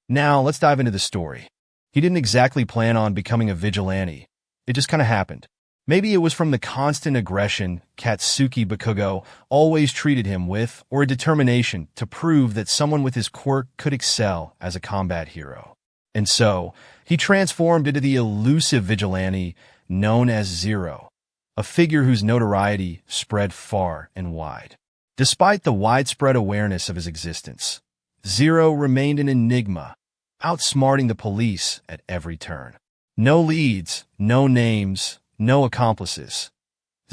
Now, let's dive into the story. He didn't exactly plan on becoming a vigilante. It just kind of happened. Maybe it was from the constant aggression Katsuki Bakugo always treated him with, or a determination to prove that someone with his quirk could excel as a combat hero. And so, he transformed into the elusive vigilante known as Zero, a figure whose notoriety spread far and wide. Despite the widespread awareness of his existence, Zero remained an enigma, outsmarting the police at every turn. No leads, no names, no accomplices.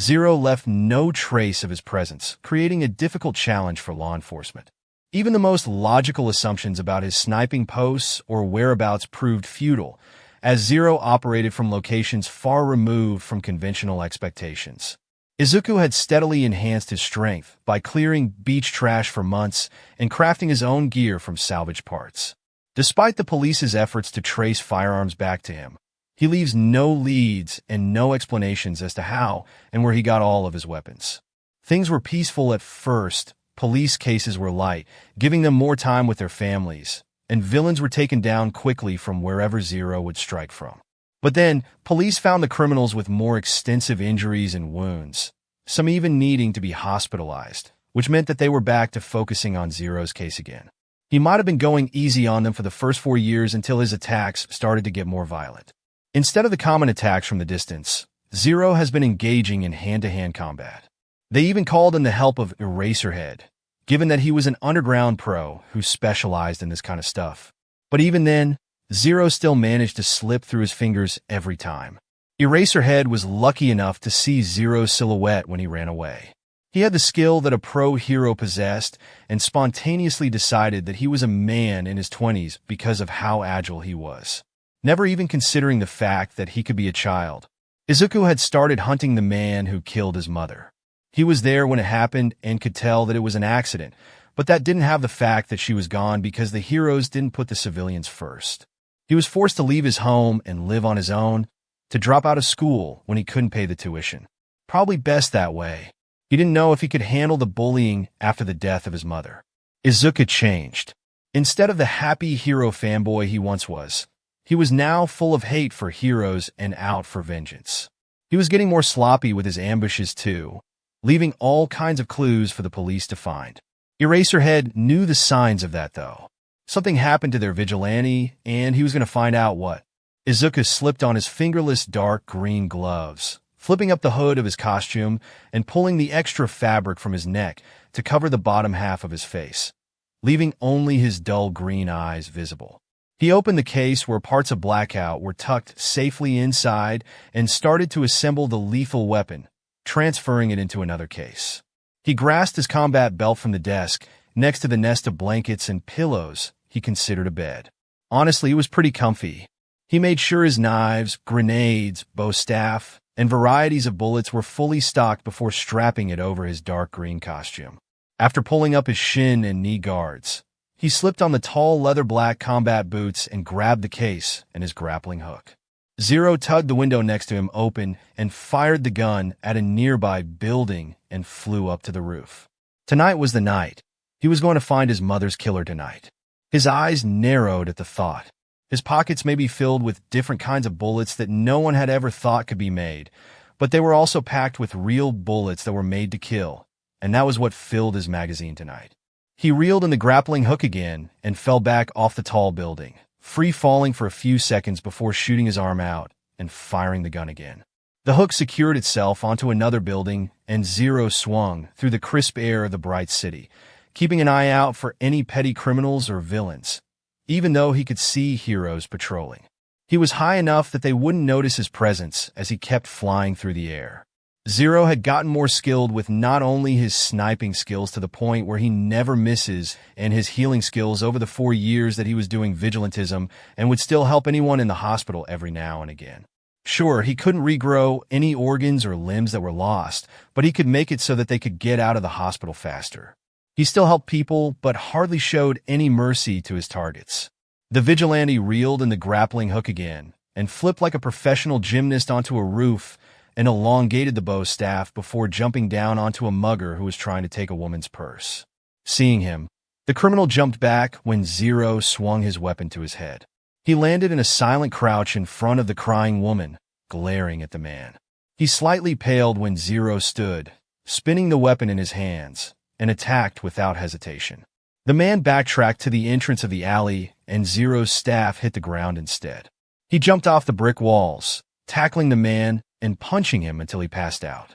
Zero left no trace of his presence, creating a difficult challenge for law enforcement. Even the most logical assumptions about his sniping posts or whereabouts proved futile, as Zero operated from locations far removed from conventional expectations. Izuku had steadily enhanced his strength by clearing beach trash for months and crafting his own gear from salvage parts. Despite the police's efforts to trace firearms back to him, he leaves no leads and no explanations as to how and where he got all of his weapons. Things were peaceful at first, police cases were light, giving them more time with their families, and villains were taken down quickly from wherever Zero would strike from. But then, police found the criminals with more extensive injuries and wounds, some even needing to be hospitalized, which meant that they were back to focusing on Zero's case again. He might have been going easy on them for the first 4 years until his attacks started to get more violent. Instead of the common attacks from the distance, Zero has been engaging in hand-to-hand combat. They even called in the help of Eraserhead, given that he was an underground pro who specialized in this kind of stuff. But even then, Zero still managed to slip through his fingers every time. Eraserhead was lucky enough to see Zero's silhouette when he ran away. He had the skill that a pro hero possessed and spontaneously decided that he was a man in his 20s because of how agile he was, never even considering the fact that he could be a child. Izuku had started hunting the man who killed his mother. He was there when it happened and could tell that it was an accident, but that didn't have the fact that she was gone because the heroes didn't put the civilians first. He was forced to leave his home and live on his own, to drop out of school when he couldn't pay the tuition. Probably best that way. He didn't know if he could handle the bullying after the death of his mother. Izuku changed. Instead of the happy hero fanboy he once was, he was now full of hate for heroes and out for vengeance. He was getting more sloppy with his ambushes too, leaving all kinds of clues for the police to find. Eraserhead knew the signs of that though. Something happened to their vigilante, and he was going to find out what. Izuku slipped on his fingerless dark green gloves, flipping up the hood of his costume and pulling the extra fabric from his neck to cover the bottom half of his face, leaving only his dull green eyes visible. He opened the case where parts of Blackout were tucked safely inside and started to assemble the lethal weapon, transferring it into another case. He grasped his combat belt from the desk next to the nest of blankets and pillows he considered a bed. Honestly, it was pretty comfy. He made sure his knives, grenades, bow staff, and varieties of bullets were fully stocked before strapping it over his dark green costume. After pulling up his shin and knee guards, he slipped on the tall leather black combat boots and grabbed the case and his grappling hook. Zero tugged the window next to him open and fired the gun at a nearby building and flew up to the roof. Tonight was the night. He was going to find his mother's killer tonight. His eyes narrowed at the thought. His pockets may be filled with different kinds of bullets that no one had ever thought could be made, but they were also packed with real bullets that were made to kill, and that was what filled his magazine tonight. He reeled in the grappling hook again and fell back off the tall building, free-falling for a few seconds before shooting his arm out and firing the gun again. The hook secured itself onto another building, and Zero swung through the crisp air of the bright city, keeping an eye out for any petty criminals or villains, even though he could see heroes patrolling. He was high enough that they wouldn't notice his presence as he kept flying through the air. Zero had gotten more skilled with not only his sniping skills to the point where he never misses and his healing skills over the 4 years that he was doing vigilantism and would still help anyone in the hospital every now and again. Sure, he couldn't regrow any organs or limbs that were lost, but he could make it so that they could get out of the hospital faster. He still helped people, but hardly showed any mercy to his targets. The vigilante reeled in the grappling hook again and flipped like a professional gymnast onto a roof and elongated the bow staff before jumping down onto a mugger who was trying to take a woman's purse. Seeing him, The criminal jumped back when Zero swung his weapon to his head. He landed in a silent crouch in front of the crying woman, glaring at the man. He slightly paled when Zero stood, spinning the weapon in his hands, and attacked without hesitation. The man backtracked to the entrance of the alley, and Zero's staff hit the ground instead. He jumped off the brick walls, tackling the man and punching him until he passed out.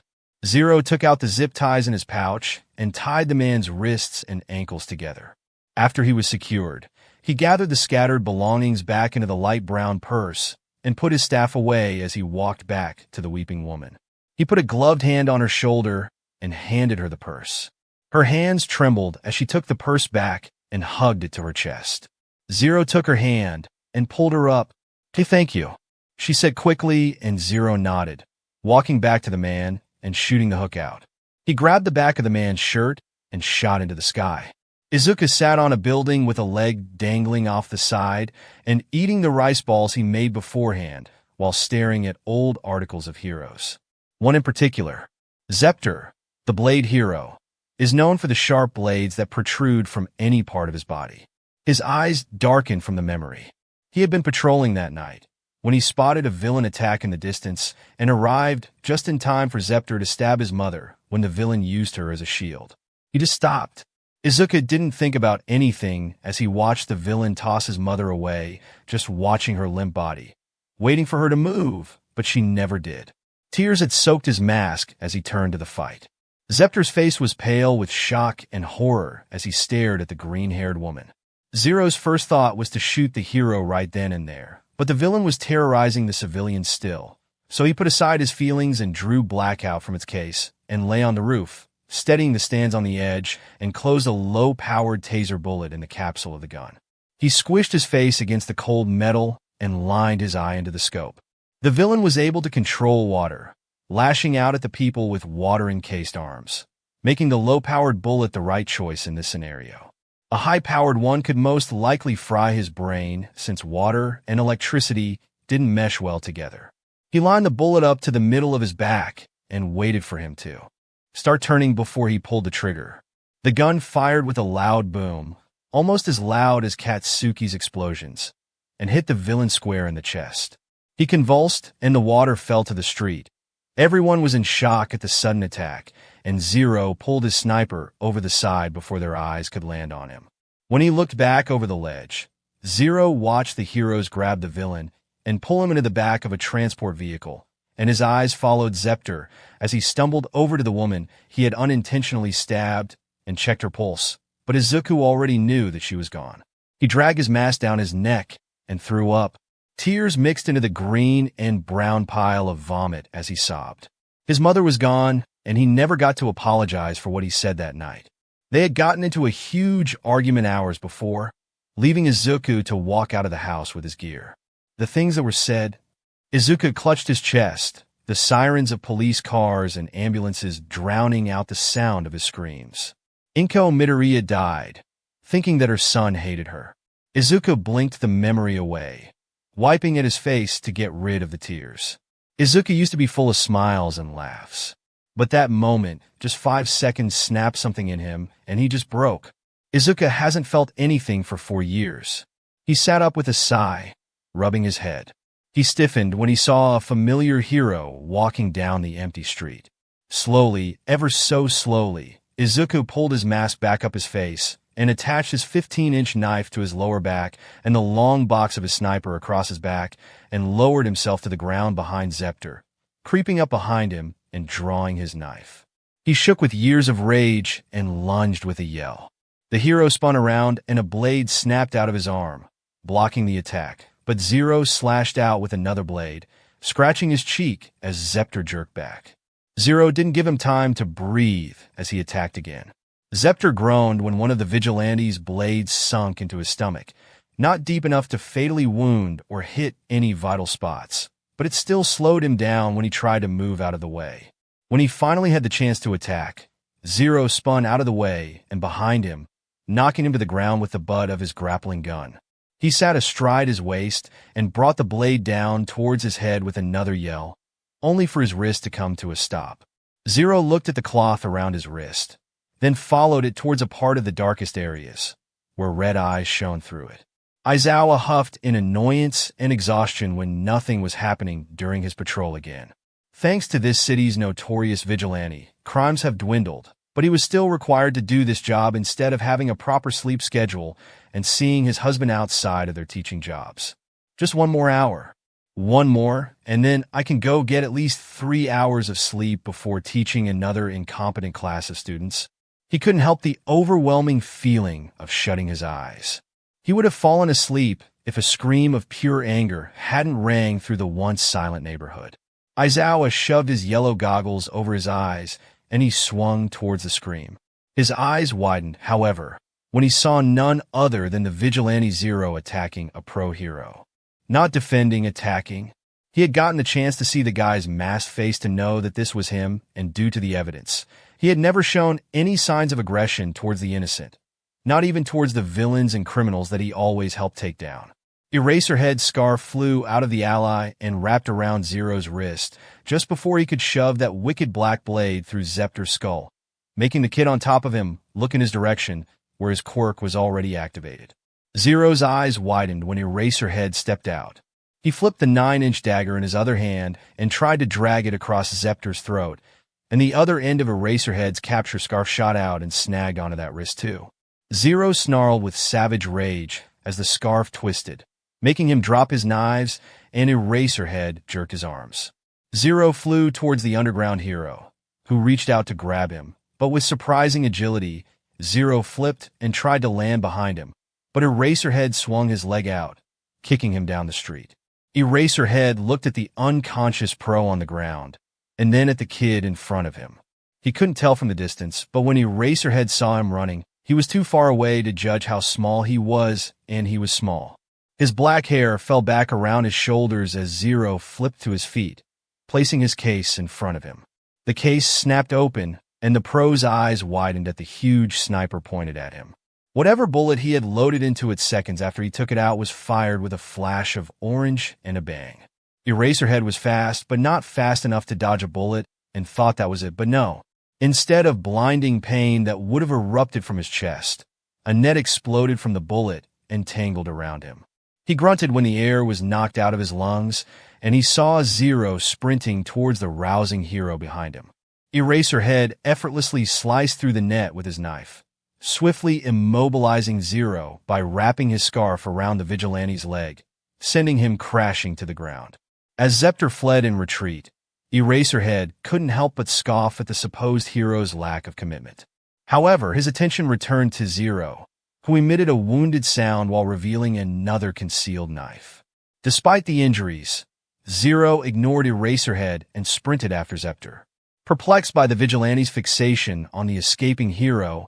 Zero took out the zip ties in his pouch and tied the man's wrists and ankles together. After he was secured, he gathered the scattered belongings back into the light brown purse and put his staff away as he walked back to the weeping woman. He put a gloved hand on her shoulder and handed her the purse. Her hands trembled as she took the purse back and hugged it to her chest. Zero took her hand and pulled her up. "Hey, thank you," she said quickly, and Zero nodded, walking back to the man and shooting the hook out. He grabbed the back of the man's shirt and shot into the sky. Izuku sat on a building with a leg dangling off the side and eating the rice balls he made beforehand while staring at old articles of heroes. One in particular, Zepter, the blade hero, is known for the sharp blades that protrude from any part of his body. His eyes darkened from the memory. He had been patrolling that night when he spotted a villain attack in the distance and arrived just in time for Zepter to stab his mother when the villain used her as a shield. He just stopped. Izuku didn't think about anything as he watched the villain toss his mother away, just watching her limp body, waiting for her to move, but she never did. Tears had soaked his mask as he turned to the fight. Zepter's face was pale with shock and horror as he stared at the green-haired woman. Zero's first thought was to shoot the hero right then and there, but the villain was terrorizing the civilians still, so he put aside his feelings and drew Blackout from its case and lay on the roof, steadying the stands on the edge, and closed a low-powered taser bullet in the capsule of the gun. He squished his face against the cold metal and lined his eye into the scope. The villain was able to control water, lashing out at the people with water-encased arms, making the low-powered bullet the right choice in this scenario. A high-powered one could most likely fry his brain since water and electricity didn't mesh well together. He lined the bullet up to the middle of his back and waited for him to start turning before he pulled the trigger. The gun fired with a loud boom, almost as loud as Katsuki's explosions, and hit the villain square in the chest. He convulsed and the water fell to the street. Everyone was in shock at the sudden attack, and Zero pulled his sniper over the side before their eyes could land on him. When he looked back over the ledge, Zero watched the heroes grab the villain and pull him into the back of a transport vehicle, and his eyes followed Zepter as he stumbled over to the woman he had unintentionally stabbed and checked her pulse, but Izuku already knew that she was gone. He dragged his mask down his neck and threw up. Tears mixed into the green and brown pile of vomit as he sobbed. His mother was gone, and he never got to apologize for what he said that night. They had gotten into a huge argument hours before, leaving Izuku to walk out of the house with his gear. The things that were said, Izuku clutched his chest, the sirens of police cars and ambulances drowning out the sound of his screams. Inko Midoriya died, thinking that her son hated her. Izuku blinked the memory away, wiping at his face to get rid of the tears. Izuku used to be full of smiles and laughs. But that moment, just 5 seconds, snapped something in him, and he just broke. Izuku hasn't felt anything for 4 years. He sat up with a sigh, rubbing his head. He stiffened when he saw a familiar hero walking down the empty street. Slowly, ever so slowly, Izuku pulled his mask back up his face and attached his 15-inch knife to his lower back and the long box of his sniper across his back and lowered himself to the ground behind Zepter, creeping up behind him and drawing his knife. He shook with years of rage and lunged with a yell. The hero spun around and a blade snapped out of his arm, blocking the attack, but Zero slashed out with another blade, scratching his cheek as Zepter jerked back. Zero didn't give him time to breathe as he attacked again. Zepter groaned when one of the vigilante's blades sunk into his stomach, not deep enough to fatally wound or hit any vital spots, but it still slowed him down when he tried to move out of the way. When he finally had the chance to attack, Zero spun out of the way and behind him, knocking him to the ground with the butt of his grappling gun. He sat astride his waist and brought the blade down towards his head with another yell, only for his wrist to come to a stop. Zero looked at the cloth around his wrist, then followed it towards a part of the darkest areas, where red eyes shone through it. Aizawa huffed in annoyance and exhaustion when nothing was happening during his patrol again. Thanks to this city's notorious vigilante, crimes have dwindled, but he was still required to do this job instead of having a proper sleep schedule and seeing his husband outside of their teaching jobs. Just one more hour. One more, and then I can go get at least 3 hours of sleep before teaching another incompetent class of students. He couldn't help the overwhelming feeling of shutting his eyes. He would have fallen asleep if a scream of pure anger hadn't rang through the once silent neighborhood. Aizawa shoved his yellow goggles over his eyes, and he swung towards the scream. His eyes widened, however, when he saw none other than the Vigilante Zero attacking a pro hero. Not defending, attacking. He had gotten the chance to see the guy's masked face to know that this was him, and due to the evidence, he had never shown any signs of aggression towards the innocent, not even towards the villains and criminals that he always helped take down. Eraserhead's scarf flew out of the ally and wrapped around Zero's wrist just before he could shove that wicked black blade through Zepter's skull, making the kid on top of him look in his direction where his quirk was already activated. Zero's eyes widened when Eraserhead stepped out. He flipped the 9-inch dagger in his other hand and tried to drag it across Zepter's throat, and the other end of Eraserhead's capture scarf shot out and snagged onto that wrist too. Zero snarled with savage rage as the scarf twisted, making him drop his knives, and Eraserhead jerked his arms. Zero flew towards the underground hero, who reached out to grab him, but with surprising agility, Zero flipped and tried to land behind him, but Eraserhead swung his leg out, kicking him down the street. Eraserhead looked at the unconscious pro on the ground, and then at the kid in front of him. He couldn't tell from the distance, but when Eraserhead saw him running, he was too far away to judge how small he was, and he was small. His black hair fell back around his shoulders as Zero flipped to his feet, placing his case in front of him. The case snapped open, and the pro's eyes widened at the huge sniper pointed at him. Whatever bullet he had loaded into it seconds after he took it out was fired with a flash of orange and a bang. Eraserhead was fast, but not fast enough to dodge a bullet, and thought that was it, but no. Instead of blinding pain that would have erupted from his chest, a net exploded from the bullet and tangled around him. He grunted when the air was knocked out of his lungs, and he saw Zero sprinting towards the rousing hero behind him. Eraserhead effortlessly sliced through the net with his knife, swiftly immobilizing Zero by wrapping his scarf around the vigilante's leg, sending him crashing to the ground. As Zepter fled in retreat, Eraserhead couldn't help but scoff at the supposed hero's lack of commitment. However, his attention returned to Zero, who emitted a wounded sound while revealing another concealed knife. Despite the injuries, Zero ignored Eraserhead and sprinted after Zepter. Perplexed by the vigilante's fixation on the escaping hero,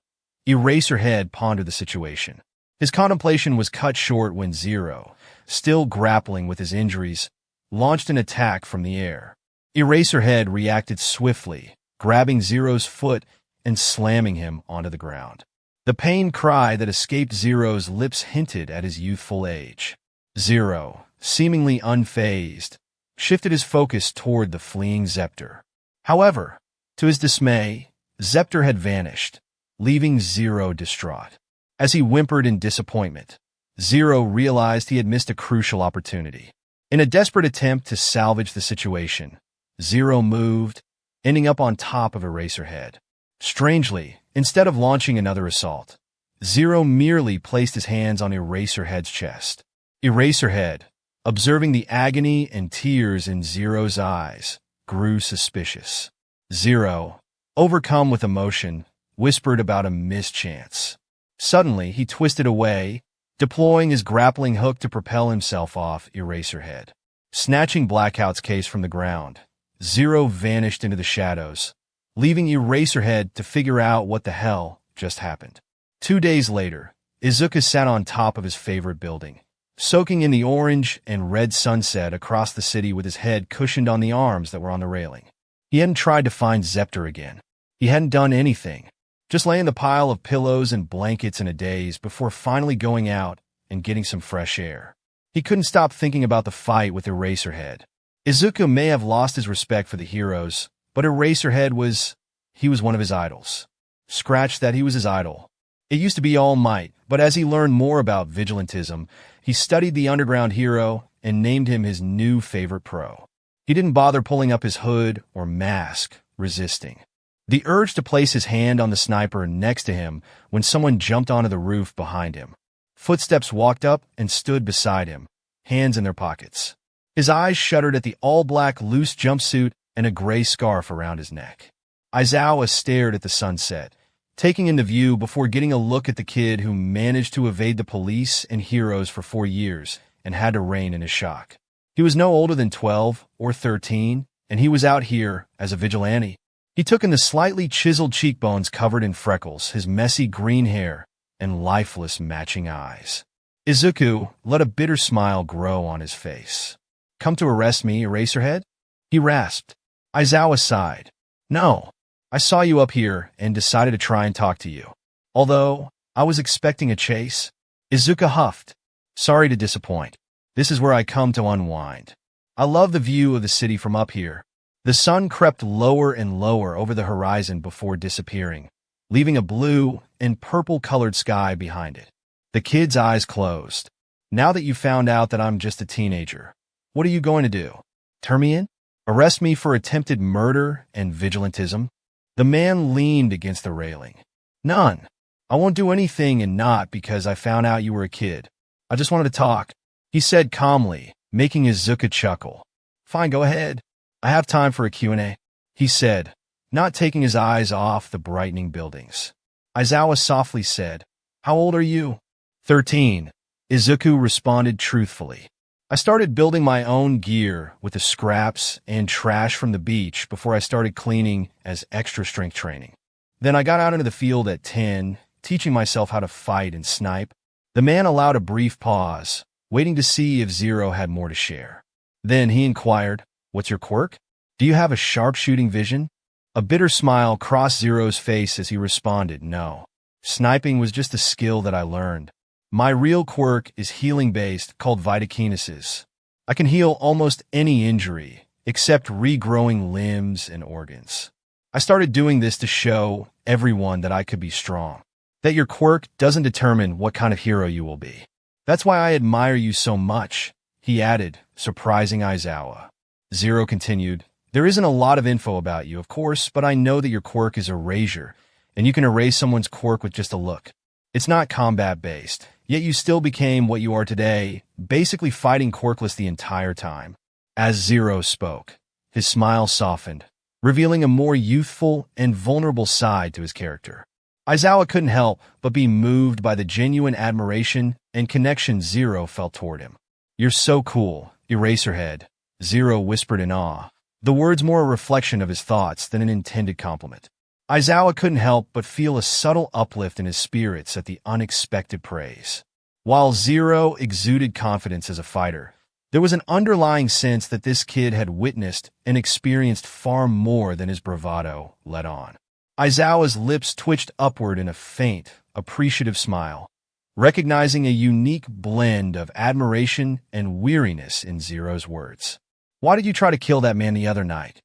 Eraserhead pondered the situation. His contemplation was cut short when Zero, still grappling with his injuries, launched an attack from the air. Eraserhead reacted swiftly, grabbing Zero's foot and slamming him onto the ground. The pain cry that escaped Zero's lips hinted at his youthful age. Zero, seemingly unfazed, shifted his focus toward the fleeing Zepter. However, to his dismay, Zepter had vanished, leaving Zero distraught. As he whimpered in disappointment, Zero realized he had missed a crucial opportunity. In a desperate attempt to salvage the situation, Zero moved, ending up on top of Eraserhead. Strangely, instead of launching another assault, Zero merely placed his hands on Eraserhead's chest. Eraserhead, observing the agony and tears in Zero's eyes, grew suspicious. Zero, overcome with emotion, whispered about a mischance. Suddenly, he twisted away, deploying his grappling hook to propel himself off Eraserhead. Snatching Blackout's case from the ground, Zero vanished into the shadows, leaving Eraserhead to figure out what the hell just happened. 2 days later, Izuka sat on top of his favorite building, soaking in the orange and red sunset across the city with his head cushioned on the arms that were on the railing. He hadn't tried to find Zepter again. He hadn't done anything, just lay in the pile of pillows and blankets in a daze before finally going out and getting some fresh air. He couldn't stop thinking about the fight with Eraserhead. Izuku may have lost his respect for the heroes, but Eraserhead was one of his idols. Scratch that, he was his idol. It used to be all might, but as he learned more about vigilantism, he studied the underground hero and named him his new favorite pro. He didn't bother pulling up his hood or mask, resisting the urge to place his hand on the sniper next to him when someone jumped onto the roof behind him. Footsteps walked up and stood beside him, hands in their pockets. His eyes shuddered at the all-black loose jumpsuit and a gray scarf around his neck. Aizawa stared at the sunset, taking into view before getting a look at the kid who managed to evade the police and heroes for 4 years and had to rein in his shock. He was no older than 12 or 13, and he was out here as a vigilante. He took in the slightly chiseled cheekbones covered in freckles, his messy green hair, and lifeless matching eyes. Izuku let a bitter smile grow on his face. "Come to arrest me, Eraserhead?" he rasped. Aizawa sighed. "No, I saw you up here and decided to try and talk to you. Although, I was expecting a chase." Izuku huffed. "Sorry to disappoint. This is where I come to unwind. I love the view of the city from up here." The sun crept lower and lower over the horizon before disappearing, leaving a blue and purple-colored sky behind it. The kid's eyes closed. "Now that you found out that I'm just a teenager, what are you going to do? Turn me in? Arrest me for attempted murder and vigilantism?" The man leaned against the railing. "None. I won't do anything, and not because I found out you were a kid. I just wanted to talk," he said calmly, making Izuku chuckle. "Fine, go ahead. I have time for a Q&A," he said, not taking his eyes off the brightening buildings. Aizawa softly said, "How old are you?" 13. Izuku responded truthfully. "I started building my own gear with the scraps and trash from the beach before I started cleaning as extra strength training. Then I got out into the field at 10, teaching myself how to fight and snipe." The man allowed a brief pause, waiting to see if Zero had more to share. Then he inquired, "What's your quirk? Do you have a sharpshooting vision?" A bitter smile crossed Zero's face as he responded, "No. Sniping was just a skill that I learned. My real quirk is healing-based, called vitokinesis. I can heal almost any injury, except regrowing limbs and organs. I started doing this to show everyone that I could be strong. That your quirk doesn't determine what kind of hero you will be. That's why I admire you so much," he added, surprising Aizawa. Zero continued, "There isn't a lot of info about you, of course, but I know that your quirk is erasure, and you can erase someone's quirk with just a look. It's not combat-based, yet you still became what you are today, basically fighting quirkless the entire time." As Zero spoke, his smile softened, revealing a more youthful and vulnerable side to his character. Aizawa couldn't help but be moved by the genuine admiration and connection Zero felt toward him. "You're so cool, Eraserhead," Zero whispered in awe, the words more a reflection of his thoughts than an intended compliment. Aizawa couldn't help but feel a subtle uplift in his spirits at the unexpected praise. While Zero exuded confidence as a fighter, there was an underlying sense that this kid had witnessed and experienced far more than his bravado let on. Aizawa's lips twitched upward in a faint, appreciative smile, recognizing a unique blend of admiration and weariness in Zero's words. "Why did you try to kill that man the other night?"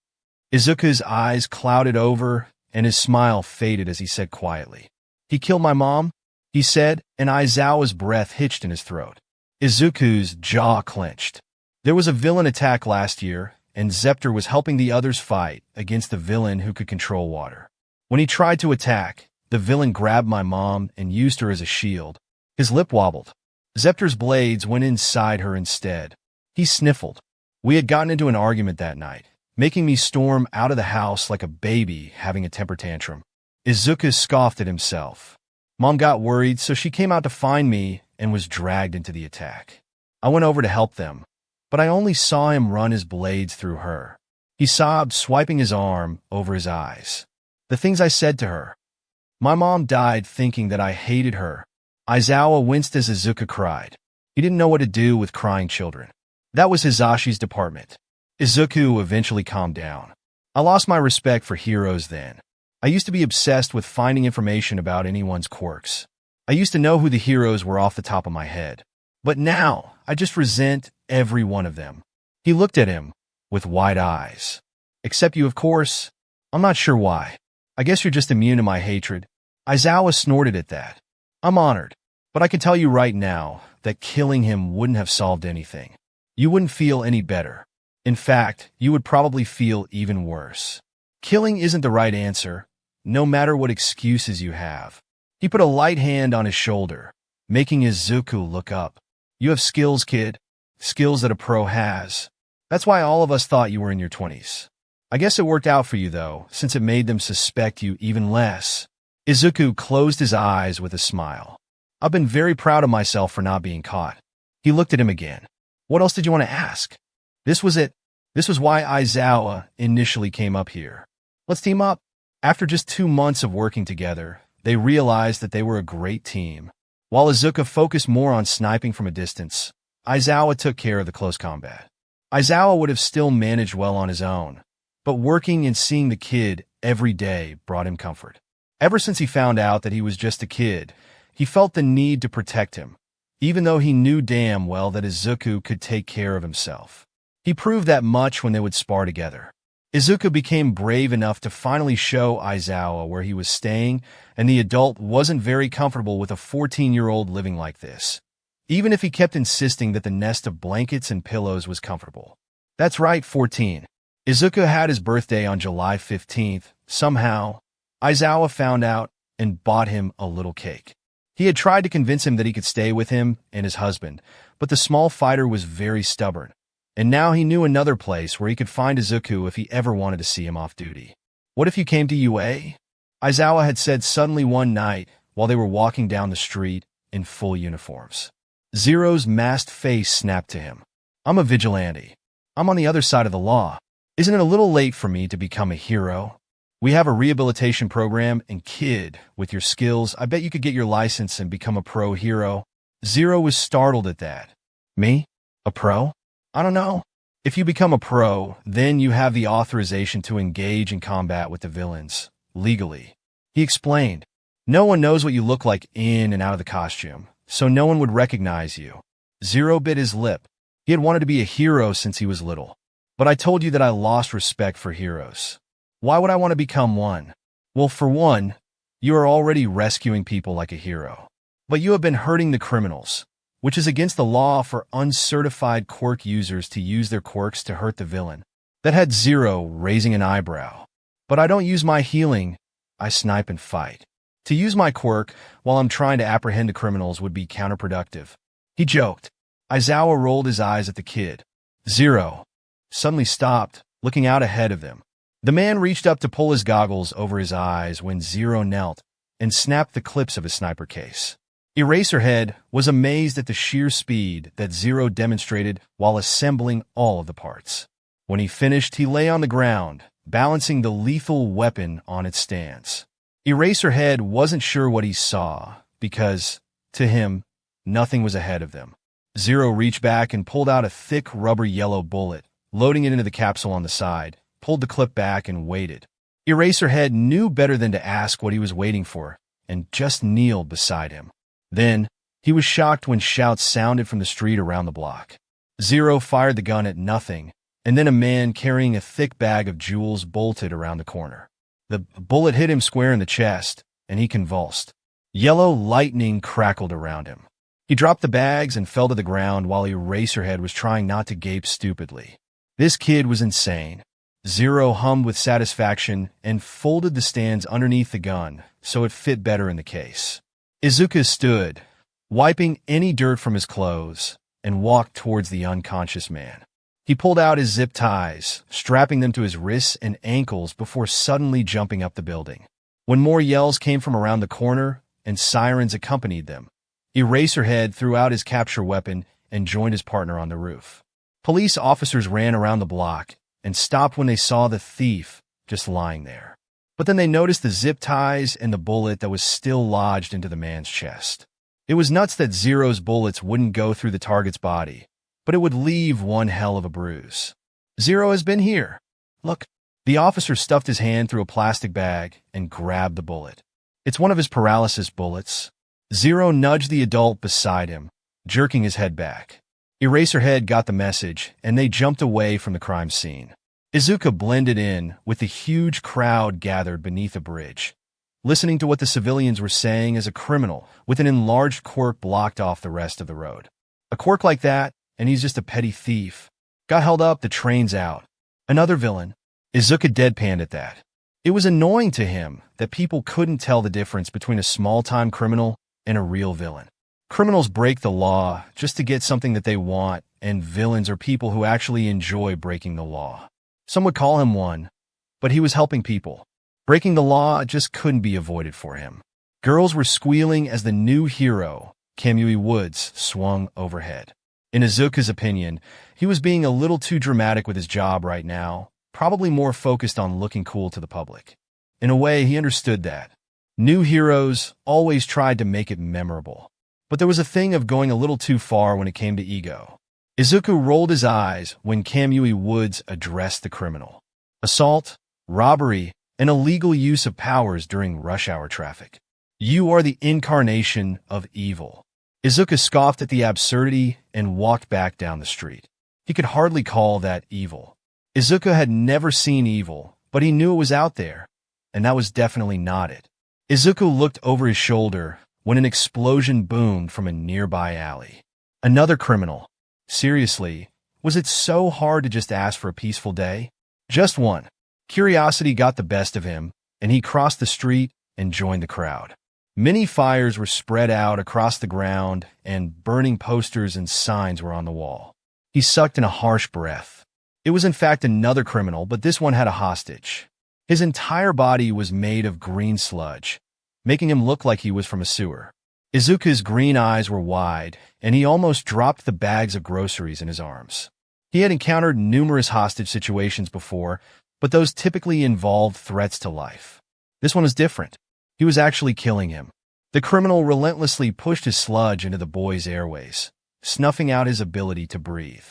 Izuku's eyes clouded over, and his smile faded as he said quietly, "He killed my mom," he said, and Aizawa's breath hitched in his throat. Izuku's jaw clenched. "There was a villain attack last year, and Zepter was helping the others fight against the villain who could control water. When he tried to attack, the villain grabbed my mom and used her as a shield." His lip wobbled. Zepter's blades went inside her instead. He sniffled. "We had gotten into an argument that night, making me storm out of the house like a baby having a temper tantrum." Izuku scoffed at himself. "Mom got worried, so she came out to find me and was dragged into the attack. I went over to help them, but I only saw him run his blades through her." He sobbed, swiping his arm over his eyes. "The things I said to her. My mom died thinking that I hated her." Aizawa winced as Izuku cried. He didn't know what to do with crying children. That was Hisashi's department. Izuku eventually calmed down. "I lost my respect for heroes then. I used to be obsessed with finding information about anyone's quirks. I used to know who the heroes were off the top of my head. But now, I just resent every one of them." He looked at him with wide eyes. "Except you, of course. I'm not sure why. I guess you're just immune to my hatred." Aizawa snorted at that. I'm honored. But I can tell you right now that killing him wouldn't have solved anything. You wouldn't feel any better. In fact, you would probably feel even worse. Killing isn't the right answer, no matter what excuses you have. He put a light hand on his shoulder, making Izuku look up. You have skills, kid. Skills that a pro has. That's why all of us thought you were in your 20s. I guess it worked out for you, though, since it made them suspect you even less. Izuku closed his eyes with a smile. I've been very proud of myself for not being caught. He looked at him again. What else did you want to ask? This was it. This was why Aizawa initially came up here. Let's team up. After just 2 months of working together, they realized that they were a great team. While Izuku focused more on sniping from a distance, Aizawa took care of the close combat. Aizawa would have still managed well on his own, but working and seeing the kid every day brought him comfort. Ever since he found out that he was just a kid, he felt the need to protect him, even though he knew damn well that Izuku could take care of himself. He proved that much when they would spar together. Izuku became brave enough to finally show Aizawa where he was staying, and the adult wasn't very comfortable with a 14-year-old living like this, even if he kept insisting that the nest of blankets and pillows was comfortable. That's right, 14. Izuku had his birthday on July 15th. Somehow, Aizawa found out and bought him a little cake. He had tried to convince him that he could stay with him and his husband, but the small fighter was very stubborn, and now he knew another place where he could find Izuku if he ever wanted to see him off duty. What if you came to UA? Aizawa had said suddenly one night while they were walking down the street in full uniforms. Zero's masked face snapped to him. I'm a vigilante. I'm on the other side of the law. Isn't it a little late for me to become a hero? We have a rehabilitation program, and kid, with your skills, I bet you could get your license and become a pro hero. Zero was startled at that. Me? A pro? I don't know. If you become a pro, then you have the authorization to engage in combat with the villains, legally. He explained. No one knows what you look like in and out of the costume, so no one would recognize you. Zero bit his lip. He had wanted to be a hero since he was little. But I told you that I lost respect for heroes. Why would I want to become one? Well, for one, you are already rescuing people like a hero. But you have been hurting the criminals, which is against the law for uncertified quirk users to use their quirks to hurt the villain. That had Zero raising an eyebrow. But I don't use my healing, I snipe and fight. To use my quirk while I'm trying to apprehend the criminals would be counterproductive. He joked. Aizawa rolled his eyes at the kid. Zero suddenly stopped, looking out ahead of them. The man reached up to pull his goggles over his eyes when Zero knelt and snapped the clips of his sniper case. Eraserhead was amazed at the sheer speed that Zero demonstrated while assembling all of the parts. When he finished, he lay on the ground, balancing the lethal weapon on its stance. Eraserhead wasn't sure what he saw because, to him, nothing was ahead of them. Zero reached back and pulled out a thick rubber yellow bullet, loading it into the capsule on the side, pulled the clip back and waited. Eraserhead knew better than to ask what he was waiting for and just kneeled beside him. Then, he was shocked when shouts sounded from the street around the block. Zero fired the gun at nothing, and then a man carrying a thick bag of jewels bolted around the corner. The bullet hit him square in the chest, and he convulsed. Yellow lightning crackled around him. He dropped the bags and fell to the ground while Eraserhead was trying not to gape stupidly. This kid was insane. Zero hummed with satisfaction and folded the stands underneath the gun so it fit better in the case. Izuku stood, wiping any dirt from his clothes, and walked towards the unconscious man. He pulled out his zip ties, strapping them to his wrists and ankles before suddenly jumping up the building. When more yells came from around the corner and sirens accompanied them, Eraserhead threw out his capture weapon and joined his partner on the roof. Police officers ran around the block and stopped when they saw the thief just lying there. But then they noticed the zip ties and the bullet that was still lodged into the man's chest. It was nuts that Zero's bullets wouldn't go through the target's body, but it would leave one hell of a bruise. Zero has been here. Look. The officer stuffed his hand through a plastic bag and grabbed the bullet. It's one of his paralysis bullets. Zero nudged the adult beside him, jerking his head back. Eraserhead got the message, and they jumped away from the crime scene. Izuku blended in with the huge crowd gathered beneath a bridge. listening to what the civilians were saying as a criminal with an enlarged quirk blocked off the rest of the road. A quirk like that, and he's just a petty thief. Got held up, the train's out. Another villain. Izuku deadpanned at that. It was annoying to him that people couldn't tell the difference between a small-time criminal and a real villain. Criminals break the law just to get something that they want, and villains are people who actually enjoy breaking the law. Some would call him one, but he was helping people. Breaking the law just couldn't be avoided for him. Girls were squealing as the new hero, Kamui Woods, swung overhead. In Izuku's opinion, he was being a little too dramatic with his job right now, probably more focused on looking cool to the public. In a way, he understood that. New heroes always tried to make it memorable. But there was a thing of going a little too far when it came to ego. Izuku rolled his eyes when Kamui Woods addressed the criminal. Assault, robbery, and illegal use of powers during rush hour traffic. You are the incarnation of evil. Izuku scoffed at the absurdity and walked back down the street. He could hardly call that evil. Izuku had never seen evil, but he knew it was out there, and that was definitely not it. Izuku looked over his shoulder when an explosion boomed from a nearby alley. Another criminal. Seriously, was it so hard to just ask for a peaceful day? Just one. Curiosity got the best of him, and he crossed the street and joined the crowd. Many fires were spread out across the ground, and burning posters and signs were on the wall. He sucked in a harsh breath. It was in fact another criminal, but this one had a hostage. His entire body was made of green sludge, making him look like he was from a sewer. Izuku's green eyes were wide, and he almost dropped the bags of groceries in his arms. He had encountered numerous hostage situations before, but those typically involved threats to life. This one was different. He was actually killing him. The criminal relentlessly pushed his sludge into the boy's airways, snuffing out his ability to breathe.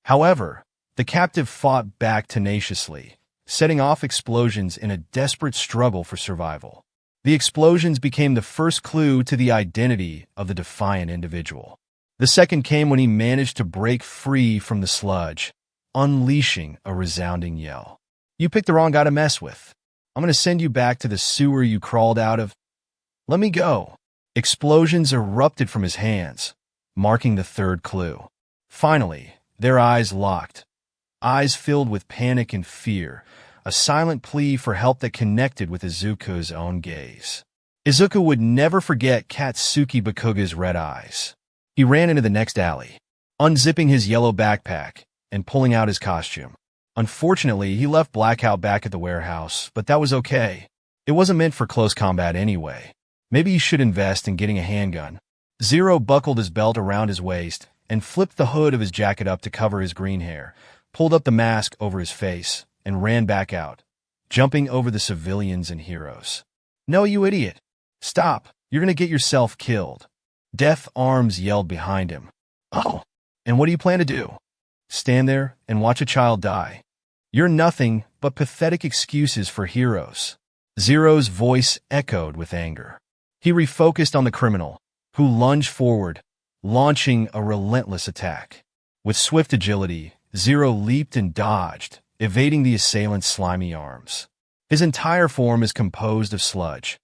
However, the captive fought back tenaciously, setting off explosions in a desperate struggle for survival. The explosions became the first clue to the identity of the defiant individual. The second came when he managed to break free from the sludge, unleashing a resounding yell. "You picked the wrong guy to mess with. I'm going to send you back to the sewer you crawled out of. Let me go." Explosions erupted from his hands, marking the third clue. Finally, their eyes locked. Eyes filled with panic and fear, a silent plea for help that connected with Izuku's own gaze. Izuku would never forget Katsuki Bakuga's red eyes. He ran into the next alley, unzipping his yellow backpack and pulling out his costume. Unfortunately, he left Blackout back at the warehouse, but that was okay. It wasn't meant for close combat anyway. Maybe he should invest in getting a handgun. Zero buckled his belt around his waist and flipped the hood of his jacket up to cover his green hair, pulled up the mask over his face, and ran back out, jumping over the civilians and heroes. "No, you idiot. Stop. You're going to get yourself killed." Death Arms yelled behind him. "Oh, and what do you plan to do? Stand there and watch a child die? You're nothing but pathetic excuses for heroes." Zero's voice echoed with anger. He refocused on the criminal, who lunged forward, launching a relentless attack. With swift agility, Zero leaped and dodged, evading the assailant's slimy arms. His entire form is composed of sludge.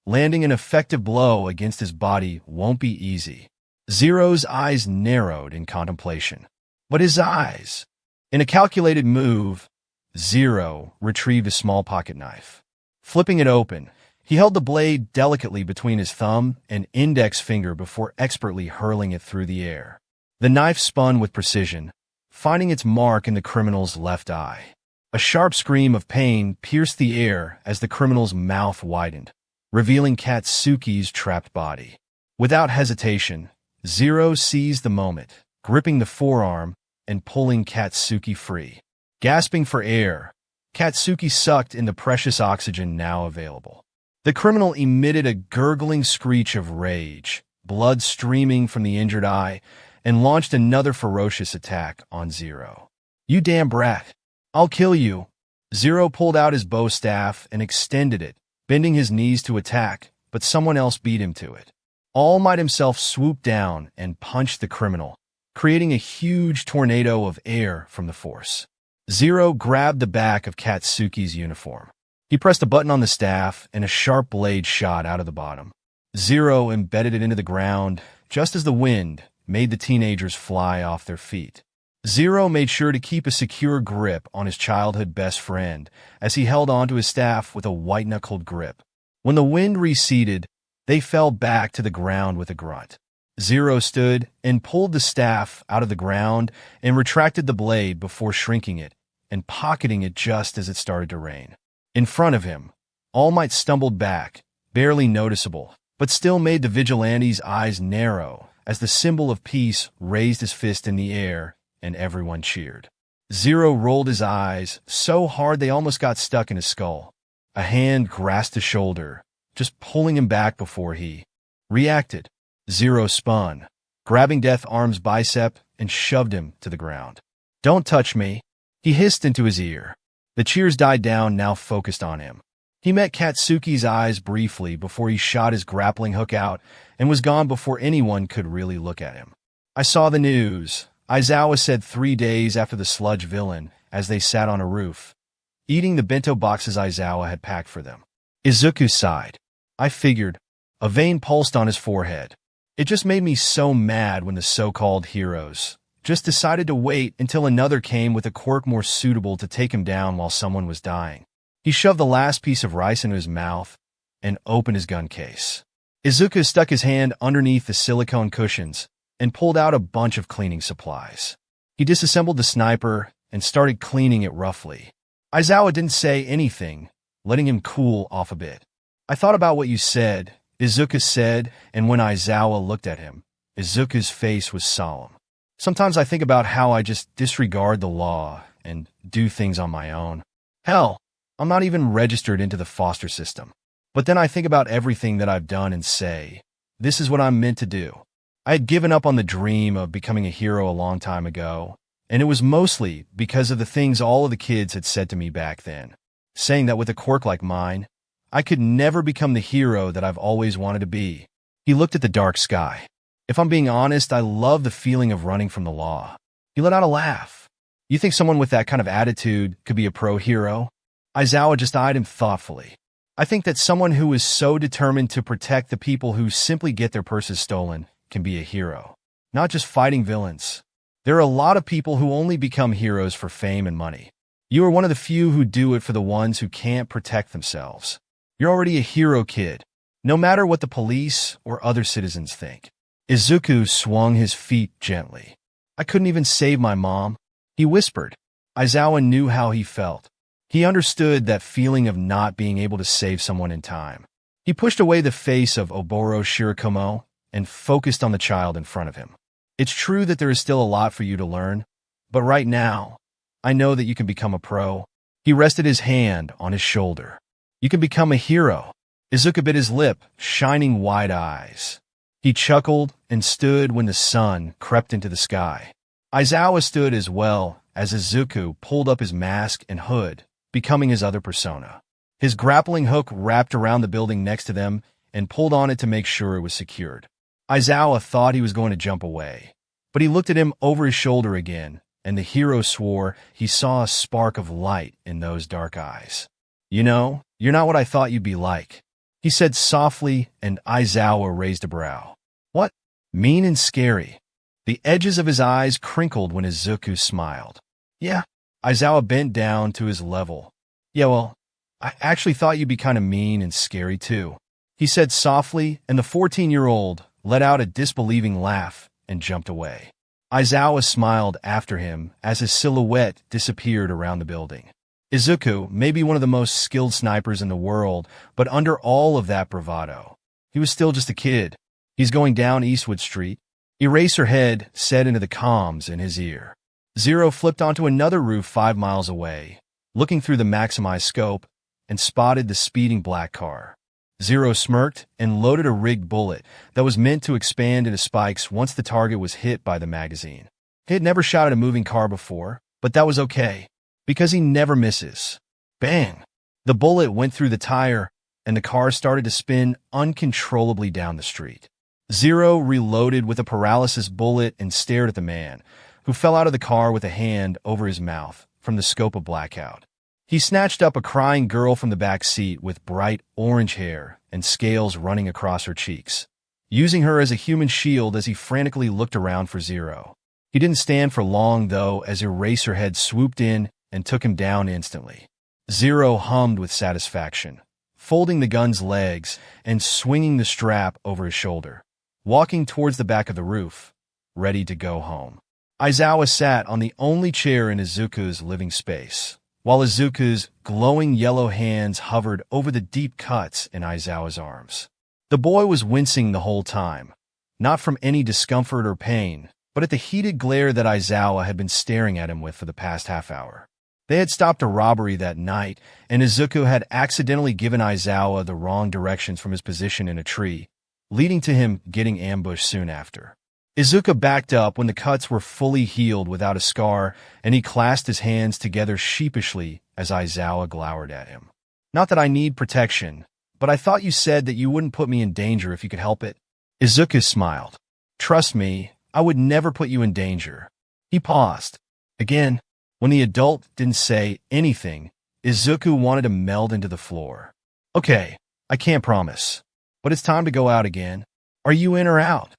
Landing an effective blow against his body won't be easy. Zero's eyes narrowed in contemplation. But his eyes! In a calculated move, Zero retrieved a small pocket knife. Flipping it open, he held the blade delicately between his thumb and index finger before expertly hurling it through the air. The knife spun with precision, finding its mark in the criminal's left eye. A sharp scream of pain pierced the air as the criminal's mouth widened, revealing Katsuki's trapped body. Without hesitation, Zero seized the moment, gripping the forearm and pulling Katsuki free. Gasping for air, Katsuki sucked in the precious oxygen now available. The criminal emitted a gurgling screech of rage, blood streaming from the injured eye, and launched another ferocious attack on Zero. "You damn brat! I'll kill you!" Zero pulled out his bow staff and extended it, bending his knees to attack, but someone else beat him to it. All Might himself swooped down and punched the criminal, creating a huge tornado of air from the force. Zero grabbed the back of Katsuki's uniform. He pressed a button on the staff, and a sharp blade shot out of the bottom. Zero embedded it into the ground, just as the wind made the teenagers fly off their feet. Zero made sure to keep a secure grip on his childhood best friend as he held onto his staff with a white-knuckled grip. When the wind receded, they fell back to the ground with a grunt. Zero stood and pulled the staff out of the ground and retracted the blade before shrinking it and pocketing it just as it started to rain. In front of him, All Might stumbled back, barely noticeable, but still made the vigilante's eyes narrow as the symbol of peace raised his fist in the air and everyone cheered. Zero rolled his eyes so hard they almost got stuck in his skull. A hand grasped his shoulder, just pulling him back before he reacted. Zero spun, grabbing Death Arm's bicep and shoved him to the ground. "Don't touch me," he hissed into his ear. The cheers died down, now focused on him. He met Katsuki's eyes briefly before he shot his grappling hook out and was gone before anyone could really look at him. "I saw the news," Aizawa said 3 days after the sludge villain as they sat on a roof, eating the bento boxes Aizawa had packed for them. Izuku sighed. "I figured." A vein pulsed on his forehead. "It just made me so mad when the so-called heroes just decided to wait until another came with a quirk more suitable to take him down while someone was dying." He shoved the last piece of rice into his mouth and opened his gun case. Izuku stuck his hand underneath the silicone cushions and pulled out a bunch of cleaning supplies. He disassembled the sniper and started cleaning it roughly. Aizawa didn't say anything, letting him cool off a bit. "I thought about what you said," Izuku said, and when Aizawa looked at him, Izuku's face was solemn. "Sometimes I think about how I just disregard the law and do things on my own. Hell, I'm not even registered into the foster system. But then I think about everything that I've done and say, this is what I'm meant to do." I had given up on the dream of becoming a hero a long time ago, and it was mostly because of the things all of the kids had said to me back then, saying that with a quirk like mine, I could never become the hero that I've always wanted to be. He looked at the dark sky. "If I'm being honest, I love the feeling of running from the law." He let out a laugh. "You think someone with that kind of attitude could be a pro-hero?" Aizawa just eyed him thoughtfully. "I think that someone who is so determined to protect the people who simply get their purses stolen can be a hero, not just fighting villains. There are a lot of people who only become heroes for fame and money. You are one of the few who do it for the ones who can't protect themselves. You're already a hero, kid, no matter what the police or other citizens think." Izuku swung his feet gently. "I couldn't even save my mom," he whispered. Aizawa knew how he felt. He understood that feeling of not being able to save someone in time. He pushed away the face of Oboro Shirakumo and focused on the child in front of him. "It's true that there is still a lot for you to learn, but right now, I know that you can become a pro." He rested his hand on his shoulder. "You can become a hero." Izuku bit his lip, shining wide eyes. He chuckled and stood when the sun crept into the sky. Aizawa stood as well as Izuku pulled up his mask and hood, becoming his other persona. His grappling hook wrapped around the building next to them and pulled on it to make sure it was secured. Aizawa thought he was going to jump away, but he looked at him over his shoulder again, and the hero swore he saw a spark of light in those dark eyes. "You know, you're not what I thought you'd be like," he said softly, and Aizawa raised a brow. "What?" "Mean and scary." The edges of his eyes crinkled when Izuku smiled. "Yeah." Aizawa bent down to his level. "Yeah, well, I actually thought you'd be kind of mean and scary too," he said softly, and the 14-year-old let out a disbelieving laugh and jumped away. Aizawa smiled after him as his silhouette disappeared around the building. Izuku may be one of the most skilled snipers in the world, but under all of that bravado, he was still just a kid. "He's going down Eastwood Street," Eraserhead said into the comms in his ear. Zero flipped onto another roof 5 miles away, looking through the maximized scope, and spotted the speeding black car. Zero smirked and loaded a rigged bullet that was meant to expand into spikes once the target was hit by the magazine. He had never shot at a moving car before, but that was okay, because he never misses. Bang! The bullet went through the tire, and the car started to spin uncontrollably down the street. Zero reloaded with a paralysis bullet and stared at the man, who fell out of the car with a hand over his mouth from the scope of blackout. He snatched up a crying girl from the back seat with bright orange hair and scales running across her cheeks, using her as a human shield as he frantically looked around for Zero. He didn't stand for long, though, as Eraserhead swooped in and took him down instantly. Zero hummed with satisfaction, folding the gun's legs and swinging the strap over his shoulder, walking towards the back of the roof, ready to go home. Aizawa sat on the only chair in Izuku's living space, while Izuku's glowing yellow hands hovered over the deep cuts in Aizawa's arms. The boy was wincing the whole time, not from any discomfort or pain, but at the heated glare that Aizawa had been staring at him with for the past half hour. They had stopped a robbery that night, and Izuku had accidentally given Aizawa the wrong directions from his position in a tree, leading to him getting ambushed soon after. Izuku backed up when the cuts were fully healed without a scar, and he clasped his hands together sheepishly as Aizawa glowered at him. "Not that I need protection, but I thought you said that you wouldn't put me in danger if you could help it." Izuku smiled. "Trust me, I would never put you in danger." He paused. Again, when the adult didn't say anything, Izuku wanted to meld into the floor. "Okay, I can't promise, but it's time to go out again. Are you in or out?"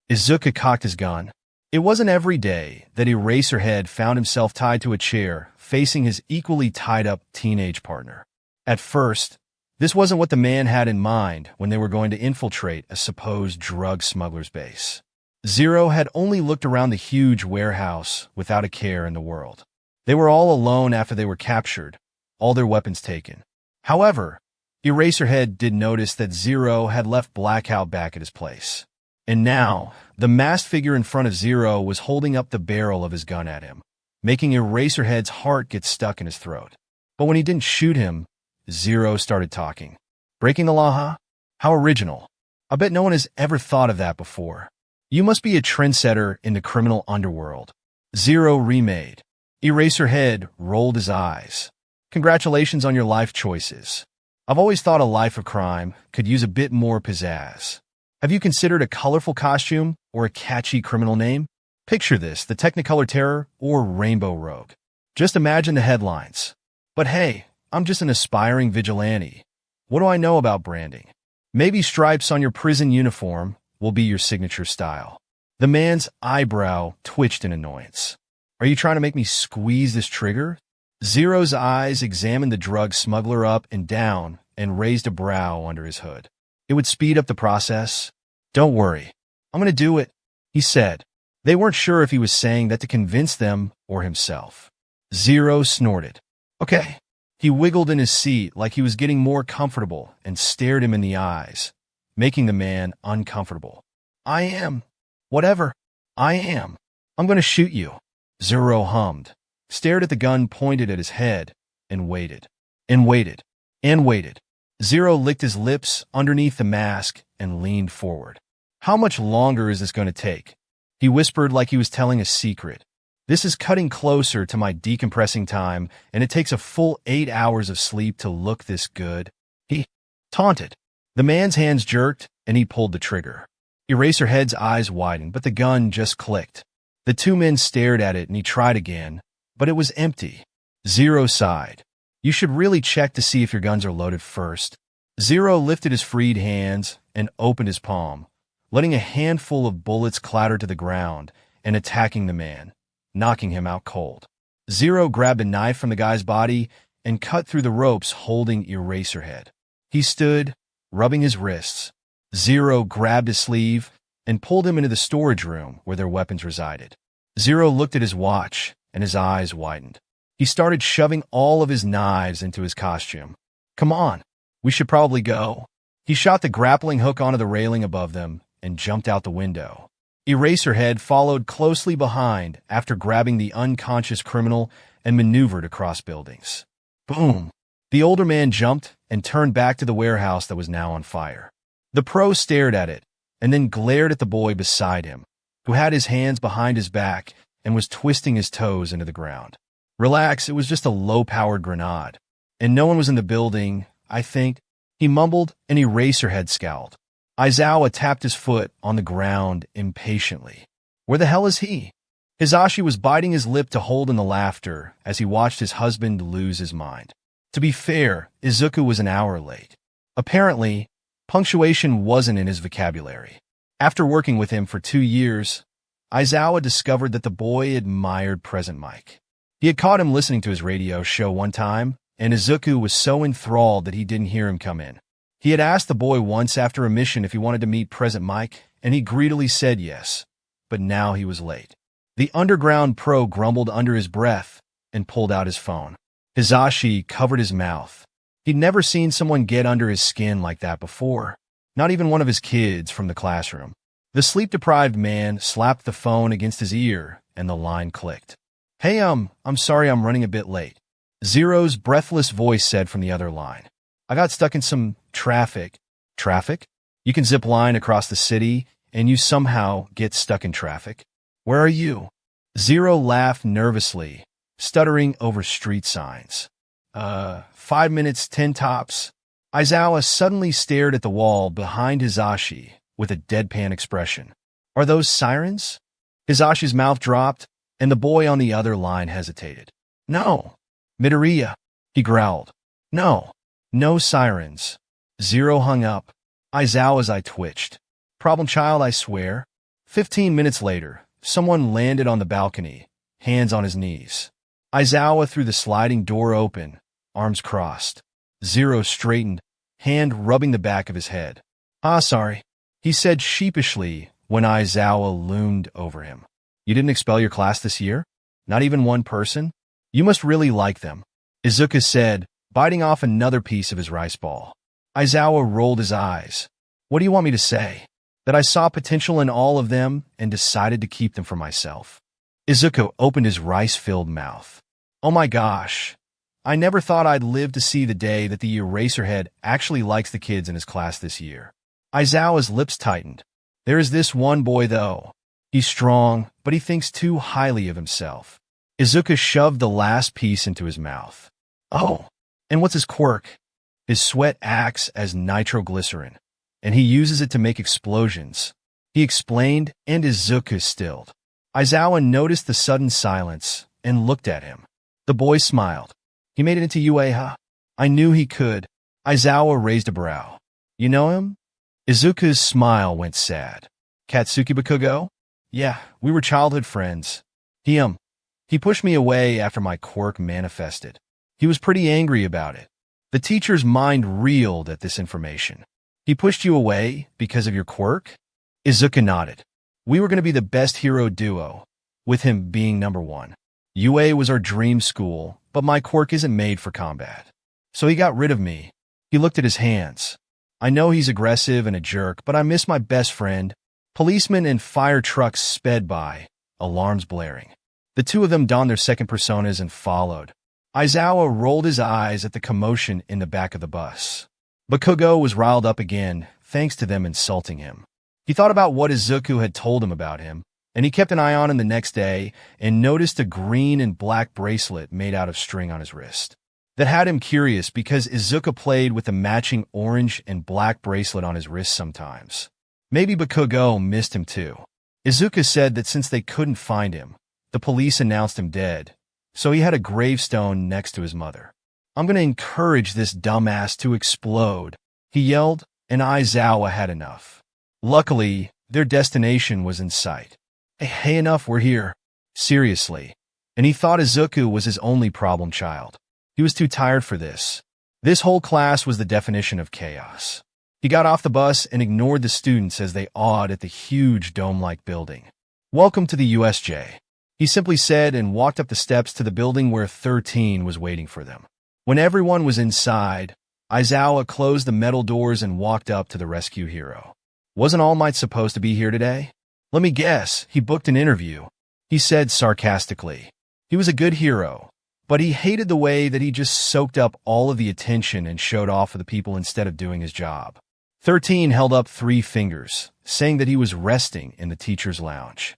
Izuku cocked his gun. It wasn't every day that Eraserhead found himself tied to a chair, facing his equally tied-up teenage partner. At first, this wasn't what the man had in mind when they were going to infiltrate a supposed drug smuggler's base. Zero had only looked around the huge warehouse without a care in the world. They were all alone after they were captured, all their weapons taken. However, Eraserhead did notice that Zero had left Blackout back at his place. And now, the masked figure in front of Zero was holding up the barrel of his gun at him, making Eraserhead's heart get stuck in his throat. But when he didn't shoot him, Zero started talking. "Breaking the law, huh? How original. I bet no one has ever thought of that before. You must be a trendsetter in the criminal underworld." Zero remade. Eraserhead rolled his eyes. "Congratulations on your life choices. I've always thought a life of crime could use a bit more pizzazz. Have you considered a colorful costume or a catchy criminal name? Picture this, the Technicolor Terror or Rainbow Rogue. Just imagine the headlines. But hey, I'm just an aspiring vigilante. What do I know about branding? Maybe stripes on your prison uniform will be your signature style." The man's eyebrow twitched in annoyance. "Are you trying to make me squeeze this trigger?" Zero's eyes examined the drug smuggler up and down and raised a brow under his hood. "It would speed up the process." "Don't worry. I'm going to do it," he said. They weren't sure if he was saying that to convince them or himself. Zero snorted. "Okay." He wiggled in his seat like he was getting more comfortable and stared him in the eyes, making the man uncomfortable. "I am. Whatever. I am. I'm going to shoot you." Zero hummed, stared at the gun pointed at his head, and waited. And waited. And waited. Zero licked his lips underneath the mask and leaned forward. "How much longer is this going to take?" He whispered like he was telling a secret. "This is cutting closer to my decompressing time, and it takes a full 8 hours of sleep to look this good." He taunted. The man's hands jerked, and he pulled the trigger. Eraserhead's eyes widened, but the gun just clicked. The two men stared at it, and he tried again, but it was empty. Zero sighed. "You should really check to see if your guns are loaded first." Zero lifted his freed hands and opened his palm, letting a handful of bullets clatter to the ground and attacking the man, knocking him out cold. Zero grabbed a knife from the guy's body and cut through the ropes holding Eraserhead. He stood, rubbing his wrists. Zero grabbed his sleeve and pulled him into the storage room where their weapons resided. Zero looked at his watch, and his eyes widened. He started shoving all of his knives into his costume. "Come on, we should probably go." He shot the grappling hook onto the railing above them and jumped out the window. Eraserhead followed closely behind after grabbing the unconscious criminal and maneuvered across buildings. Boom! The older man jumped and turned back to the warehouse that was now on fire. The pro stared at it and then glared at the boy beside him, who had his hands behind his back and was twisting his toes into the ground. "Relax, it was just a low-powered grenade. And no one was in the building, I think," he mumbled, and Eraserhead scowled. Aizawa tapped his foot on the ground impatiently. Where the hell is he? Hisashi was biting his lip to hold in the laughter as he watched his husband lose his mind. To be fair, Izuku was an hour late. Apparently, punctuation wasn't in his vocabulary. After working with him for 2 years, Aizawa discovered that the boy admired Present Mike. He had caught him listening to his radio show one time, and Izuku was so enthralled that he didn't hear him come in. He had asked the boy once after a mission if he wanted to meet Present Mike, and he greedily said yes, but now he was late. The underground pro grumbled under his breath and pulled out his phone. Hizashi covered his mouth. He'd never seen someone get under his skin like that before, not even one of his kids from the classroom. The sleep-deprived man slapped the phone against his ear, and the line clicked. "Hey, I'm sorry I'm running a bit late," Zero's breathless voice said from the other line. "I got stuck in some traffic." Traffic? You can zip line across the city, and you somehow get stuck in traffic? Where are you? Zero laughed nervously, stuttering over street signs. 5 minutes, 10 tops. Aizawa suddenly stared at the wall behind Hizashi with a deadpan expression. "Are those sirens?" Hizashi's mouth dropped, and the boy on the other line hesitated. "No." "Midoriya," he growled. "No. No sirens." Zero hung up. Aizawa's eye twitched. "Problem child, I swear." 15 minutes later, someone landed on the balcony, hands on his knees. Aizawa threw the sliding door open, arms crossed. Zero straightened, hand rubbing the back of his head. Sorry," he said sheepishly when Aizawa loomed over him. "You didn't expel your class this year? Not even one person? You must really like them," Izuku said, biting off another piece of his rice ball. Aizawa rolled his eyes. "What do you want me to say? That I saw potential in all of them and decided to keep them for myself?" Izuku opened his rice-filled mouth. "Oh my gosh. I never thought I'd live to see the day that the Eraserhead actually likes the kids in his class this year." Aizawa's lips tightened. "There is this one boy, though. He's strong, but he thinks too highly of himself." Izuku shoved the last piece into his mouth. "Oh, and what's his quirk?" "His sweat acts as nitroglycerin, and he uses it to make explosions," he explained, and Izuku stilled. Aizawa noticed the sudden silence and looked at him. The boy smiled. "He made it into UA, huh?" "I knew he could." Aizawa raised a brow. "You know him?" Izuku's smile went sad. "Katsuki Bakugo?" "Yeah, we were childhood friends. He pushed me away after my quirk manifested. He was pretty angry about it." The teacher's mind reeled at this information. "He pushed you away because of your quirk?" Izuku nodded. "We were going to be the best hero duo, with him being number one. UA was our dream school, but my quirk isn't made for combat. So he got rid of me." He looked at his hands. "I know he's aggressive and a jerk, but I miss my best friend." Policemen and fire trucks sped by, alarms blaring. The two of them donned their second personas and followed. Aizawa rolled his eyes at the commotion in the back of the bus. Bakugo was riled up again, thanks to them insulting him. He thought about what Izuku had told him about him, and he kept an eye on him the next day and noticed a green and black bracelet made out of string on his wrist. That had him curious because Izuku played with the matching orange and black bracelet on his wrist sometimes. Maybe Bakugo missed him too. Izuku said that since they couldn't find him, the police announced him dead, so he had a gravestone next to his mother. "I'm going to encourage this dumbass to explode," he yelled, and Aizawa had enough. Luckily, their destination was in sight. Hey, enough, we're here." Seriously. And he thought Izuku was his only problem child. He was too tired for this. This whole class was the definition of chaos. He got off the bus and ignored the students as they awed at the huge dome-like building. "Welcome to the USJ," he simply said and walked up the steps to the building where 13 was waiting for them. When everyone was inside, Aizawa closed the metal doors and walked up to the rescue hero. "Wasn't All Might supposed to be here today?" "Let me guess, he booked an interview," he said sarcastically. He was a good hero, but he hated the way that he just soaked up all of the attention and showed off for the people instead of doing his job. 13 held up 3 fingers, saying that he was resting in the teacher's lounge.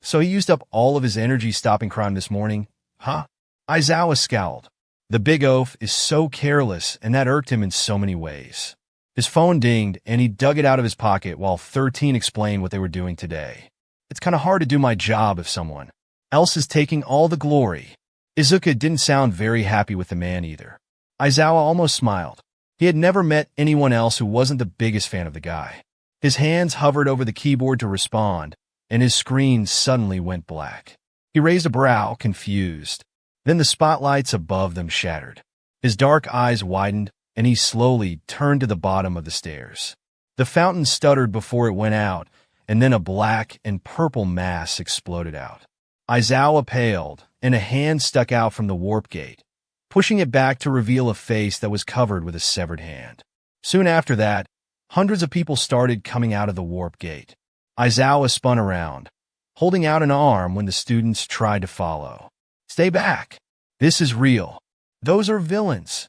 So he used up all of his energy stopping crime this morning, huh? Aizawa scowled. The big oaf is so careless, and that irked him in so many ways. His phone dinged, and he dug it out of his pocket while 13 explained what they were doing today. "It's kind of hard to do my job if someone else is taking all the glory." Izuku didn't sound very happy with the man either. Aizawa almost smiled. He had never met anyone else who wasn't the biggest fan of the guy. His hands hovered over the keyboard to respond, and his screen suddenly went black. He raised a brow, confused. Then the spotlights above them shattered. His dark eyes widened, and he slowly turned to the bottom of the stairs. The fountain stuttered before it went out, and then a black and purple mass exploded out. Aizawa paled, and a hand stuck out from the warp gate, pushing it back to reveal a face that was covered with a severed hand. Soon after that, hundreds of people started coming out of the warp gate. Aizawa spun around, holding out an arm when the students tried to follow. "Stay back. This is real. Those are villains."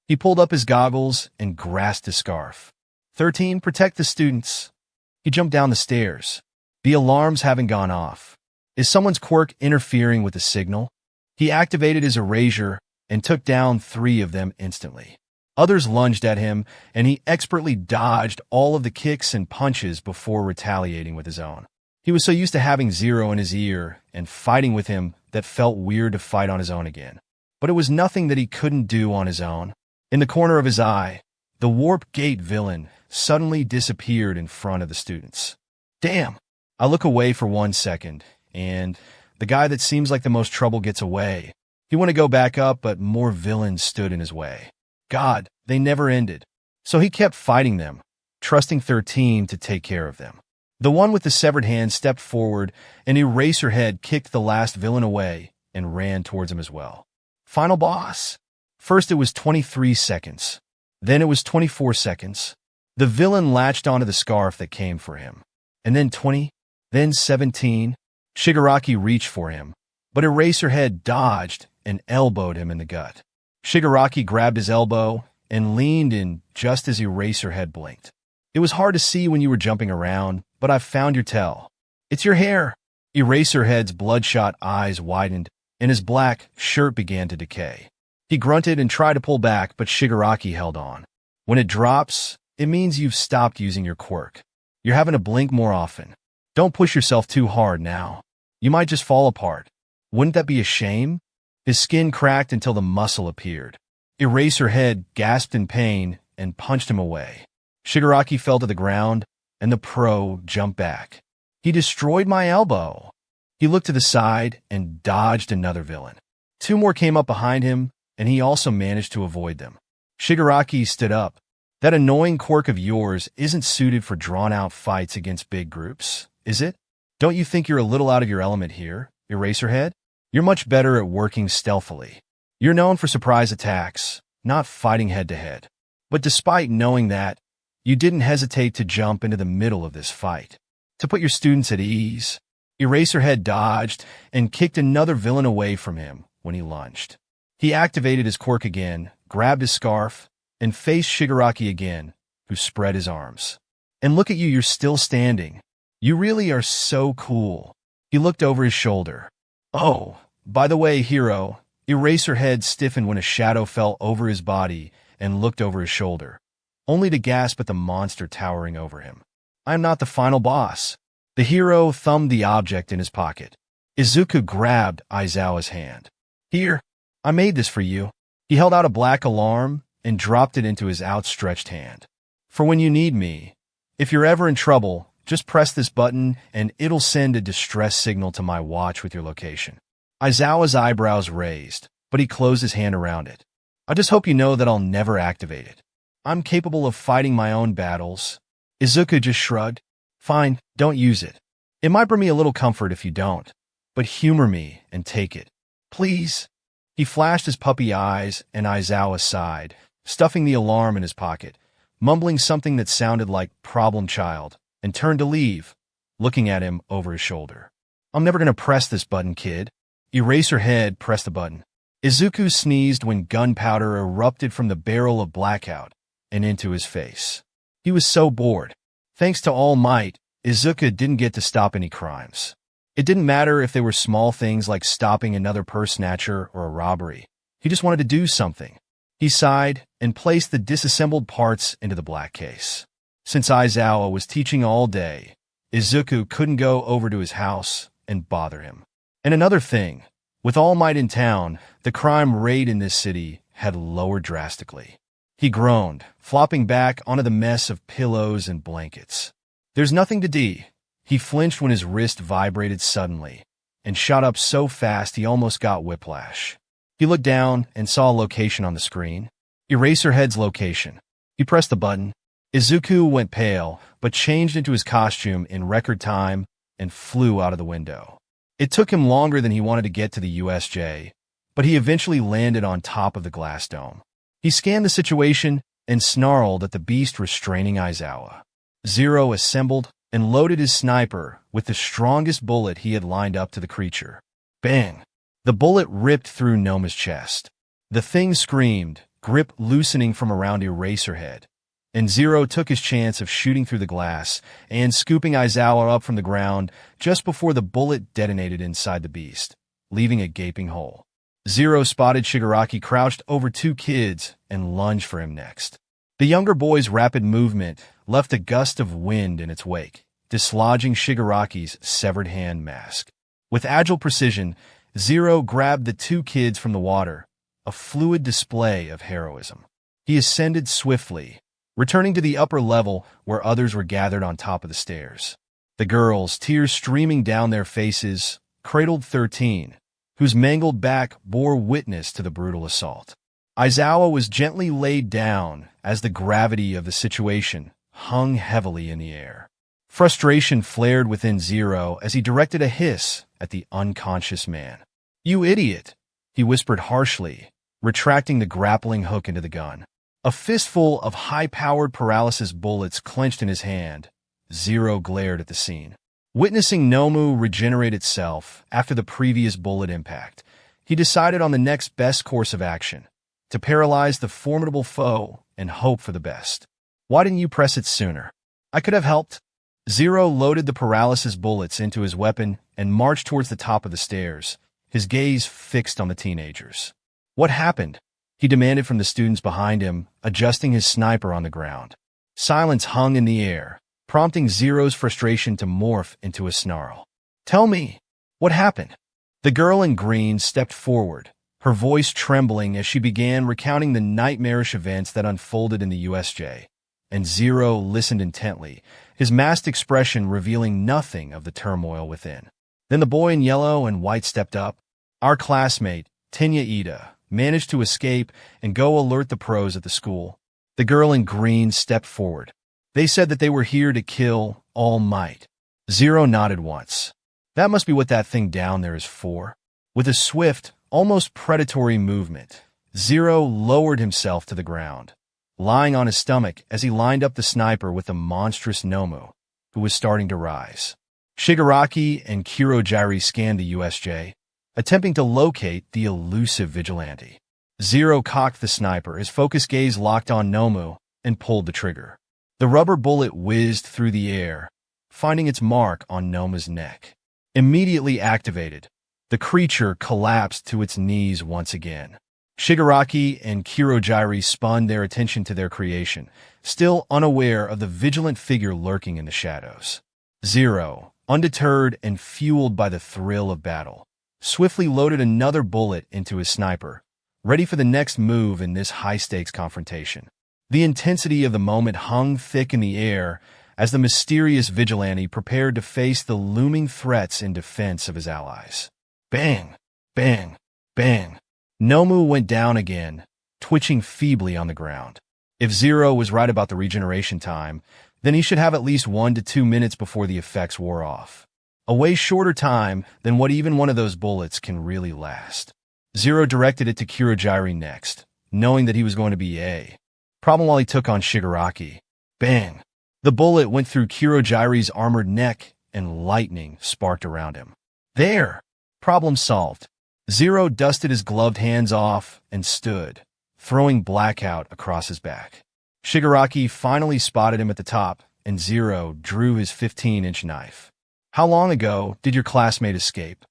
He pulled up his goggles and grasped his scarf. 13, protect the students. He jumped down the stairs. The alarms haven't gone off. Is someone's quirk interfering with the signal? He activated his erasure and took down 3 of them instantly. Others lunged at him, and he expertly dodged all of the kicks and punches before retaliating with his own. He was so used to having Zero in his ear and fighting with him that felt weird to fight on his own again. But it was nothing that he couldn't do on his own. In the corner of his eye, the warp gate villain suddenly disappeared in front of the students. Damn! I look away for 1 second, and the guy that seems like the most trouble gets away. He wanted to go back up, but more villains stood in his way. God, they never ended. So he kept fighting them, trusting 13 to take care of them. The one with the severed hand stepped forward, and Eraserhead kicked the last villain away and ran towards him as well. Final boss. First it was 23 seconds. Then it was 24 seconds. The villain latched onto the scarf that came for him. And then 20, then 17. Shigaraki reached for him, but Eraserhead dodged and elbowed him in the gut. Shigaraki grabbed his elbow and leaned in just as Eraserhead blinked. It was hard to see when you were jumping around, but I've found your tell. It's your hair. Eraserhead's bloodshot eyes widened, and his black shirt began to decay. He grunted and tried to pull back, but Shigaraki held on. When it drops, it means you've stopped using your quirk. You're having to blink more often. Don't push yourself too hard now. You might just fall apart. Wouldn't that be a shame? His skin cracked until the muscle appeared. Eraserhead gasped in pain and punched him away. Shigaraki fell to the ground, and the pro jumped back. He destroyed my elbow. He looked to the side and dodged another villain. 2 more came up behind him, and he also managed to avoid them. Shigaraki stood up. That annoying quirk of yours isn't suited for drawn-out fights against big groups, is it? Don't you think you're a little out of your element here, Eraserhead? You're much better at working stealthily. You're known for surprise attacks, not fighting head-to-head. But despite knowing that, you didn't hesitate to jump into the middle of this fight. To put your students at ease, Eraserhead dodged and kicked another villain away from him when he lunged. He activated his quirk again, grabbed his scarf, and faced Shigaraki again, who spread his arms. And look at you, you're still standing. You really are so cool. He looked over his shoulder. Oh, by the way, hero, Eraserhead stiffened when a shadow fell over his body and looked over his shoulder, only to gasp at the monster towering over him. I am not the final boss. The hero thumbed the object in his pocket. Izuku grabbed Aizawa's hand. Here, I made this for you. He held out a black alarm and dropped it into his outstretched hand. For when you need me, if you're ever in trouble, just press this button and it'll send a distress signal to my watch with your location. Aizawa's eyebrows raised, but he closed his hand around it. I just hope you know that I'll never activate it. I'm capable of fighting my own battles. Izuku just shrugged. Fine, don't use it. It might bring me a little comfort if you don't, but humor me and take it. Please. He flashed his puppy eyes, and Aizawa sighed, stuffing the alarm in his pocket, mumbling something that sounded like problem child, and turned to leave, looking at him over his shoulder. I'm never going to press this button, kid. Eraserhead pressed the button. Izuku sneezed when gunpowder erupted from the barrel of Blackout and into his face. He was so bored. Thanks to All Might, Izuku didn't get to stop any crimes. It didn't matter if they were small things like stopping another purse snatcher or a robbery. He just wanted to do something. He sighed and placed the disassembled parts into the black case. Since Aizawa was teaching all day, Izuku couldn't go over to his house and bother him. And another thing, With All Might in town, the crime rate in this city had lowered drastically. He groaned, flopping back onto the mess of pillows and blankets. There's nothing to do. He flinched when his wrist vibrated suddenly, and shot up so fast he almost got whiplash. He looked down and saw a location on the screen. Eraserhead's location. He pressed the button. Izuku went pale, but changed into his costume in record time and flew out of the window. It took him longer than he wanted to get to the USJ, but he eventually landed on top of the glass dome. He scanned the situation and snarled at the beast restraining Aizawa. Zero assembled and loaded his sniper with the strongest bullet he had lined up to the creature. Bang! The bullet ripped through Noma's chest. The thing screamed, grip loosening from around Eraserhead, and Zero took his chance of shooting through the glass and scooping Aizawa up from the ground just before the bullet detonated inside the beast, leaving a gaping hole. Zero spotted Shigaraki crouched over two kids and lunged for him next. The younger boy's rapid movement left a gust of wind in its wake, dislodging Shigaraki's severed hand mask. With agile precision, Zero grabbed the two kids from the water, a fluid display of heroism. He ascended swiftly, returning to the upper level where others were gathered on top of the stairs. The girls, tears streaming down their faces, cradled 13, whose mangled back bore witness to the brutal assault. Aizawa was gently laid down as the gravity of the situation hung heavily in the air. Frustration flared within Zero as he directed a hiss at the unconscious man. "You idiot!" he whispered harshly, retracting the grappling hook into the gun. A fistful of high-powered paralysis bullets clenched in his hand. Zero glared at the scene. Witnessing Nomu regenerate itself after the previous bullet impact, he decided on the next best course of action, to paralyze the formidable foe and hope for the best. "Why didn't you press it sooner? I could have helped." Zero loaded the paralysis bullets into his weapon and marched towards the top of the stairs, his gaze fixed on the teenagers. "What happened?" he demanded from the students behind him, adjusting his sniper on the ground. Silence hung in the air, prompting Zero's frustration to morph into a snarl. "Tell me, what happened?" The girl in green stepped forward, her voice trembling as she began recounting the nightmarish events that unfolded in the USJ, and Zero listened intently, his masked expression revealing nothing of the turmoil within. Then the boy in yellow and white stepped up. "Our classmate, Tenya Ida, managed to escape and go alert the pros at the school." The girl in green stepped forward. "They said that they were here to kill All Might." Zero nodded once. "That must be what that thing down there is for." With a swift, almost predatory movement, Zero lowered himself to the ground, lying on his stomach as he lined up the sniper with the monstrous Nomu, who was starting to rise. Shigaraki and Kirojiri scanned the USJ, attempting to locate the elusive vigilante. Zero cocked the sniper, his focused gaze locked on Nomu, and pulled the trigger. The rubber bullet whizzed through the air, finding its mark on Noma's neck. Immediately activated, the creature collapsed to its knees once again. Shigaraki and Kirojiri spun their attention to their creation, still unaware of the vigilant figure lurking in the shadows. Zero, undeterred and fueled by the thrill of battle, swiftly loaded another bullet into his sniper, ready for the next move in this high-stakes confrontation. The intensity of the moment hung thick in the air as the mysterious vigilante prepared to face the looming threats in defense of his allies. Bang! Bang! Bang! Nomu went down again, twitching feebly on the ground. If Zero was right about the regeneration time, then he should have at least 1 to 2 minutes before the effects wore off. A way shorter time than what even one of those bullets can really last. Zero directed it to Kirojiri next, knowing that he was going to be a problem while he took on Shigaraki. Bang! The bullet went through Kirojiri's armored neck and lightning sparked around him. There! Problem solved. Zero dusted his gloved hands off and stood, throwing blackout across his back. Shigaraki finally spotted him at the top, and Zero drew his 15-inch knife. "How long ago did your classmate escape?"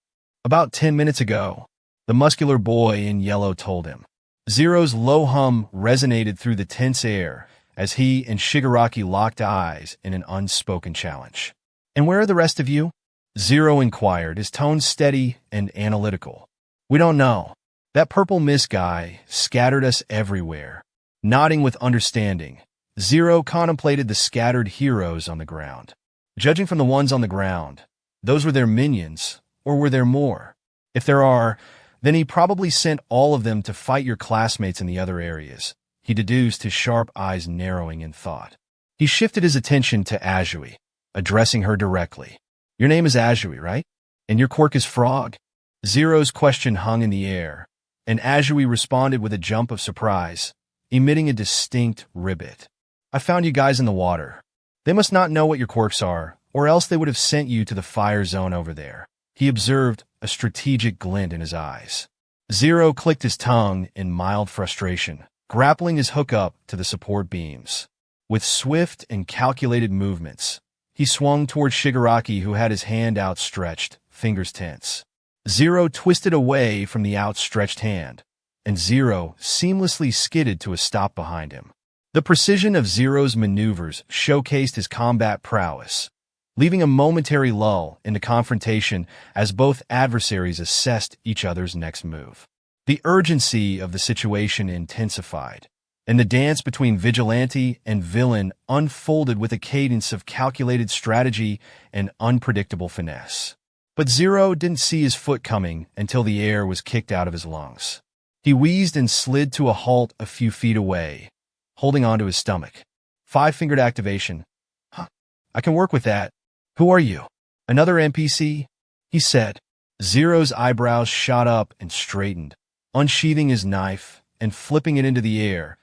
"About 10 minutes ago," the muscular boy in yellow told him. Zero's low hum resonated through the tense air as he and Shigaraki locked eyes in an unspoken challenge. "And where are the rest of you?" Zero inquired, his tone steady and analytical. We don't know. That purple mist guy scattered us everywhere. Nodding with understanding, Zero contemplated the scattered heroes on the ground. Judging from the ones on the ground, those were their minions, or were there more? If there are, then he probably sent all of them to fight your classmates in the other areas. He deduced, his sharp eyes narrowing in thought. He shifted his attention to Azui, addressing her directly. Your name is Azui, right? And your quirk is Frog? Zero's question hung in the air, and Azui responded with a jump of surprise, emitting a distinct ribbit. I found you guys in the water. They must not know what your quirks are, or else they would have sent you to the fire zone over there. He observed, a strategic glint in his eyes. Zero clicked his tongue in mild frustration, grappling his hook up to the support beams. With swift and calculated movements, he swung toward Shigaraki, who had his hand outstretched, fingers tense. Zero twisted away from the outstretched hand, and Zero seamlessly skidded to a stop behind him. The precision of Zero's maneuvers showcased his combat prowess, leaving a momentary lull in the confrontation as both adversaries assessed each other's next move. The urgency of the situation intensified, and the dance between vigilante and villain unfolded with a cadence of calculated strategy and unpredictable finesse. But Zero didn't see his foot coming until the air was kicked out of his lungs. He wheezed and slid to a halt a few feet away, holding onto his stomach. Five-fingered activation. Huh, I can work with that. Who are you? Another NPC? He said. Zero's eyebrows shot up and straightened, unsheathing his knife and flipping it into the air,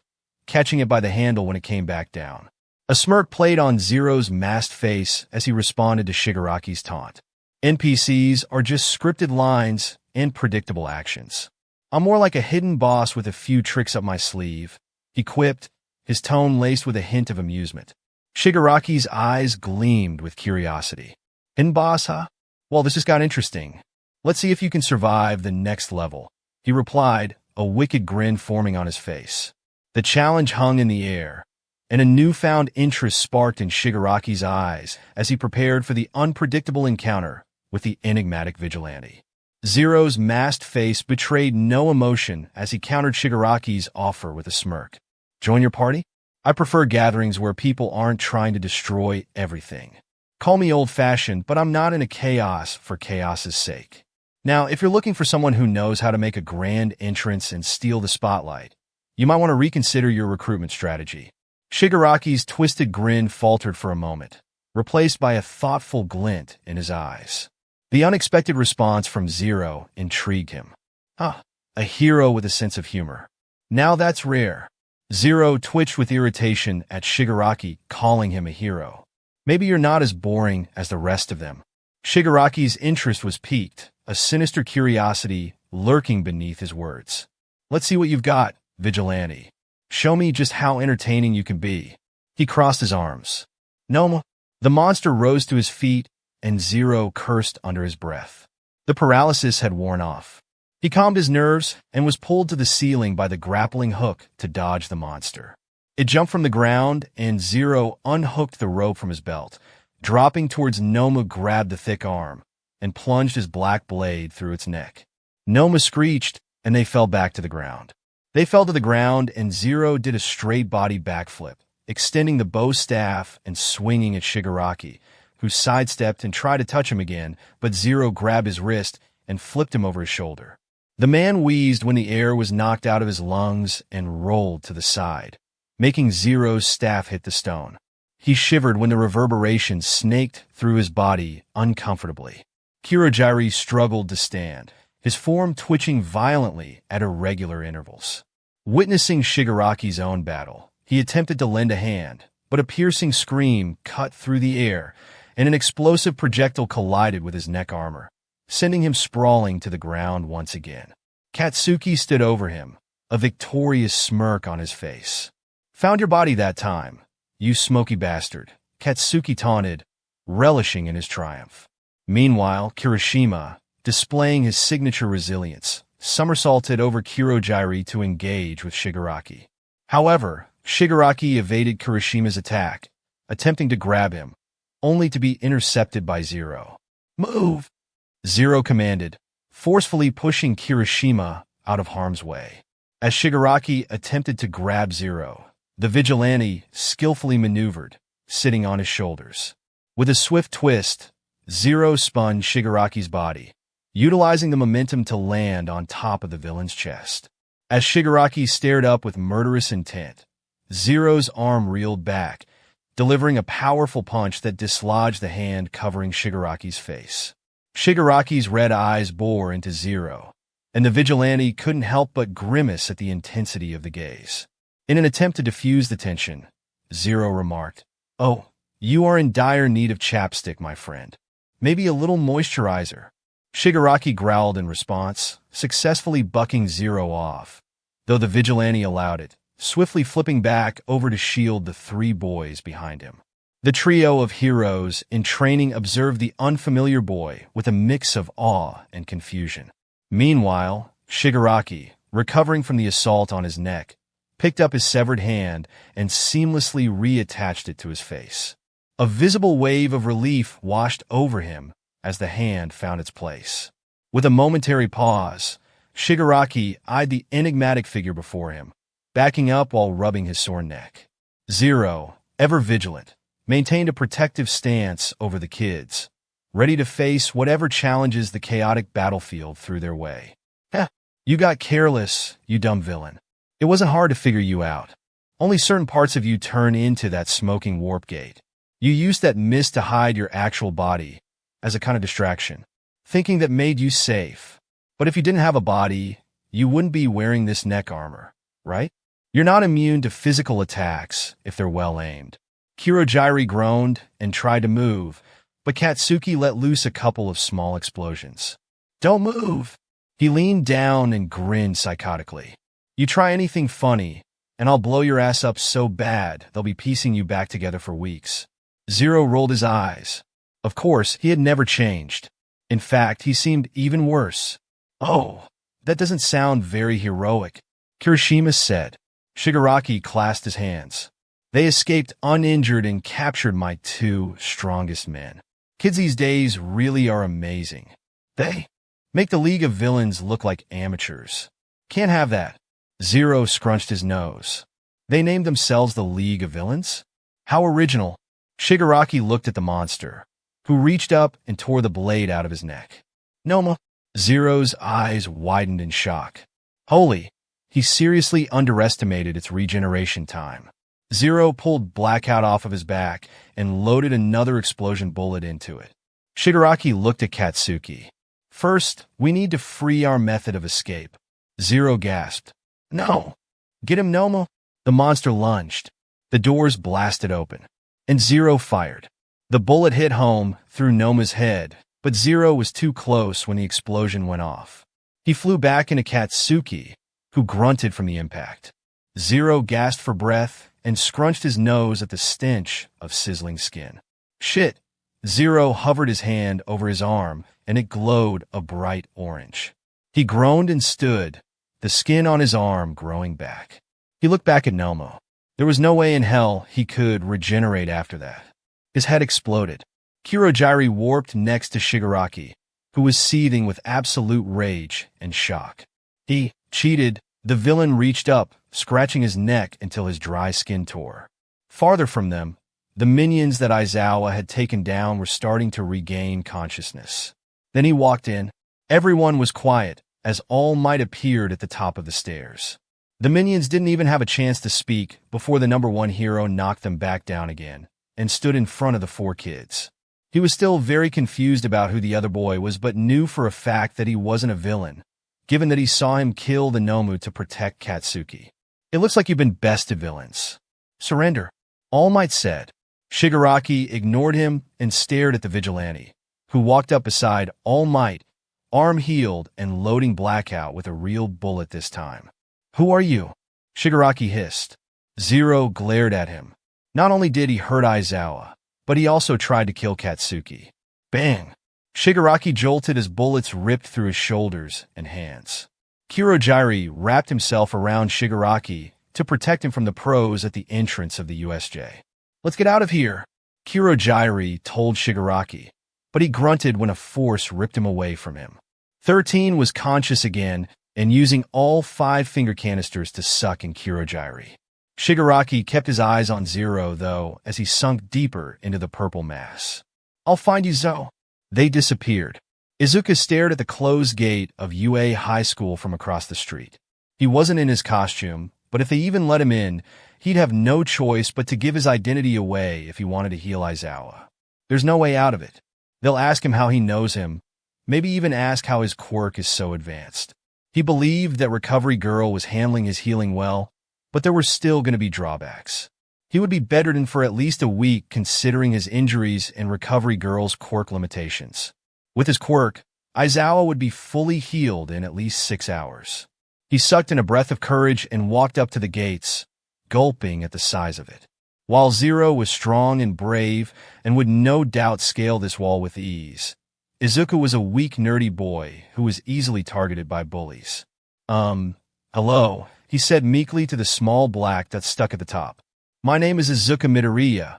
catching it by the handle when it came back down. A smirk played on Zero's masked face as he responded to Shigaraki's taunt. NPCs are just scripted lines and predictable actions. I'm more like a hidden boss with a few tricks up my sleeve, he quipped, his tone laced with a hint of amusement. Shigaraki's eyes gleamed with curiosity. Hidden boss, huh? Well, this just got interesting. Let's see if you can survive the next level, he replied, a wicked grin forming on his face. The challenge hung in the air, and a newfound interest sparked in Shigaraki's eyes as he prepared for the unpredictable encounter with the enigmatic vigilante. Zero's masked face betrayed no emotion as he countered Shigaraki's offer with a smirk. Join your party? I prefer gatherings where people aren't trying to destroy everything. Call me old-fashioned, but I'm not in a chaos for chaos's sake. Now, if you're looking for someone who knows how to make a grand entrance and steal the spotlight, you might want to reconsider your recruitment strategy. Shigaraki's twisted grin faltered for a moment, replaced by a thoughtful glint in his eyes. The unexpected response from Zero intrigued him. A hero with a sense of humor. Now that's rare. Zero twitched with irritation at Shigaraki calling him a hero. Maybe you're not as boring as the rest of them. Shigaraki's interest was piqued, a sinister curiosity lurking beneath his words. Let's see what you've got, vigilante. Show me just how entertaining you can be. He crossed his arms. Noma. The monster rose to his feet, and Zero cursed under his breath. The paralysis had worn off. He calmed his nerves and was pulled to the ceiling by the grappling hook to dodge the monster. It jumped from the ground, and Zero unhooked the rope from his belt. Dropping towards Noma, grabbed the thick arm and plunged his black blade through its neck. Noma screeched, and they fell back to the ground. They fell to the ground, and Zero did a straight-body backflip, extending the bow staff and swinging at Shigaraki, who sidestepped and tried to touch him again, but Zero grabbed his wrist and flipped him over his shoulder. The man wheezed when the air was knocked out of his lungs and rolled to the side, making Zero's staff hit the stone. He shivered when the reverberation snaked through his body uncomfortably. Kirojiri struggled to stand, his form twitching violently at irregular intervals. Witnessing Shigaraki's own battle, he attempted to lend a hand, but a piercing scream cut through the air, and an explosive projectile collided with his neck armor, sending him sprawling to the ground once again. Katsuki stood over him, a victorious smirk on his face. Found your body that time, you smoky bastard, Katsuki taunted, relishing in his triumph. Meanwhile, Kirishima, displaying his signature resilience, somersaulted over Kirojiri to engage with Shigaraki. However, Shigaraki evaded Kirishima's attack, attempting to grab him, only to be intercepted by Zero. Move! Zero commanded, forcefully pushing Kirishima out of harm's way. As Shigaraki attempted to grab Zero, the vigilante skillfully maneuvered, sitting on his shoulders. With a swift twist, Zero spun Shigaraki's body, utilizing the momentum to land on top of the villain's chest. As Shigaraki stared up with murderous intent, Zero's arm reeled back, delivering a powerful punch that dislodged the hand covering Shigaraki's face. Shigaraki's red eyes bore into Zero, and the vigilante couldn't help but grimace at the intensity of the gaze. In an attempt to diffuse the tension, Zero remarked, "Oh, you are in dire need of chapstick, my friend. Maybe a little moisturizer." Shigaraki growled in response, successfully bucking Zero off, though the vigilante allowed it, swiftly flipping back over to shield the three boys behind him. The trio of heroes in training observed the unfamiliar boy with a mix of awe and confusion. Meanwhile, Shigaraki, recovering from the assault on his neck, picked up his severed hand and seamlessly reattached it to his face. A visible wave of relief washed over him as the hand found its place. With a momentary pause, Shigaraki eyed the enigmatic figure before him, backing up while rubbing his sore neck. Zero, ever vigilant, maintained a protective stance over the kids, ready to face whatever challenges the chaotic battlefield threw their way. "Heh, you got careless, you dumb villain. It wasn't hard to figure you out. Only certain parts of you turn into that smoking warp gate. You used that mist to hide your actual body as a kind of distraction, thinking that made you safe. But if you didn't have a body, you wouldn't be wearing this neck armor, right? You're not immune to physical attacks if they're well aimed." Kirojiri groaned and tried to move, but Katsuki let loose a couple of small explosions. "Don't move!" He leaned down and grinned psychotically. "You try anything funny, and I'll blow your ass up so bad they'll be piecing you back together for weeks." Zero rolled his eyes. Of course, he had never changed. In fact, he seemed even worse. "Oh, that doesn't sound very heroic," Kirishima said. Shigaraki clasped his hands. "They escaped uninjured and captured my two strongest men. Kids these days really are amazing. They make the League of Villains look like amateurs. Can't have that." Zero scrunched his nose. "They named themselves the League of Villains? How original." Shigaraki looked at the monster, who reached up and tore the blade out of his neck. "Noma?" Zero's eyes widened in shock. Holy, he seriously underestimated its regeneration time. Zero pulled Blackout off of his back and loaded another explosion bullet into it. Shigaraki looked at Katsuki. "First, we need to free our method of escape." Zero gasped. "No! Get him, Noma!" The monster lunged. The doors blasted open, and Zero fired. The bullet hit home through Noma's head, but Zero was too close when the explosion went off. He flew back into Katsuki, who grunted from the impact. Zero gasped for breath and scrunched his nose at the stench of sizzling skin. "Shit!" Zero hovered his hand over his arm, and it glowed a bright orange. He groaned and stood, the skin on his arm growing back. He looked back at Noma. There was no way in hell he could regenerate after that. His head exploded. Kirojiri warped next to Shigaraki, who was seething with absolute rage and shock. He cheated. The villain reached up, scratching his neck until his dry skin tore. Farther from them, the minions that Aizawa had taken down were starting to regain consciousness. Then he walked in. Everyone was quiet, as All Might appeared at the top of the stairs. The minions didn't even have a chance to speak before the number one hero knocked them back down again and stood in front of the four kids. He was still very confused about who the other boy was, but knew for a fact that he wasn't a villain, given that he saw him kill the Nomu to protect Katsuki. "It looks like you've been bested, villains. Surrender," All Might said. Shigaraki ignored him and stared at the vigilante, who walked up beside All Might, arm healed and loading Blackout with a real bullet this time. "Who are you?" Shigaraki hissed. Zero glared at him. Not only did he hurt Aizawa, but he also tried to kill Katsuki. Bang! Shigaraki jolted as bullets ripped through his shoulders and hands. Kirojiri wrapped himself around Shigaraki to protect him from the pros at the entrance of the USJ. "Let's get out of here," Kirojiri told Shigaraki, but he grunted when a force ripped him away from him. 13 was conscious again and using all 5 finger canisters to suck in Kirojiri. Shigaraki kept his eyes on Zero, though, as he sunk deeper into the purple mass. "I'll find you, Zo." They disappeared. Izuku stared at the closed gate of UA High School from across the street. He wasn't in his costume, but if they even let him in, he'd have no choice but to give his identity away if he wanted to heal Aizawa. There's no way out of it. They'll ask him how he knows him, maybe even ask how his quirk is so advanced. He believed that Recovery Girl was handling his healing well, but there were still going to be drawbacks. He would be bedridden for at least a week considering his injuries and Recovery Girl's quirk limitations. With his quirk, Aizawa would be fully healed in at least 6 hours. He sucked in a breath of courage and walked up to the gates, gulping at the size of it. While Zero was strong and brave and would no doubt scale this wall with ease, Izuku was a weak, nerdy boy who was easily targeted by bullies. Hello, he said meekly to the small black that stuck at the top. "My name is Izuku Midoriya.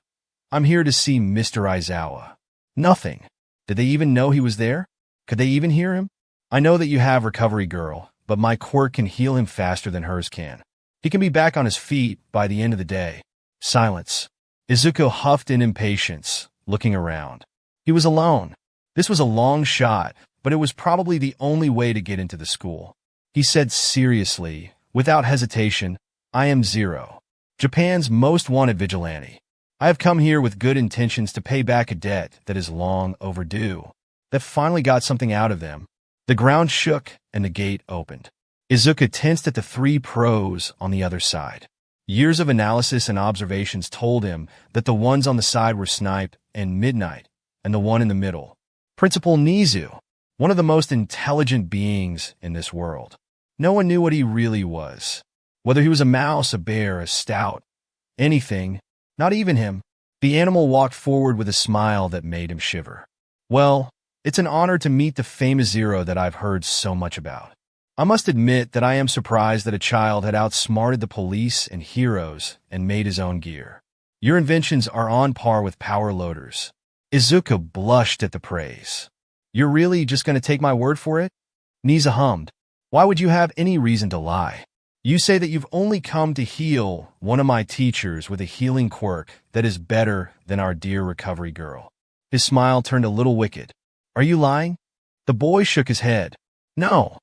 I'm here to see Mr. Aizawa." Nothing. Did they even know he was there? Could they even hear him? "I know that you have Recovery Girl, but my quirk can heal him faster than hers can. He can be back on his feet by the end of the day." Silence. Izuku huffed in impatience, looking around. He was alone. This was a long shot, but it was probably the only way to get into the school. He said seriously, without hesitation, "I am Zero, Japan's most wanted vigilante. I have come here with good intentions to pay back a debt that is long overdue." That finally got something out of them. The ground shook and the gate opened. Izuku tensed at the 3 pros on the other side. Years of analysis and observations told him that the ones on the side were Snipe and Midnight, and the one in the middle, Principal Nizu, one of the most intelligent beings in this world. No one knew what he really was. Whether he was a mouse, a bear, a stout, anything, not even him. The animal walked forward with a smile that made him shiver. "Well, it's an honor to meet the famous Zero that I've heard so much about. I must admit that I am surprised that a child had outsmarted the police and heroes and made his own gear. Your inventions are on par with power loaders." Izuku blushed at the praise. "You're really just going to take my word for it?" Niza hummed. "Why would you have any reason to lie? You say that you've only come to heal one of my teachers with a healing quirk that is better than our dear Recovery Girl." His smile turned a little wicked. "Are you lying?" The boy shook his head. No,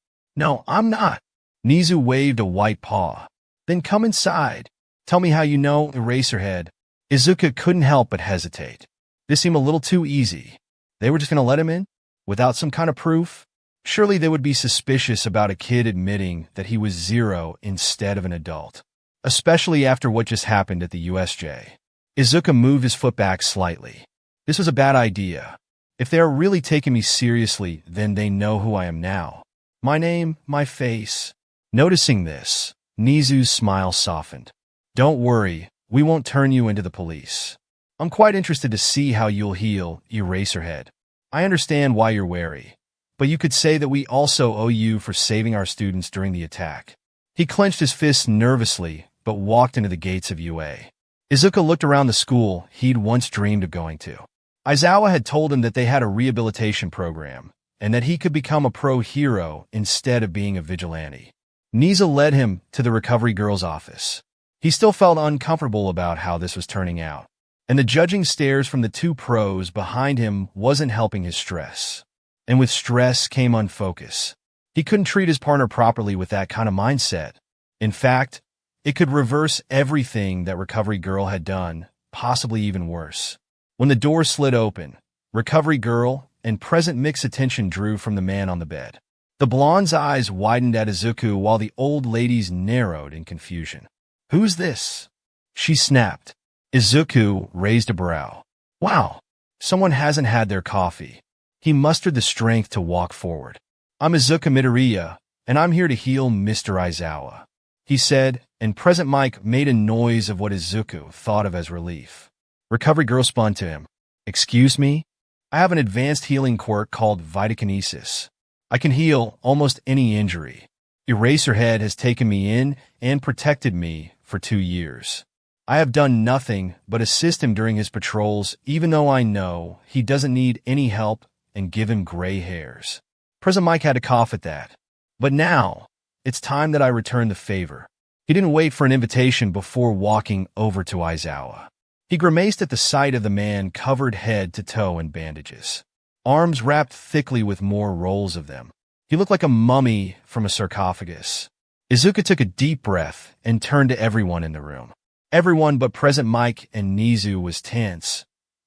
I'm not." Nizu waved a white paw. "Then come inside. Tell me how you know Eraserhead." Izuku couldn't help but hesitate. This seemed a little too easy. They were just going to let him in? Without some kind of proof? Surely they would be suspicious about a kid admitting that he was Zero instead of an adult, especially after what just happened at the USJ. Izuku moved his foot back slightly. This was a bad idea. If they are really taking me seriously, then they know who I am now. My name, my face. Noticing this, Nizu's smile softened. "Don't worry, we won't turn you into the police. I'm quite interested to see how you'll heal, Eraserhead. I understand why you're wary. But you could say that we also owe you for saving our students during the attack." He clenched his fists nervously, but walked into the gates of UA. Izuku looked around the school he'd once dreamed of going to. Aizawa had told him that they had a rehabilitation program, and that he could become a pro hero instead of being a vigilante. Niza led him to the Recovery Girl's office. He still felt uncomfortable about how this was turning out, and the judging stares from the 2 pros behind him wasn't helping his stress. And with stress came unfocus. He couldn't treat his partner properly with that kind of mindset. In fact, it could reverse everything that Recovery Girl had done, possibly even worse. When the door slid open, Recovery Girl and present mixed attention drew from the man on the bed. The blonde's eyes widened at Izuku while the old lady's narrowed in confusion. "Who's this?" she snapped. Izuku raised a brow. "Wow, someone hasn't had their coffee." He mustered the strength to walk forward. "I'm Izuku Midoriya, and I'm here to heal Mr. Aizawa," he said, and present Mike made a noise of what Izuku thought of as relief. Recovery Girl spun to him. "Excuse me? I have an advanced healing quirk called Vitakinesis. I can heal almost any injury. Eraserhead has taken me in and protected me for 2 years. I have done nothing but assist him during his patrols, even though I know he doesn't need any help and give him gray hairs." President Mike had to cough at that. But now, it's time that I return the favor. He didn't wait for an invitation before walking over to Aizawa. He grimaced at the sight of the man covered head to toe in bandages, arms wrapped thickly with more rolls of them. He looked like a mummy from a sarcophagus. Izuku took a deep breath and turned to everyone in the room. Everyone but President Mike and Nizu was tense,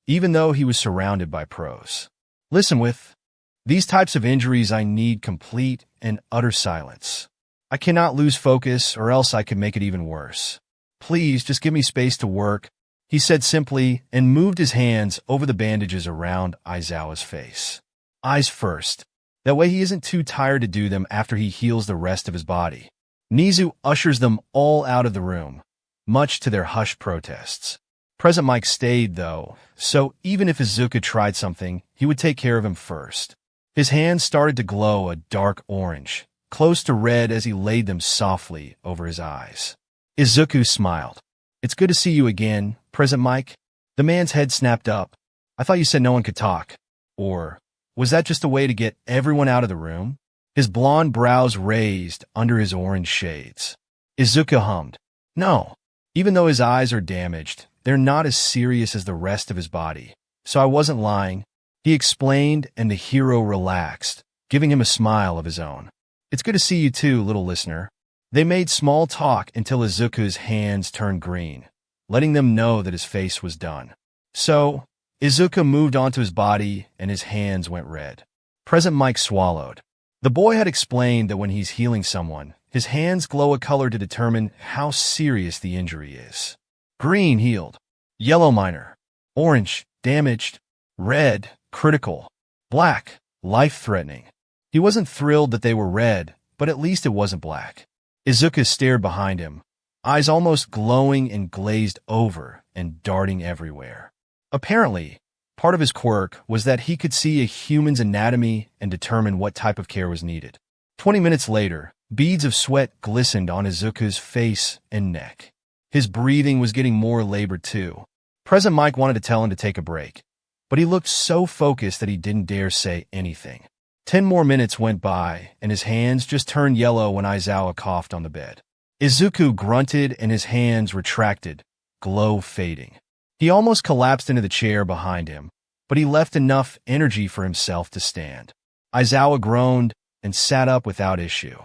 even though he was surrounded by pros. Listen, with these types of injuries, I need complete and utter silence. I cannot lose focus, or else I could make it even worse. Please, just give me space to work, he said simply, and moved his hands over the bandages around Aizawa's face. Eyes first. That way he isn't too tired to do them after he heals the rest of his body. Nizu ushers them all out of the room, much to their hushed protests. President Mike stayed, though, so even if Izuku tried something, he would take care of him first. His hands started to glow a dark orange, close to red as he laid them softly over his eyes. Izuku smiled. It's good to see you again, President Mike. The man's head snapped up. I thought you said no one could talk. Or was that just a way to get everyone out of the room? His blonde brows raised under his orange shades. Izuku hummed. No. Even though his eyes are damaged, they're not as serious as the rest of his body. So I wasn't lying. He explained, and the hero relaxed, giving him a smile of his own. It's good to see you too, little listener. They made small talk until Izuku's hands turned green, letting them know that his face was done. So, Izuku moved onto his body and his hands went red. President Mike swallowed. The boy had explained that when he's healing someone, his hands glow a color to determine how serious the injury is. Green, healed. Yellow, minor. Orange, damaged. Red, critical. Black, life-threatening. He wasn't thrilled that they were red, but at least it wasn't black. Izuku stared behind him, eyes almost glowing and glazed over and darting everywhere. Apparently, part of his quirk was that he could see a human's anatomy and determine what type of care was needed. 20 minutes later, beads of sweat glistened on Izuku's face and neck. His breathing was getting more labored too. President Mike wanted to tell him to take a break, but he looked so focused that he didn't dare say anything. 10 more minutes went by, and his hands just turned yellow when Aizawa coughed on the bed. Izuku grunted and his hands retracted, glow fading. He almost collapsed into the chair behind him, but he left enough energy for himself to stand. Aizawa groaned and sat up without issue.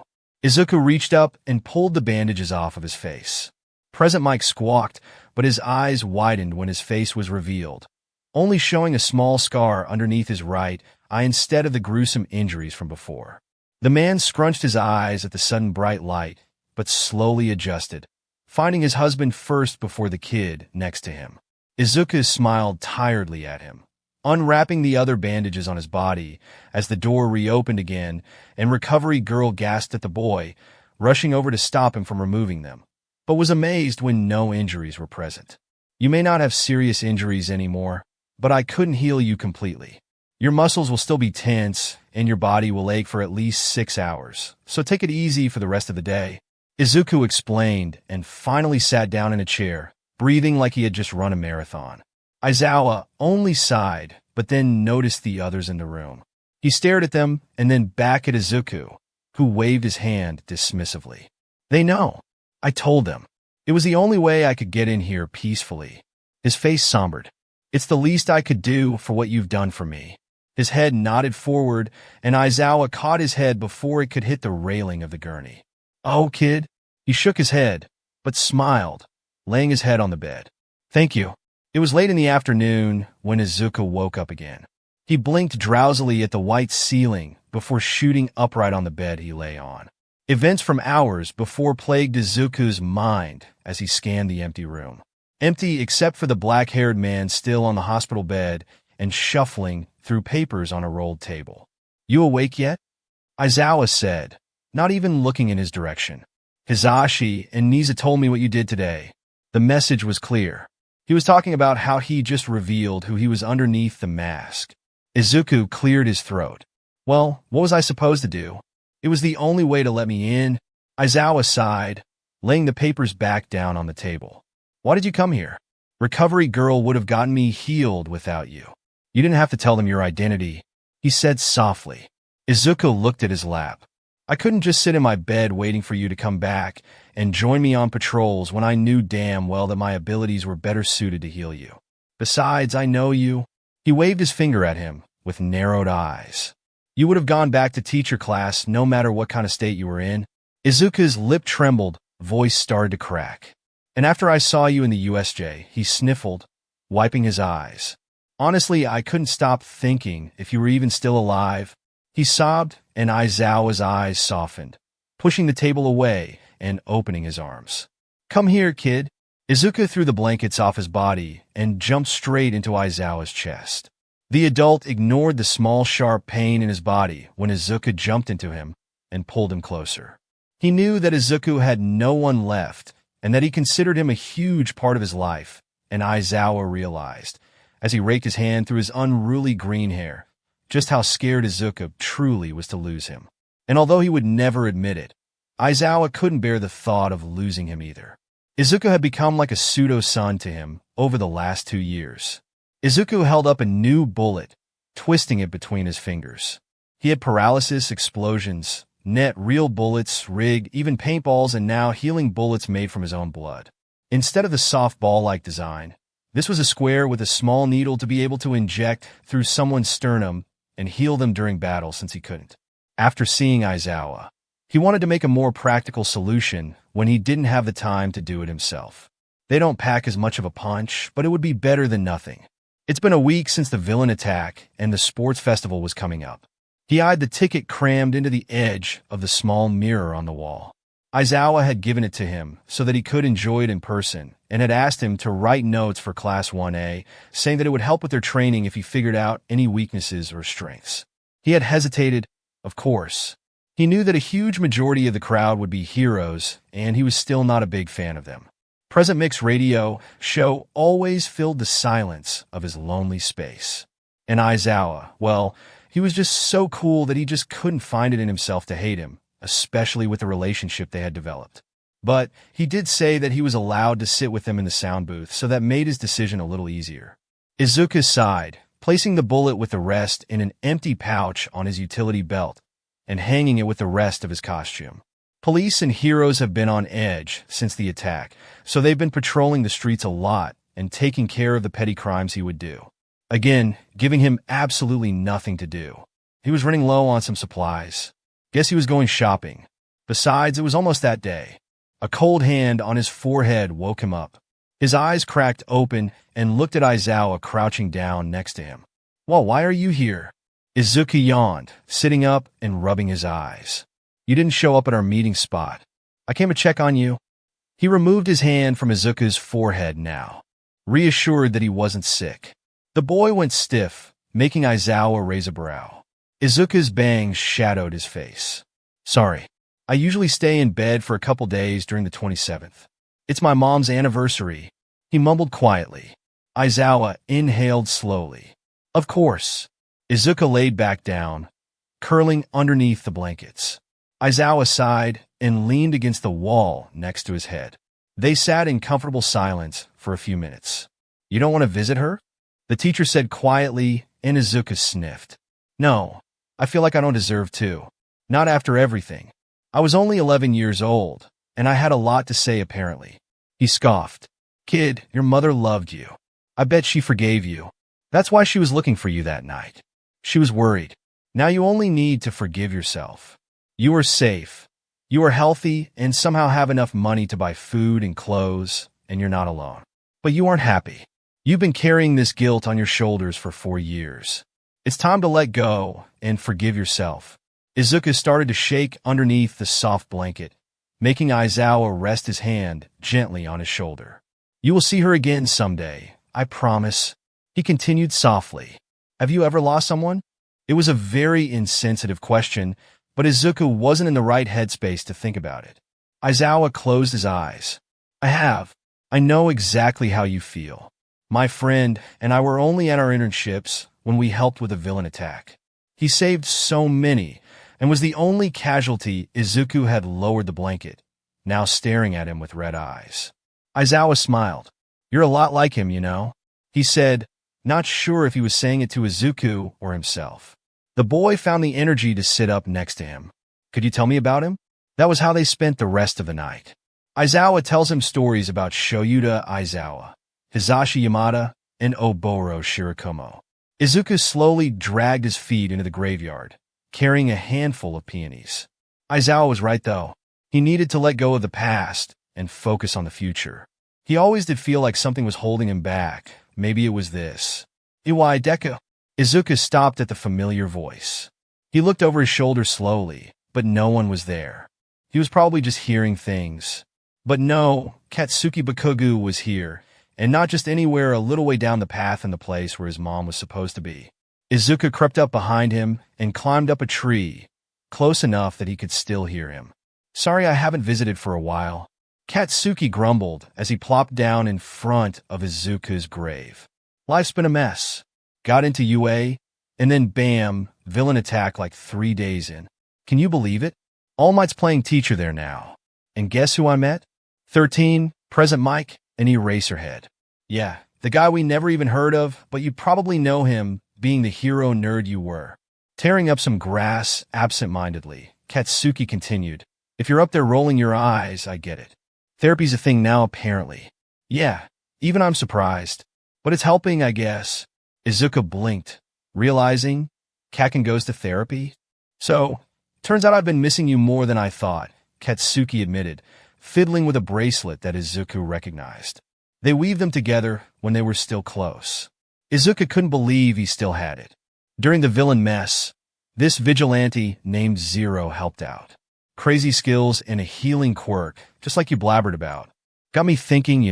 Izuku reached up and pulled the bandages off of his face. President Mike squawked, but his eyes widened when his face was revealed, only showing a small scar underneath his right eye instead of the gruesome injuries from before. The man scrunched his eyes at the sudden bright light, but slowly adjusted, finding his husband first before the kid next to him. Izuku smiled tiredly at him, unwrapping the other bandages on his body as the door reopened again, and Recovery Girl gasped at the boy, rushing over to stop him from removing them, but was amazed when no injuries were present. You may not have serious injuries anymore, but I couldn't heal you completely. Your muscles will still be tense, and your body will ache for at least 6 hours, so take it easy for the rest of the day. Izuku explained and finally sat down in a chair, breathing like he had just run a marathon. Aizawa only sighed, but then noticed the others in the room. He stared at them and then back at Izuku, who waved his hand dismissively. They know. I told them. It was the only way I could get in here peacefully. His face sombered. It's the least I could do for what you've done for me. His head nodded forward, and Aizawa caught his head before it could hit the railing of the gurney. Oh, kid. He shook his head, but smiled, laying his head on the bed. Thank you. It was late in the afternoon when Izuku woke up again. He blinked drowsily at the white ceiling before shooting upright on the bed he lay on. Events from hours before plagued Izuku's mind as he scanned the empty room. Empty except for the black-haired man still on the hospital bed and shuffling through papers on a rolled table. You awake yet? Aizawa said, not even looking in his direction. Hizashi and Nisa told me what you did today. The message was clear. He was talking about how he just revealed who he was underneath the mask. Izuku cleared his throat. Well, what was I supposed to do? It was the only way to let me in. Aizawa sighed, laying the papers back down on the table. Why did you come here? Recovery Girl would have gotten me healed without you. You didn't have to tell them your identity, he said softly. Izuku looked at his lap. I couldn't just sit in my bed waiting for you to come back and join me on patrols when I knew damn well that my abilities were better suited to heal you. Besides, I know you. He waved his finger at him with narrowed eyes. You would have gone back to teacher class no matter what kind of state you were in. Izuku's lip trembled, voice started to crack. And after I saw you in the USJ, he sniffled, wiping his eyes. Honestly, I couldn't stop thinking if you were even still alive. He sobbed, and Aizawa's eyes softened, pushing the table away and opening his arms. Come here, kid. Izuku threw the blankets off his body and jumped straight into Aizawa's chest. The adult ignored the small, sharp pain in his body when Izuku jumped into him and pulled him closer. He knew that Izuku had no one left and that he considered him a huge part of his life, and Aizawa realized, as he raked his hand through his unruly green hair, just how scared Izuku truly was to lose him. And although he would never admit it, Aizawa couldn't bear the thought of losing him either. Izuku had become like a pseudo-son to him over the last 2 years. Izuku held up a new bullet, twisting it between his fingers. He had paralysis, explosions, net, real bullets, rig, even paintballs, and now healing bullets made from his own blood. Instead of the soft ball-like design, this was a square with a small needle to be able to inject through someone's sternum and heal them during battle since he couldn't. After seeing Aizawa, he wanted to make a more practical solution when he didn't have the time to do it himself. They don't pack as much of a punch, but it would be better than nothing. It's been a week since the villain attack and the sports festival was coming up. He eyed the ticket crammed into the edge of the small mirror on the wall. Aizawa had given it to him so that he could enjoy it in person and had asked him to write notes for Class 1A, saying that it would help with their training if he figured out any weaknesses or strengths. He had hesitated, of course. He knew that a huge majority of the crowd would be heroes, and he was still not a big fan of them. Present Mix radio show always filled the silence of his lonely space. And Aizawa, well, he was just so cool that he just couldn't find it in himself to hate him, especially with the relationship they had developed. But he did say that he was allowed to sit with them in the sound booth, so that made his decision a little easier. Izuku sighed, placing the bullet with the rest in an empty pouch on his utility belt and hanging it with the rest of his costume. Police and heroes have been on edge since the attack, so they've been patrolling the streets a lot and taking care of the petty crimes he would do. Again, giving him absolutely nothing to do. He was running low on some supplies. Guess he was going shopping. Besides, it was almost that day. A cold hand on his forehead woke him up. His eyes cracked open and looked at Aizawa crouching down next to him. Well, why are you here? Izuku yawned, sitting up and rubbing his eyes. You didn't show up at our meeting spot. I came to check on you. He removed his hand from Izuku's forehead now, reassured that he wasn't sick. The boy went stiff, making Aizawa raise a brow. Izuku's bangs shadowed his face. Sorry, I usually stay in bed for a couple days during the 27th. It's my mom's anniversary. He mumbled quietly. Aizawa inhaled slowly. Of course. Izuku laid back down, curling underneath the blankets. Aizawa sighed and leaned against the wall next to his head. They sat in comfortable silence for a few minutes. You don't want to visit her? The teacher said quietly, and Izuku sniffed. No, I feel like I don't deserve to. Not after everything. I was only 11 years old, and I had a lot to say apparently. He scoffed. Kid, your mother loved you. I bet she forgave you. That's why she was looking for you that night. She was worried. Now you only need to forgive yourself. You are safe. You are healthy and somehow have enough money to buy food and clothes, and you're not alone. But you aren't happy. You've been carrying this guilt on your shoulders for 4 years. It's time to let go and forgive yourself. Izuku started to shake underneath the soft blanket, making Aizawa rest his hand gently on his shoulder. You will see her again someday, I promise. He continued softly. Have you ever lost someone? It was a very insensitive question, but Izuku wasn't in the right headspace to think about it. Aizawa closed his eyes. I have. I know exactly how you feel. My friend and I were only at our internships when we helped with a villain attack. He saved so many and was the only casualty. Izuku had lowered the blanket, now staring at him with red eyes. Aizawa smiled. You're a lot like him, you know, he said, not sure if he was saying it to Izuku or himself. The boy found the energy to sit up next to him. Could you tell me about him? That was how they spent the rest of the night. Aizawa tells him stories about Shoyuta Aizawa, Hisashi Yamada, and Oboro Shirakumo. Izuku slowly dragged his feet into the graveyard, carrying a handful of peonies. Aizawa was right, though. He needed to let go of the past and focus on the future. He always did feel like something was holding him back. Maybe it was this. Iwai Deku. Izuku stopped at the familiar voice. He looked over his shoulder slowly, but no one was there. He was probably just hearing things. But no, Katsuki Bakugo was here, and not just anywhere a little way down the path in the place where his mom was supposed to be. Izuku crept up behind him and climbed up a tree, close enough that he could still hear him. Sorry I haven't visited for a while. Katsuki grumbled as he plopped down in front of Izuku's grave. Life's been a mess. Got into UA, and then bam, villain attack like 3 days in. Can you believe it? All Might's playing teacher there now. And guess who I met? 13, Present Mike, an Eraserhead. Yeah, the guy we never even heard of, but you probably know him being the hero nerd you were. Tearing up some grass absent-mindedly, Katsuki continued. If you're up there rolling your eyes, I get it. Therapy's a thing now, apparently. Yeah, even I'm surprised. But it's helping, I guess. Izuku blinked, realizing Kaken goes to therapy? So, turns out I've been missing you more than I thought, Katsuki admitted, fiddling with a bracelet that Izuku recognized. They weaved them together when they were still close. Izuku couldn't believe he still had it. During the villain mess, this vigilante named Zero helped out. Crazy skills and a healing quirk, just like you blabbered about. Got me thinking,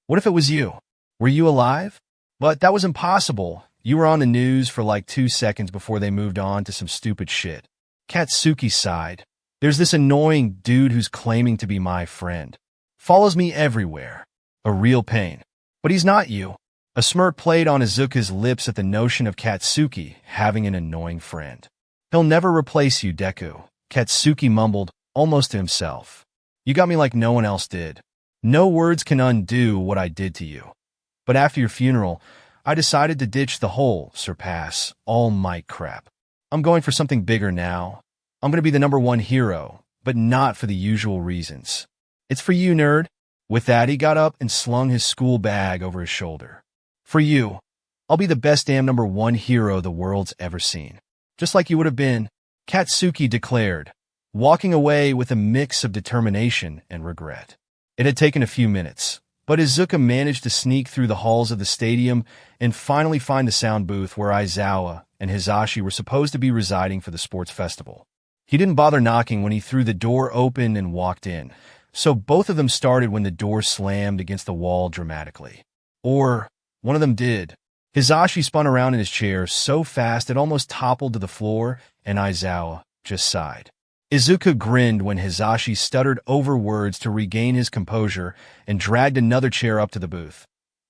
what if it was you? Were you alive? But that was impossible. You were on the news for like 2 seconds before they moved on to some stupid shit. Katsuki sighed. There's this annoying dude who's claiming to be my friend. Follows me everywhere. A real pain. But he's not you. A smirk played on Izuku's lips at the notion of Katsuki having an annoying friend. He'll never replace you, Deku, Katsuki mumbled, almost to himself. You got me like no one else did. No words can undo what I did to you. But after your funeral, I decided to ditch the whole surpass all might crap. I'm going for something bigger now. I'm going to be the #1 hero, but not for the usual reasons. It's for you, nerd. With that, he got up and slung his school bag over his shoulder. For you, I'll be the best damn #1 hero the world's ever seen. Just like you would have been, Katsuki declared, walking away with a mix of determination and regret. It had taken a few minutes, but Izuku managed to sneak through the halls of the stadium and finally find the sound booth where Aizawa and Hisashi were supposed to be residing for the sports festival. He didn't bother knocking when he threw the door open and walked in, so both of them started when the door slammed against the wall dramatically. Or one of them did. Hisashi spun around in his chair so fast it almost toppled to the floor, and Aizawa just sighed. Izuku grinned when Hisashi stuttered over words to regain his composure and dragged another chair up to the booth,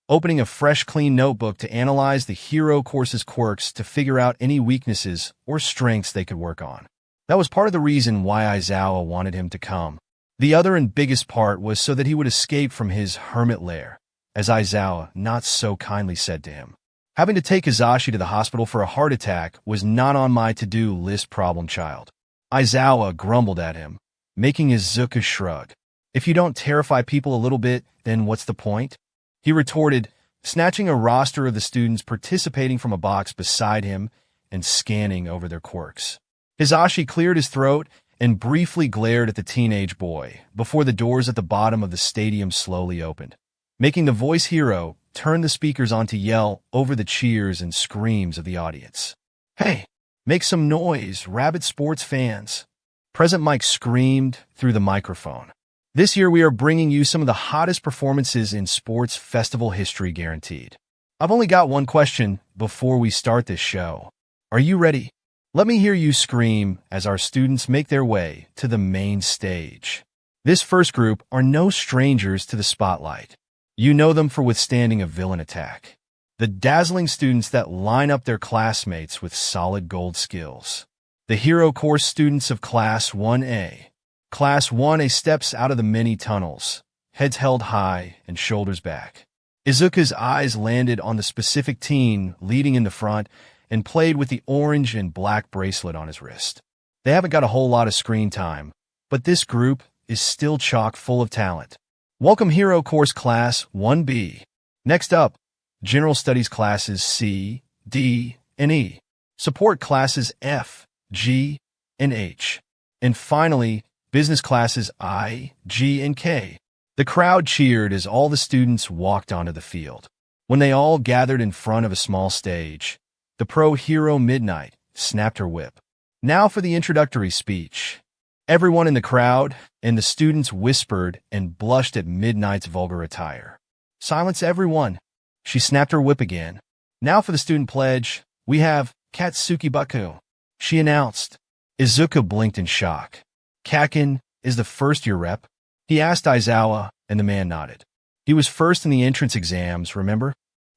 opening a fresh, clean notebook to analyze the hero course's quirks to figure out any weaknesses or strengths they could work on. That was part of the reason why Aizawa wanted him to come. The other and biggest part was so that he would escape from his hermit lair, as Aizawa not so kindly said to him. Having to take Hisashi to the hospital for a heart attack was not on my to-do list, problem child. Aizawa grumbled at him, making Izuku shrug. If you don't terrify people a little bit, then what's the point? He retorted, snatching a roster of the students participating from a box beside him and scanning over their quirks. Hisashi cleared his throat and briefly glared at the teenage boy before the doors at the bottom of the stadium slowly opened, making the voice hero turn the speakers on to yell over the cheers and screams of the audience. Hey, make some noise, rabid sports fans. Present Mike screamed through the microphone. This year we are bringing you some of the hottest performances in sports festival history, guaranteed. I've only got one question before we start this show. Are you ready? Let me hear you scream as our students make their way to the main stage. This first group are no strangers to the spotlight. You know them for withstanding a villain attack. The dazzling students that line up their classmates with solid gold skills. The hero course students of Class 1A. Class 1A steps out of the many tunnels, heads held high and shoulders back. Izuku's eyes landed on the specific teen leading in the front, and played with the orange and black bracelet on his wrist. They haven't got a whole lot of screen time, but this group is still chock full of talent. Welcome Hero Course Class 1B. Next up, General Studies Classes C, D, and E. Support Classes F, G, and H. And finally, Business Classes I, G, and K. The crowd cheered as all the students walked onto the field. When they all gathered in front of a small stage, the pro hero Midnight snapped her whip. Now for the introductory speech. Everyone in the crowd and the students whispered and blushed at Midnight's vulgar attire. Silence everyone. She snapped her whip again. Now for the student pledge, we have Katsuki Baku, she announced. Izuku blinked in shock. Kaken is the first-year rep? He asked Aizawa, and the man nodded. He was first in the entrance exams, remember?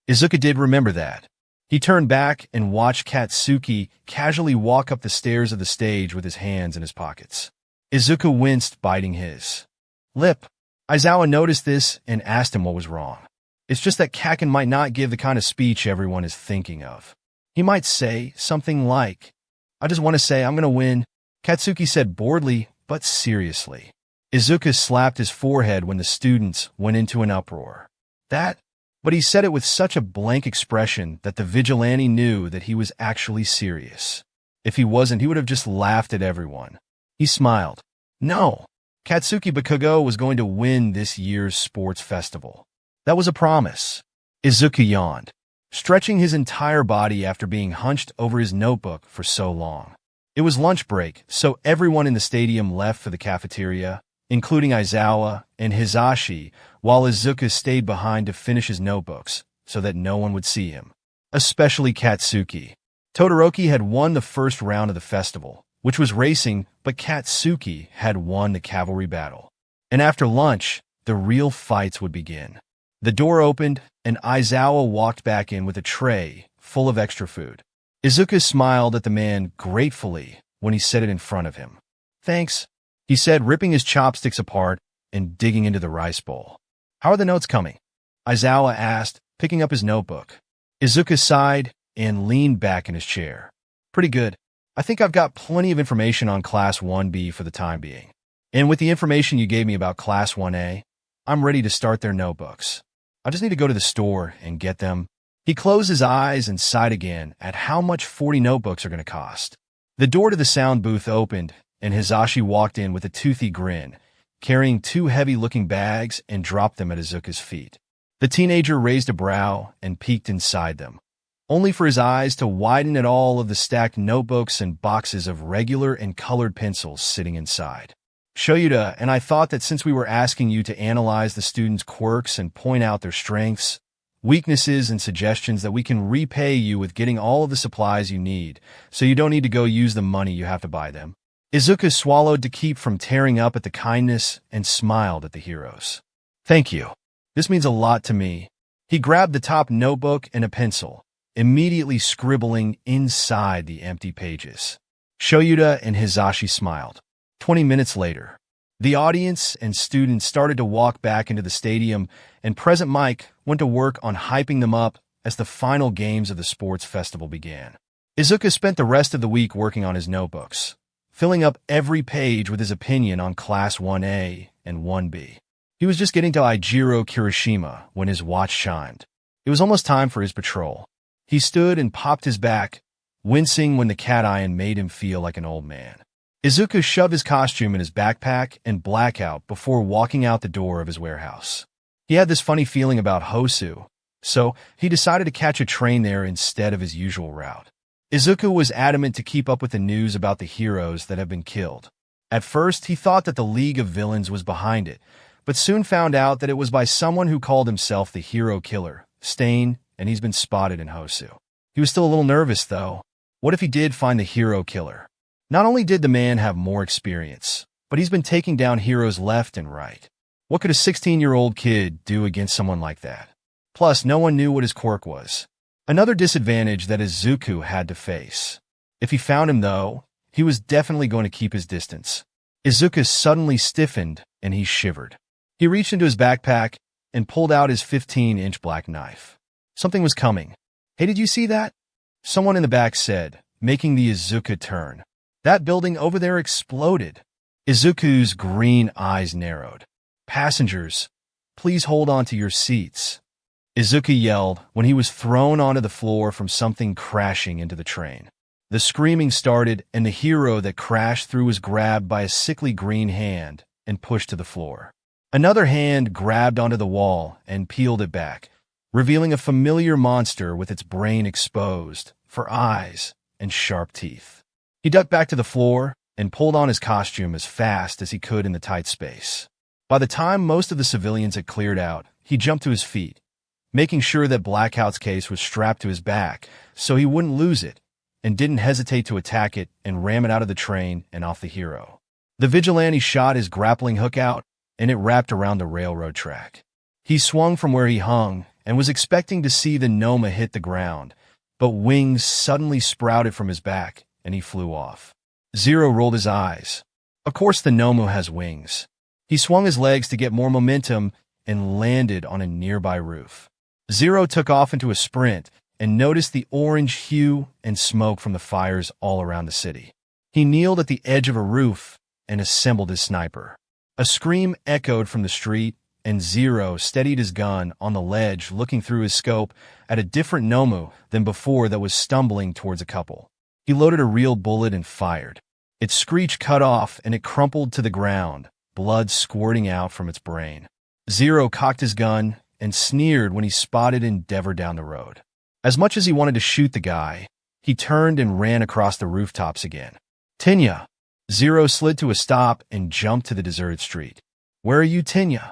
Izuku did remember that. He turned back and watched Katsuki casually walk up the stairs of the stage with his hands in his pockets. Izuku winced, biting his lip. Aizawa noticed this and asked him what was wrong. It's just that Kaken might not give the kind of speech everyone is thinking of. He might say something like, I just want to say I'm going to win, Katsuki said boredly but seriously. Izuku slapped his forehead when the students went into an uproar. But he said it with such a blank expression that the vigilante knew that he was actually serious. If he wasn't, he would have just laughed at everyone. He smiled. No, Katsuki Bakugo was going to win this year's sports festival. That was a promise. Izuku yawned, stretching his entire body after being hunched over his notebook for so long. It was lunch break, so everyone in the stadium left for the cafeteria, including Aizawa and Hisashi, while Izuku stayed behind to finish his notebooks so that no one would see him, especially Katsuki. Todoroki had won the first round of the festival, which was racing, but Katsuki had won the cavalry battle. And after lunch, the real fights would begin. The door opened, and Aizawa walked back in with a tray full of extra food. Izuku smiled at the man gratefully when he set it in front of him. Thanks, he said, ripping his chopsticks apart and digging into the rice bowl. How are the notes coming? Aizawa asked, picking up his notebook. Izuku sighed and leaned back in his chair. Pretty good. I think I've got plenty of information on Class 1B for the time being. And with the information you gave me about Class 1A, I'm ready to start their notebooks. I just need to go to the store and get them. He closed his eyes and sighed again at how much 40 notebooks are going to cost. The door to the sound booth opened, and Hisashi walked in with a toothy grin, carrying two heavy-looking bags, and dropped them at Izuku's feet. The teenager raised a brow and peeked inside them, only for his eyes to widen at all of the stacked notebooks and boxes of regular and colored pencils sitting inside. Shoyuta and I thought that since we were asking you to analyze the students' quirks and point out their strengths, weaknesses, and suggestions, that we can repay you with getting all of the supplies you need, so you don't need to go use the money you have to buy them. Izuku swallowed to keep from tearing up at the kindness and smiled at the heroes. Thank you. This means a lot to me. He grabbed the top notebook and a pencil, immediately scribbling inside the empty pages. Shoyuta and Hisashi smiled. 20 minutes later, the audience and students started to walk back into the stadium, and Present Mike went to work on hyping them up as the final games of the sports festival began. Izuku spent the rest of the week working on his notebooks, filling up every page with his opinion on Class 1A and 1B. He was just getting to Ijiro Kirishima when his watch chimed. It was almost time for his patrol. He stood and popped his back, wincing when the cat iron made him feel like an old man. Izuku shoved his costume in his backpack and blackout before walking out the door of his warehouse. He had this funny feeling about Hosu, so he decided to catch a train there instead of his usual route. Izuku was adamant to keep up with the news about the heroes that have been killed. At first, he thought that the League of Villains was behind it, but soon found out that it was by someone who called himself the Hero Killer, Stain, and he's been spotted in Hosu. He was still a little nervous, though. What if he did find the Hero Killer? Not only did the man have more experience, but he's been taking down heroes left and right. What could a 16-year-old kid do against someone like that? Plus, no one knew what his quirk was. Another disadvantage that Izuku had to face. If he found him, though, he was definitely going to keep his distance. Izuku suddenly stiffened, and he shivered. He reached into his backpack and pulled out his 15-inch black knife. Something was coming. Hey, did you see that? someone in the back said, making the Izuku turn. That building over there exploded. Izuku's green eyes narrowed. Passengers, please hold on to your seats, Izuku yelled when he was thrown onto the floor from something crashing into the train. The screaming started, and the hero that crashed through was grabbed by a sickly green hand and pushed to the floor. Another hand grabbed onto the wall and peeled it back, revealing a familiar monster with its brain exposed for eyes and sharp teeth. He ducked back to the floor and pulled on his costume as fast as he could in the tight space. By the time most of the civilians had cleared out, he jumped to his feet, making sure that Blackout's case was strapped to his back so he wouldn't lose it, and didn't hesitate to attack it and ram it out of the train and off the hero. The vigilante shot his grappling hook out, and it wrapped around the railroad track. He swung from where he hung and was expecting to see the Noma hit the ground, but wings suddenly sprouted from his back, and he flew off. Zero rolled his eyes. Of course the Nomu has wings. He swung his legs to get more momentum and landed on a nearby roof. Zero took off into a sprint and noticed the orange hue and smoke from the fires all around the city. He kneeled at the edge of a roof and assembled his sniper. A scream echoed from the street, and Zero steadied his gun on the ledge, looking through his scope at a different Nomu than before that was stumbling towards a couple. He loaded a real bullet and fired. Its screech cut off, and it crumpled to the ground, blood squirting out from its brain. Zero cocked his gun and sneered when he spotted Endeavor down the road. As much as he wanted to shoot the guy, he turned and ran across the rooftops again. Tinya! Zero slid to a stop and jumped to the deserted street. Where are you, Tinya?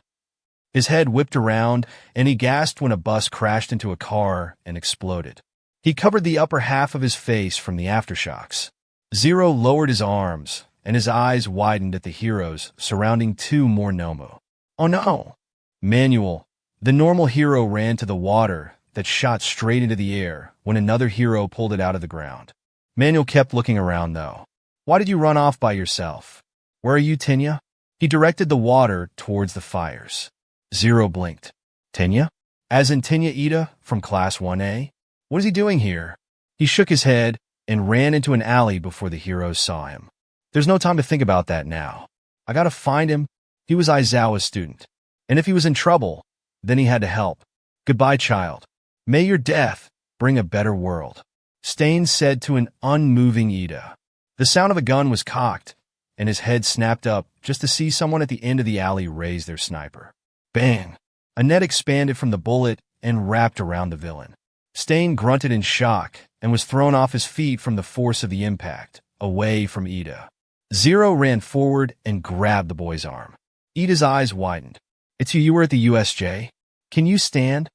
His head whipped around, and he gasped when a bus crashed into a car and exploded. He covered the upper half of his face from the aftershocks. Zero lowered his arms, and his eyes widened at the heroes surrounding two more Nomu. Oh no! Manuel, the normal hero, ran to the water that shot straight into the air when another hero pulled it out of the ground. Manuel kept looking around, though. Why did you run off by yourself? Where are you, Tinya? He directed the water towards the fires. Zero blinked. Tinya? As in Tinya Ida from Class 1A? What is he doing here? He shook his head and ran into an alley before the heroes saw him. There's no time to think about that now. I gotta find him. He was Aizawa's student. And if he was in trouble, then he had to help. Goodbye, child. May your death bring a better world, Stain said to an unmoving Ida. The sound of a gun was cocked, and his head snapped up just to see someone at the end of the alley raise their sniper. Bang! A net expanded from the bullet and wrapped around the villain. Stain grunted in shock and was thrown off his feet from the force of the impact, away from Ida. Zero ran forward and grabbed the boy's arm. Ida's eyes widened. It's you were at the USJ? Can you stand?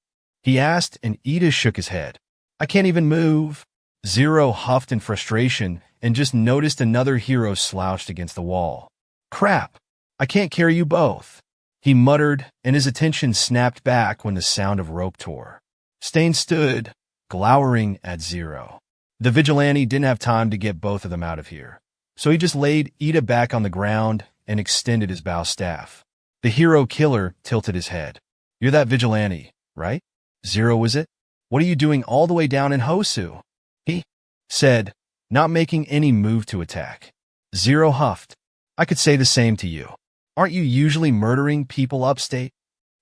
He asked, and Ida shook his head. I can't even move. Zero huffed in frustration and just noticed another hero slouched against the wall. Crap! I can't carry you both. He muttered, and his attention snapped back when the sound of rope tore. Stain stood, glowering at Zero. The vigilante didn't have time to get both of them out of here, so he just laid Ida back on the ground and extended his bow staff. The hero killer tilted his head. You're that vigilante, right? Zero, was it? What are you doing all the way down in Hosu? He said, not making any move to attack. Zero huffed. I could say the same to you. Aren't you usually murdering people upstate?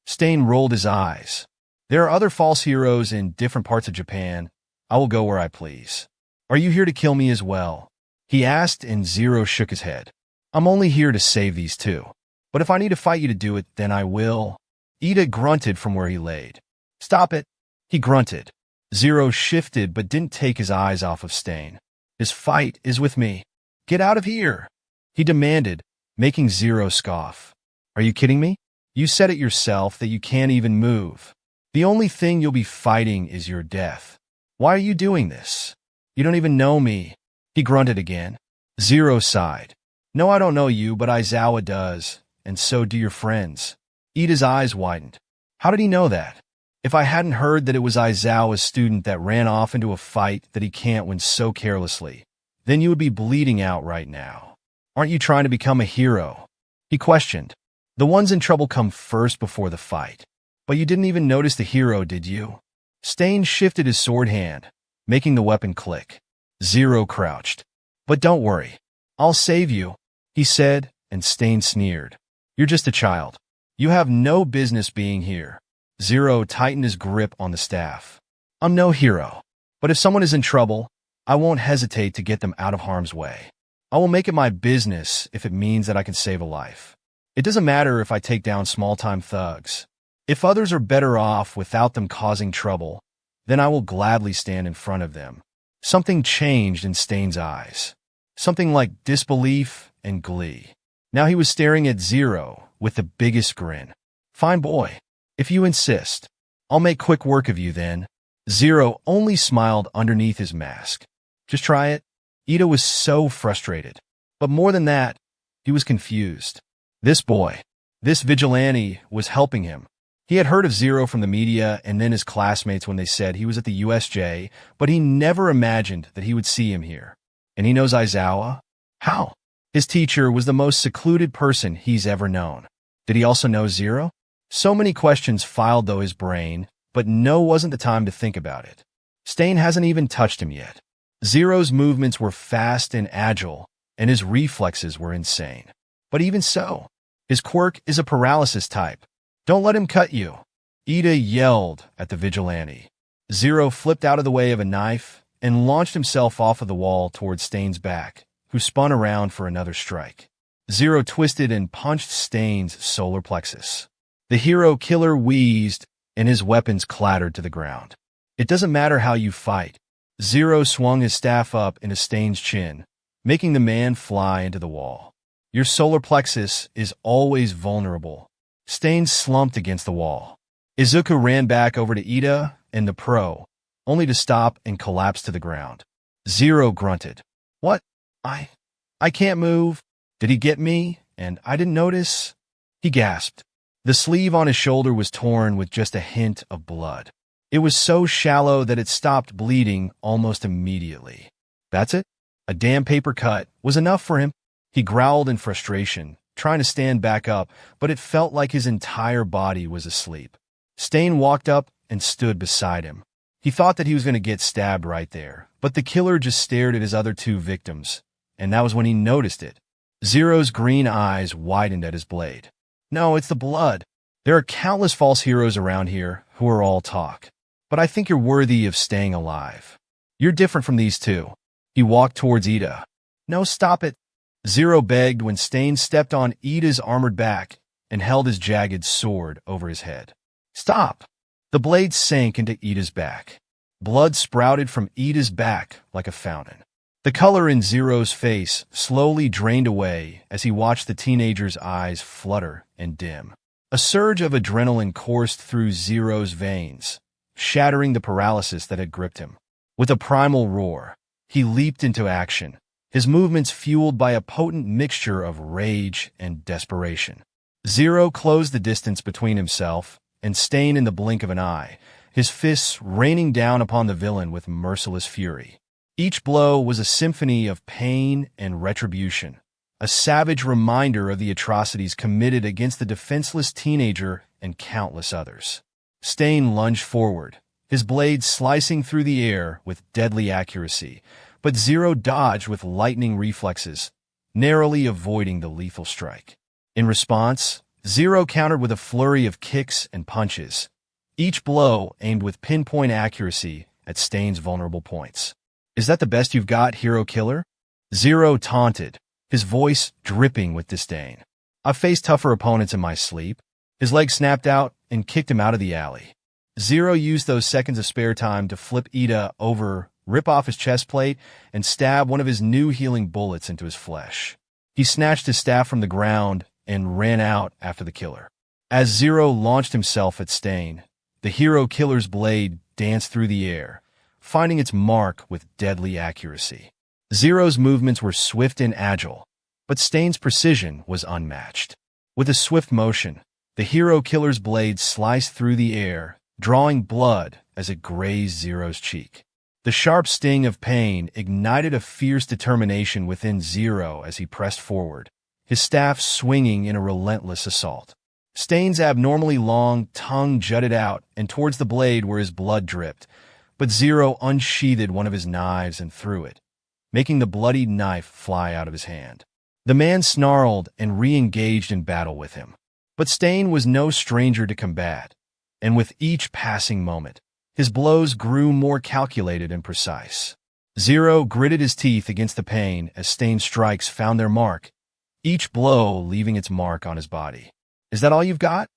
Stain rolled his eyes. There are other false heroes in different parts of Japan. I will go where I please. Are you here to kill me as well? He asked, and Zero shook his head. I'm only here to save these two. But if I need to fight you to do it, then I will. Ida grunted from where he laid. Stop it. He grunted. Zero shifted but didn't take his eyes off of Stain. His fight is with me. Get out of here, he demanded, making Zero scoff. Are you kidding me? You said it yourself that you can't even move. The only thing you'll be fighting is your death. Why are you doing this? You don't even know me. He grunted again. Zero sighed. No, I don't know you, but Aizawa does, and so do your friends. Ida's eyes widened. How did he know that? If I hadn't heard that it was Aizawa's student that ran off into a fight that he can't win so carelessly, then you would be bleeding out right now. Aren't you trying to become a hero? He questioned. The ones in trouble come first before the fight. But you didn't even notice the hero, did you? Stain shifted his sword hand, making the weapon click. Zero crouched. "But don't worry. I'll save you," he said, and Stain sneered. "You're just a child. You have no business being here." Zero tightened his grip on the staff. "I'm no hero. But if someone is in trouble, I won't hesitate to get them out of harm's way. I will make it my business if it means that I can save a life. It doesn't matter if I take down small-time thugs. If others are better off without them causing trouble, then I will gladly stand in front of them." Something changed in Stain's eyes. Something like disbelief and glee. Now he was staring at Zero with the biggest grin. "Fine boy. If you insist. I'll make quick work of you then." Zero only smiled underneath his mask. "Just try it." Ida was so frustrated. But more than that, he was confused. This boy, this vigilante, was helping him. He had heard of Zero from the media and then his classmates when they said he was at the USJ, but he never imagined that he would see him here. And he knows Aizawa? How? His teacher was the most secluded person he's ever known. Did he also know Zero? So many questions filed through his brain, but no wasn't the time to think about it. Stain hasn't even touched him yet. Zero's movements were fast and agile, and his reflexes were insane. But even so, his quirk is a paralysis type. "Don't let him cut you," Ida yelled at the vigilante. Zero flipped out of the way of a knife and launched himself off of the wall towards Stain's back, who spun around for another strike. Zero twisted and punched Stain's solar plexus. The hero killer wheezed, and his weapons clattered to the ground. It doesn't matter how you fight. Zero swung his staff up into Stain's chin, making the man fly into the wall. Your solar plexus is always vulnerable. Stain slumped against the wall. Izuku ran back over to Ida and the pro, only to stop and collapse to the ground. Zero grunted. "What? I can't move. Did he get me? And I didn't notice?" He gasped. The sleeve on his shoulder was torn with just a hint of blood. It was so shallow that it stopped bleeding almost immediately. That's it? A damn paper cut was enough for him. He growled in frustration, trying to stand back up, but it felt like his entire body was asleep. Stain walked up and stood beside him. He thought that he was going to get stabbed right there, but the killer just stared at his other two victims, and that was when he noticed it. Zero's green eyes widened at his blade. "No, it's the blood. There are countless false heroes around here who are all talk. But I think you're worthy of staying alive. You're different from these two." He walked towards Ida. "No, stop it," Zero begged when Stain stepped on Ida's armored back and held his jagged sword over his head. "Stop." The blade sank into Ida's back. Blood sprouted from Ida's back like a fountain. The color in Zero's face slowly drained away as he watched the teenager's eyes flutter and dim. A surge of adrenaline coursed through Zero's veins, shattering the paralysis that had gripped him. With a primal roar, he leaped into action, his movements fueled by a potent mixture of rage and desperation. Zero closed the distance between himself and Stain in the blink of an eye, his fists raining down upon the villain with merciless fury. Each blow was a symphony of pain and retribution, a savage reminder of the atrocities committed against the defenseless teenager and countless others. Stain lunged forward, his blade slicing through the air with deadly accuracy, but Zero dodged with lightning reflexes, narrowly avoiding the lethal strike. In response, Zero countered with a flurry of kicks and punches, each blow aimed with pinpoint accuracy at Stain's vulnerable points. "Is that the best you've got, hero killer?" Zero taunted, his voice dripping with disdain. "I've faced tougher opponents in my sleep." His leg snapped out and kicked him out of the alley. Zero used those seconds of spare time to flip Ida over, rip off his chest plate, and stab one of his new healing bullets into his flesh. He snatched his staff from the ground and ran out after the killer. As Zero launched himself at Stain, the hero killer's blade danced through the air, finding its mark with deadly accuracy. Zero's movements were swift and agile, but Stain's precision was unmatched. With a swift motion, the hero killer's blade sliced through the air, drawing blood as it grazed Zero's cheek. The sharp sting of pain ignited a fierce determination within Zero as he pressed forward, his staff swinging in a relentless assault. Stain's abnormally long tongue jutted out and towards the blade where his blood dripped, but Zero unsheathed one of his knives and threw it, making the bloodied knife fly out of his hand. The man snarled and re-engaged in battle with him. But Stain was no stranger to combat, and with each passing moment, his blows grew more calculated and precise. Zero gritted his teeth against the pain as Stain's strikes found their mark, each blow leaving its mark on his body. "Is that all you've got?"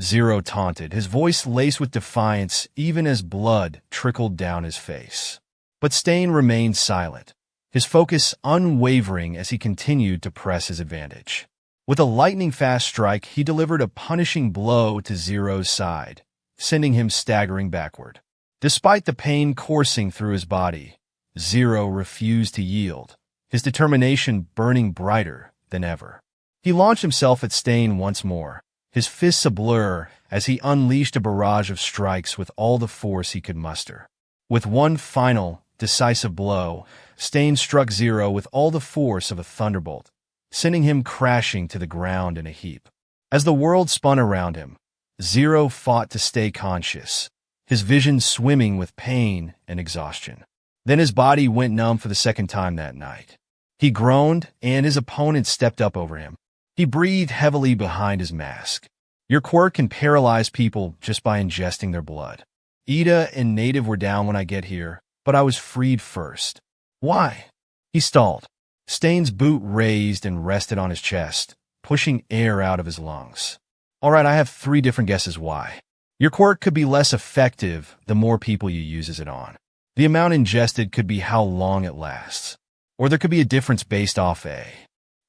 Zero taunted, his voice laced with defiance even as blood trickled down his face. But Stain remained silent, his focus unwavering as he continued to press his advantage. With a lightning-fast strike, he delivered a punishing blow to Zero's side, sending him staggering backward. Despite the pain coursing through his body, Zero refused to yield, his determination burning brighter than ever. He launched himself at Stain once more, his fists ablur as he unleashed a barrage of strikes with all the force he could muster. With one final, decisive blow, Stain struck Zero with all the force of a thunderbolt, sending him crashing to the ground in a heap. As the world spun around him, Zero fought to stay conscious, his vision swimming with pain and exhaustion. Then his body went numb for the second time that night. He groaned, and his opponent stepped up over him. He breathed heavily behind his mask. "Your quirk can paralyze people just by ingesting their blood. Ida and Native were down when I get here, but I was freed first." "Why?" He stalled. Stain's boot raised and rested on his chest, pushing air out of his lungs. "All right, I have 3 different guesses why. Your quirk could be less effective the more people you uses it on. The amount ingested could be how long it lasts. Or there could be a difference based off a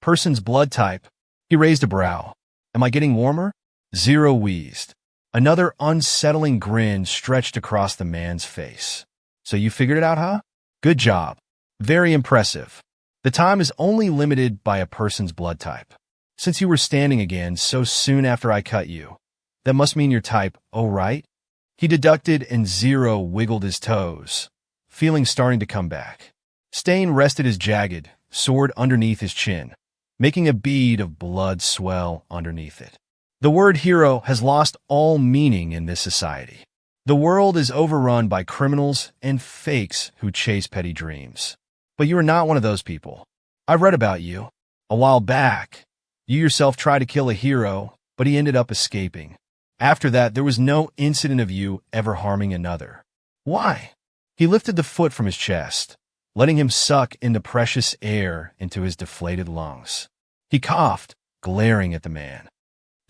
person's blood type." He raised a brow. "Am I getting warmer?" Zero wheezed. Another unsettling grin stretched across the man's face. "So you figured it out, huh? Good job. Very impressive. The time is only limited by a person's blood type. Since you were standing again so soon after I cut you, that must mean your type, oh right?" He deducted and Zero wiggled his toes, feeling starting to come back. Stain rested his jagged sword underneath his chin, making a bead of blood swell underneath it. The word hero has lost all meaning in this society. The world is overrun by criminals and fakes who chase petty dreams. But you are not one of those people. I've read about you. A while back, you yourself tried to kill a hero, but he ended up escaping. After that, there was no incident of you ever harming another. Why? He lifted the foot from his chest, letting him suck in the precious air into his deflated lungs. He coughed, glaring at the man.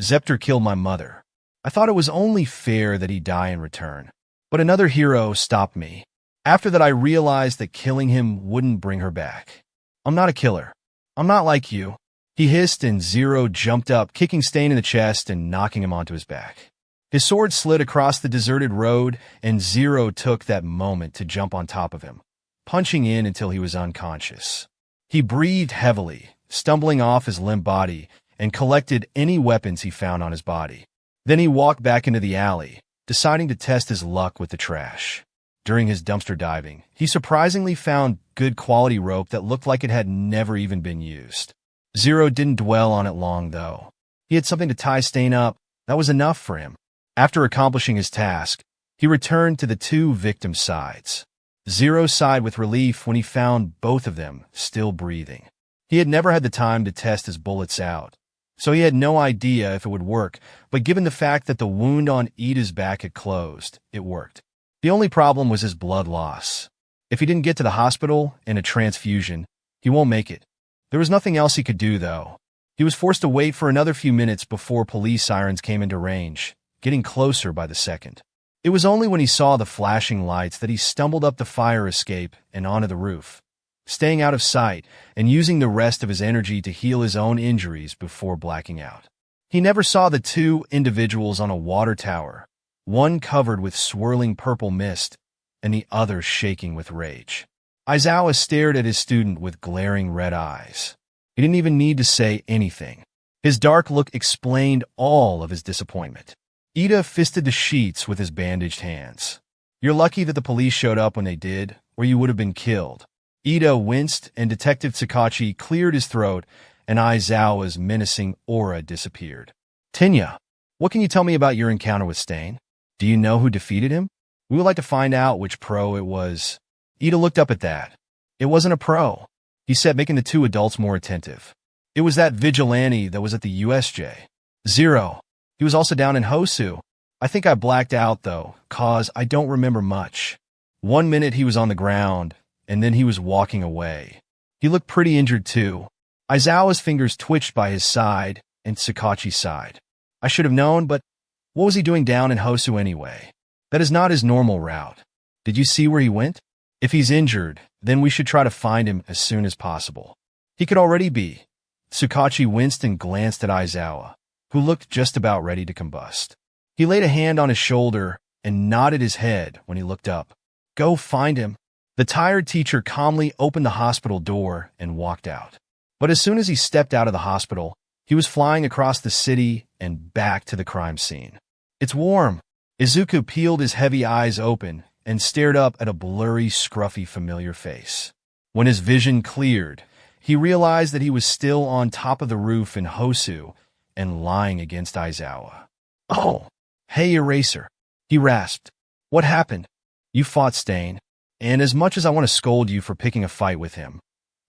"Zepter killed my mother. I thought it was only fair that he die in return. But another hero stopped me. After that, I realized that killing him wouldn't bring her back. I'm not a killer. I'm not like you." He hissed and Zero jumped up, kicking Stain in the chest and knocking him onto his back. His sword slid across the deserted road, and Zero took that moment to jump on top of him, punching in until he was unconscious. He breathed heavily, stumbling off his limp body, and collected any weapons he found on his body. Then he walked back into the alley, deciding to test his luck with the trash. During his dumpster diving, he surprisingly found good quality rope that looked like it had never even been used. Zero didn't dwell on it long, though. He had something to tie Stain up. That was enough for him. After accomplishing his task, he returned to the 2 victims' sides. Zero sighed with relief when he found both of them still breathing. He had never had the time to test his bullets out, so he had no idea if it would work, but given the fact that the wound on Ida's back had closed, it worked. The only problem was his blood loss. If he didn't get to the hospital and a transfusion, he won't make it. There was nothing else he could do, though. He was forced to wait for another few minutes before police sirens came into range, getting closer by the second. It was only when he saw the flashing lights that he stumbled up the fire escape and onto the roof, staying out of sight and using the rest of his energy to heal his own injuries before blacking out. He never saw the 2 individuals on a water tower, one covered with swirling purple mist and the other shaking with rage. Aizawa stared at his student with glaring red eyes. He didn't even need to say anything. His dark look explained all of his disappointment. Ida fisted the sheets with his bandaged hands. "You're lucky that the police showed up when they did, or you would have been killed." Ida winced, and Detective Tsukauchi cleared his throat, and Aizawa's menacing aura disappeared. "Tenya, what can you tell me about your encounter with Stain? Do you know who defeated him?" We would like to find out which pro it was. Ida looked up at that. It wasn't a pro, he said, making the two adults more attentive. It was that vigilante that was at the USJ. Zero. He was also down in Hosu. I think I blacked out, though, cause I don't remember much. 1 minute he was on the ground, and then he was walking away. He looked pretty injured, too. Aizawa's fingers twitched by his side, and Sakachi sighed. I should have known, but what was he doing down in Hosu anyway? That is not his normal route. Did you see where he went? If he's injured, then we should try to find him as soon as possible. He could already be. Sakachi winced and glanced at Aizawa, who looked just about ready to combust. He laid a hand on his shoulder and nodded his head when he looked up. Go find him. The tired teacher calmly opened the hospital door and walked out. But as soon as he stepped out of the hospital, he was flying across the city and back to the crime scene. It's warm. Izuku peeled his heavy eyes open and stared up at a blurry, scruffy, familiar face. When his vision cleared, he realized that he was still on top of the roof in Hosu and lying against Aizawa. Oh, hey, Eraser, he rasped. What happened? You fought Stain, and as much as I want to scold you for picking a fight with him,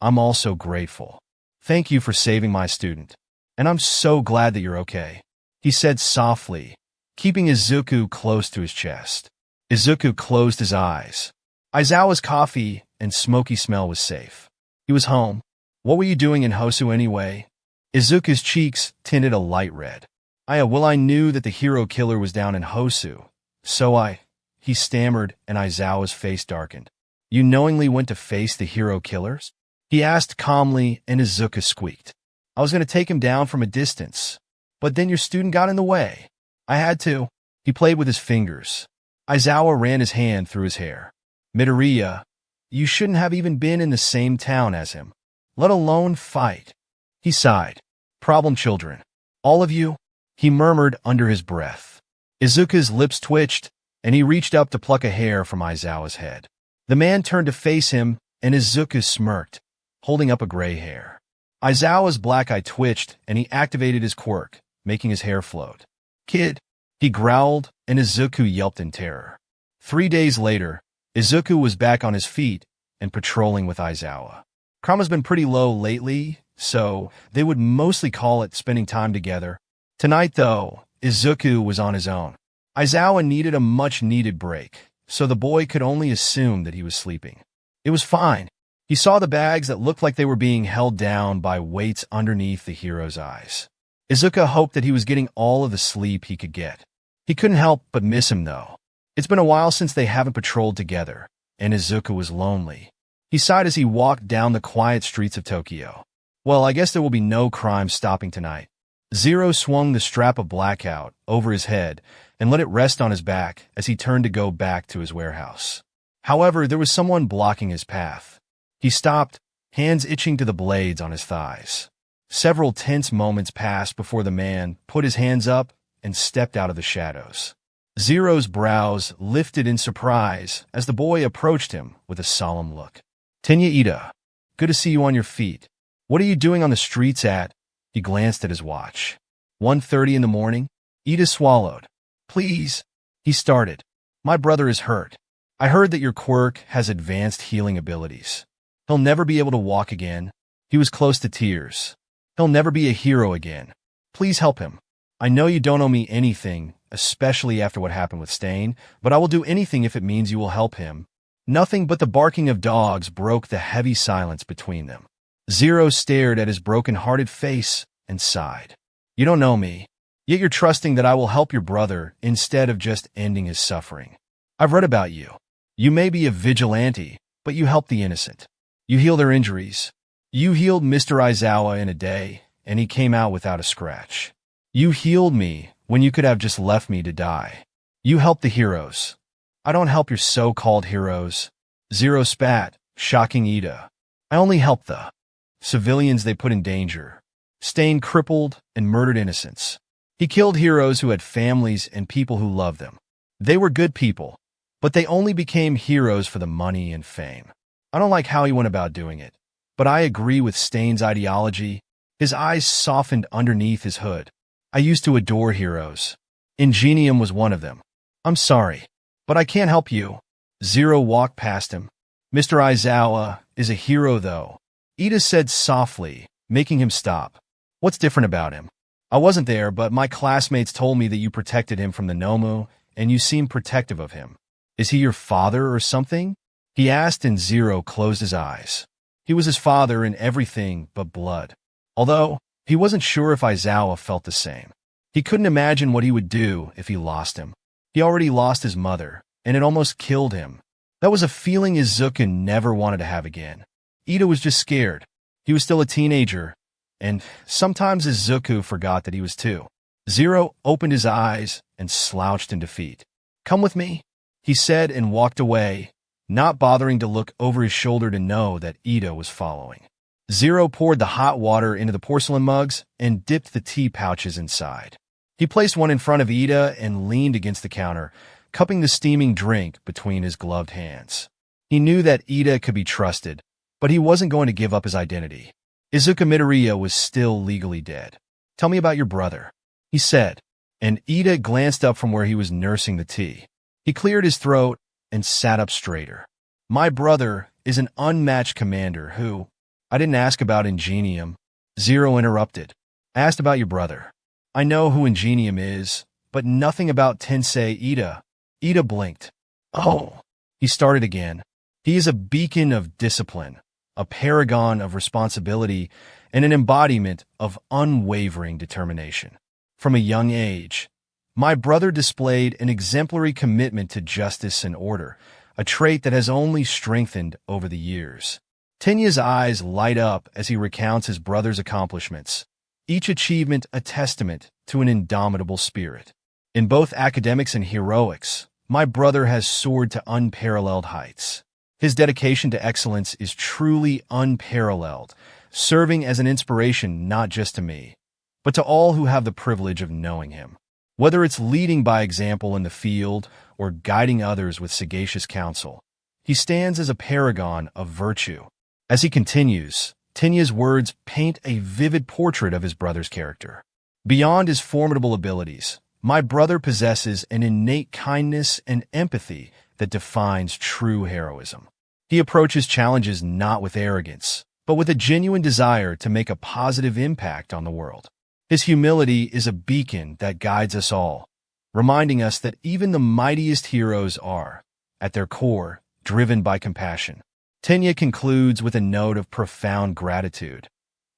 I'm also grateful. Thank you for saving my student, and I'm so glad that you're okay, he said softly, keeping Izuku close to his chest. Izuku closed his eyes. Aizawa's coffee and smoky smell was safe. He was home. What were you doing in Hosu anyway? Izuku's cheeks tinted a light red. I knew that the hero killer was down in Hosu, so he stammered, and Aizawa's face darkened. You knowingly went to face the hero killers? He asked calmly, and Izuku squeaked. I was going to take him down from a distance, but then your student got in the way. I had to. He played with his fingers. Aizawa ran his hand through his hair. Midoriya, you shouldn't have even been in the same town as him, let alone fight. He sighed. Problem children. All of you? He murmured under his breath. Izuku's lips twitched, and he reached up to pluck a hair from Aizawa's head. The man turned to face him, and Izuku smirked, holding up a gray hair. Aizawa's black eye twitched, and he activated his quirk, making his hair float. Kid, he growled, and Izuku yelped in terror. 3 days later, Izuku was back on his feet and patrolling with Aizawa. Karma's been pretty low lately, so they would mostly call it spending time together. Tonight, though, Izuku was on his own. Aizawa needed a much-needed break, so the boy could only assume that he was sleeping. It was fine. He saw the bags that looked like they were being held down by weights underneath the hero's eyes. Izuku hoped that he was getting all of the sleep he could get. He couldn't help but miss him, though. It's been a while since they haven't patrolled together, and Izuku was lonely. He sighed as he walked down the quiet streets of Tokyo. Well, I guess there will be no crime stopping tonight. Zero swung the strap of blackout over his head and let it rest on his back as he turned to go back to his warehouse. However, there was someone blocking his path. He stopped, hands itching to the blades on his thighs. Several tense moments passed before the man put his hands up and stepped out of the shadows. Zero's brows lifted in surprise as the boy approached him with a solemn look. Tenya Ida, good to see you on your feet. What are you doing on the streets at? He glanced at his watch. 1:30 in the morning? Ida swallowed. Please, he started. My brother is hurt. I heard that your quirk has advanced healing abilities. He'll never be able to walk again. He was close to tears. He'll never be a hero again. Please help him. I know you don't owe me anything, especially after what happened with Stain, but I will do anything if it means you will help him. Nothing but the barking of dogs broke the heavy silence between them. Zero stared at his broken-hearted face and sighed. You don't know me, yet you're trusting that I will help your brother instead of just ending his suffering. I've read about you. You may be a vigilante, but you help the innocent. You heal their injuries. You healed Mr. Aizawa in a day, and he came out without a scratch. You healed me when you could have just left me to die. You help the heroes. I don't help your so-called heroes. Zero spat, shocking Ida. I only help the civilians they put in danger. Stain crippled and murdered innocents. He killed heroes who had families and people who loved them. They were good people, but they only became heroes for the money and fame. I don't like how he went about doing it, but I agree with Stain's ideology. His eyes softened underneath his hood. I used to adore heroes. Ingenium was one of them. I'm sorry. But I can't help you. Zero walked past him. Mr. Aizawa is a hero, though, Ida said softly, making him stop. What's different about him? I wasn't there, but my classmates told me that you protected him from the Nomu, and you seem protective of him. Is he your father or something? He asked, and Zero closed his eyes. He was his father in everything but blood. Although, he wasn't sure if Aizawa felt the same. He couldn't imagine what he would do if he lost him. He already lost his mother, and it almost killed him. That was a feeling Izuku never wanted to have again. Ida was just scared. He was still a teenager, and sometimes Izuku forgot that he was too. Zero opened his eyes and slouched in defeat. Come with me, he said, and walked away, not bothering to look over his shoulder to know that Ida was following. Zero poured the hot water into the porcelain mugs and dipped the tea pouches inside. He placed one in front of Ida and leaned against the counter, cupping the steaming drink between his gloved hands. He knew that Ida could be trusted, but he wasn't going to give up his identity. Izuku Midoriya was still legally dead. Tell me about your brother, he said, and Ida glanced up from where he was nursing the tea. He cleared his throat and sat up straighter. My brother is an unmatched commander who... I didn't ask about Ingenium. Zero interrupted. I asked about your brother. I know who Ingenium is, but nothing about Tensei Ida. Ida blinked. Oh, he started again. He is a beacon of discipline, a paragon of responsibility, and an embodiment of unwavering determination. From a young age, my brother displayed an exemplary commitment to justice and order, a trait that has only strengthened over the years. Tenya's eyes light up as he recounts his brother's accomplishments, each achievement a testament to an indomitable spirit. In both academics and heroics, my brother has soared to unparalleled heights. His dedication to excellence is truly unparalleled, serving as an inspiration not just to me, but to all who have the privilege of knowing him. Whether it's leading by example in the field or guiding others with sagacious counsel, he stands as a paragon of virtue. As he continues, Tenya's words paint a vivid portrait of his brother's character. Beyond his formidable abilities, my brother possesses an innate kindness and empathy that defines true heroism. He approaches challenges not with arrogance, but with a genuine desire to make a positive impact on the world. His humility is a beacon that guides us all, reminding us that even the mightiest heroes are, at their core, driven by compassion. Tenya concludes with a note of profound gratitude.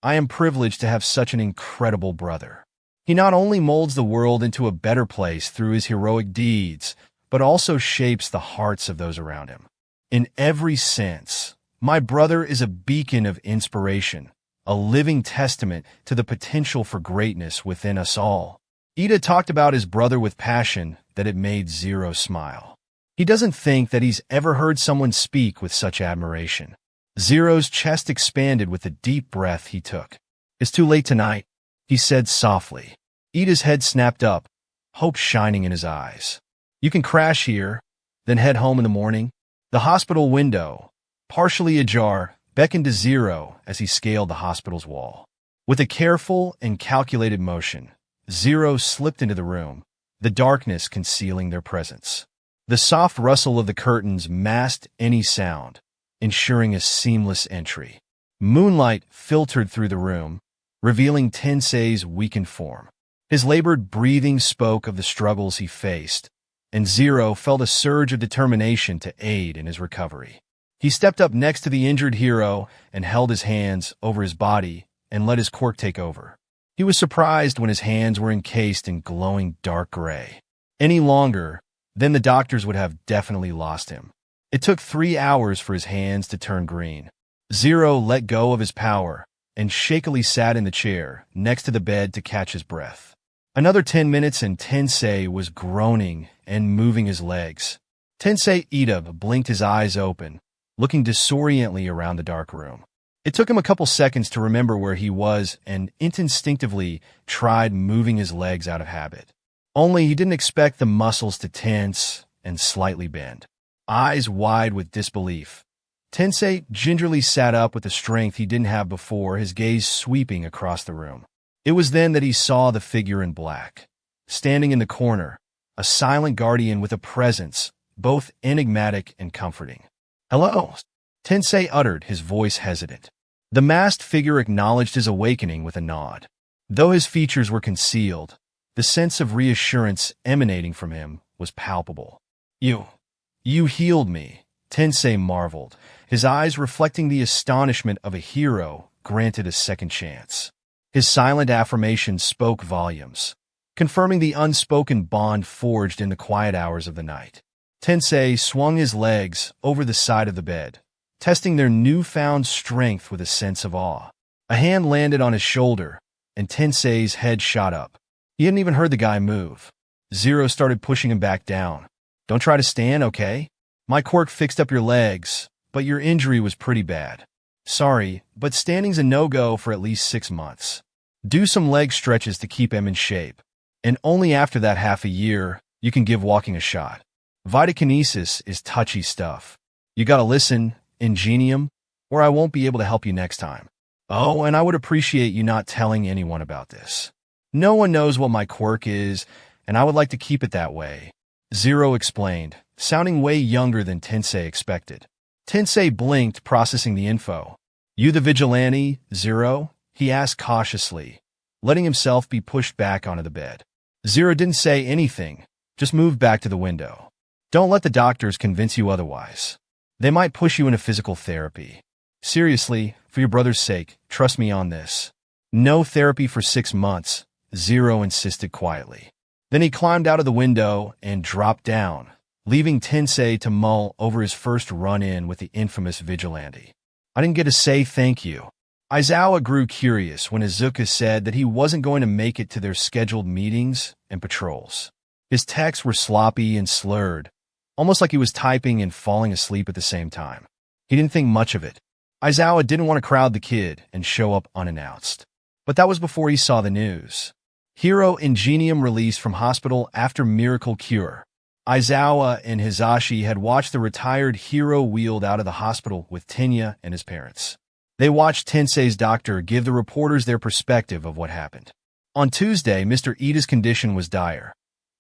I am privileged to have such an incredible brother. He not only molds the world into a better place through his heroic deeds, but also shapes the hearts of those around him. In every sense, my brother is a beacon of inspiration, a living testament to the potential for greatness within us all. Ida talked about his brother with passion that it made Zero smile. He doesn't think that he's ever heard someone speak with such admiration. Zero's chest expanded with the deep breath he took. It's too late tonight, he said softly. Ida's head snapped up, hope shining in his eyes. You can crash here, then head home in the morning. The hospital window, partially ajar, beckoned to Zero as he scaled the hospital's wall. With a careful and calculated motion, Zero slipped into the room, the darkness concealing their presence. The soft rustle of the curtains masked any sound, ensuring a seamless entry. Moonlight filtered through the room, revealing Tensei's weakened form. His labored breathing spoke of the struggles he faced, and Zero felt a surge of determination to aid in his recovery. He stepped up next to the injured hero and held his hands over his body and let his quirk take over. He was surprised when his hands were encased in glowing dark gray. Any longer, then the doctors would have definitely lost him. It took 3 hours for his hands to turn green. Zero let go of his power and shakily sat in the chair next to the bed to catch his breath. Another 10 minutes and Tensei was groaning and moving his legs. Tensei Ida blinked his eyes open, looking disoriently around the dark room. It took him a couple seconds to remember where he was and instinctively tried moving his legs out of habit. Only he didn't expect the muscles to tense and slightly bend. Eyes wide with disbelief, Tensei gingerly sat up with the strength he didn't have before, his gaze sweeping across the room. It was then that he saw the figure in black. Standing in the corner, a silent guardian with a presence both enigmatic and comforting. "Hello," Tensei uttered, his voice hesitant. The masked figure acknowledged his awakening with a nod. Though his features were concealed, the sense of reassurance emanating from him was palpable. You healed me," Tensei marveled, his eyes reflecting the astonishment of a hero granted a second chance. His silent affirmation spoke volumes, confirming the unspoken bond forged in the quiet hours of the night. Tensei swung his legs over the side of the bed, testing their newfound strength with a sense of awe. A hand landed on his shoulder, and Tensei's head shot up. He hadn't even heard the guy move. Zero started pushing him back down. "Don't try to stand, okay? My Quirk fixed up your legs, but your injury was pretty bad. Sorry, but standing's a no-go for at least 6 months. Do some leg stretches to keep him in shape, and only after that half a year, you can give walking a shot. Vitakinesis is touchy stuff. You gotta listen, ingenium, or I won't be able to help you next time. Oh, and I would appreciate you not telling anyone about this. No one knows what my Quirk is, and I would like to keep it that way," Zero explained, sounding way younger than Tensei expected. Tensei blinked, processing the info. "You the vigilante, Zero?" he asked cautiously, letting himself be pushed back onto the bed. Zero didn't say anything, just moved back to the window. "Don't let the doctors convince you otherwise. They might push you into physical therapy. Seriously, for your brother's sake, trust me on this." "No therapy for 6 months, Zero insisted quietly. Then he climbed out of the window and dropped down, leaving Tensei to mull over his first run-in with the infamous vigilante. "I didn't get to say thank you." Aizawa grew curious when Izuka said that he wasn't going to make it to their scheduled meetings and patrols. His texts were sloppy and slurred, almost like he was typing and falling asleep at the same time. He didn't think much of it. Aizawa didn't want to crowd the kid and show up unannounced. But that was before he saw the news. Hero Ingenium released from hospital after miracle cure. Aizawa and Hisashi had watched the retired hero wheeled out of the hospital with Tenya and his parents. They watched Tensei's doctor give the reporters their perspective of what happened. On Tuesday, Mr. Ida's condition was dire.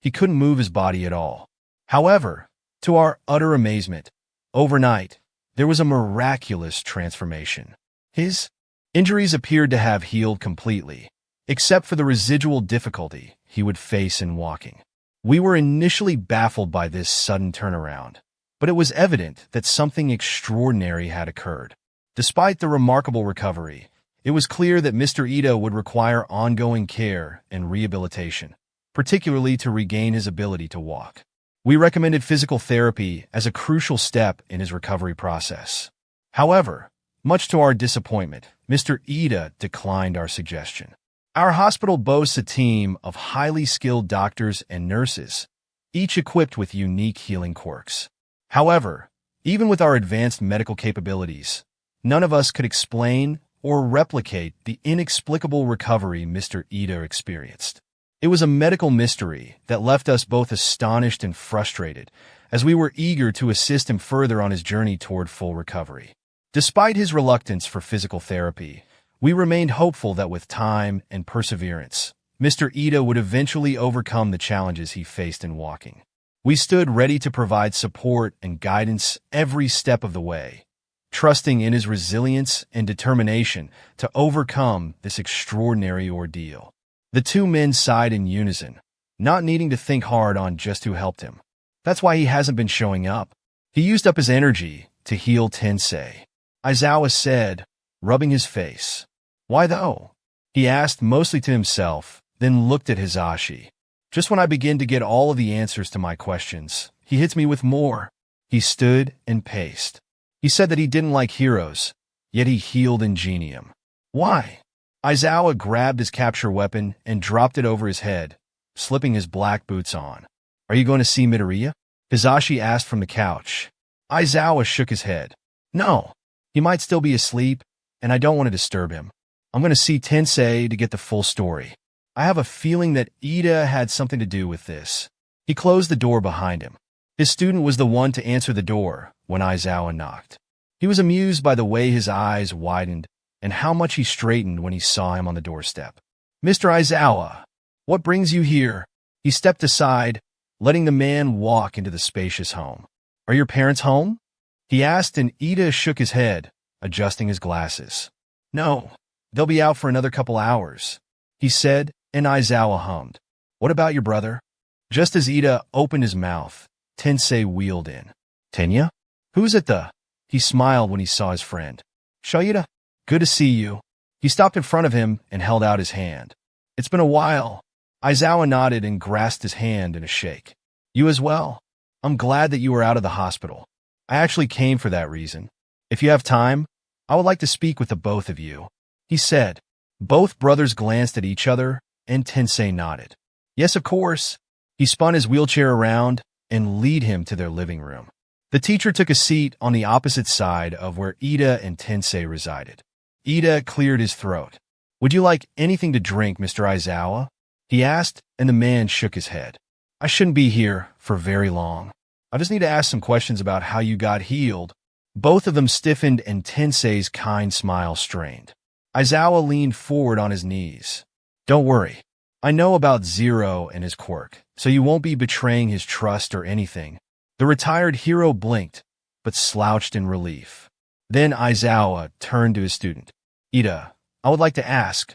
He couldn't move his body at all. However, to our utter amazement, overnight, there was a miraculous transformation. His injuries appeared to have healed completely, except for the residual difficulty he would face in walking. We were initially baffled by this sudden turnaround, but it was evident that something extraordinary had occurred. Despite the remarkable recovery, it was clear that Mr. Ito would require ongoing care and rehabilitation, particularly to regain his ability to walk. We recommended physical therapy as a crucial step in his recovery process. However, much to our disappointment, Mr. Ida declined our suggestion. Our hospital boasts a team of highly skilled doctors and nurses, each equipped with unique healing quirks. However, even with our advanced medical capabilities, none of us could explain or replicate the inexplicable recovery Mr. Ida experienced. It was a medical mystery that left us both astonished and frustrated, as we were eager to assist him further on his journey toward full recovery. Despite his reluctance for physical therapy, we remained hopeful that with time and perseverance, Mr. Ito would eventually overcome the challenges he faced in walking. We stood ready to provide support and guidance every step of the way, trusting in his resilience and determination to overcome this extraordinary ordeal. The two men sighed in unison, not needing to think hard on just who helped him. That's why he hasn't been showing up. He used up his energy to heal Tensei, Aizawa said, rubbing his face. "Why though?" he asked mostly to himself, then looked at Hisashi. "Just when I begin to get all of the answers to my questions, he hits me with more." He stood and paced. He said that he didn't like heroes, yet he healed Ingenium. "Why?" Aizawa grabbed his capture weapon and dropped it over his head, slipping his black boots on. "Are you going to see Midoriya?" Hisashi asked from the couch. Aizawa shook his head. "No, he might still be asleep, and I don't want to disturb him. I'm going to see Tensei to get the full story. I have a feeling that Ida had something to do with this." He closed the door behind him. His student was the one to answer the door when Aizawa knocked. He was amused by the way his eyes widened and how much he straightened when he saw him on the doorstep. "Mr. Aizawa, what brings you here?" He stepped aside, letting the man walk into the spacious home. "Are your parents home?" he asked, and Ida shook his head, adjusting his glasses. "No, they'll be out for another couple hours," he said, and Aizawa hummed. "What about your brother?" Just as Ida opened his mouth, Tensei wheeled in. "Tenya? Who's at the—" He smiled when he saw his friend. "Shoyuda, good to see you." He stopped in front of him and held out his hand. "It's been a while." Aizawa nodded and grasped his hand in a shake. "You as well. I'm glad that you were out of the hospital. I actually came for that reason. If you have time, I would like to speak with the both of you," he said. Both brothers glanced at each other, and Tensei nodded. "Yes, of course." He spun his wheelchair around and led him to their living room. The teacher took a seat on the opposite side of where Ida and Tensei resided. Ida cleared his throat. "Would you like anything to drink, Mr. Aizawa?" he asked, and the man shook his head. "I shouldn't be here for very long. I just need to ask some questions about how you got healed." Both of them stiffened, and Tensei's kind smile strained. Aizawa leaned forward on his knees. "Don't worry. I know about Zero and his quirk, so you won't be betraying his trust or anything." The retired hero blinked, but slouched in relief. Then Aizawa turned to his student. "Ida, I would like to ask,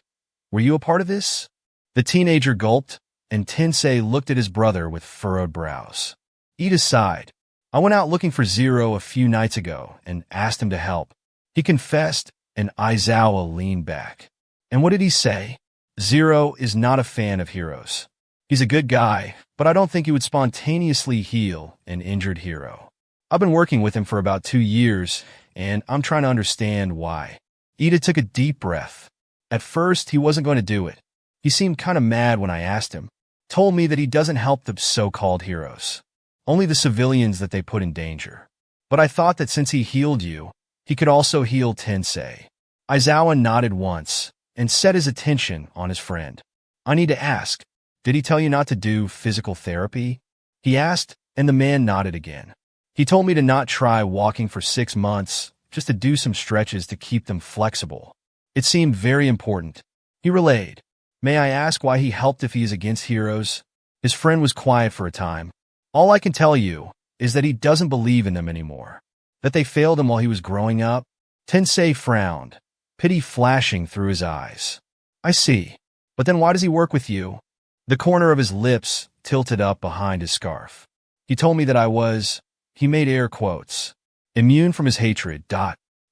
were you a part of this?" The teenager gulped, and Tensei looked at his brother with furrowed brows. Ida sighed. "I went out looking for Zero a few nights ago and asked him to help," he confessed, and Aizawa leaned back. "And what did he say?" "Zero is not a fan of heroes. He's a good guy, but I don't think he would spontaneously heal an injured hero. I've been working with him for about 2 years, and I'm trying to understand why." Ida took a deep breath. At first, he wasn't going to do it. He seemed kind of mad when I asked him. Told me that he doesn't help the so-called heroes, only the civilians that they put in danger. But I thought that since he healed you, he could also heal Tensei. Aizawa nodded once and set his attention on his friend. "I need to ask, did he tell you not to do physical therapy?" he asked, and the man nodded again. "He told me to not try walking for 6 months, just to do some stretches to keep them flexible. It seemed very important." He relayed. "May I ask why he helped if he is against heroes?" His friend was quiet for a time. "All I can tell you is that he doesn't believe in them anymore, that they failed him while he was growing up." Tensei frowned, pity flashing through his eyes. "I see. But then why does he work with you?" The corner of his lips tilted up behind his scarf. "He told me that I was," he made air quotes, "immune from his hatred."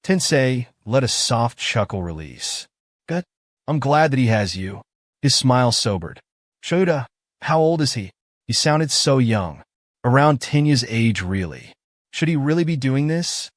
Tensei let a soft chuckle release. "Good. I'm glad that he has you." His smile sobered. "Shoda, how old is he?" He sounded so young. Around Tenya's age, really. Should he really be doing this?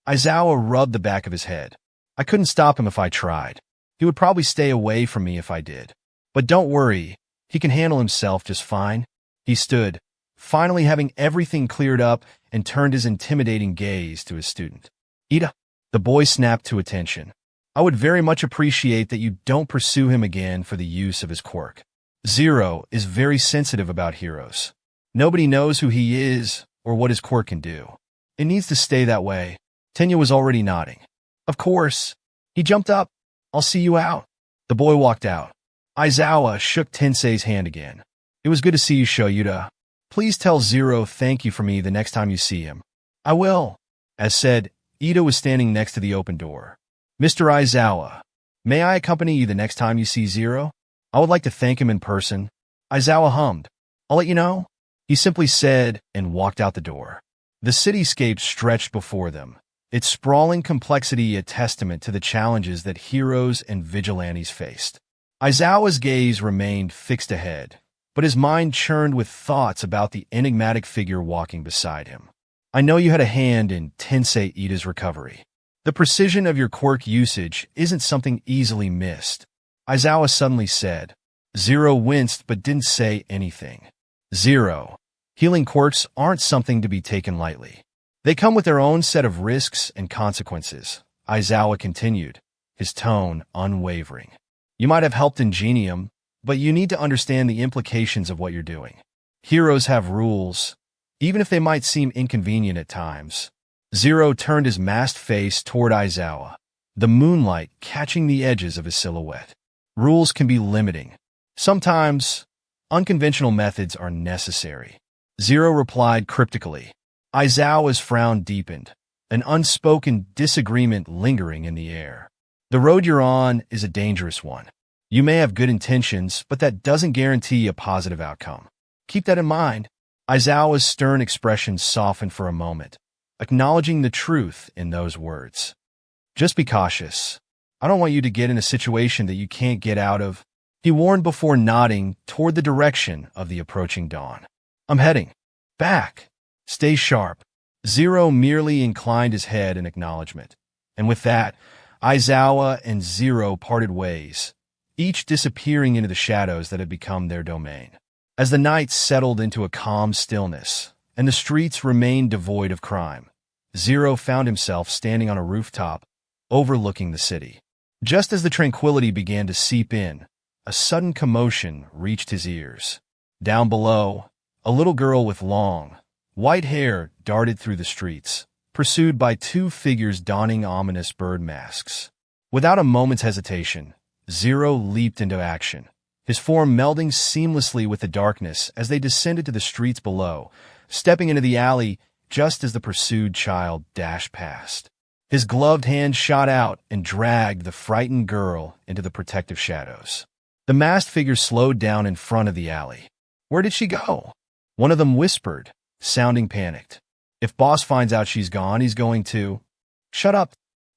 Aizawa rubbed the back of his head. "I couldn't stop him if I tried. He would probably stay away from me if I did. But don't worry, he can handle himself just fine." He stood, finally having everything cleared up, and turned his intimidating gaze to his student. "Ida." The boy snapped to attention. "I would very much appreciate that you don't pursue him again for the use of his quirk. Zero is very sensitive about heroes. Nobody knows who he is or what his quirk can do. It needs to stay that way." Tenya was already nodding. "Of course." He jumped up. "I'll see you out." The boy walked out. Aizawa shook Tensei's hand again. "It was good to see you, Shoyuda. Please tell Zero thank you for me the next time you see him." "I will." As said, Ida was standing next to the open door. "Mr. Aizawa, may I accompany you the next time you see Zero? I would like to thank him in person." Aizawa hummed. "I'll let you know," he simply said, and walked out the door. The cityscape stretched before them, its sprawling complexity a testament to the challenges that heroes and vigilantes faced. Aizawa's gaze remained fixed ahead, but his mind churned with thoughts about the enigmatic figure walking beside him. "I know you had a hand in Tensei Ida's recovery. The precision of your quirk usage isn't something easily missed," Aizawa suddenly said. Zero winced but didn't say anything. "Zero, healing quirks aren't something to be taken lightly. They come with their own set of risks and consequences," Aizawa continued, his tone unwavering. "You might have helped Ingenium, but you need to understand the implications of what you're doing. Heroes have rules, even if they might seem inconvenient at times." Zero turned his masked face toward Aizawa, the moonlight catching the edges of his silhouette. "Rules can be limiting. Sometimes, unconventional methods are necessary." Zero replied cryptically. Aizawa's frown deepened, an unspoken disagreement lingering in the air. The road you're on is a dangerous one. You may have good intentions, but that doesn't guarantee a positive outcome. Keep that in mind. Aizawa's stern expression softened for a moment, acknowledging the truth in those words. Just be cautious. I don't want you to get in a situation that you can't get out of, he warned before nodding toward the direction of the approaching dawn. I'm heading back. Stay sharp. Zero merely inclined his head in acknowledgement, and with that, Aizawa and Zero parted ways, each disappearing into the shadows that had become their domain. As the night settled into a calm stillness, and the streets remained devoid of crime, Zero found himself standing on a rooftop, overlooking the city. Just as the tranquility began to seep in, a sudden commotion reached his ears. Down below, a little girl with long, white hair darted through the streets, pursued by two figures donning ominous bird masks. Without a moment's hesitation, Zero leaped into action, his form melding seamlessly with the darkness as they descended to the streets below, stepping into the alley just as the pursued child dashed past. His gloved hand shot out and dragged the frightened girl into the protective shadows. The masked figure slowed down in front of the alley. Where did she go? One of them whispered, sounding panicked. If boss finds out she's gone, he's going to... Shut up,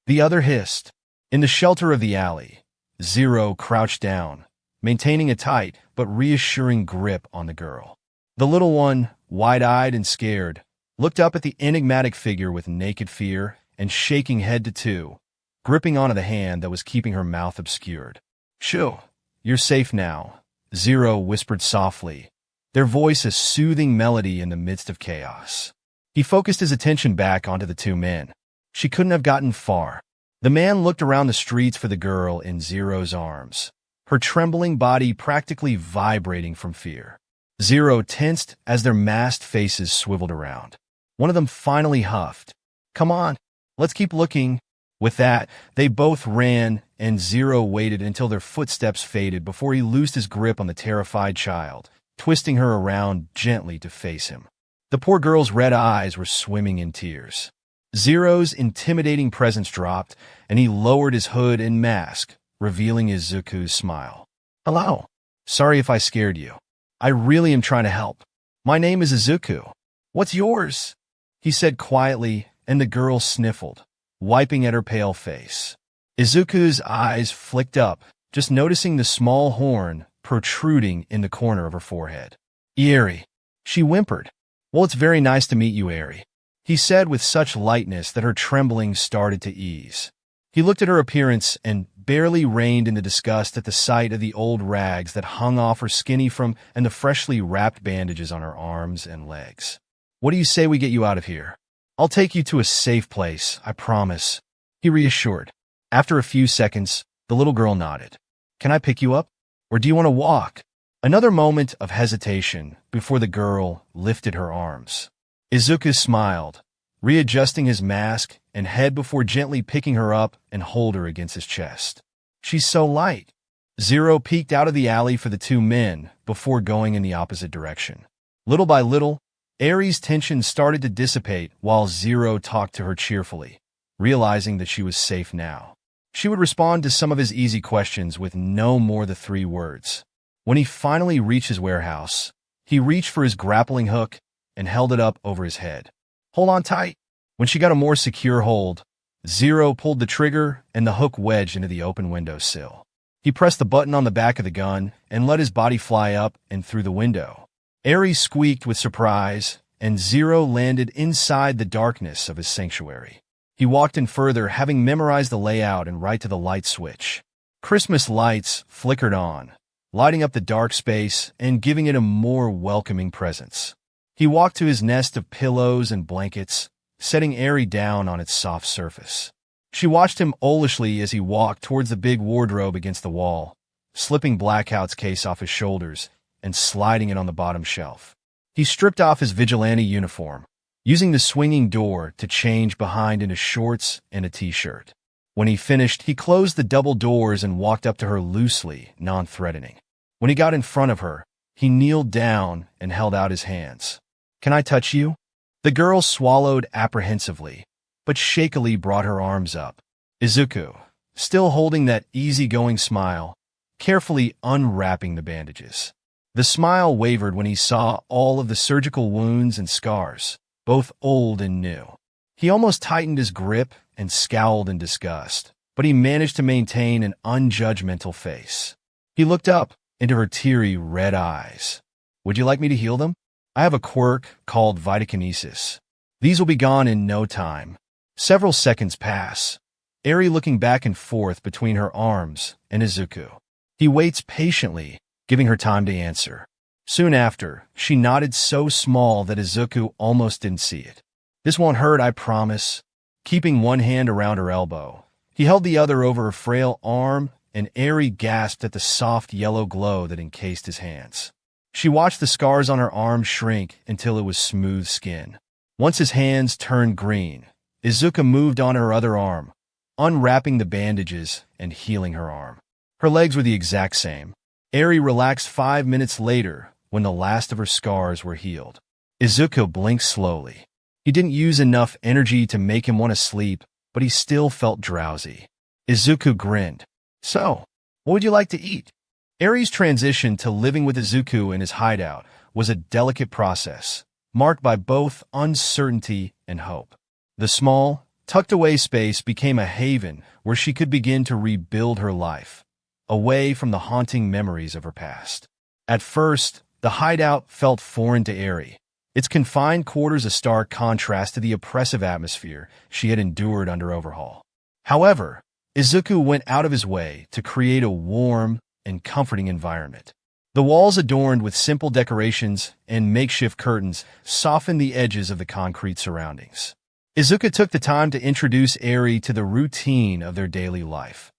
the other hissed. In the shelter of the alley, Zero crouched down, maintaining a tight but reassuring grip on the girl. The little one, wide-eyed and scared, looked up at the enigmatic figure with naked fear and shaking head to toe, gripping onto the hand that was keeping her mouth obscured. Shoo, you're safe now, Zero whispered softly, their voice a soothing melody in the midst of chaos. He focused his attention back onto the two men. She couldn't have gotten far. The man looked around the streets for the girl in Zero's arms, her trembling body practically vibrating from fear. Zero tensed as their masked faces swiveled around. One of them finally huffed. Come on, let's keep looking. With that, they both ran, and Zero waited until their footsteps faded before he loosed his grip on the terrified child, twisting her around gently to face him. The poor girl's red eyes were swimming in tears. Zero's intimidating presence dropped, and he lowered his hood and mask, revealing Izuku's smile. Hello. Sorry if I scared you. I really am trying to help. My name is Izuku. What's yours? He said quietly, and the girl sniffled, wiping at her pale face. Izuku's eyes flicked up, just noticing the small horn protruding in the corner of her forehead. Eri, she whimpered. Well, it's very nice to meet you, Eri, he said with such lightness that her trembling started to ease. He looked at her appearance and barely reined in the disgust at the sight of the old rags that hung off her skinny from and the freshly wrapped bandages on her arms and legs. What do you say we get you out of here? I'll take you to a safe place, I promise, he reassured. After a few seconds, the little girl nodded. Can I pick you up? Or do you want to walk? Another moment of hesitation before the girl lifted her arms. Izuku smiled, readjusting his mask and head before gently picking her up and hold her against his chest. She's so light. Zero peeked out of the alley for the two men before going in the opposite direction. Little by little, Eri's tension started to dissipate while Zero talked to her cheerfully, realizing that she was safe now. She would respond to some of his easy questions with no more than 3 words. When he finally reached his warehouse, he reached for his grappling hook and held it up over his head. Hold on tight. When she got a more secure hold, Zero pulled the trigger and the hook wedged into the open windowsill. He pressed the button on the back of the gun and let his body fly up and through the window. Eri squeaked with surprise, and Zero landed inside the darkness of his sanctuary. He walked in further, having memorized the layout and right to the light switch. Christmas lights flickered on, lighting up the dark space and giving it a more welcoming presence. He walked to his nest of pillows and blankets, setting Eri down on its soft surface. She watched him owlishly as he walked towards the big wardrobe against the wall, slipping Blackout's case off his shoulders and sliding it on the bottom shelf. He stripped off his vigilante uniform, using the swinging door to change behind into shorts and a t-shirt. When he finished, he closed the double doors and walked up to her loosely, non-threatening. When he got in front of her, he kneeled down and held out his hands. Can I touch you? The girl swallowed apprehensively, but shakily brought her arms up. Izuku, still holding that easygoing smile, carefully unwrapping the bandages. The smile wavered when he saw all of the surgical wounds and scars, both old and new. He almost tightened his grip and scowled in disgust, but he managed to maintain an unjudgmental face. He looked up into her teary red eyes. Would you like me to heal them? I have a quirk called vitakinesis. These will be gone in no time. Several seconds pass, Eri looking back and forth between her arms and Izuku. He waits patiently, giving her time to answer. Soon after, she nodded so small that Izuku almost didn't see it. This won't hurt, I promise. Keeping one hand around her elbow, he held the other over her frail arm, and Eri gasped at the soft yellow glow that encased his hands. She watched the scars on her arm shrink until it was smooth skin. Once his hands turned green, Izuku moved on her other arm, unwrapping the bandages and healing her arm. Her legs were the exact same. Eri relaxed 5 minutes later when the last of her scars were healed. Izuku blinked slowly. He didn't use enough energy to make him want to sleep, but he still felt drowsy. Izuku grinned. So, what would you like to eat? Eri's transition to living with Izuku in his hideout was a delicate process, marked by both uncertainty and hope. The small, tucked-away space became a haven where she could begin to rebuild her life, away from the haunting memories of her past. At first, the hideout felt foreign to Eri, its confined quarters a stark contrast to the oppressive atmosphere she had endured under overhaul. However, Izuku went out of his way to create a warm and comforting environment. The walls adorned with simple decorations and makeshift curtains softened the edges of the concrete surroundings. Izuku took the time to introduce Eri to the routine of their daily life,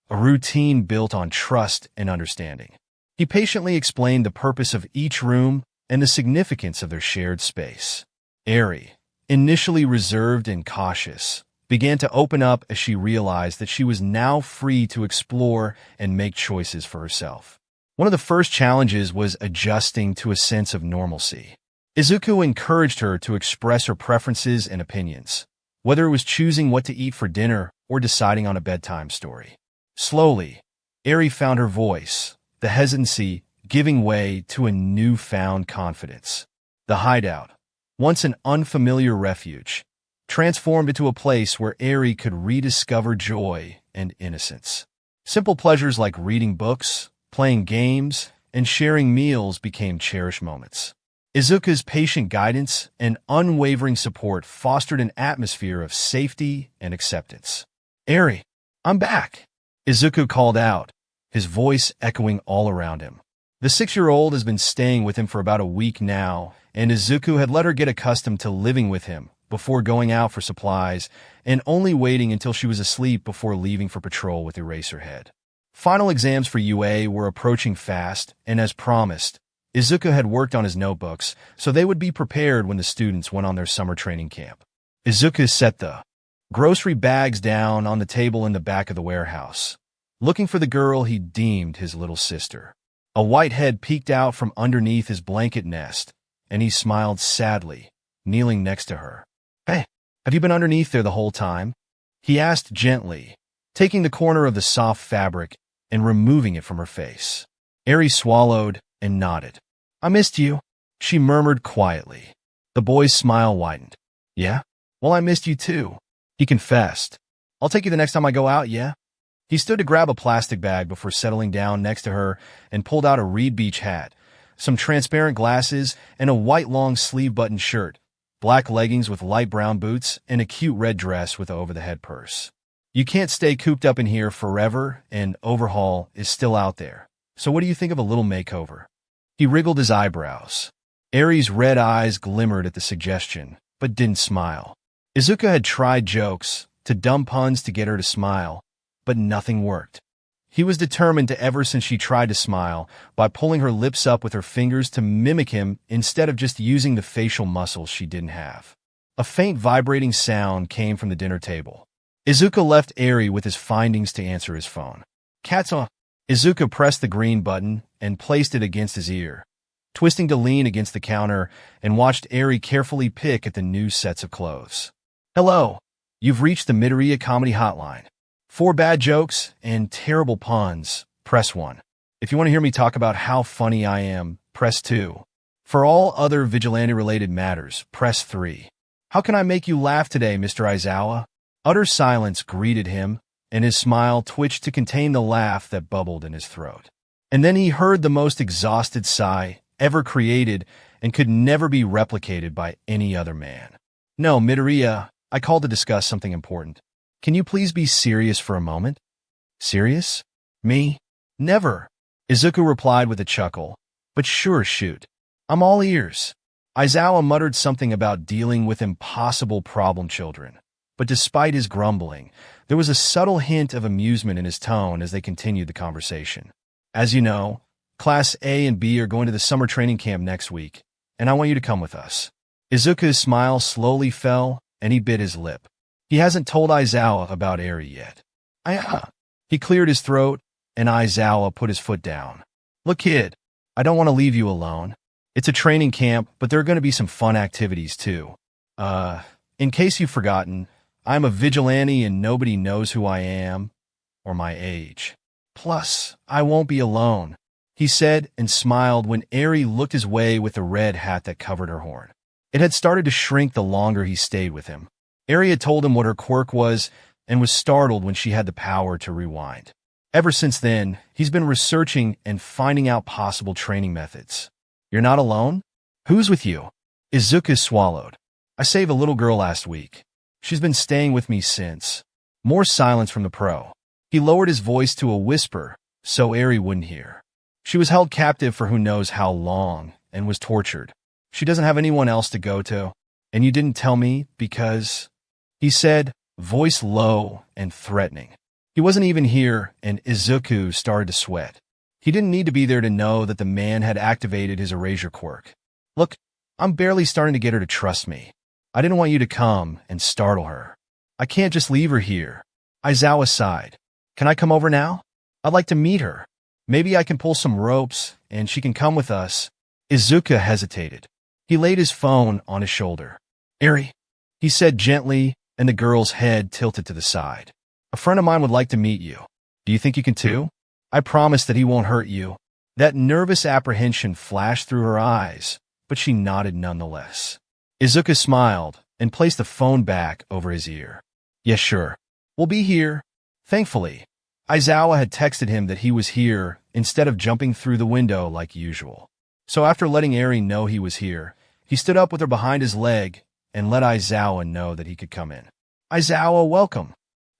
a routine built on trust and understanding. He patiently explained the purpose of each room and the significance of their shared space. Eri, initially reserved and cautious, began to open up as she realized that she was now free to explore and make choices for herself. One of the first challenges was adjusting to a sense of normalcy. Izuku encouraged her to express her preferences and opinions, whether it was choosing what to eat for dinner or deciding on a bedtime story. Slowly, Eri found her voice, the hesitancy giving way to a newfound confidence. The hideout, once an unfamiliar refuge, transformed into a place where Eri could rediscover joy and innocence. Simple pleasures like reading books, playing games, and sharing meals became cherished moments. Izuku's patient guidance and unwavering support fostered an atmosphere of safety and acceptance. Eri, I'm back, Izuku called out, his voice echoing all around him. The 6-year-old has been staying with him for about a week now, and Izuku had let her get accustomed to living with him before going out for supplies and only waiting until she was asleep before leaving for patrol with Eraserhead. Final exams for UA were approaching fast, and as promised, Izuku had worked on his notebooks so they would be prepared when the students went on their summer training camp. Izuku set the grocery bags down on the table in the back of the warehouse, looking for the girl he deemed his little sister. A white head peeked out from underneath his blanket nest, and he smiled sadly, kneeling next to her. Hey, have you been underneath there the whole time? He asked gently, taking the corner of the soft fabric and removing it from her face. Eri swallowed and nodded. I missed you, she murmured quietly. The boy's smile widened. Yeah? Well, I missed you too, he confessed. I'll take you the next time I go out, yeah? He stood to grab a plastic bag before settling down next to her and pulled out a Reed Beach hat, some transparent glasses, and a white long-sleeve-button shirt, black leggings with light brown boots, and a cute red dress with an over-the-head purse. You can't stay cooped up in here forever, and Overhaul is still out there. So what do you think of a little makeover? He wriggled his eyebrows. Eri's red eyes glimmered at the suggestion, but didn't smile. Izuku had tried jokes, to dumb puns to get her to smile, but nothing worked. He was determined to ever since she tried to smile by pulling her lips up with her fingers to mimic him instead of just using the facial muscles she didn't have. A faint vibrating sound came from the dinner table. Izuku left Eri with his findings to answer his phone. Cat's on. Izuku pressed the green button and placed it against his ear, twisting to lean against the counter and watched Eri carefully pick at the new sets of clothes. Hello, you've reached the Midoriya Comedy Hotline. For bad jokes and terrible puns, press 1. If you want to hear me talk about how funny I am, press 2. For all other vigilante-related matters, press 3. How can I make you laugh today, Mr. Aizawa? Utter silence greeted him, and his smile twitched to contain the laugh that bubbled in his throat. And then he heard the most exhausted sigh ever created and could never be replicated by any other man. No, Midoriya, I called to discuss something important. Can you please be serious for a moment? Serious? Me? Never. Izuku replied with a chuckle. But sure, shoot. I'm all ears. Aizawa muttered something about dealing with impossible problem children. But despite his grumbling, there was a subtle hint of amusement in his tone as they continued the conversation. As you know, Class A and B are going to the summer training camp next week, and I want you to come with us. Izuku's smile slowly fell, and he bit his lip. He hasn't told Aizawa about Eri yet. He cleared his throat, and Aizawa put his foot down. Look, kid, I don't want to leave you alone. It's a training camp, but there are going to be some fun activities, too. In case you've forgotten, I'm a vigilante and nobody knows who I am or my age. Plus, I won't be alone, he said and smiled when Eri looked his way with the red hat that covered her horn. It had started to shrink the longer he stayed with him. Eri had told him what her quirk was and was startled when she had the power to rewind. Ever since then, he's been researching and finding out possible training methods. You're not alone? Who's with you? Izuku swallowed. I saved a little girl last week. She's been staying with me since. More silence from the pro. He lowered his voice to a whisper so Eri wouldn't hear. She was held captive for who knows how long and was tortured. She doesn't have anyone else to go to, and you didn't tell me because... He said, voice low and threatening. He wasn't even here, and Izuku started to sweat. He didn't need to be there to know that the man had activated his erasure quirk. Look, I'm barely starting to get her to trust me. I didn't want you to come and startle her. I can't just leave her here. Aizawa sighed. Can I come over now? I'd like to meet her. Maybe I can pull some ropes, and she can come with us. Izuku hesitated. He laid his phone on his shoulder. Eri, he said gently, and the girl's head tilted to the side. A friend of mine would like to meet you. Do you think you can too? I promise that he won't hurt you. That nervous apprehension flashed through her eyes, but she nodded nonetheless. Izuku smiled and placed the phone back over his ear. Yes, sure. We'll be here. Thankfully, Aizawa had texted him that he was here instead of jumping through the window like usual. So after letting Eri know he was here, he stood up with her behind his leg and let Aizawa know that he could come in. Aizawa, welcome.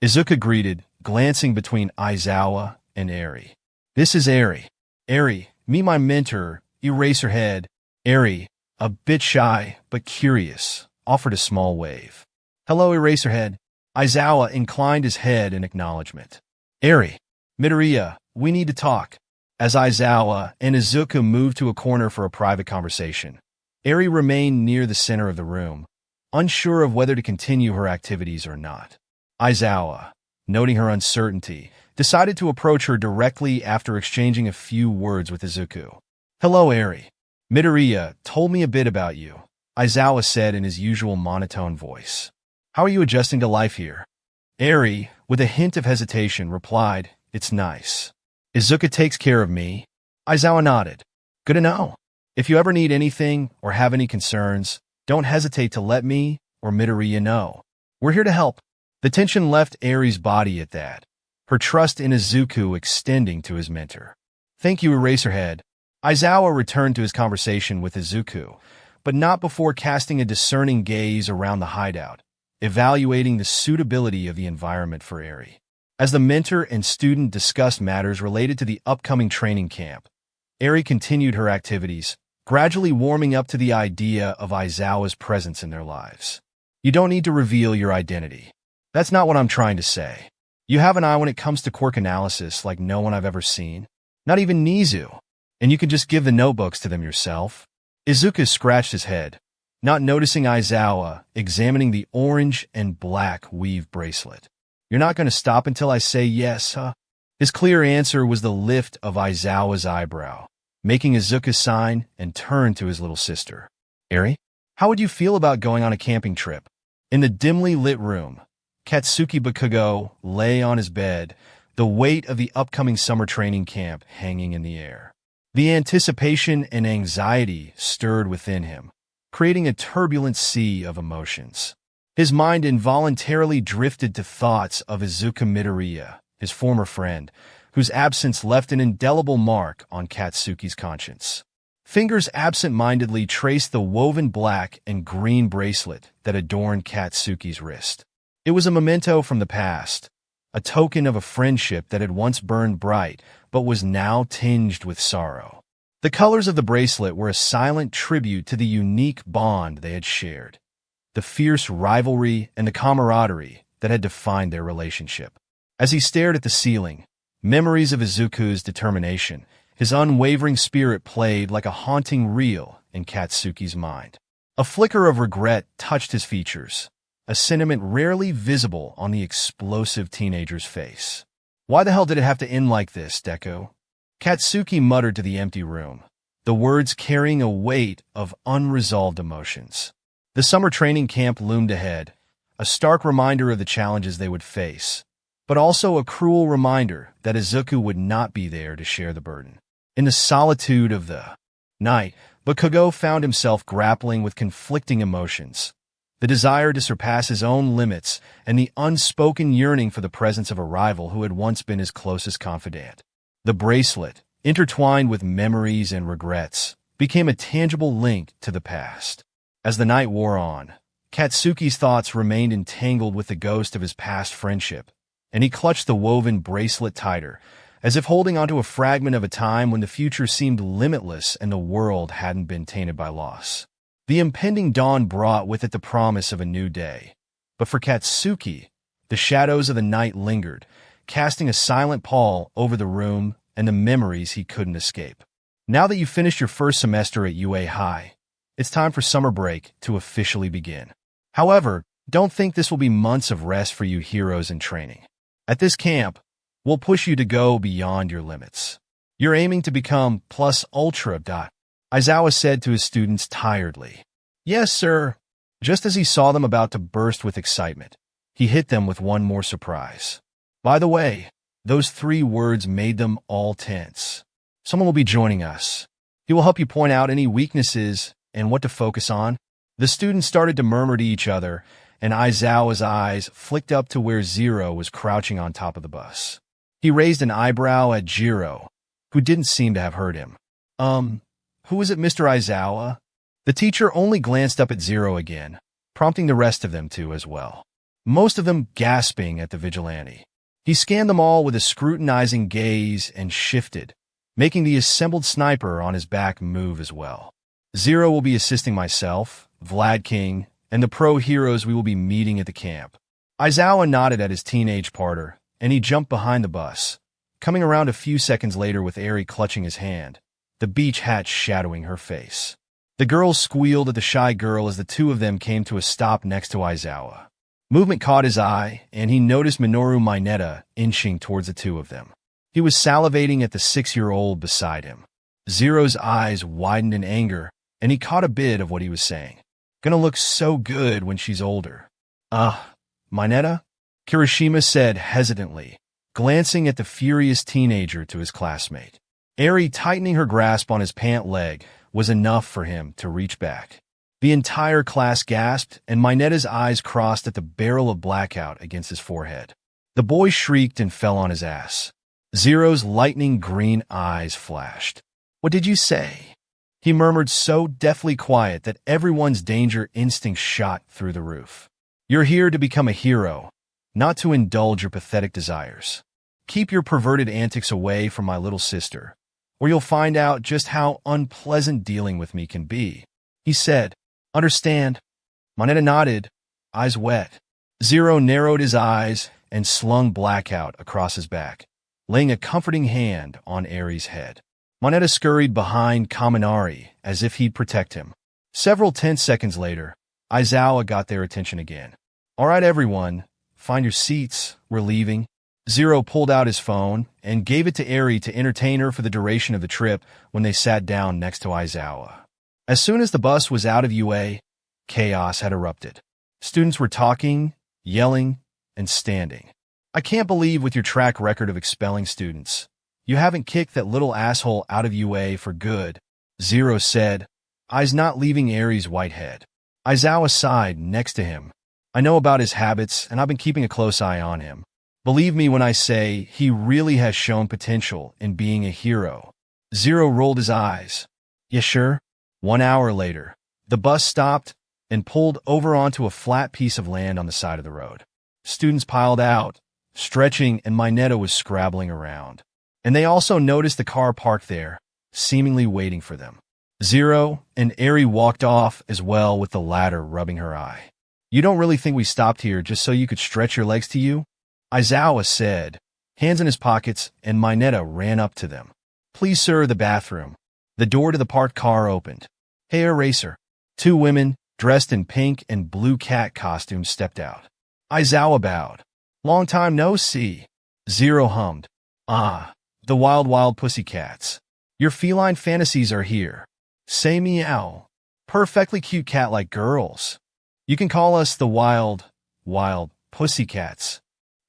Izuku greeted, glancing between Aizawa and Eri. This is Eri. Eri, meet my mentor, Eraserhead. Eri, a bit shy but curious, offered a small wave. Hello, Eraserhead. Aizawa inclined his head in acknowledgement. Eri, Midoriya, we need to talk. As Aizawa and Izuku moved to a corner for a private conversation, Eri remained near the center of the room, unsure of whether to continue her activities or not. Aizawa, noting her uncertainty, decided to approach her directly after exchanging a few words with Izuku. Hello, Eri. Midoriya told me a bit about you, Aizawa said in his usual monotone voice. How are you adjusting to life here? Eri, with a hint of hesitation, replied, It's nice. Izuku takes care of me. Aizawa nodded. Good to know. If you ever need anything or have any concerns, don't hesitate to let me or Midoriya know. We're here to help. The tension left Eri's body at that, her trust in Izuku extending to his mentor. Thank you, Eraserhead. Aizawa returned to his conversation with Izuku, but not before casting a discerning gaze around the hideout, evaluating the suitability of the environment for Eri. As the mentor and student discussed matters related to the upcoming training camp, Eri continued her activities, gradually warming up to the idea of Aizawa's presence in their lives. You don't need to reveal your identity. That's not what I'm trying to say. You have an eye when it comes to quirk analysis like no one I've ever seen, not even Nizu, and you can just give the notebooks to them yourself. Izuku scratched his head, not noticing Aizawa examining the orange and black weave bracelet. You're not going to stop until I say yes, huh? His clear answer was the lift of Aizawa's eyebrow, making Izuku's sign, and turned to his little sister. Eri, how would you feel about going on a camping trip? In the dimly lit room, Katsuki Bakugo lay on his bed, the weight of the upcoming summer training camp hanging in the air. The anticipation and anxiety stirred within him, creating a turbulent sea of emotions. His mind involuntarily drifted to thoughts of Izuku Midoriya, his former friend, whose absence left an indelible mark on Katsuki's conscience. Fingers absent-mindedly traced the woven black and green bracelet that adorned Katsuki's wrist. It was a memento from the past, a token of a friendship that had once burned bright but was now tinged with sorrow. The colors of the bracelet were a silent tribute to the unique bond they had shared, the fierce rivalry and the camaraderie that had defined their relationship. As he stared at the ceiling, memories of Izuku's determination, his unwavering spirit played like a haunting reel in Katsuki's mind. A flicker of regret touched his features, a sentiment rarely visible on the explosive teenager's face. Why the hell did it have to end like this, Deku? Katsuki muttered to the empty room, the words carrying a weight of unresolved emotions. The summer training camp loomed ahead, a stark reminder of the challenges they would face, but also a cruel reminder that Izuku would not be there to share the burden. In the solitude of the night, Bakugo found himself grappling with conflicting emotions, the desire to surpass his own limits and the unspoken yearning for the presence of a rival who had once been his closest confidant. The bracelet, intertwined with memories and regrets, became a tangible link to the past. As the night wore on, Katsuki's thoughts remained entangled with the ghost of his past friendship, and he clutched the woven bracelet tighter, as if holding onto a fragment of a time when the future seemed limitless and the world hadn't been tainted by loss. The impending dawn brought with it the promise of a new day. But for Katsuki, the shadows of the night lingered, casting a silent pall over the room and the memories he couldn't escape. Now that you've finished your first semester at UA High, it's time for summer break to officially begin. However, don't think this will be months of rest for you heroes in training. At this camp, we'll push you to go beyond your limits. You're aiming to become plus ultra. Aizawa said to his students tiredly. Yes, sir. Just as he saw them about to burst with excitement, he hit them with one more surprise. By the way, those 3 words made them all tense. Someone will be joining us. He will help you point out any weaknesses and what to focus on. The students started to murmur to each other, and Aizawa's eyes flicked up to where Zero was crouching on top of the bus. He raised an eyebrow at Jiro, who didn't seem to have heard him. Who is it, Mr. Aizawa? The teacher only glanced up at Zero again, prompting the rest of them to as well, most of them gasping at the vigilante. He scanned them all with a scrutinizing gaze and shifted, making the assembled sniper on his back move as well. Zero will be assisting myself, Vlad King, and the pro heroes we will be meeting at the camp. Aizawa nodded at his teenage partner, and he jumped behind the bus, coming around a few seconds later with Eri clutching his hand, the beach hat shadowing her face. The girls squealed at the shy girl as the 2 of them came to a stop next to Aizawa. Movement caught his eye, and he noticed Minoru Mineta inching towards the 2 of them. He was salivating at the 6-year-old beside him. Zero's eyes widened in anger, and he caught a bit of what he was saying. Gonna look so good when she's older. Mineta? Kirishima said hesitantly, glancing at the furious teenager to his classmate. Eri tightening her grasp on his pant leg was enough for him to reach back. The entire class gasped, and Mineta's eyes crossed at the barrel of blackout against his forehead. The boy shrieked and fell on his ass. Zero's lightning green eyes flashed. What did you say? He murmured so deathly quiet that everyone's danger instinct shot through the roof. You're here to become a hero, not to indulge your pathetic desires. Keep your perverted antics away from my little sister, or you'll find out just how unpleasant dealing with me can be, he said. Understand? Mineta nodded, eyes wet. Zero narrowed his eyes and slung blackout across his back, laying a comforting hand on Eri's head. Mineta scurried behind Kaminari as if he'd protect him. Several tense seconds later, Aizawa got their attention again. All right, everyone, find your seats. We're leaving. Zero pulled out his phone and gave it to Eri to entertain her for the duration of the trip when they sat down next to Aizawa. As soon as the bus was out of UA, chaos had erupted. Students were talking, yelling, and standing. I can't believe with your track record of expelling students, you haven't kicked that little asshole out of UA for good, Zero said, eyes not leaving Eri's white head. Aizawa sighed next to him. I know about his habits, and I've been keeping a close eye on him. Believe me when I say he really has shown potential in being a hero. Zero rolled his eyes. Yeah, sure. 1 hour later, the bus stopped and pulled over onto a flat piece of land on the side of the road. Students piled out, stretching, and Mineta was scrabbling around. And they also noticed the car parked there, seemingly waiting for them. Zero and Eri walked off as well with the latter rubbing her eye. You don't really think we stopped here just so you could stretch your legs to you? Aizawa said, hands in his pockets, and Mineta ran up to them. Please, sir, the bathroom. The door to the parked car opened. Hey, Eraser. 2 women, dressed in pink and blue cat costumes, stepped out. Aizawa bowed. Long time no see. Zero hummed. Ah, the wild, wild pussycats. Your feline fantasies are here. Say meow. Perfectly cute cat-like girls. You can call us the wild, wild pussycats.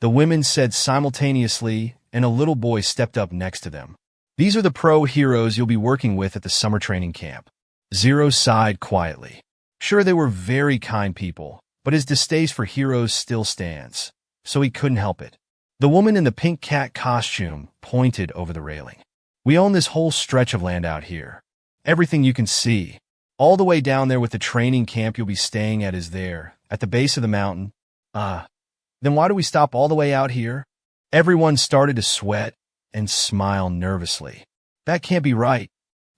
The women said simultaneously, and a little boy stepped up next to them. These are the pro heroes you'll be working with at the summer training camp. Zero sighed quietly. Sure, they were very kind people, but his distaste for heroes still stands, so he couldn't help it. The woman in the pink cat costume pointed over the railing. We own this whole stretch of land out here. Everything you can see. All the way down there with the training camp you'll be staying at is there, at the base of the mountain. Then why do we stop all the way out here? Everyone started to sweat and smile nervously. That can't be right.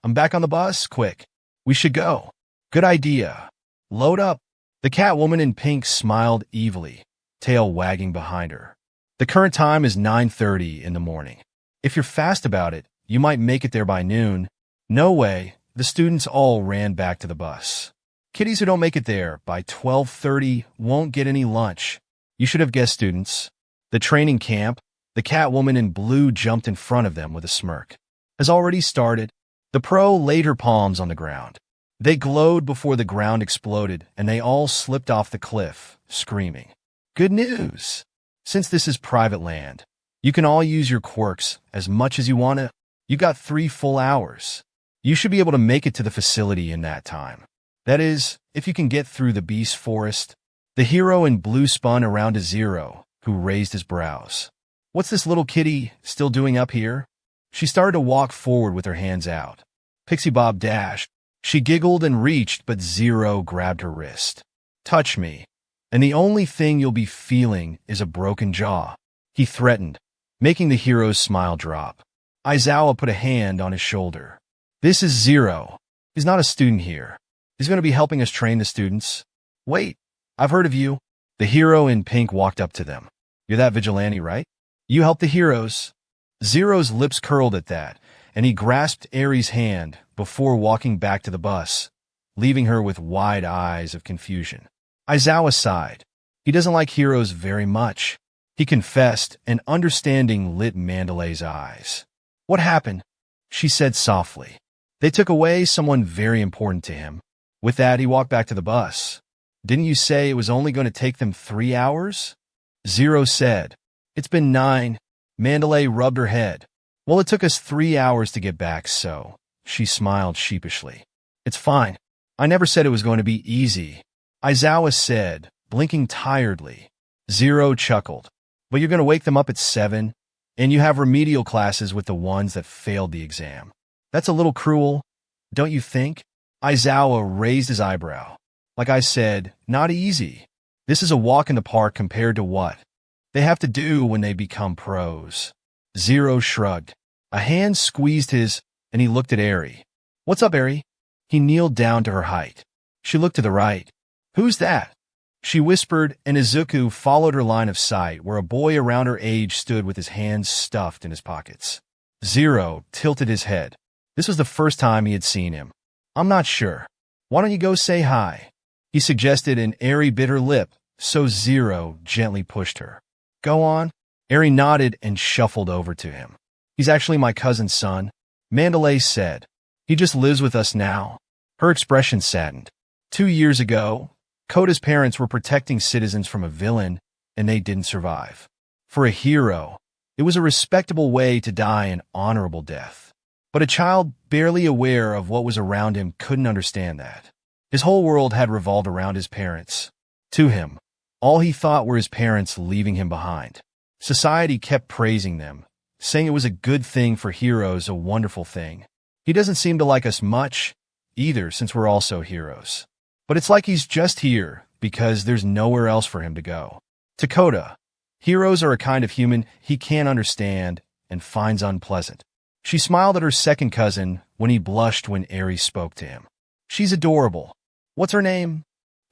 I'm back on the bus, quick. We should go. Good idea. Load up. The cat woman in pink smiled evilly, tail wagging behind her. The current time is 9:30 in the morning. If you're fast about it, you might make it there by noon. No way. The students all ran back to the bus. Kiddies who don't make it there by 12:30 won't get any lunch. You should have guessed, students. The training camp, the cat woman in blue jumped in front of them with a smirk, has already started. The pro laid her palms on the ground. They glowed before the ground exploded, and they all slipped off the cliff, screaming. Good news! Since this is private land, you can all use your quirks as much as you want to. You got 3 full hours. You should be able to make it to the facility in that time. That is, if you can get through the beast forest. The hero in blue spun around to Zero, who raised his brows. What's this little kitty still doing up here? She started to walk forward with her hands out. Pixie Bob dashed. She giggled and reached, but Zero grabbed her wrist. Touch me, and the only thing you'll be feeling is a broken jaw, he threatened, making the hero's smile drop. Aizawa put a hand on his shoulder. This is Zero. He's not a student here. He's going to be helping us train the students. Wait, I've heard of you. The hero in pink walked up to them. You're that vigilante, right? You help the heroes. Zero's lips curled at that, and he grasped Eri's hand before walking back to the bus, leaving her with wide eyes of confusion. Aizawa sighed. He doesn't like heroes very much, he confessed, and understanding lit Mandalay's eyes. What happened? She said softly. They took away someone very important to him. With that, he walked back to the bus. Didn't you say it was only going to take them 3 hours? Zero said. It's been 9. Mandalay rubbed her head. Well, it took us 3 hours to get back, so. She smiled sheepishly. It's fine. I never said it was going to be easy. Aizawa said, blinking tiredly. Zero chuckled. But you're going to wake them up at 7, and you have remedial classes with the ones that failed the exam. That's a little cruel, don't you think? Aizawa raised his eyebrow. Like I said, not easy. This is a walk in the park compared to what they have to do when they become pros. Zero shrugged. A hand squeezed his, and he looked at Eri. What's up, Eri? He kneeled down to her height. She looked to the right. Who's that? She whispered, and Izuku followed her line of sight, where a boy around her age stood with his hands stuffed in his pockets. Zero tilted his head. This was the first time he had seen him. I'm not sure. Why don't you go say hi? He suggested, and Eri bit her lip, so Zero gently pushed her. Go on. Eri nodded and shuffled over to him. He's actually my cousin's son, Mandalay said. He just lives with us now. Her expression saddened. 2 years ago, Koda's parents were protecting citizens from a villain, and they didn't survive. For a hero, it was a respectable way to die an honorable death. But a child barely aware of what was around him couldn't understand that. His whole world had revolved around his parents. To him, all he thought were his parents leaving him behind. Society kept praising them, saying it was a good thing for heroes, a wonderful thing. He doesn't seem to like us much, either, since we're also heroes. But it's like he's just here, because there's nowhere else for him to go. To Koda, heroes are a kind of human he can't understand and finds unpleasant. She smiled at her second cousin when he blushed when Eri spoke to him. She's adorable. What's her name?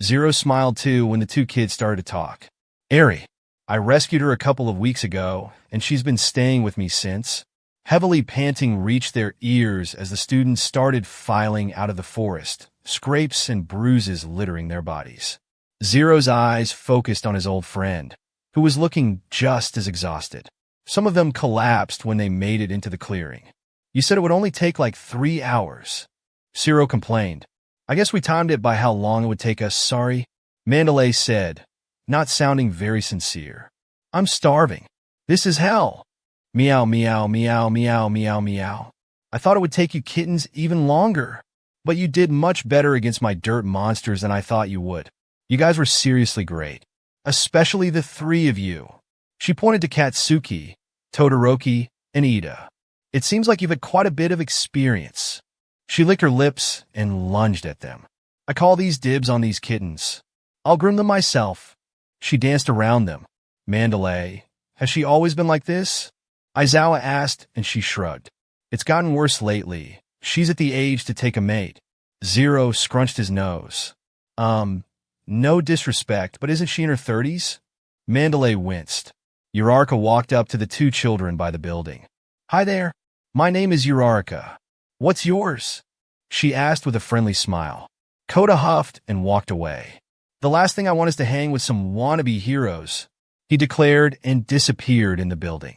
Zero smiled too when the two kids started to talk. Eri. I rescued her a couple of weeks ago, and she's been staying with me since. Heavily panting reached their ears as the students started filing out of the forest, scrapes and bruises littering their bodies. Zero's eyes focused on his old friend, who was looking just as exhausted. Some of them collapsed when they made it into the clearing. You said it would only take like 3 hours. Zero complained. I guess we timed it by how long it would take us, sorry. Mandalay said, not sounding very sincere. I'm starving. This is hell. Meow, meow, meow, meow, meow, meow. I thought it would take you kittens even longer. But you did much better against my dirt monsters than I thought you would. You guys were seriously great. Especially the 3 of you. She pointed to Katsuki, Todoroki, and Ida. It seems like you've had quite a bit of experience. She licked her lips and lunged at them. I call these dibs on these kittens. I'll groom them myself. She danced around them. Mandalay, has she always been like this? Aizawa asked, and she shrugged. It's gotten worse lately. She's at the age to take a mate. Zero scrunched his nose. No disrespect, but isn't she in her 30s? Mandalay winced. Uraraka walked up to the 2 children by the building. Hi there. My name is Uraraka. What's yours? She asked with a friendly smile. Koda huffed and walked away. The last thing I want is to hang with some wannabe heroes, he declared and disappeared in the building.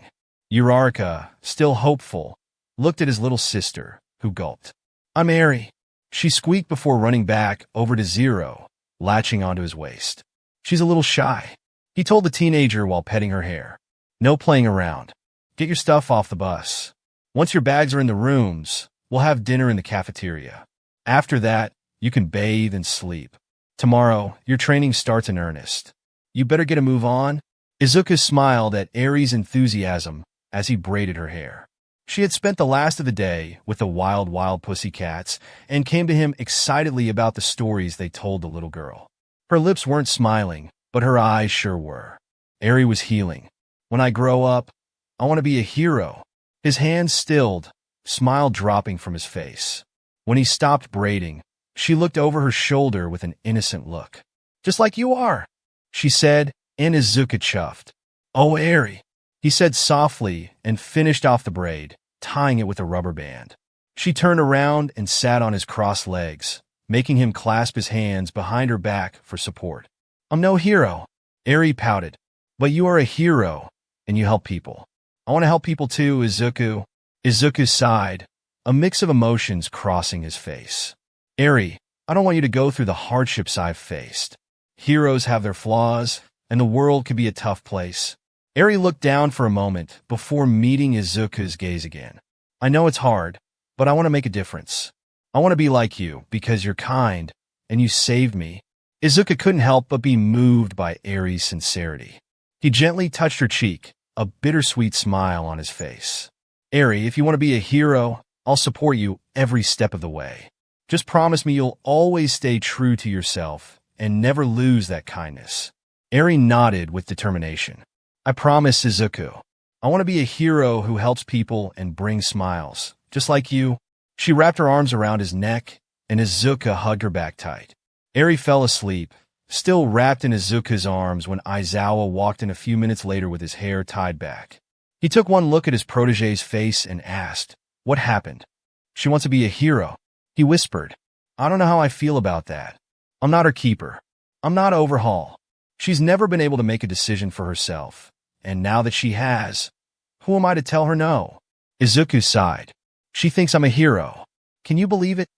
Uraraka, still hopeful, looked at his little sister, who gulped. I'm Eri. She squeaked before running back over to Zero, latching onto his waist. She's a little shy, he told the teenager while petting her hair. No playing around. Get your stuff off the bus. Once your bags are in the rooms, we'll have dinner in the cafeteria. After that, you can bathe and sleep. Tomorrow, your training starts in earnest. You better get a move on. Izuku smiled at Eri's enthusiasm as he braided her hair. She had spent the last of the day with the wild pussycats and came to him excitedly about the stories they told the little girl. Her lips weren't smiling, but her eyes sure were. Eri was healing. When I grow up, I want to be a hero. His hands stilled, smile dropping from his face. When he stopped braiding, she looked over her shoulder with an innocent look. Just like you are, she said, and Izuku chuffed. Oh, Eri, he said softly and finished off the braid, tying it with a rubber band. She turned around and sat on his crossed legs, making him clasp his hands behind her back for support. I'm no hero, Eri pouted, but you are a hero, and you help people. I want to help people too, Izuku. Izuku sighed, a mix of emotions crossing his face. Eri, I don't want you to go through the hardships I've faced. Heroes have their flaws, and the world can be a tough place. Eri looked down for a moment before meeting Izuku's gaze again. I know it's hard, but I want to make a difference. I want to be like you because you're kind, and you saved me. Izuku couldn't help but be moved by Eri's sincerity. He gently touched her cheek, a bittersweet smile on his face. Eri, if you want to be a hero, I'll support you every step of the way. Just promise me you'll always stay true to yourself and never lose that kindness. Eri nodded with determination. I promise, Izuku. I want to be a hero who helps people and brings smiles, just like you. She wrapped her arms around his neck, and Izuku hugged her back tight. Eri fell asleep, still wrapped in Izuku's arms when Aizawa walked in a few minutes later with his hair tied back. He took one look at his protege's face and asked, what happened? She wants to be a hero. He whispered, I don't know how I feel about that. I'm not her keeper. I'm not Overhaul. She's never been able to make a decision for herself, and now that she has, who am I to tell her no? Izuku sighed. She thinks I'm a hero. Can you believe it?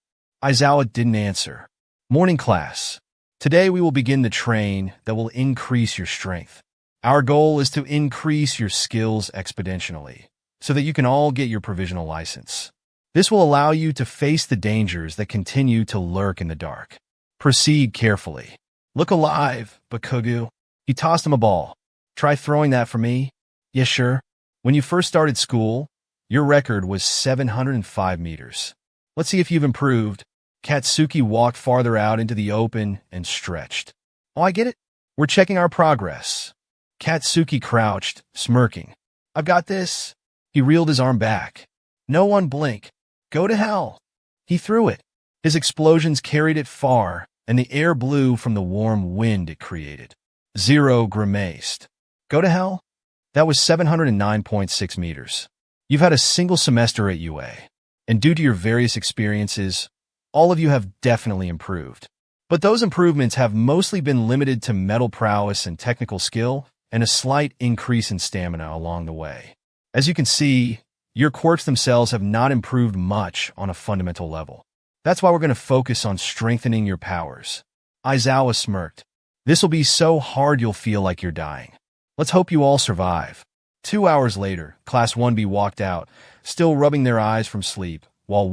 Aizawa didn't answer. Morning class. Today we will begin the train that will increase your strength. Our goal is to increase your skills exponentially, so that you can all get your provisional license. This will allow you to face the dangers that continue to lurk in the dark. Proceed carefully. Look alive, Bakugo. He tossed him a ball. Try throwing that for me? Yes, sure. When you first started school, your record was 705 meters. Let's see if you've improved. Katsuki walked farther out into the open and stretched. Oh, I get it. We're checking our progress. Katsuki crouched, smirking. I've got this. He reeled his arm back. No one blink. Go to hell. He threw it. His explosions carried it far, and the air blew from the warm wind it created. Zero grimaced. Go to hell? That was 709.6 meters. You've had a single semester at UA, and due to your various experiences, all of you have definitely improved. But those improvements have mostly been limited to mental prowess and technical skill, and a slight increase in stamina along the way. As you can see, your quirks themselves have not improved much on a fundamental level. That's why we're going to focus on strengthening your powers. Aizawa smirked. This will be so hard you'll feel like you're dying. Let's hope you all survive. 2 hours later, Class 1B walked out, still rubbing their eyes from sleep, while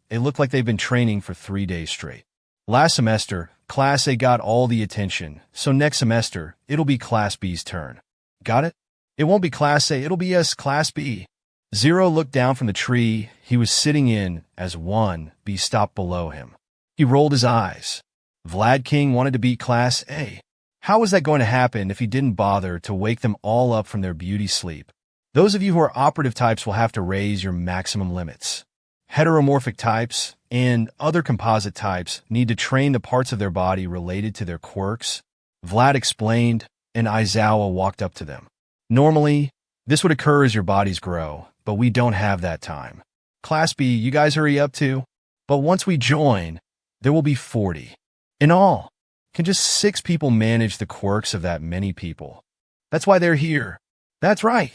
it looked like they've been training for 3 days straight. Last semester, Class A got all the attention, so next semester, it'll be Class B's turn. Got it? It won't be Class A, it'll be Class B. Zero looked down from the tree he was sitting in as 1B stopped below him. He rolled his eyes. Vlad King wanted to beat Class A. How was that going to happen if he didn't bother to wake them all up from their beauty sleep? Those of you who are operative types will have to raise your maximum limits. Heteromorphic types and other composite types need to train the parts of their body related to their quirks, Vlad explained, and Aizawa walked up to them. Normally, this would occur as your bodies grow, but we don't have that time. Class B, you guys hurry up too. But once we join, there will be 40. In all, can just 6 people manage the quirks of that many people? That's why they're here. That's right.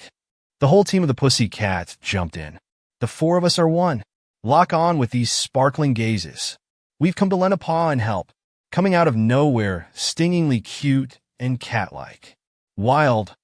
The whole team of the Pussycats jumped in. The 4 of us are one. Lock on with these sparkling gazes. We've come to lend a paw and help. Coming out of nowhere, stingingly cute and cat-like. Wild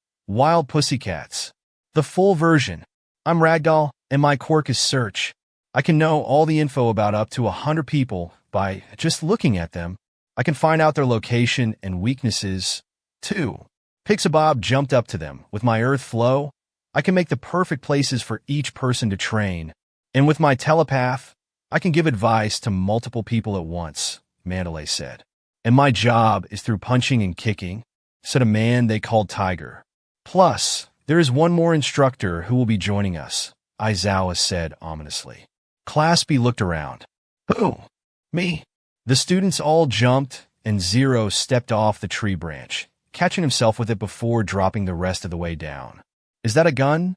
Pussycats. The full version. I'm Ragdoll, and my quirk is Search. I can know all the info about up to 100 people by just looking at them. I can find out their location and weaknesses, too. Pixabob jumped up to them. With my Earth Flow, I can make the perfect places for each person to train. And with my telepath, I can give advice to multiple people at once, Mandalay said. And my job is through punching and kicking, said a man they called Tiger. Plus, there is one more instructor who will be joining us, Aizawa said ominously. Class B looked around. Who? Me? The students all jumped, and Zero stepped off the tree branch, catching himself with it before dropping the rest of the way down. Is that a gun?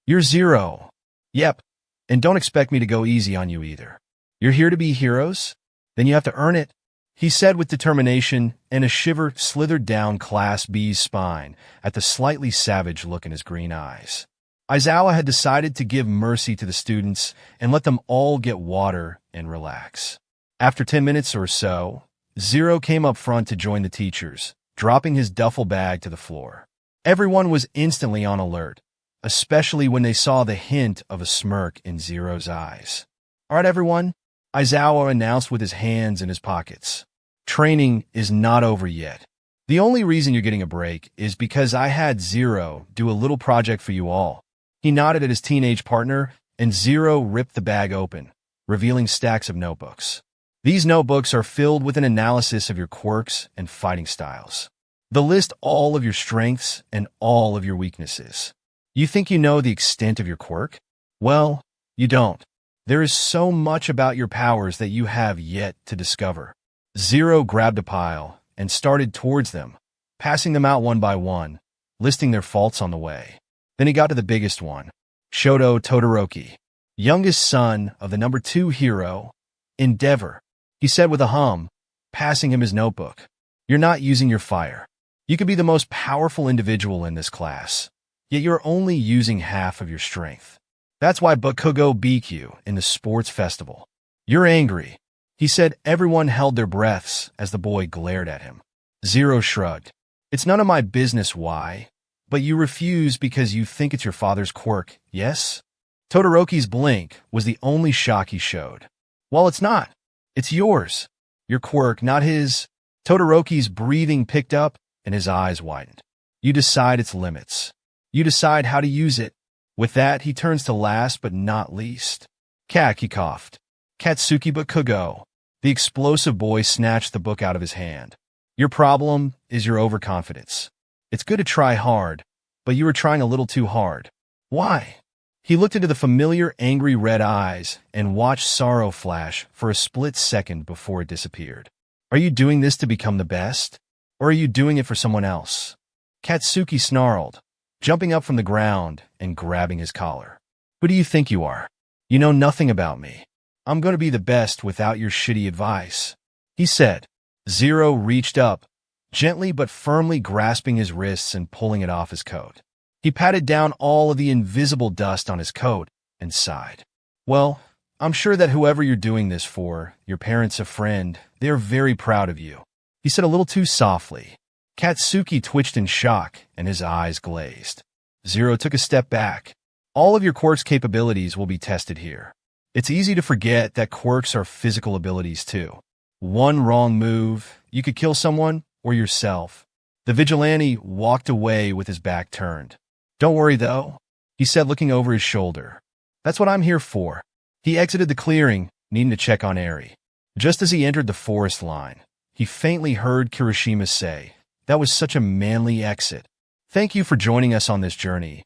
You're Zero. Yep. And don't expect me to go easy on you either. You're here to be heroes? Then you have to earn it, he said with determination, and a shiver slithered down Class B's spine at the slightly savage look in his green eyes. Aizawa had decided to give mercy to the students and let them all get water and relax. After 10 minutes or so, Zero came up front to join the teachers, dropping his duffel bag to the floor. Everyone was instantly on alert, especially when they saw the hint of a smirk in Zero's eyes. All right, everyone, Aizawa announced with his hands in his pockets. Training is not over yet. The only reason you're getting a break is because I had Zero do a little project for you all. He nodded at his teenage partner, and Zero ripped the bag open, revealing stacks of notebooks. These notebooks are filled with an analysis of your quirks and fighting styles. They'll list all of your strengths and all of your weaknesses. You think you know the extent of your quirk? Well, you don't. There is so much about your powers that you have yet to discover. Zero grabbed a pile and started towards them, passing them out one by one, listing their faults on the way. Then he got to the biggest one, Shoto Todoroki, youngest son of the number 2 hero, Endeavor. He said with a hum, passing him his notebook. You're not using your fire. You could be the most powerful individual in this class. yet you're only using half of your strength. That's why Bakugo beat you in the sports festival. You're angry. He said. Everyone held their breaths as the boy glared at him. Zero shrugged. It's none of my business why, but you refuse because you think it's your father's quirk, yes? Todoroki's blink was the only shock he showed. Well, it's not. It's yours. Your quirk, not his. Todoroki's breathing picked up and his eyes widened. You decide its limits. You decide how to use it. With that, he turns to last but not least. Kak, he coughed. Katsuki Bakugo. The explosive boy snatched the book out of his hand. Your problem is your overconfidence. It's good to try hard, but you were trying a little too hard. Why? He looked into the familiar angry red eyes and watched sorrow flash for a split second before it disappeared. Are you doing this to become the best? Or are you doing it for someone else? Katsuki snarled, jumping up from the ground and grabbing his collar. Who do you think you are? You know nothing about me. I'm going to be the best without your shitty advice, he said. Zero reached up, gently but firmly grasping his wrists and pulling it off his coat. He patted down all of the invisible dust on his coat and sighed. Well, I'm sure that whoever you're doing this for, your parents, a friend, they're very proud of you, he said a little too softly. Katsuki twitched in shock and his eyes glazed. Zero took a step back. All of your quirks' capabilities will be tested here. It's easy to forget that quirks are physical abilities too. One wrong move, you could kill someone or yourself. The vigilante walked away with his back turned. Don't worry, though, he said, looking over his shoulder. That's what I'm here for. He exited the clearing, needing to check on Eri. Just as he entered the forest line, he faintly heard Kirishima say, "That was such a manly exit. Thank you for joining us on this journey."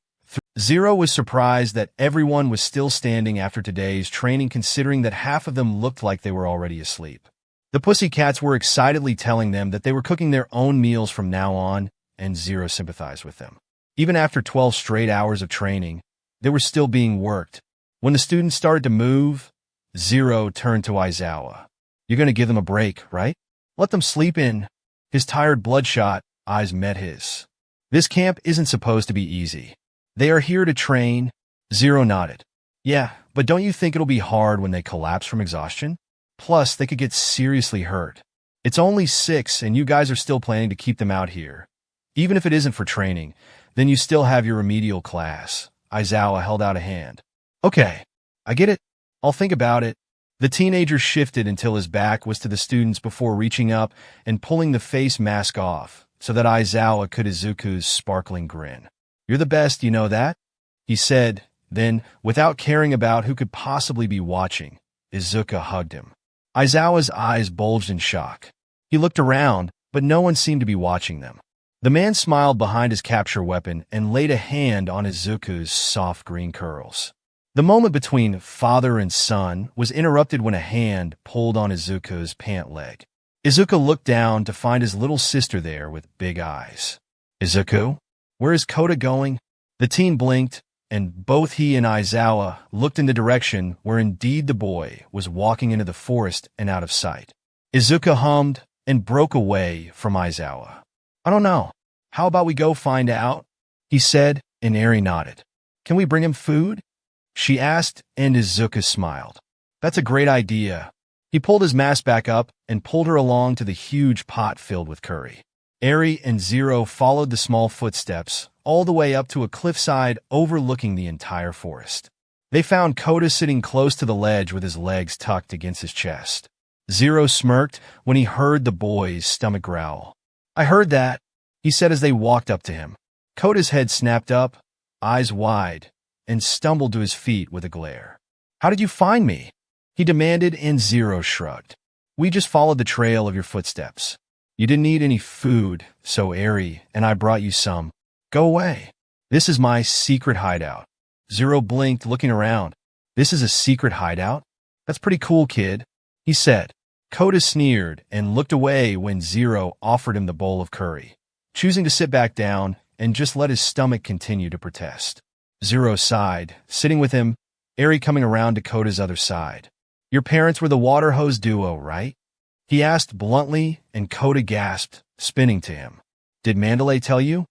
Zero was surprised that everyone was still standing after today's training, considering that half of them looked like they were already asleep. The Pussycats were excitedly telling them that they were cooking their own meals from now on, and Zero sympathized with them. Even after 12 straight hours of training, they were still being worked. When the students started to move, Zero turned to Aizawa. You're going to give them a break, right? Let them sleep in. His tired, bloodshot eyes met his. This camp isn't supposed to be easy. They are here to train. Zero nodded. Yeah, but don't you think it'll be hard when they collapse from exhaustion? Plus, they could get seriously hurt. It's only 6, and you guys are still planning to keep them out here. Even if it isn't for training, then you still have your remedial class. Aizawa held out a hand. Okay, I get it. I'll think about it. The teenager shifted until his back was to the students before reaching up and pulling the face mask off so that Aizawa could Izuku's sparkling grin. You're the best, you know that? He said, then, without caring about who could possibly be watching, Izuku hugged him. Aizawa's eyes bulged in shock. He looked around, but no one seemed to be watching them. The man smiled behind his capture weapon and laid a hand on Izuku's soft green curls. The moment between father and son was interrupted when a hand pulled on Izuku's pant leg. Izuku looked down to find his little sister there with big eyes. Izuku? Where is Kota going? The teen blinked, and both he and Aizawa looked in the direction where indeed the boy was walking into the forest and out of sight. Izuku hummed and broke away from Aizawa. I don't know. How about we go find out? He said, and Eri nodded. Can we bring him food? She asked, and Izuku smiled. That's a great idea. He pulled his mask back up and pulled her along to the huge pot filled with curry. Eri and Zero followed the small footsteps all the way up to a cliffside overlooking the entire forest. They found Kota sitting close to the ledge with his legs tucked against his chest. Zero smirked when he heard the boy's stomach growl. I heard that, he said as they walked up to him. Kota's head snapped up, eyes wide, and stumbled to his feet with a glare. How did you find me? He demanded, and Zero shrugged. We just followed the trail of your footsteps. You didn't need any food, so Eri and I brought you some. Go away. This is my secret hideout. Zero blinked, looking around. This is a secret hideout? That's pretty cool, kid, he said. Kota sneered and looked away when Zero offered him the bowl of curry, choosing to sit back down and just let his stomach continue to protest. Zero sighed, sitting with him, Eri coming around to Kota's other side. Your parents were the water hose duo, right? He asked bluntly, and Kota gasped, spinning to him. Did Mandalay tell you?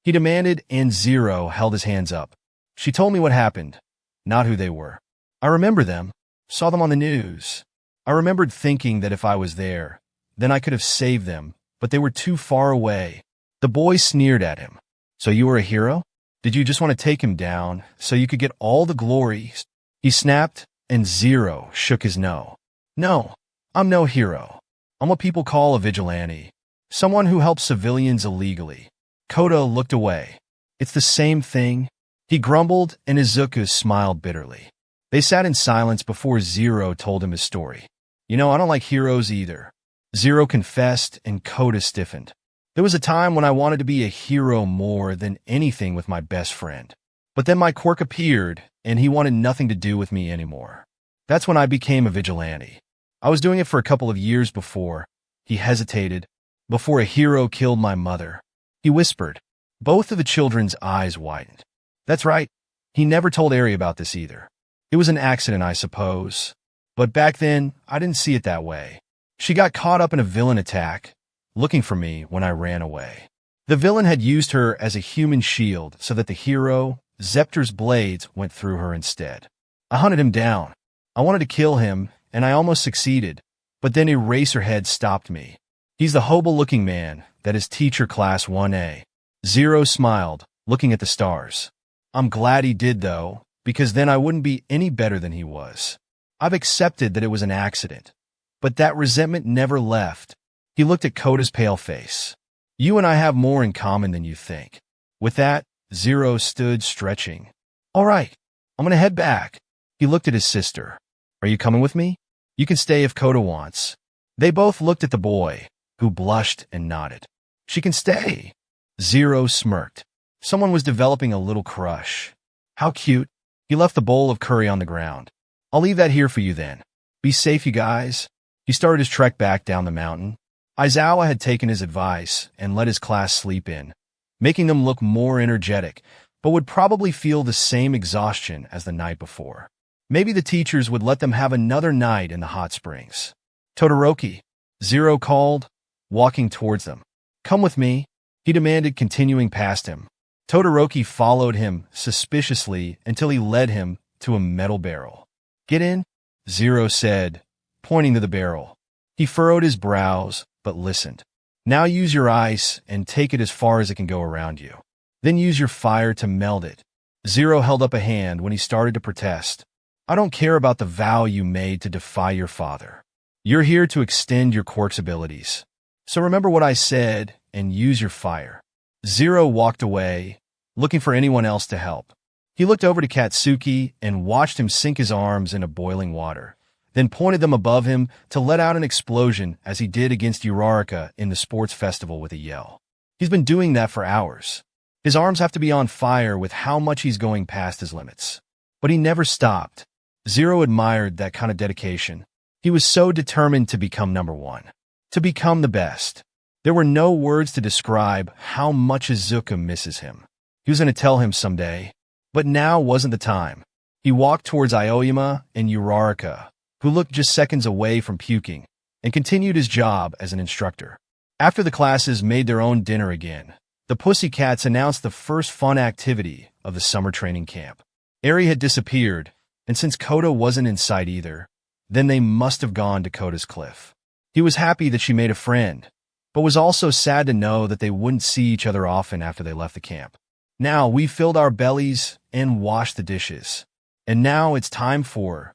he demanded, and Zero held his hands up. She told me what happened, not who they were. I remember them, saw them on the news. I remembered thinking that if I was there, then I could have saved them, but they were too far away. The boy sneered at him. So you were a hero? Did you just want to take him down so you could get all the glory? He snapped, and Zero shook his no. No, I'm no hero. I'm what people call a vigilante. Someone who helps civilians illegally. Koda looked away. It's the same thing. He grumbled, and Izuku smiled bitterly. They sat in silence before Zero told him his story. I don't like heroes either. Zero confessed, and Koda stiffened. There was a time when I wanted to be a hero more than anything with my best friend. But then my Quirk appeared, and he wanted nothing to do with me anymore. That's when I became a vigilante. I was doing it for a couple of years before. He hesitated. Before a hero killed my mother. He whispered. Both of the children's eyes widened. That's right. He never told Eri about this either. It was an accident, I suppose. But back then, I didn't see it that way. She got caught up in a villain attack, looking for me when I ran away. The villain had used her as a human shield so that the hero, Zepter's blades, went through her instead. I hunted him down. I wanted to kill him, and I almost succeeded, but then Eraserhead stopped me. He's the hobo-looking man that is teacher class 1A. Zero smiled, looking at the stars. I'm glad he did, though, because then I wouldn't be any better than he was. I've accepted that it was an accident, but that resentment never left. He looked at Koda's pale face. You and I have more in common than you think. With that, Zero stood stretching. All right, I'm going to head back. He looked at his sister. Are you coming with me? You can stay if Koda wants. They both looked at the boy, who blushed and nodded. She can stay. Zero smirked. Someone was developing a little crush. How cute. He left the bowl of curry on the ground. I'll leave that here for you then. Be safe, you guys. He started his trek back down the mountain. Aizawa had taken his advice and let his class sleep in, making them look more energetic, but would probably feel the same exhaustion as the night before. Maybe the teachers would let them have another night in the hot springs. Todoroki, Zero called, walking towards them. Come with me, he demanded, continuing past him. Todoroki followed him suspiciously until he led him to a metal barrel. Get in, Zero said, pointing to the barrel. He furrowed his brows, but listened. Now use your ice and take it as far as it can go around you. Then use your fire to melt it. Zero held up a hand when he started to protest. I don't care about the vow you made to defy your father. You're here to extend your Quirk's abilities. So remember what I said and use your fire. Zero walked away, looking for anyone else to help. He looked over to Katsuki and watched him sink his arms into boiling water, then pointed them above him to let out an explosion as he did against Uraraka in the sports festival with a yell. He's been doing that for hours. His arms have to be on fire with how much he's going past his limits. But he never stopped. Zero admired that kind of dedication. He was so determined to become number one, to become the best. There were no words to describe how much Izuku misses him. He was going to tell him someday, but now wasn't the time. He walked towards Aoyama and Uraraka, who looked just seconds away from puking, and continued his job as an instructor. After the classes made their own dinner again, the Pussycats announced the first fun activity of the summer training camp. Eri had disappeared, and since Koda wasn't in sight either, then they must have gone to Koda's cliff. He was happy that she made a friend, but was also sad to know that they wouldn't see each other often after they left the camp. Now we filled our bellies and washed the dishes, and now it's time for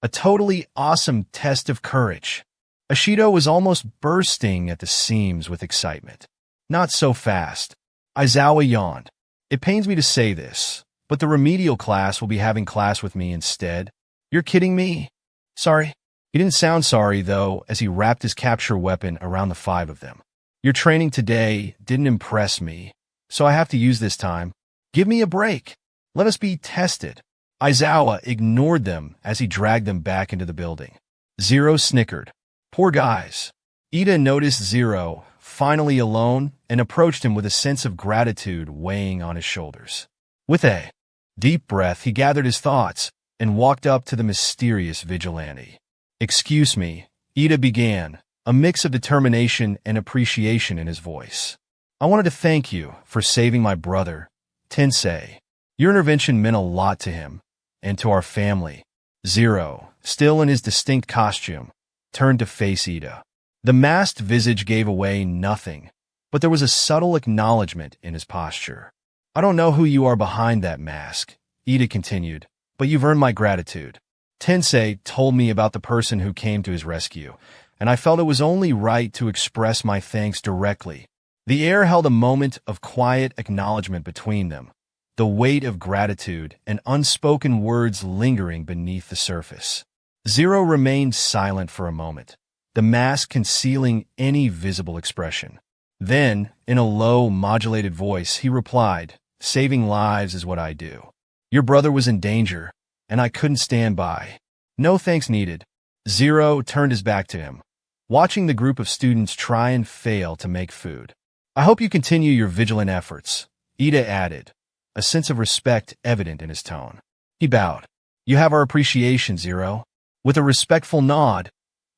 a totally awesome test of courage. Ashido was almost bursting at the seams with excitement. Not so fast. Aizawa yawned. It pains me to say this, but the remedial class will be having class with me instead. You're kidding me? Sorry. He didn't sound sorry, though, as he wrapped his capture weapon around the five of them. Your training today didn't impress me, so I have to use this time. Give me a break. Let us be tested. Aizawa ignored them as he dragged them back into the building. Zero snickered. Poor guys. Ida noticed Zero, finally alone, and approached him with a sense of gratitude weighing on his shoulders. With a deep breath, he gathered his thoughts and walked up to the mysterious vigilante. Excuse me, Ida began, a mix of determination and appreciation in his voice. I wanted to thank you for saving my brother, Tensei. Your intervention meant a lot to him and to our family. Zero, still in his distinct costume, turned to face Ida. The masked visage gave away nothing, but there was a subtle acknowledgement in his posture. I don't know who you are behind that mask, Ida continued, but you've earned my gratitude. Tensei told me about the person who came to his rescue, and I felt it was only right to express my thanks directly. The air held a moment of quiet acknowledgement between them, the weight of gratitude and unspoken words lingering beneath the surface. Zero remained silent for a moment, the mask concealing any visible expression. Then, in a low, modulated voice, he replied, "Saving lives is what I do. Your brother was in danger, and I couldn't stand by. No thanks needed." Zero turned his back to him, watching the group of students try and fail to make food. "I hope you continue your vigilant efforts," Ida added, a sense of respect evident in his tone. He bowed. "You have our appreciation, Zero." With a respectful nod,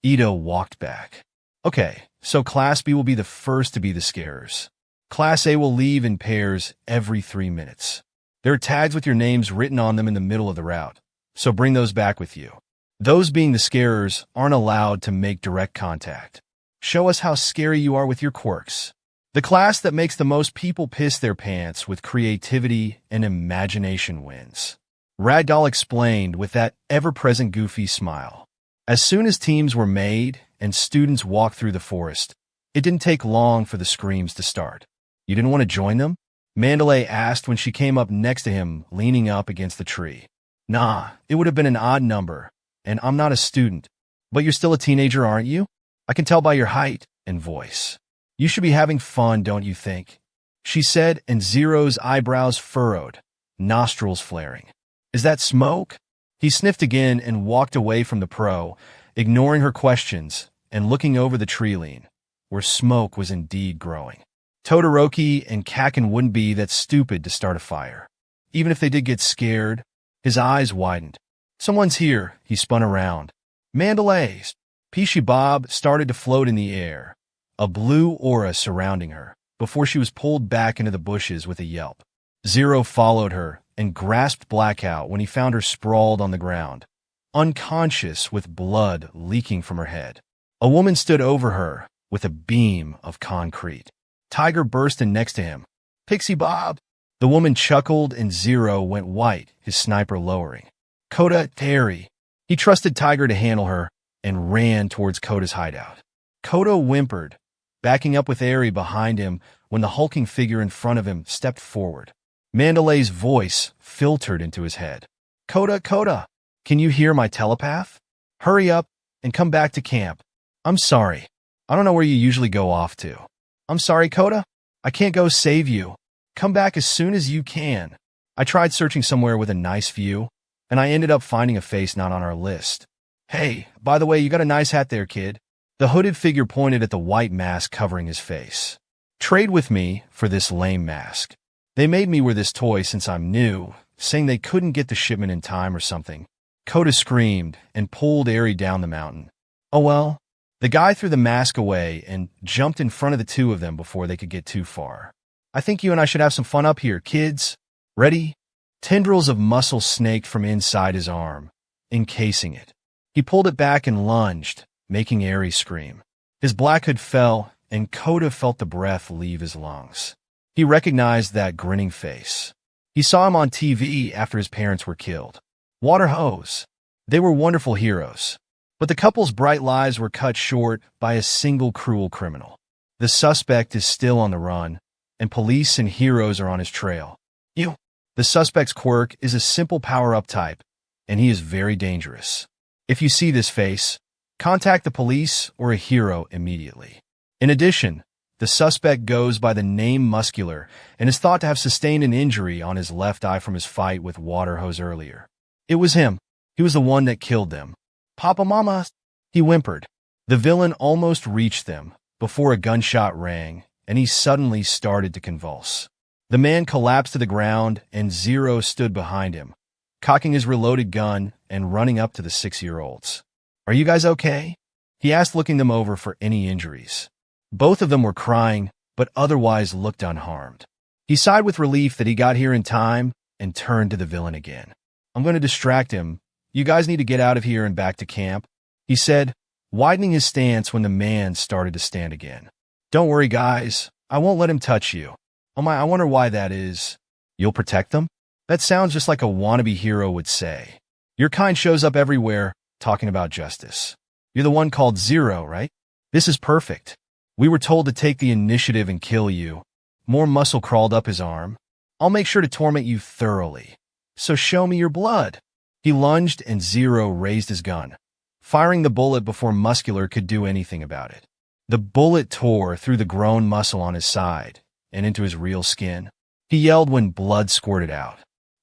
Ida walked back. "Okay, so Class B will be the first to be the scarers. Class A will leave in pairs every 3 minutes. There are tags with your names written on them in the middle of the route, so bring those back with you. Those being the scarers aren't allowed to make direct contact. Show us how scary you are with your quirks. The class that makes the most people piss their pants with creativity and imagination wins." Ragdoll explained with that ever-present goofy smile. As soon as teams were made and students walked through the forest, it didn't take long for the screams to start. "You didn't want to join them?" Mandalay asked when she came up next to him, leaning up against the tree. "Nah, it would have been an odd number, and I'm not a student. But you're still a teenager, aren't you? I can tell by your height and voice. You should be having fun, don't you think?" she said, and Zero's eyebrows furrowed, nostrils flaring. "Is that smoke?" He sniffed again and walked away from the pro, ignoring her questions and looking over the tree line, where smoke was indeed growing. Todoroki and Kakin wouldn't be that stupid to start a fire. Even if they did get scared, his eyes widened. "Someone's here," he spun around. "Mandalay's." Peachy Bob started to float in the air, a blue aura surrounding her, before she was pulled back into the bushes with a yelp. Zero followed her and grasped Blackout when he found her sprawled on the ground, unconscious with blood leaking from her head. A woman stood over her with a beam of concrete. Tiger burst in next to him. "Pixie Bob!" The woman chuckled and Zero went white, his sniper lowering. "Coda, Terry." He trusted Tiger to handle her and ran towards Coda's hideout. Coda whimpered, backing up with Eri behind him when the hulking figure in front of him stepped forward. Mandalay's voice filtered into his head. "Coda, Coda, can you hear my telepath? Hurry up and come back to camp. I'm sorry. I don't know where you usually go off to." "I'm sorry, Coda. I can't go save you. Come back as soon as you can. I tried searching somewhere with a nice view, and I ended up finding a face not on our list. Hey, by the way, you got a nice hat there, kid." The hooded figure pointed at the white mask covering his face. "Trade with me for this lame mask. They made me wear this toy since I'm new, saying they couldn't get the shipment in time or something." Coda screamed and pulled Eri down the mountain. "Oh well." The guy threw the mask away and jumped in front of the two of them before they could get too far. "I think you and I should have some fun up here, kids. Ready?" Tendrils of muscle snaked from inside his arm, encasing it. He pulled it back and lunged, making Eri scream. His black hood fell, and Coda felt the breath leave his lungs. He recognized that grinning face. He saw him on TV after his parents were killed. Water Hose. They were wonderful heroes. But the couple's bright lives were cut short by a single cruel criminal. The suspect is still on the run, and police and heroes are on his trail. The suspect's quirk is a simple power-up type, and he is very dangerous. If you see this face, contact the police or a hero immediately. In addition, the suspect goes by the name Muscular and is thought to have sustained an injury on his left eye from his fight with Water Hose earlier. It was him. He was the one that killed them. "Papa Mama," he whimpered. The villain almost reached them before a gunshot rang, and he suddenly started to convulse. The man collapsed to the ground, and Zero stood behind him, cocking his reloaded gun and running up to the 6-year-olds. "Are you guys okay?" he asked, looking them over for any injuries. Both of them were crying, but otherwise looked unharmed. He sighed with relief that he got here in time and turned to the villain again. I'm going to distract him. You guys need to get out of here and back to camp, he said, widening his stance when the man started to stand again. Don't worry, guys. I won't let him touch you. Oh my, I wonder why that is. You'll protect them? That sounds just like a wannabe hero would say. Your kind shows up everywhere, talking about justice. You're the one called Zero, right? This is perfect. We were told to take the initiative and kill you. More muscle crawled up his arm. I'll make sure to torment you thoroughly. So show me your blood. He lunged and Zero raised his gun, firing the bullet before Muscular could do anything about it. The bullet tore through the grown muscle on his side and into his real skin. He yelled when blood squirted out.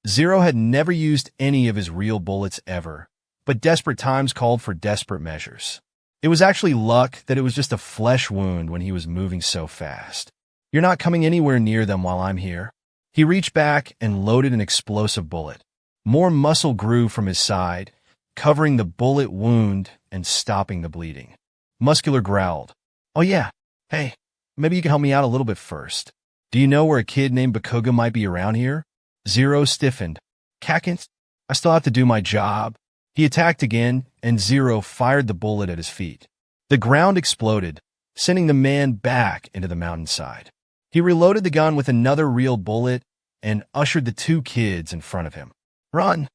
Zero had never used any of his real bullets ever, but desperate times called for desperate measures. It was actually luck that it was just a flesh wound when he was moving so fast. You're not coming anywhere near them while I'm here. He reached back and loaded an explosive bullet. More muscle grew from his side, covering the bullet wound and stopping the bleeding. Muscular growled. Oh yeah, hey, maybe you can help me out a little bit first. Do you know where a kid named Bakuga might be around here? Zero stiffened. Kakins, I still have to do my job. He attacked again, and Zero fired the bullet at his feet. The ground exploded, sending the man back into the mountainside. He reloaded the gun with another real bullet and ushered the two kids in front of him. Run!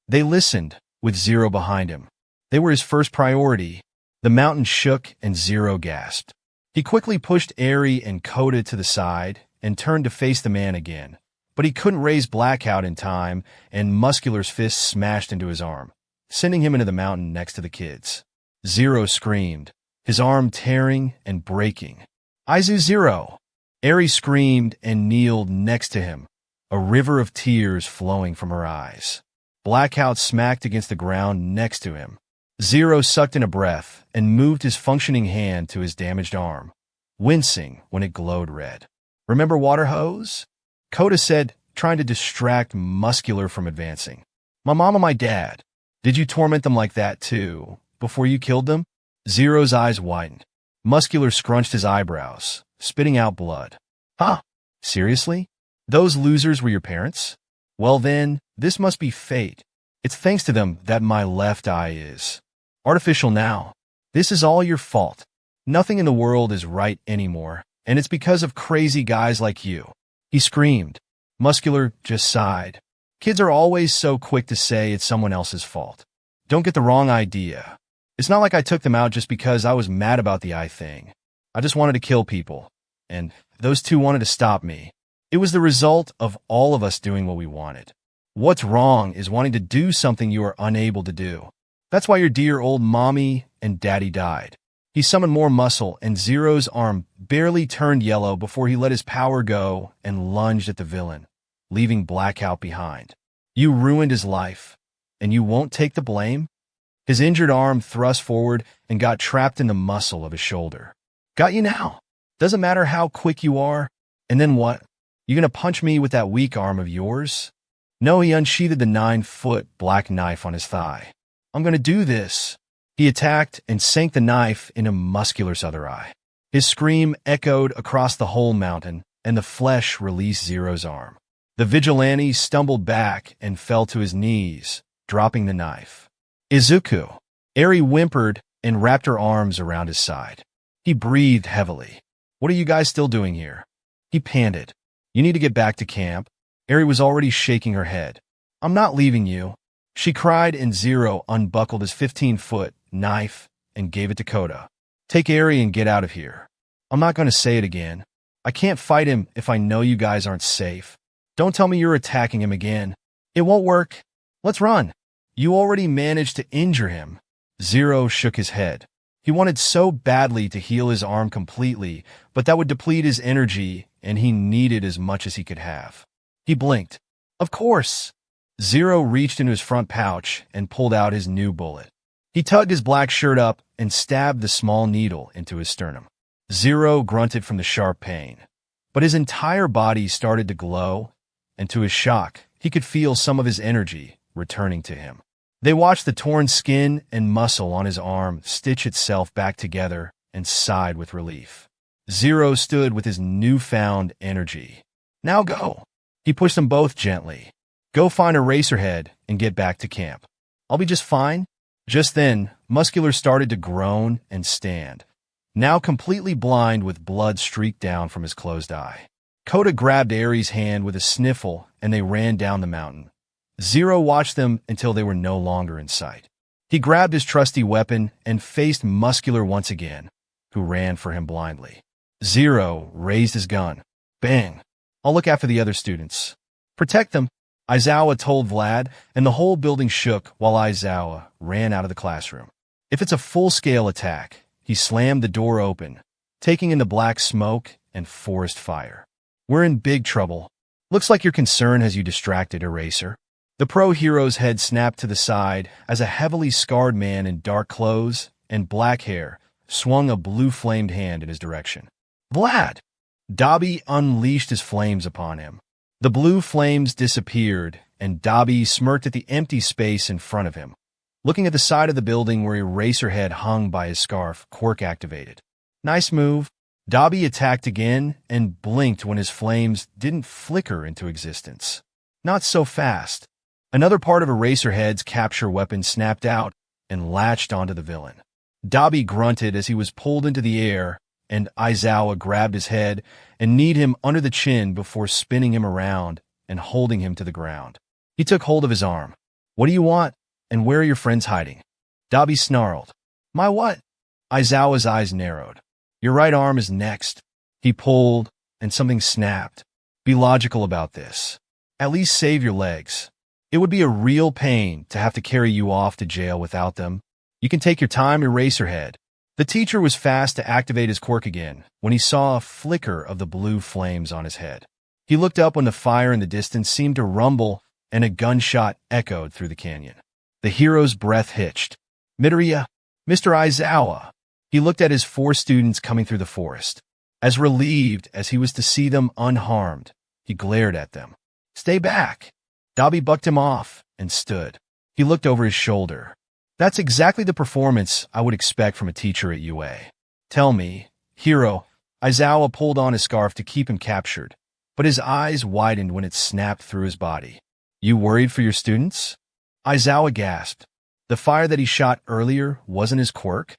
They listened, with Zero behind him. They were his first priority. The mountain shook and Zero gasped. He quickly pushed Eri and Koda to the side and turned to face the man again. But he couldn't raise Blackout in time, and Muscular's fist smashed into his arm, sending him into the mountain next to the kids. Zero screamed, his arm tearing and breaking. Aizu Zero! Eri screamed and kneeled next to him, a river of tears flowing from her eyes. Blackout smacked against the ground next to him. Zero sucked in a breath and moved his functioning hand to his damaged arm, wincing when it glowed red. Remember water hose? Koda said, trying to distract Muscular from advancing. My mom and my dad. Did you torment them like that too, before you killed them? Zero's eyes widened. Muscular scrunched his eyebrows, spitting out blood. Huh? Seriously? Those losers were your parents? Well then, this must be fate. It's thanks to them that my left eye is artificial now. This is all your fault. Nothing in the world is right anymore, and it's because of crazy guys like you. He screamed. Muscular just sighed. Kids are always so quick to say it's someone else's fault. Don't get the wrong idea. It's not like I took them out just because I was mad about the eye thing. I just wanted to kill people, and those two wanted to stop me. It was the result of all of us doing what we wanted. What's wrong is wanting to do something you are unable to do. That's why your dear old mommy and daddy died. He summoned more muscle, and Zero's arm barely turned yellow before he let his power go and lunged at the villain, leaving Blackout behind. You ruined his life, and you won't take the blame? His injured arm thrust forward and got trapped in the muscle of his shoulder. Got you now. Doesn't matter how quick you are. And then what? You gonna punch me with that weak arm of yours? No, he unsheathed the 9-foot black knife on his thigh. I'm gonna do this. He attacked and sank the knife into Muscular's other eye. His scream echoed across the whole mountain, and the flesh released Zero's arm. The vigilante stumbled back and fell to his knees, dropping the knife. Izuku. Eri whimpered and wrapped her arms around his side. He breathed heavily. What are you guys still doing here? He panted. You need to get back to camp. Eri was already shaking her head. I'm not leaving you. She cried, and Zero unbuckled his 15-foot knife and gave it to Koda. Take Eri and get out of here. I'm not going to say it again. I can't fight him if I know you guys aren't safe. Don't tell me you're attacking him again. It won't work. Let's run. You already managed to injure him. Zero shook his head. He wanted so badly to heal his arm completely, but that would deplete his energy, and he needed as much as he could have. He blinked. Of course. Zero reached into his front pouch and pulled out his new bullet. He tugged his black shirt up and stabbed the small needle into his sternum. Zero grunted from the sharp pain, but his entire body started to glow, and to his shock, he could feel some of his energy returning to him. They watched the torn skin and muscle on his arm stitch itself back together and sighed with relief. Zero stood with his newfound energy. Now go. He pushed them both gently. Go find Eraserhead and get back to camp. I'll be just fine. Just then, Muscular started to groan and stand, now completely blind with blood streaked down from his closed eye. Kota grabbed Aries' hand with a sniffle and they ran down the mountain. Zero watched them until they were no longer in sight. He grabbed his trusty weapon and faced Muscular once again, who ran for him blindly. Zero raised his gun. Bang! I'll look after the other students. Protect them, Aizawa told Vlad, and the whole building shook while Aizawa ran out of the classroom. If it's a full-scale attack, he slammed the door open, taking in the black smoke and forest fire. We're in big trouble. Looks like your concern has you distracted, Eraser. The pro-hero's head snapped to the side as a heavily scarred man in dark clothes and black hair swung a blue-flamed hand in his direction. Vlad! Dobby unleashed his flames upon him. The blue flames disappeared, and Dobby smirked at the empty space in front of him. Looking at the side of the building where Eraserhead hung by his scarf, Quirk activated. Nice move. Dobby attacked again and blinked when his flames didn't flicker into existence. Not so fast. Another part of Eraserhead's capture weapon snapped out and latched onto the villain. Dobby grunted as he was pulled into the air, and Aizawa grabbed his head and kneed him under the chin before spinning him around and holding him to the ground. He took hold of his arm. What do you want, and where are your friends hiding? Dobby snarled. My what? Aizawa's eyes narrowed. Your right arm is next. He pulled, and something snapped. Be logical about this. At least save your legs. It would be a real pain to have to carry you off to jail without them. You can take your time, Eraserhead. The teacher was fast to activate his quirk again when he saw a flicker of the blue flames on his head. He looked up when the fire in the distance seemed to rumble and a gunshot echoed through the canyon. The hero's breath hitched. Midoriya, Mr. Aizawa. He looked at his 4 students coming through the forest. As relieved as he was to see them unharmed, he glared at them. Stay back. Dobby bucked him off and stood. He looked over his shoulder. That's exactly the performance I would expect from a teacher at UA. Tell me, hero, Aizawa pulled on his scarf to keep him captured, but his eyes widened when it snapped through his body. You worried for your students? Aizawa gasped. The fire that he shot earlier wasn't his quirk?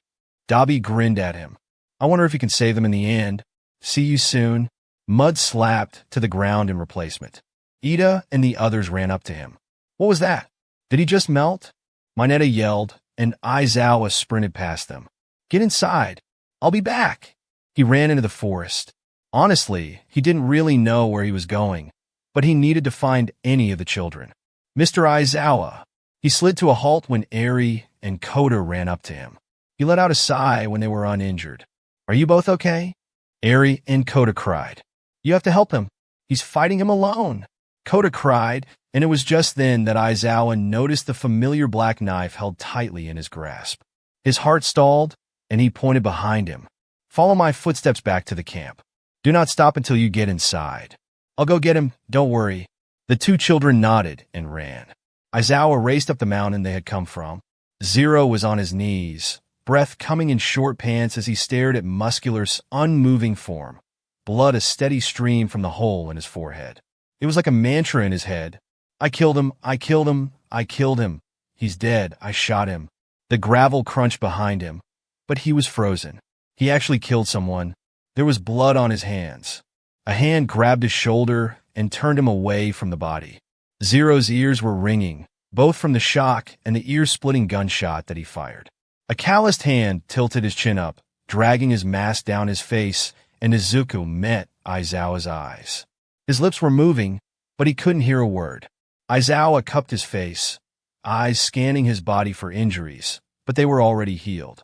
Dobby grinned at him. I wonder if he can save them in the end. See you soon. Mud slapped to the ground in replacement. Ida and the others ran up to him. What was that? Did he just melt? Mineta yelled, and Aizawa sprinted past them. Get inside. I'll be back. He ran into the forest. Honestly, he didn't really know where he was going, but he needed to find any of the children. Mr. Aizawa. He slid to a halt when Eri and Kota ran up to him. He let out a sigh when they were uninjured. Are you both okay? Eri and Kota cried. You have to help him. He's fighting him alone. Kota cried, and it was just then that Aizawa noticed the familiar black knife held tightly in his grasp. His heart stalled, and he pointed behind him. Follow my footsteps back to the camp. Do not stop until you get inside. I'll go get him, don't worry. The 2 children nodded and ran. Aizawa raced up the mountain they had come from. Zero was on his knees, breath coming in short pants as he stared at Muscular's unmoving form, blood a steady stream from the hole in his forehead. It was like a mantra in his head. I killed him, I killed him, I killed him. He's dead, I shot him. The gravel crunched behind him, but he was frozen. He actually killed someone. There was blood on his hands. A hand grabbed his shoulder and turned him away from the body. Zero's ears were ringing, both from the shock and the ear-splitting gunshot that he fired. A calloused hand tilted his chin up, dragging his mask down his face, and Izuku met Aizawa's eyes. His lips were moving, but he couldn't hear a word. Aizawa cupped his face, eyes scanning his body for injuries, but they were already healed.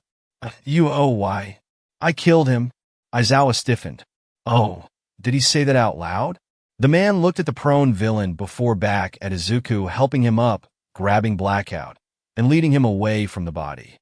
Why? I killed him. Aizawa stiffened. Oh, did he say that out loud? The man looked at the prone villain before back at Izuku helping him up, grabbing Blackout, and leading him away from the body.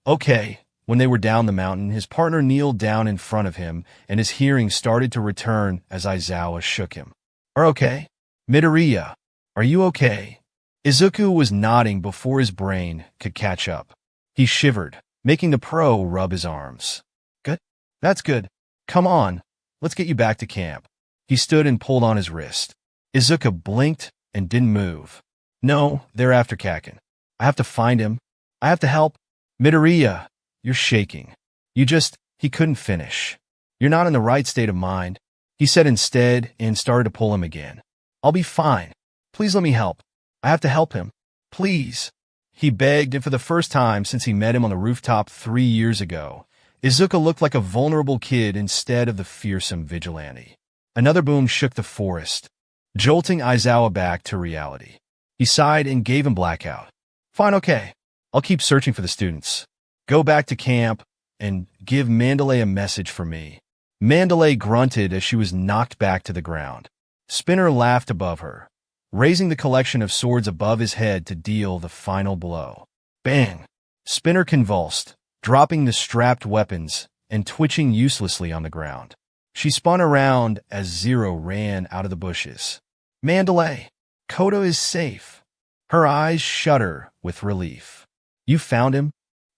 Okay. When they were down the mountain, his partner kneeled down in front of him, and his hearing started to return as Aizawa shook him. Are okay? Midoriya, are you okay? Izuku was nodding before his brain could catch up. He shivered, making the pro rub his arms. Good? That's good. Come on, let's get you back to camp. He stood and pulled on his wrist. Izuka blinked and didn't move. No, they're after Kakin. I have to find him. I have to help. Midoriya, you're shaking. He couldn't finish. You're not in the right state of mind, he said instead and started to pull him again. I'll be fine. Please let me help. I have to help him. Please. He begged, and for the first time since he met him on the rooftop 3 years ago, Izuka looked like a vulnerable kid instead of the fearsome vigilante. Another boom shook the forest, jolting Aizawa back to reality. He sighed and gave him blackout. Fine, okay. I'll keep searching for the students. Go back to camp and give Mandalay a message for me. Mandalay grunted as she was knocked back to the ground. Spinner laughed above her, raising the collection of swords above his head to deal the final blow. Bang! Spinner convulsed, dropping the strapped weapons and twitching uselessly on the ground. She spun around as Zero ran out of the bushes. Mandalay, Koda is safe. Her eyes shudder with relief. You found him?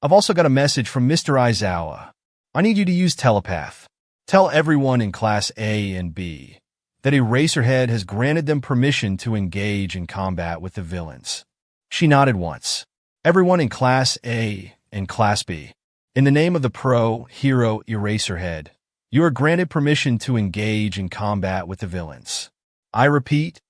I've also got a message from Mr. Aizawa. I need you to use telepath. Tell everyone in Class A and B that Eraserhead has granted them permission to engage in combat with the villains. She nodded once. Everyone in Class A and Class B, in the name of the pro-hero Eraserhead, you are granted permission to engage in combat with the villains. I repeat,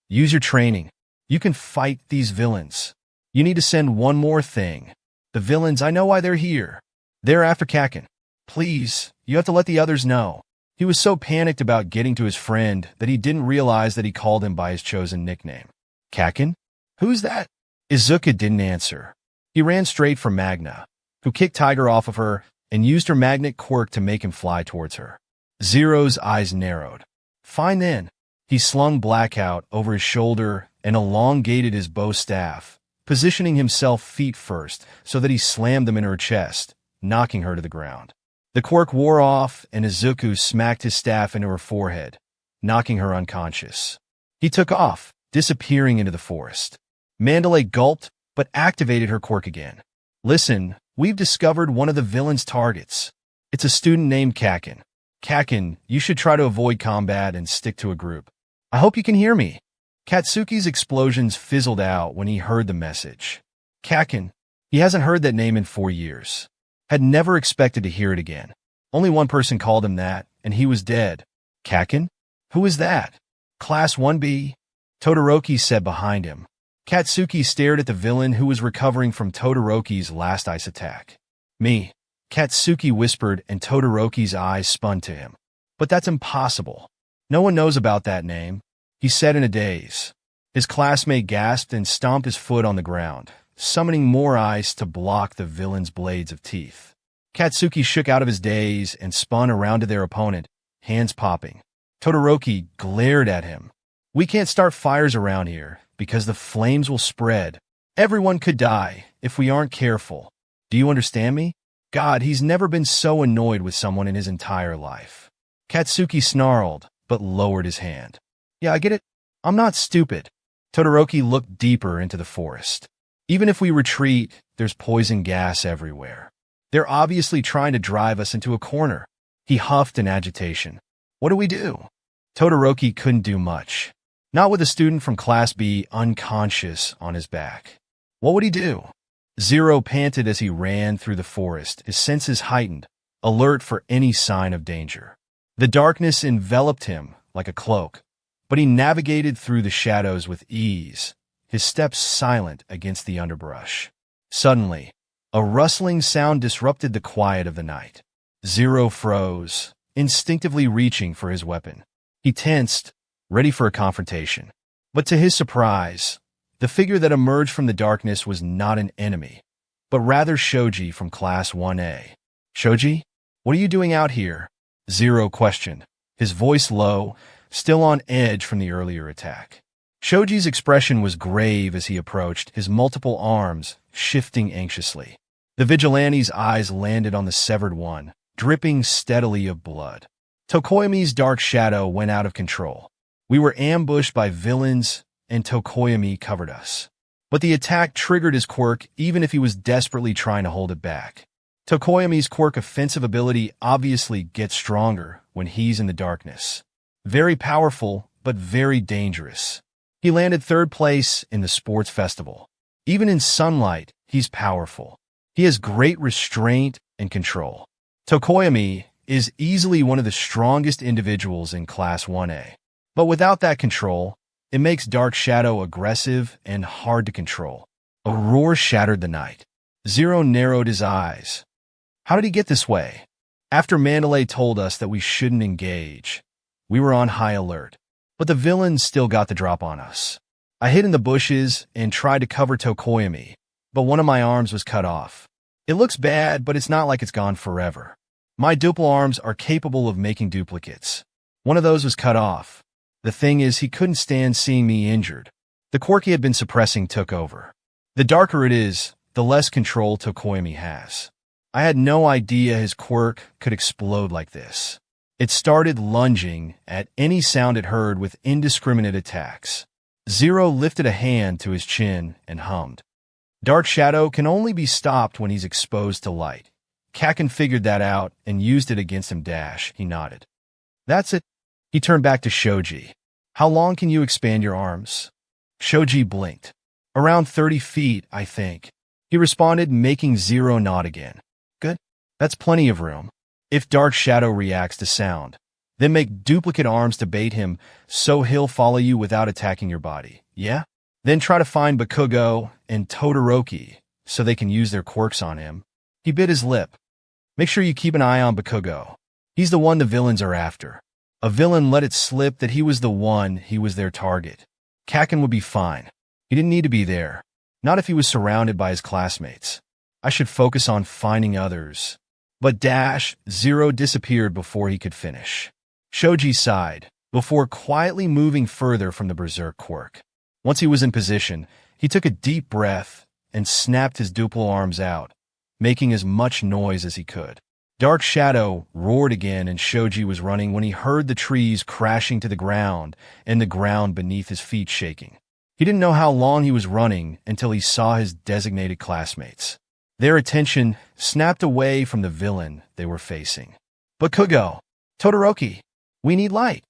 use your training. You can fight these villains. You need to send one more thing. The villains, I know why they're here. They're after Kakin. Please, you have to let the others know. He was so panicked about getting to his friend that he didn't realize that he called him by his chosen nickname. Kakin? Who's that? Izuka didn't answer. He ran straight for Magna, who kicked Tiger off of her and used her magnet quirk to make him fly towards her. Zero's eyes narrowed. Fine then. He slung Blackout over his shoulder and elongated his bow staff, positioning himself feet first so that he slammed them in her chest, knocking her to the ground. The quirk wore off, and Izuku smacked his staff into her forehead, knocking her unconscious. He took off, disappearing into the forest. Mandalay gulped, but activated her quirk again. Listen, we've discovered one of the villain's targets. It's a student named Kakin. Kakin, you should try to avoid combat and stick to a group. I hope you can hear me. Katsuki's explosions fizzled out when he heard the message. Kakin. He hasn't heard that name in 4 years. Had never expected to hear it again. Only one person called him that, and he was dead. Kakin? Who is that? Class 1B? Todoroki said behind him. Katsuki stared at the villain who was recovering from Todoroki's last ice attack. Me. Katsuki whispered, and Todoroki's eyes spun to him. But that's impossible. No one knows about that name, he said in a daze. His classmate gasped and stomped his foot on the ground, summoning more ice to block the villain's blades of teeth. Katsuki shook out of his daze and spun around to their opponent, hands popping. Todoroki glared at him. We can't start fires around here, because the flames will spread. Everyone could die if we aren't careful. Do you understand me? God, he's never been so annoyed with someone in his entire life. Katsuki snarled, but lowered his hand. Yeah, I get it. I'm not stupid. Todoroki looked deeper into the forest. Even if we retreat, there's poison gas everywhere. They're obviously trying to drive us into a corner. He huffed in agitation. What do we do? Todoroki couldn't do much. Not with a student from Class B unconscious on his back. What would he do? Zero panted as he ran through the forest, his senses heightened, alert for any sign of danger. The darkness enveloped him like a cloak, but he navigated through the shadows with ease, his steps silent against the underbrush. Suddenly, a rustling sound disrupted the quiet of the night. Zero froze, instinctively reaching for his weapon. He tensed, ready for a confrontation. But to his surprise, the figure that emerged from the darkness was not an enemy, but rather Shoji from Class 1A. Shoji? What are you doing out here? Zero questioned, his voice low, still on edge from the earlier attack. Shoji's expression was grave as he approached, his multiple arms shifting anxiously. The vigilante's eyes landed on the severed one, dripping steadily of blood. Tokoyami's dark shadow went out of control. We were ambushed by villains, and Tokoyami covered us. But the attack triggered his quirk even if he was desperately trying to hold it back. Tokoyami's quirk offensive ability obviously gets stronger when he's in the darkness. Very powerful, but very dangerous. He landed third place in the sports festival. Even in sunlight, he's powerful. He has great restraint and control. Tokoyami is easily one of the strongest individuals in Class 1A. But without that control, it makes Dark Shadow aggressive and hard to control. A roar shattered the night. Zero narrowed his eyes. How did he get this way? After Mandalay told us that we shouldn't engage, we were on high alert. But the villains still got the drop on us. I hid in the bushes and tried to cover Tokoyami, but one of my arms was cut off. It looks bad, but it's not like it's gone forever. My duple arms are capable of making duplicates. One of those was cut off. The thing is, he couldn't stand seeing me injured. The quirk he had been suppressing took over. The darker it is, the less control Tokoyami has. I had no idea his quirk could explode like this. It started lunging at any sound it heard with indiscriminate attacks. Zero lifted a hand to his chin and hummed. Dark Shadow can only be stopped when he's exposed to light. Kaken figured that out and used it against him. He nodded. That's it. He turned back to Shoji. How long can you expand your arms? Shoji blinked. Around 30 feet, I think. He responded, making Zero nod again. Good. That's plenty of room. If Dark Shadow reacts to sound, then make duplicate arms to bait him so he'll follow you without attacking your body. Yeah? Then try to find Bakugo and Todoroki so they can use their quirks on him. He bit his lip. Make sure you keep an eye on Bakugo. He's the one the villains are after. A villain let it slip that he was their target. Kaken would be fine. He didn't need to be there. Not if he was surrounded by his classmates. I should focus on finding others. But Zero disappeared before he could finish. Shoji sighed, before quietly moving further from the Berserk quirk. Once he was in position, he took a deep breath and snapped his duple arms out, making as much noise as he could. Dark Shadow roared again, and Shoji was running when he heard the trees crashing to the ground and the ground beneath his feet shaking. He didn't know how long he was running until he saw his designated classmates. Their attention snapped away from the villain they were facing. Bakugo! Todoroki! We need light!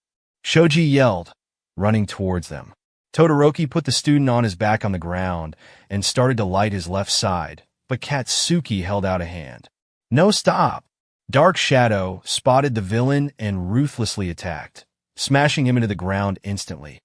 Shoji yelled, running towards them. Todoroki put the student on his back on the ground and started to light his left side, but Katsuki held out a hand. No, stop! Dark Shadow spotted the villain and ruthlessly attacked, smashing him into the ground instantly.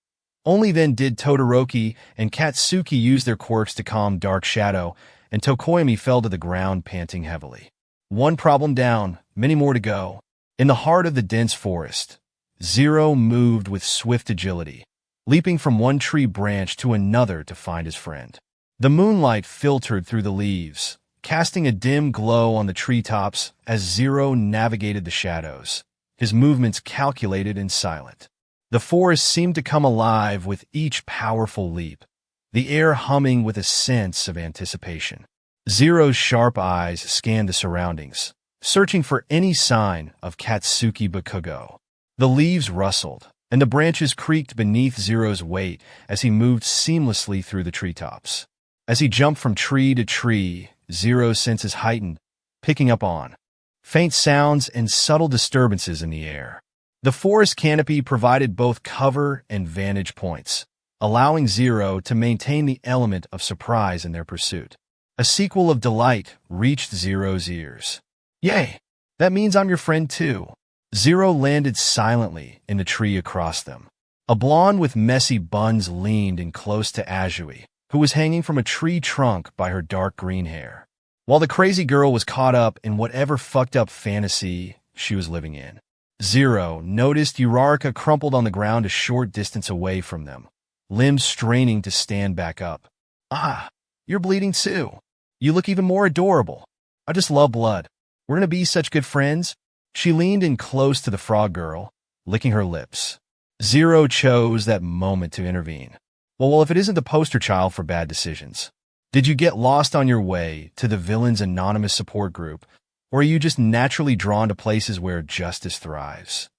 Only then did Todoroki and Katsuki use their quirks to calm Dark Shadow, and Tokoyami fell to the ground panting heavily. One problem down, many more to go. In the heart of the dense forest, Zero moved with swift agility, leaping from one tree branch to another to find his friend. The moonlight filtered through the leaves, casting a dim glow on the treetops as Zero navigated the shadows, his movements calculated and silent. The forest seemed to come alive with each powerful leap, the air humming with a sense of anticipation. Zero's sharp eyes scanned the surroundings, searching for any sign of Katsuki Bakugo. The leaves rustled, and the branches creaked beneath Zero's weight as he moved seamlessly through the treetops. As he jumped from tree to tree, Zero's senses heightened, picking up on faint sounds and subtle disturbances in the air. The forest canopy provided both cover and vantage points, allowing Zero to maintain the element of surprise in their pursuit. A sequel of delight reached Zero's ears. Yay! That means I'm your friend too. Zero landed silently in the tree across them. A blonde with messy buns leaned in close to Azui, who was hanging from a tree trunk by her dark green hair, while the crazy girl was caught up in whatever fucked up fantasy she was living in. Zero noticed Uraraka crumpled on the ground a short distance away from them, limbs straining to stand back up. Ah, you're bleeding too. You look even more adorable. I just love blood. We're gonna be such good friends. She leaned in close to the frog girl, licking her lips. Zero chose that moment to intervene. Well, if it isn't the poster child for bad decisions. Did you get lost on your way to the villain's anonymous support group, or are you just naturally drawn to places where justice thrives?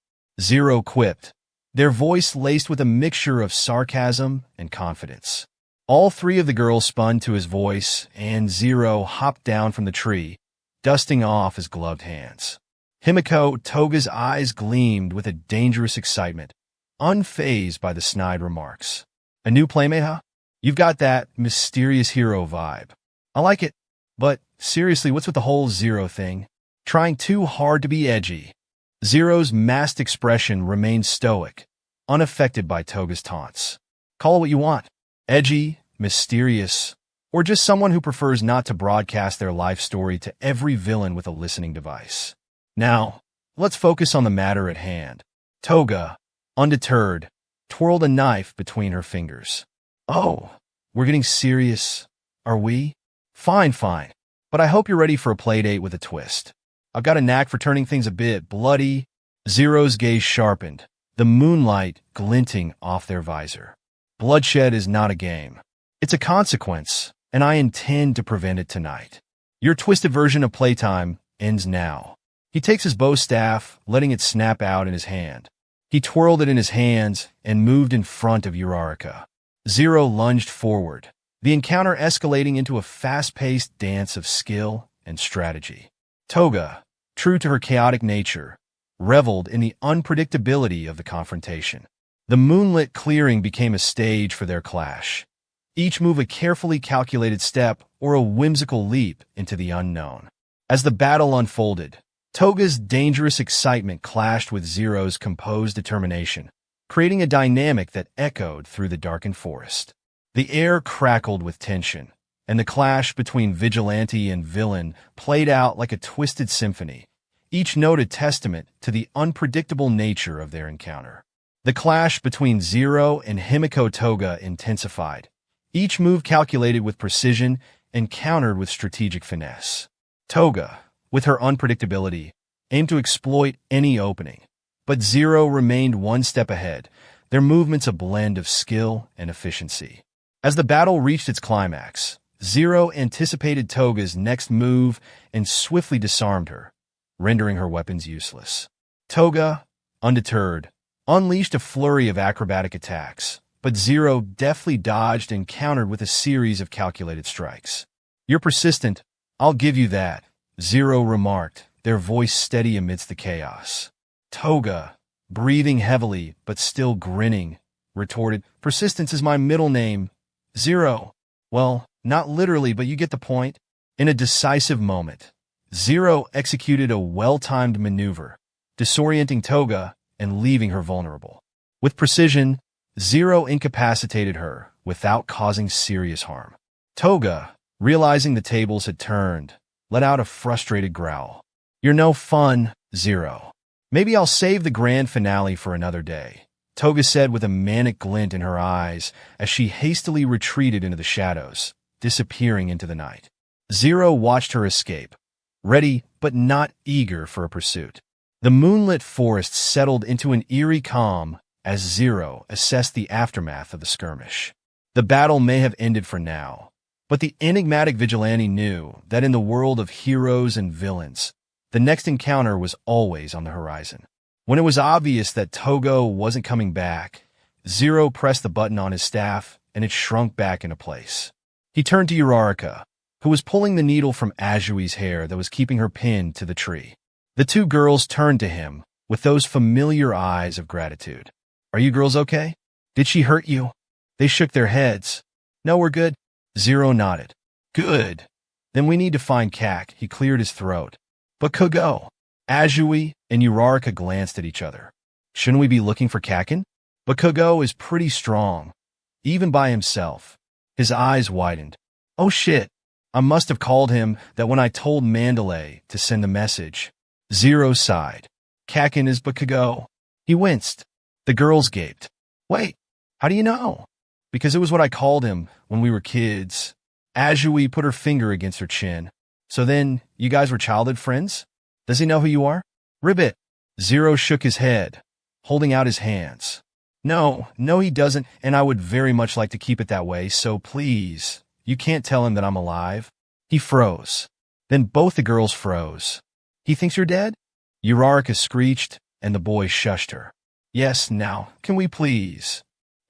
Zero quipped, their voice laced with a mixture of sarcasm and confidence. All three of the girls spun to his voice, and Zero hopped down from the tree, dusting off his gloved hands. Himiko, Toga's eyes gleamed with a dangerous excitement, unfazed by the snide remarks. A new playmate, huh? You've got that mysterious hero vibe. I like it. But, seriously, what's with the whole Zero thing? Trying too hard to be edgy. Zero's masked expression remained stoic, unaffected by Toga's taunts. Call it what you want. Edgy, mysterious, or just someone who prefers not to broadcast their life story to every villain with a listening device. Now, let's focus on the matter at hand. Toga, undeterred, twirled a knife between her fingers. Oh, we're getting serious, are we? Fine. But I hope you're ready for a playdate with a twist. I've got a knack for turning things a bit bloody. Zero's gaze sharpened, the moonlight glinting off their visor. Bloodshed is not a game. It's a consequence, and I intend to prevent it tonight. Your twisted version of playtime ends now. He takes his bow staff, letting it snap out in his hand. He twirled it in his hands and moved in front of Uraraka. Zero lunged forward, the encounter escalating into a fast-paced dance of skill and strategy. Toga, true to her chaotic nature, reveled in the unpredictability of the confrontation. The moonlit clearing became a stage for their clash, each move a carefully calculated step or a whimsical leap into the unknown. As the battle unfolded, Toga's dangerous excitement clashed with Zero's composed determination, creating a dynamic that echoed through the darkened forest. The air crackled with tension, and the clash between vigilante and villain played out like a twisted symphony, each note a testament to the unpredictable nature of their encounter. The clash between Zero and Himiko Toga intensified, each move calculated with precision and countered with strategic finesse. Toga, with her unpredictability, aimed to exploit any opening, but Zero remained one step ahead, their movements a blend of skill and efficiency. As the battle reached its climax, Zero anticipated Toga's next move and swiftly disarmed her, rendering her weapons useless. Toga, undeterred, unleashed a flurry of acrobatic attacks, but Zero deftly dodged and countered with a series of calculated strikes. You're persistent, I'll give you that, Zero remarked, their voice steady amidst the chaos. Toga, breathing heavily but still grinning, retorted, Persistence is my middle name, Zero. Well, not literally, but you get the point. In a decisive moment, Zero executed a well-timed maneuver, disorienting Toga and leaving her vulnerable. With precision, Zero incapacitated her without causing serious harm. Toga, realizing the tables had turned, let out a frustrated growl. You're no fun, Zero. Maybe I'll save the grand finale for another day, Toga said with a manic glint in her eyes as she hastily retreated into the shadows, disappearing into the night. Zero watched her escape, ready but not eager for a pursuit. The moonlit forest settled into an eerie calm as Zero assessed the aftermath of the skirmish. The battle may have ended for now, but the enigmatic vigilante knew that in the world of heroes and villains, the next encounter was always on the horizon. When it was obvious that Toga wasn't coming back, Zero pressed the button on his staff and it shrunk back into place. He turned to Uraraka, who was pulling the needle from Azui's hair that was keeping her pinned to the tree. The two girls turned to him with those familiar eyes of gratitude. Are you girls okay? Did she hurt you? They shook their heads. No, we're good. Zero nodded. Good. Then we need to find Kak. He cleared his throat. But Kogo. Azui and Uraraka glanced at each other. Shouldn't we be looking for Kakin? But Kogo is pretty strong, even by himself. His eyes widened. Oh shit. I must have called him that when I told Mandalay to send the message. Zero sighed. Kakin is but Kogo. He winced. The girls gaped. Wait, how do you know? Because it was what I called him when we were kids. Azui put her finger against her chin. So then, you guys were childhood friends? Does he know who you are? Ribbit. Zero shook his head, holding out his hands. No, he doesn't, and I would very much like to keep it that way, so please, you can't tell him that I'm alive. He froze. Then both the girls froze. He thinks you're dead? Uraraka screeched, and the boy shushed her. Yes, now, can we please?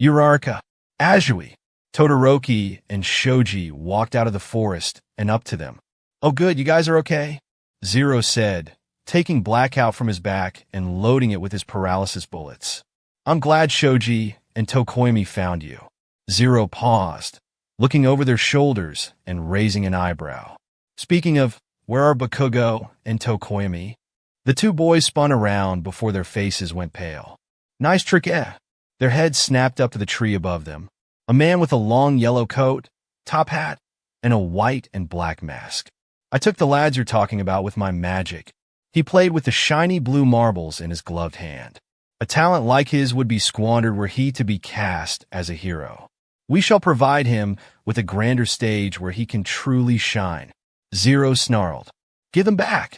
Uraraka, Azui, Todoroki, and Shoji walked out of the forest and up to them. Oh good, you guys are okay? Zero said, taking Blackout from his back and loading it with his paralysis bullets. I'm glad Shoji and Tokoimi found you. Zero paused, looking over their shoulders and raising an eyebrow. Speaking of, where are Bakugo and Tokoimi? The two boys spun around before their faces went pale. Nice trick, eh? Their heads snapped up to the tree above them. A man with a long yellow coat, top hat, and a white and black mask. I took the lads you're talking about with my magic. He played with the shiny blue marbles in his gloved hand. A talent like his would be squandered were he to be cast as a hero. We shall provide him with a grander stage where he can truly shine. Zero snarled. Give them back.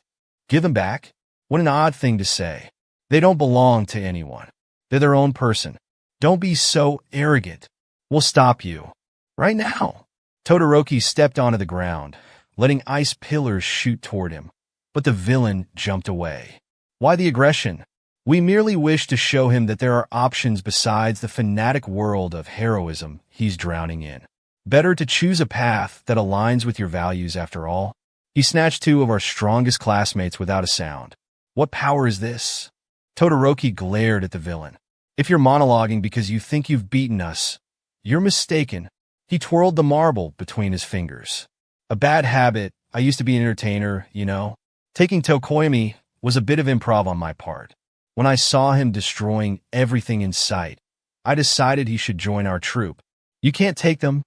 Give them back? What an odd thing to say. They don't belong to anyone. They're their own person. Don't be so arrogant. We'll stop you. Right now. Todoroki stepped onto the ground, letting ice pillars shoot toward him. But the villain jumped away. Why the aggression? We merely wish to show him that there are options besides the fanatic world of heroism he's drowning in. Better to choose a path that aligns with your values after all. He snatched two of our strongest classmates without a sound. What power is this? Todoroki glared at the villain. If you're monologuing because you think you've beaten us, you're mistaken. He twirled the marble between his fingers. A bad habit. I used to be an entertainer, you know. Taking Tokoimi was a bit of improv on my part. When I saw him destroying everything in sight, I decided he should join our troupe. You can't take them.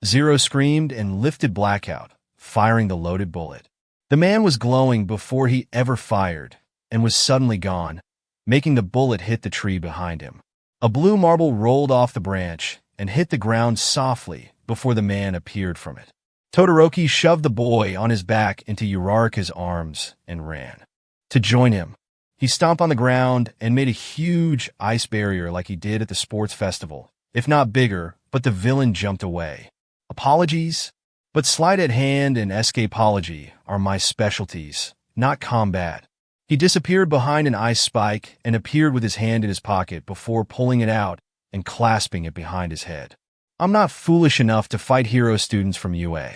Zero screamed and lifted Blackout, firing the loaded bullet. The man was glowing before he ever fired and was suddenly gone, making the bullet hit the tree behind him. A blue marble rolled off the branch and hit the ground softly before the man appeared from it. Todoroki shoved the boy on his back into Uraraka's arms and ran. To join him, he stomped on the ground and made a huge ice barrier like he did at the sports festival, if not bigger, but the villain jumped away. Apologies? But sleight of hand and escapology are my specialties, not combat. He disappeared behind an ice spike and appeared with his hand in his pocket before pulling it out and clasping it behind his head. I'm not foolish enough to fight hero students from UA.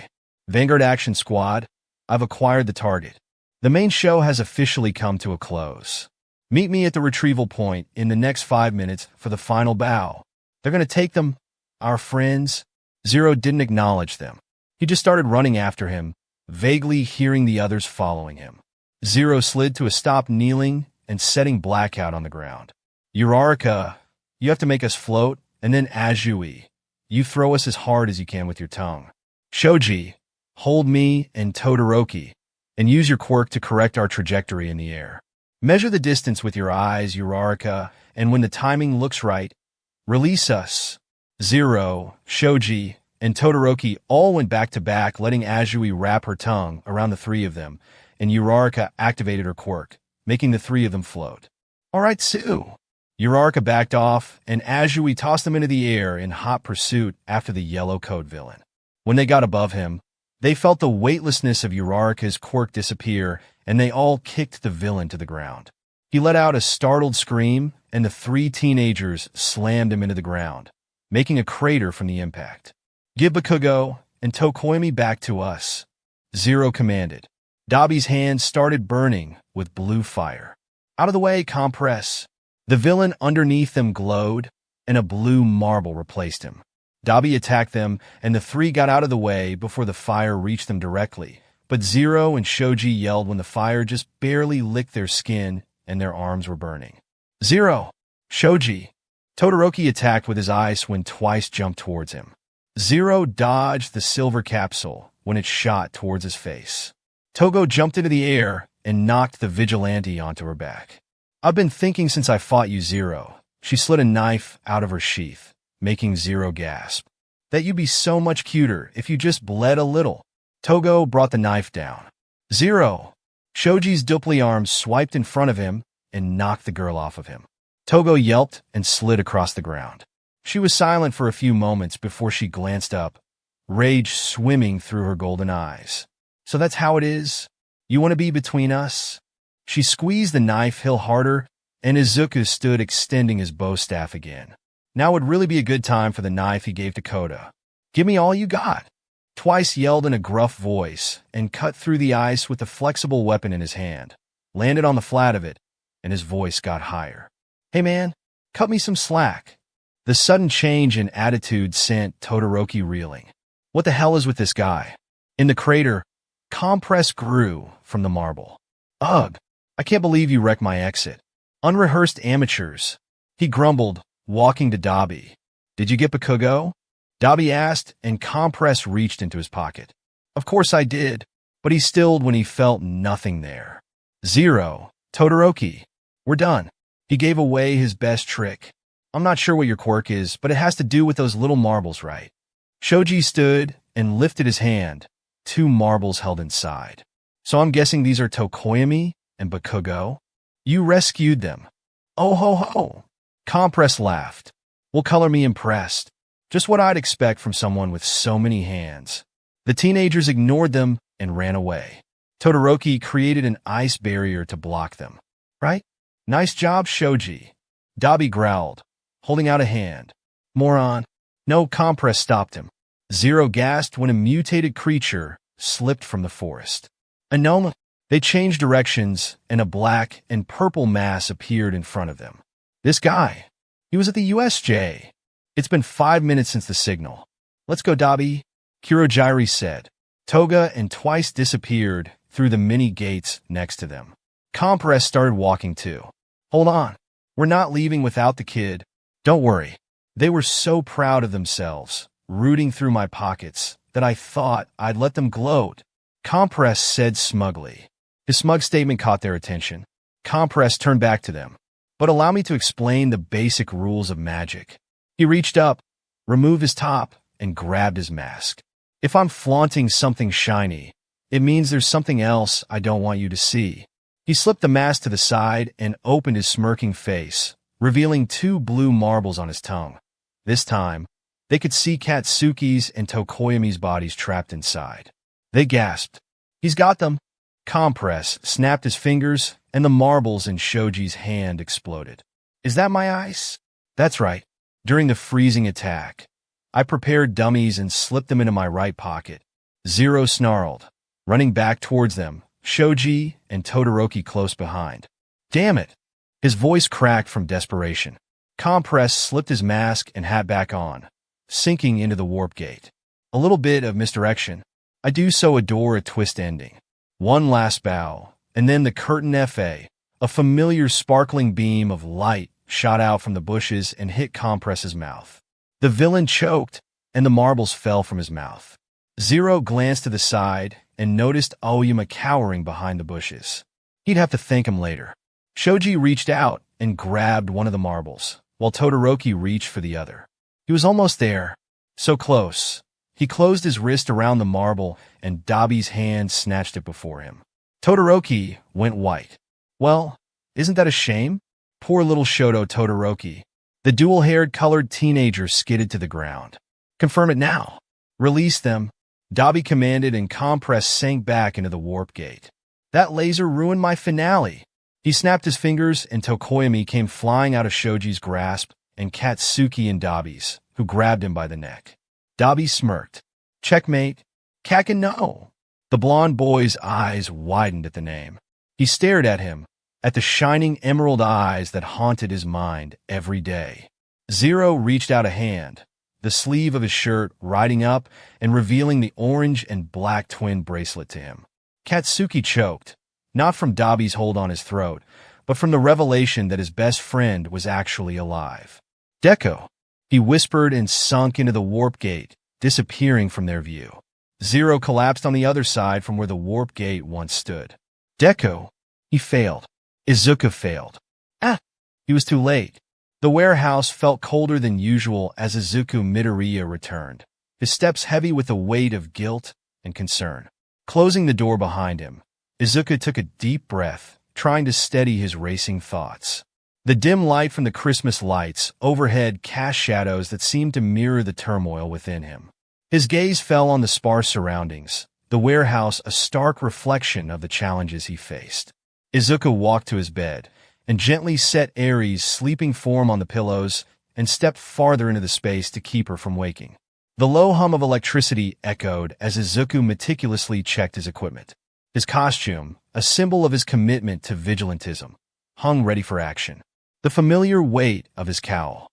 Vanguard Action Squad, I've acquired the target. The main show has officially come to a close. Meet me at the retrieval point in the next 5 minutes for the final bow. They're going to take them, our friends. Zero didn't acknowledge them. He just started running after him, vaguely hearing the others following him. Zero slid to a stop, kneeling and setting Blackout on the ground. Uraraka, you have to make us float, and then Azui, you throw us as hard as you can with your tongue. Shoji, hold me and Todoroki, and use your quirk to correct our trajectory in the air. Measure the distance with your eyes, Uraraka, and when the timing looks right, release us. Zero, Shoji, and Todoroki all went back to back, letting Azui wrap her tongue around the three of them, and Uraraka activated her quirk, making the three of them float. All right, Sue. Uraraka backed off, and Azui tossed them into the air in hot pursuit after the yellow coat villain. When they got above him, they felt the weightlessness of Uraraka's quirk disappear, and they all kicked the villain to the ground. He let out a startled scream, and the three teenagers slammed him into the ground, making a crater from the impact. Give Bakugo and Tokoimi back to us, Zero commanded. Dabi's hands started burning with blue fire. Out of the way, compress. The villain underneath them glowed, and a blue marble replaced him. Dabi attacked them, and the three got out of the way before the fire reached them directly. But Zero and Shoji yelled when the fire just barely licked their skin and their arms were burning. Zero! Shoji! Todoroki attacked with his ice when twice jumped towards him. Zero dodged the silver capsule when it shot towards his face. Togo jumped into the air and knocked the vigilante onto her back. I've been thinking since I fought you, Zero. She slid a knife out of her sheath, making Zero gasp. That you'd be so much cuter if you just bled a little. Togo brought the knife down. Zero! Shoji's dupli arm swiped in front of him and knocked the girl off of him. Togo yelped and slid across the ground. She was silent for a few moments before she glanced up, rage swimming through her golden eyes. So that's how it is? You want to be between us? She squeezed the knife hilt harder, and Izuku stood extending his bow staff again. Now would really be a good time for the knife he gave to Koda. Give me all you got. Twice yelled in a gruff voice and cut through the ice with the flexible weapon in his hand, landed on the flat of it, and his voice got higher. "Hey man, cut me some slack." The sudden change in attitude sent Todoroki reeling. What the hell is with this guy? In the crater, compress grew from the marble. "Ugh, I can't believe you wrecked my exit. Unrehearsed amateurs," he grumbled, walking to Dabi. "Did you get Bakugo?" Dabi asked, and compress reached into his pocket. "Of course I did," but he stilled when he felt nothing there. "Zero, Todoroki, we're done." He gave away his best trick. "I'm not sure what your quirk is, but it has to do with those little marbles, right?" Shoji stood and lifted his hand, 2 marbles held inside. "So I'm guessing these are Tokoyami and Bakugo? You rescued them." "Oh ho ho!" Compress laughed. "Will color me impressed. Just what I'd expect from someone with so many hands." The teenagers ignored them and ran away. Todoroki created an ice barrier to block them. "Right? Nice job, Shoji." Dabi growled, holding out a hand. "Moron." No, compress stopped him. Zero gasped when a mutated creature slipped from the forest. A gnome. They changed directions, and a black and purple mass appeared in front of them. This guy. He was at the USJ. "It's been 5 minutes since the signal. Let's go, Dabi," Kurojiri said. Toga and Twice disappeared through the mini gates next to them. Compress started walking too. "Hold on. We're not leaving without the kid. Don't worry." They were so proud of themselves, rooting through my pockets, that I thought I'd let them gloat. Compress said smugly. His smug statement caught their attention. Compress turned back to them. "But allow me to explain the basic rules of magic." He reached up, removed his top, and grabbed his mask. "If I'm flaunting something shiny, it means there's something else I don't want you to see." He slipped the mask to the side and opened his smirking face, revealing 2 blue marbles on his tongue. This time, they could see Katsuki's and Tokoyami's bodies trapped inside. They gasped. "He's got them." Compress snapped his fingers, and the marbles in Shoji's hand exploded. "Is that my ice?" "That's right. During the freezing attack, I prepared dummies and slipped them into my right pocket." Zero snarled, running back towards them, Shoji and Todoroki close behind. "Damn it!" His voice cracked from desperation. Compress slipped his mask and hat back on, sinking into the warp gate. A little bit of misdirection. I do so adore a twist ending. One last bow, and then the curtain FA, a familiar sparkling beam of light shot out from the bushes and hit Compress's mouth. The villain choked, and the marbles fell from his mouth. Zero glanced to the side and noticed Aoyama cowering behind the bushes. He'd have to thank him later. Shoji reached out and grabbed one of the marbles, while Todoroki reached for the other. He was almost there. So close. He closed his wrist around the marble, and Dabi's hand snatched it before him. Todoroki went white. "Well, isn't that a shame?" Poor little Shoto Todoroki. The dual-haired colored teenager skidded to the ground. "Confirm it now." "Release them," Dabi commanded, and Compress sank back into the warp gate. "That laser ruined my finale." He snapped his fingers, and Tokoyami came flying out of Shoji's grasp, and Katsuki and Dabi's, who grabbed him by the neck. Dabi smirked. "Checkmate." "Kaken, no." The blond boy's eyes widened at the name. He stared at him, at the shining emerald eyes that haunted his mind every day. Zero reached out a hand, the sleeve of his shirt riding up and revealing the orange and black twin bracelet to him. Katsuki choked, not from Dabi's hold on his throat, but from the revelation that his best friend was actually alive. "Deku," he whispered and sunk into the warp gate, disappearing from their view. Zero collapsed on the other side from where the warp gate once stood. "Deku." He failed. Izuku failed. He was too late. The warehouse felt colder than usual as Izuku Midoriya returned, his steps heavy with the weight of guilt and concern. Closing the door behind him, Izuku took a deep breath, trying to steady his racing thoughts. The dim light from the Christmas lights overhead cast shadows that seemed to mirror the turmoil within him. His gaze fell on the sparse surroundings, the warehouse a stark reflection of the challenges he faced. Izuku walked to his bed and gently set Aries' sleeping form on the pillows and stepped farther into the space to keep her from waking. The low hum of electricity echoed as Izuku meticulously checked his equipment. His costume, a symbol of his commitment to vigilantism, hung ready for action. The familiar weight of his cowl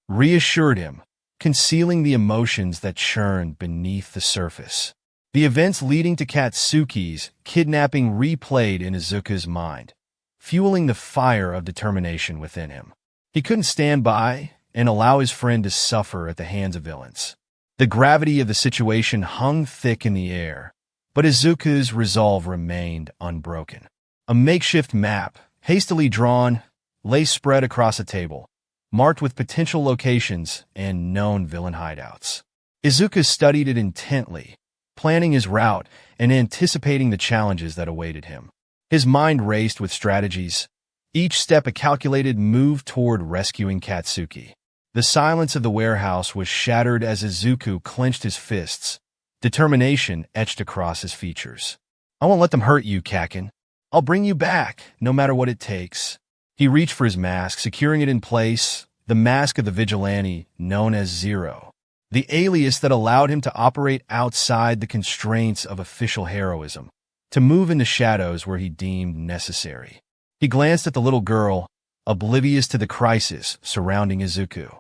reassured him, concealing the emotions that churned beneath the surface. The events leading to Katsuki's kidnapping replayed in Izuku's mind, fueling the fire of determination within him. He couldn't stand by and allow his friend to suffer at the hands of villains. The gravity of the situation hung thick in the air, but Izuku's resolve remained unbroken. A makeshift map, hastily drawn, lay spread across a table, marked with potential locations and known villain hideouts. Izuku studied it intently, planning his route and anticipating the challenges that awaited him. His mind raced with strategies, each step a calculated move toward rescuing Katsuki. The silence of the warehouse was shattered as Izuku clenched his fists, determination etched across his features. "I won't let them hurt you, Kakin. I'll bring you back, no matter what it takes." He reached for his mask, securing it in place, the mask of the vigilante known as Zero, the alias that allowed him to operate outside the constraints of official heroism, to move in the shadows where he deemed necessary. He glanced at the little girl, oblivious to the crisis surrounding Izuku.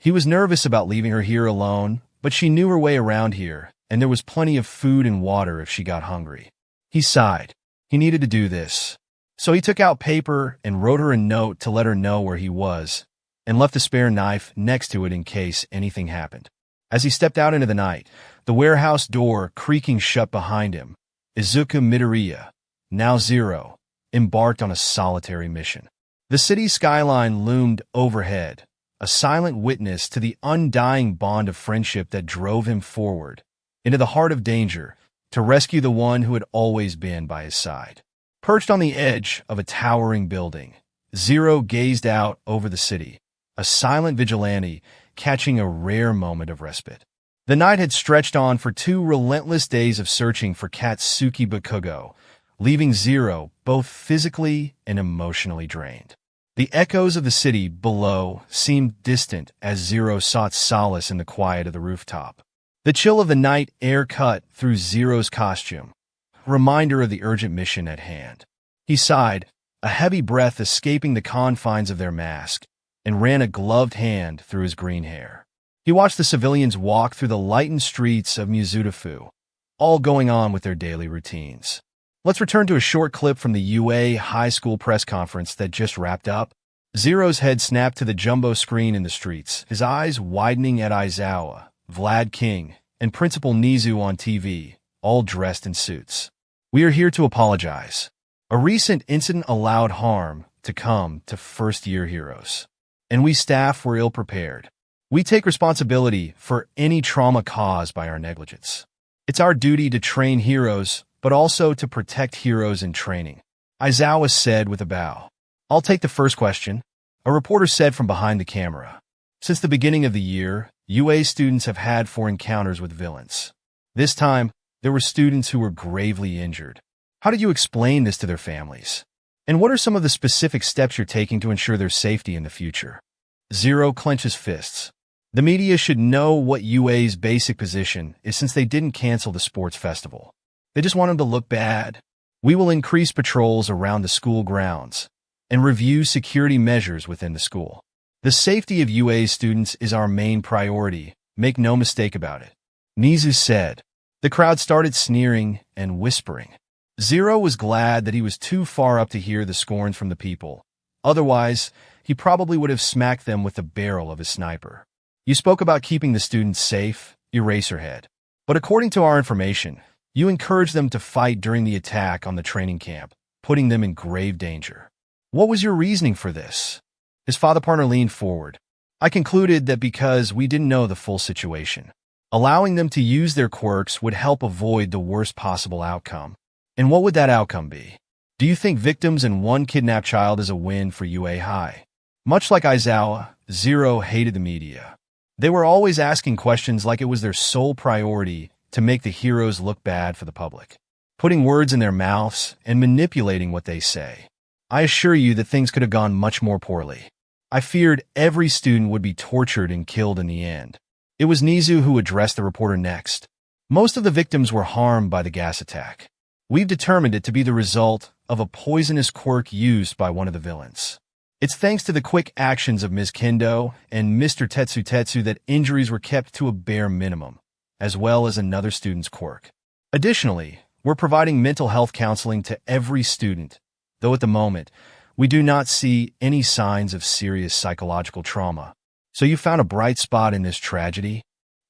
He was nervous about leaving her here alone, but she knew her way around here, and there was plenty of food and water if she got hungry. He sighed. He needed to do this. So he took out paper and wrote her a note to let her know where he was, and left a spare knife next to it in case anything happened. As he stepped out into the night, the warehouse door creaking shut behind him, Izuku Midoriya, now Zero, embarked on a solitary mission. The city's skyline loomed overhead, a silent witness to the undying bond of friendship that drove him forward, into the heart of danger, to rescue the one who had always been by his side. Perched on the edge of a towering building, Zero gazed out over the city, a silent vigilante catching a rare moment of respite. The night had stretched on for 2 relentless days of searching for Katsuki Bakugo, leaving Zero both physically and emotionally drained. The echoes of the city below seemed distant as Zero sought solace in the quiet of the rooftop. The chill of the night air cut through Zero's costume, reminder of the urgent mission at hand. He sighed, a heavy breath escaping the confines of their mask, and ran a gloved hand through his green hair. He watched the civilians walk through the lightened streets of Mizutofu, all going on with their daily routines. Let's return to a short clip from the UA High School press conference that just wrapped up. Zero's head snapped to the jumbo screen in the streets, his eyes widening at Aizawa, Vlad King, and Principal Nizu on TV, all dressed in suits. "We are here to apologize. A recent incident allowed harm to come to first-year heroes, and we staff were ill-prepared. We take responsibility for any trauma caused by our negligence. It's our duty to train heroes, but also to protect heroes in training," Aizawa said with a bow. "I'll take the first question," a reporter said from behind the camera. "Since the beginning of the year, UA students have had 4 encounters with villains. This time, there were students who were gravely injured. How did you explain this to their families? And what are some of the specific steps you're taking to ensure their safety in the future?" Zero clenches fists. The media should know what UA's basic position is since they didn't cancel the sports festival. They just want him to look bad. "We will increase patrols around the school grounds and review security measures within the school. The safety of UA students is our main priority, make no mistake about it," Nizu said. The crowd started sneering and whispering. Zero was glad that he was too far up to hear the scorn from the people. Otherwise, he probably would have smacked them with the barrel of his sniper. "You spoke about keeping the students safe," Eraserhead. "But according to our information, you encouraged them to fight during the attack on the training camp, putting them in grave danger. What was your reasoning for this?" His father partner leaned forward. "I concluded that because we didn't know the full situation, allowing them to use their quirks would help avoid the worst possible outcome. And what would that outcome be? Do you think victims and 1 kidnapped child is a win for UA High?" Much like Aizawa, Zero hated the media. They were always asking questions like it was their sole priority to make the heroes look bad for the public, putting words in their mouths and manipulating what they say. "I assure you that things could have gone much more poorly. I feared every student would be tortured and killed in the end. It was Nizu who addressed the reporter next. Most of the victims were harmed by the gas attack. We've determined it to be the result of a poisonous quirk used by one of the villains. It's thanks to the quick actions of Ms. Kendo and Mr. Tetsu that injuries were kept to a bare minimum, as well as another student's quirk. Additionally, we're providing mental health counseling to every student, though at the moment, we do not see any signs of serious psychological trauma. So you found a bright spot in this tragedy?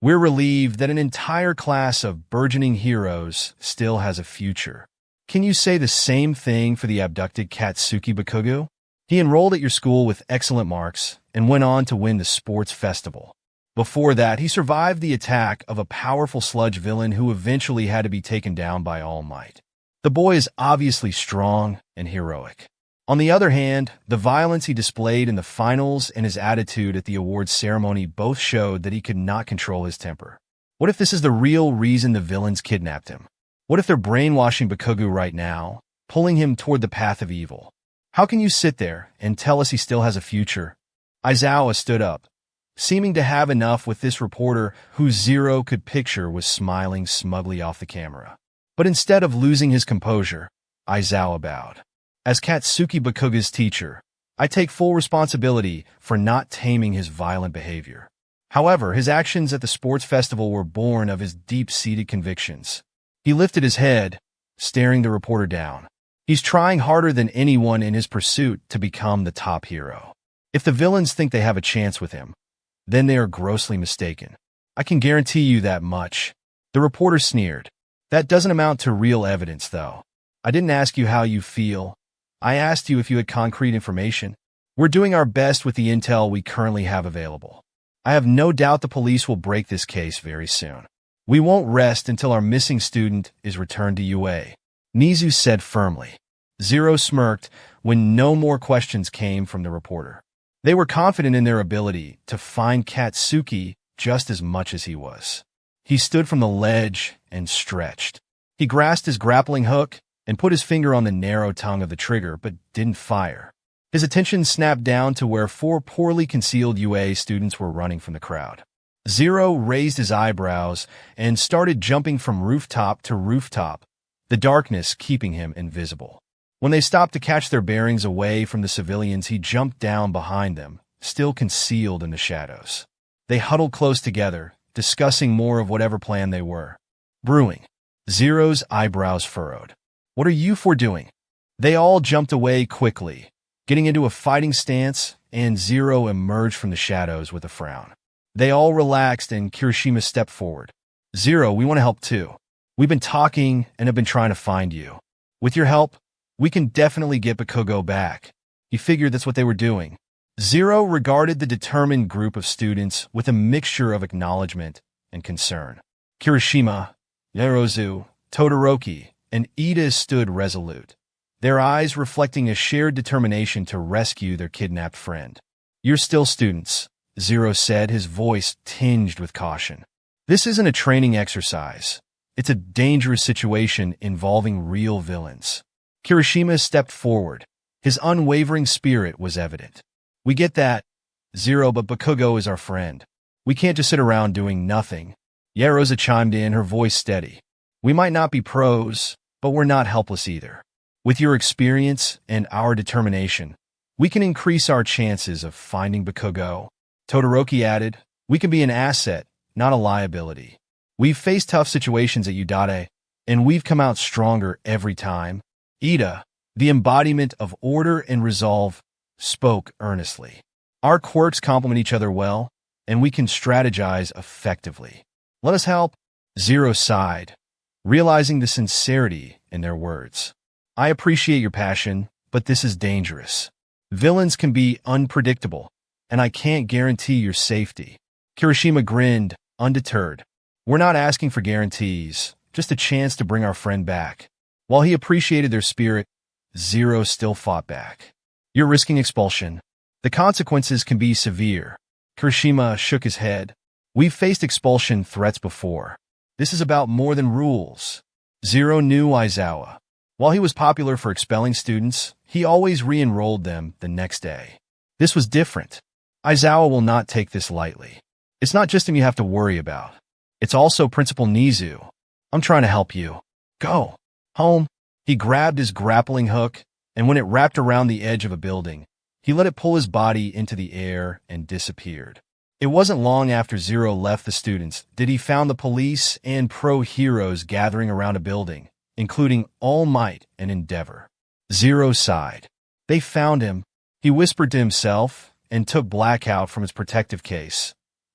We're relieved that an entire class of burgeoning heroes still has a future. Can you say the same thing for the abducted Katsuki Bakugo? He enrolled at your school with excellent marks and went on to win the sports festival. Before that, he survived the attack of a powerful sludge villain who eventually had to be taken down by All Might. The boy is obviously strong and heroic. On the other hand, the violence he displayed in the finals and his attitude at the awards ceremony both showed that he could not control his temper. What if this is the real reason the villains kidnapped him? What if they're brainwashing Bakugo right now, pulling him toward the path of evil? How can you sit there and tell us he still has a future? Aizawa stood up, seeming to have enough with this reporter who Zero could picture was smiling smugly off the camera. But instead of losing his composure, Aizawa bowed. As Katsuki Bakugo's teacher, I take full responsibility for not taming his violent behavior. However, his actions at the sports festival were born of his deep-seated convictions. He lifted his head, staring the reporter down. He's trying harder than anyone in his pursuit to become the top hero. If the villains think they have a chance with him, then they are grossly mistaken. I can guarantee you that much. The reporter sneered. That doesn't amount to real evidence, though. I didn't ask you how you feel. I asked you if you had concrete information. We're doing our best with the intel we currently have available. I have no doubt the police will break this case very soon. We won't rest until our missing student is returned to UA. Nizu said firmly. Zero smirked when no more questions came from the reporter. They were confident in their ability to find Katsuki just as much as he was. He stood from the ledge and stretched. He grasped his grappling hook and put his finger on the narrow tongue of the trigger, but didn't fire. His attention snapped down to where 4 poorly concealed UA students were running from the crowd. Zero raised his eyebrows and started jumping from rooftop to rooftop, the darkness keeping him invisible. When they stopped to catch their bearings away from the civilians, he jumped down behind them, still concealed in the shadows. They huddled close together, discussing more of whatever plan they were brewing. Zero's eyebrows furrowed. What are you four doing? They all jumped away quickly, getting into a fighting stance, and Zero emerged from the shadows with a frown. They all relaxed and Kirishima stepped forward. Zero, we want to help too. We've been talking and have been trying to find you. With your help, we can definitely get Bakugo back. He figured that's what they were doing. Zero regarded the determined group of students with a mixture of acknowledgement and concern. Kirishima, Yarozu, Todoroki, and Ida stood resolute, their eyes reflecting a shared determination to rescue their kidnapped friend. You're still students, Zero said, his voice tinged with caution. This isn't a training exercise. It's a dangerous situation involving real villains. Kirishima stepped forward. His unwavering spirit was evident. We get that, Zero, but Bakugo is our friend. We can't just sit around doing nothing. Yaroza chimed in, her voice steady. We might not be pros, but we're not helpless either. With your experience and our determination, we can increase our chances of finding Bakugo. Todoroki added, we can be an asset, not a liability. We've faced tough situations at Udade, and we've come out stronger every time. Ida, the embodiment of order and resolve, spoke earnestly. Our quirks complement each other well, and we can strategize effectively. Let us help. Zero sighed, realizing the sincerity in their words. I appreciate your passion, but this is dangerous. Villains can be unpredictable, and I can't guarantee your safety. Kirishima grinned, undeterred. We're not asking for guarantees, just a chance to bring our friend back. While he appreciated their spirit, Zero still fought back. You're risking expulsion. The consequences can be severe. Kirishima shook his head. We've faced expulsion threats before. This is about more than rules. Zero knew Aizawa. While he was popular for expelling students, he always re-enrolled them the next day. This was different. Aizawa will not take this lightly. It's not just him you have to worry about. It's also Principal Nizu. I'm trying to help you. Go. Home. He grabbed his grappling hook, and when it wrapped around the edge of a building, he let it pull his body into the air and disappeared. It wasn't long after Zero left the students that he found the police and pro-heroes gathering around a building, including All Might and Endeavor. Zero sighed. They found him. He whispered to himself and took Blackout from its protective case,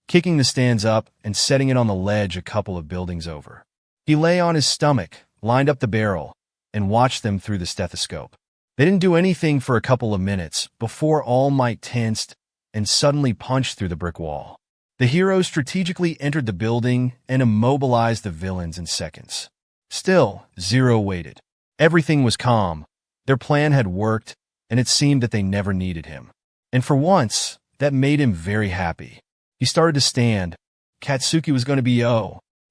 kicking the stands up and setting it on the ledge a couple of buildings over. He lay on his stomach, lined up the barrel, and watched them through the stethoscope. They didn't do anything for a couple of minutes before All Might tensed and suddenly punched through the brick wall. The heroes strategically entered the building and immobilized the villains in seconds. Still, Zero waited. Everything was calm. Their plan had worked, and it seemed that they never needed him. And for once, that made him very happy. He started to stand. Katsuki was going to be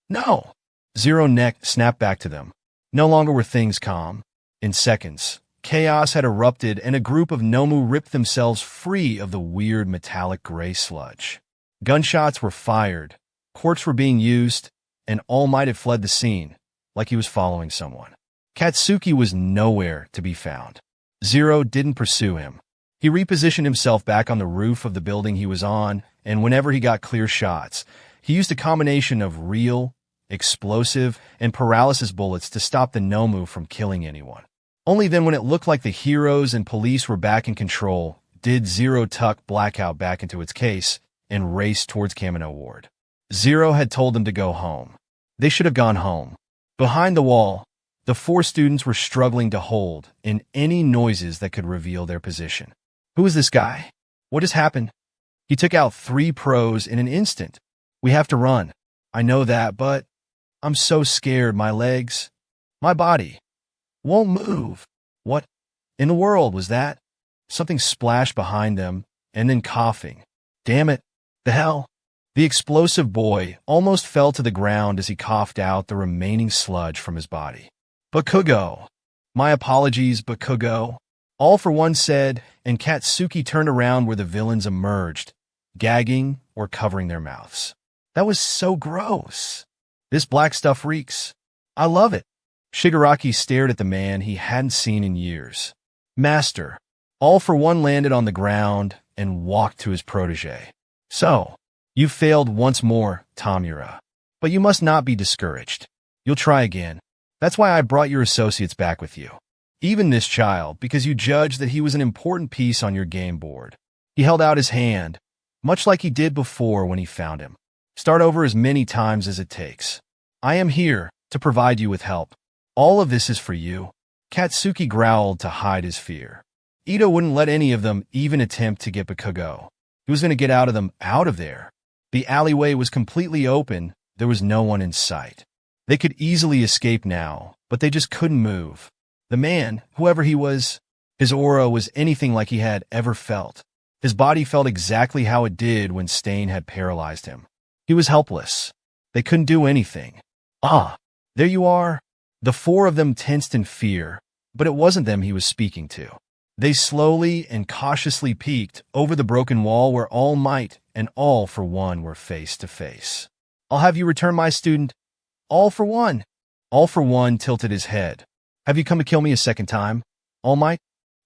no! Zero neck snapped back to them. No longer were things calm. In seconds, chaos had erupted and a group of Nomu ripped themselves free of the weird metallic gray sludge. Gunshots were fired, quirks were being used, and All Might had fled the scene, like he was following someone. Katsuki was nowhere to be found. Zero didn't pursue him. He repositioned himself back on the roof of the building he was on, and whenever he got clear shots, he used a combination of real, explosive, and paralysis bullets to stop the Nomu from killing anyone. Only then, when it looked like the heroes and police were back in control, did Zero tuck Blackout back into its case and race towards Kamino Ward. Zero had told them to go home. They should have gone home. Behind the wall, the four students were struggling to hold in any noises that could reveal their position. Who is this guy? What has happened? He took out 3 pros in an instant. We have to run. I know that, but I'm so scared my legs, my body, won't move. What in the world was that? Something splashed behind them, and then coughing. Damn it. The hell? The explosive boy almost fell to the ground as he coughed out the remaining sludge from his body. Bakugo. My apologies, Bakugo. All for One said, and Katsuki turned around where the villains emerged, gagging or covering their mouths. That was so gross. This black stuff reeks. I love it. Shigaraki stared at the man he hadn't seen in years. Master. All for One landed on the ground and walked to his protege. So, you failed once more, Tamura. But you must not be discouraged. You'll try again. That's why I brought your associates back with you. Even this child, because you judged that he was an important piece on your game board. He held out his hand, much like he did before when he found him. Start over as many times as it takes. I am here to provide you with help. All of this is for you. Katsuki growled to hide his fear. Ito wouldn't let any of them even attempt to get Bakugo. He was going to get out of there. The alleyway was completely open. There was no one in sight. They could easily escape now, but they just couldn't move. The man, whoever he was, his aura was anything like he had ever felt. His body felt exactly how it did when Stain had paralyzed him. He was helpless. They couldn't do anything. Ah, there you are. The 4 of them tensed in fear, but it wasn't them he was speaking to. They slowly and cautiously peeked over the broken wall where All Might and All for One were face to face. I'll have you return my student. All for One. All for One tilted his head. Have you come to kill me a second time, All Might?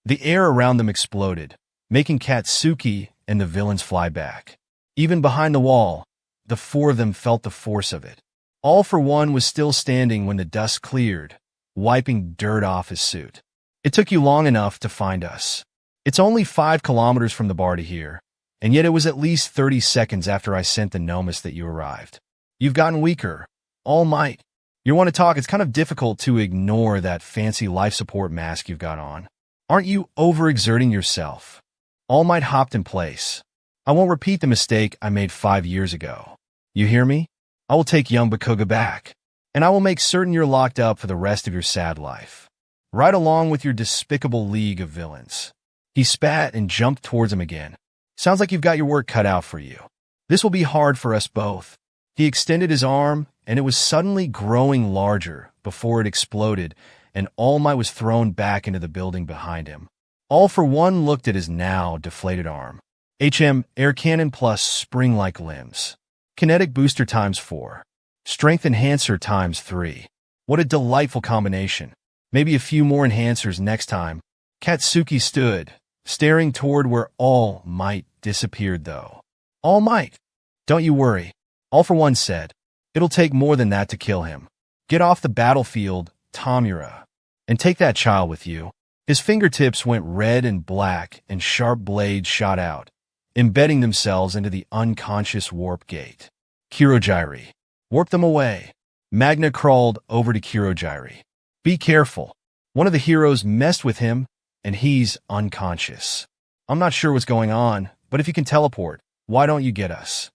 The air around them exploded, making Katsuki and the villains fly back. Even behind the wall, the 4 of them felt the force of it. All for One was still standing when the dust cleared, wiping dirt off his suit. It took you long enough to find us. It's only 5 kilometers from the bar to here, and yet it was at least 30 seconds after I sent the Nomus that you arrived. You've gotten weaker, All Might. You want to talk, it's kind of difficult to ignore that fancy life support mask you've got on. Aren't you overexerting yourself? All Might hopped in place. I won't repeat the mistake I made 5 years ago. You hear me? I will take young Bakuga back, and I will make certain you're locked up for the rest of your sad life. Right along with your despicable league of villains. He spat and jumped towards him again. Sounds like you've got your work cut out for you. This will be hard for us both. He extended his arm, and it was suddenly growing larger before it exploded, and All Might was thrown back into the building behind him. All for One looked at his now deflated arm. Air cannon plus spring-like limbs. Kinetic booster times 4. Strength enhancer times 3. What a delightful combination. Maybe a few more enhancers next time. Katsuki stood, staring toward where All Might disappeared though. All Might! Don't you worry. All for One said. It'll take more than that to kill him. Get off the battlefield, Tamura, and take that child with you. His fingertips went red and black and sharp blades shot out, embedding themselves into the unconscious warp gate. Kirojiri. Warp them away. Magna crawled over to Kirojiri. Be careful. One of the heroes messed with him, and he's unconscious. I'm not sure what's going on, but if you can teleport, why don't you get us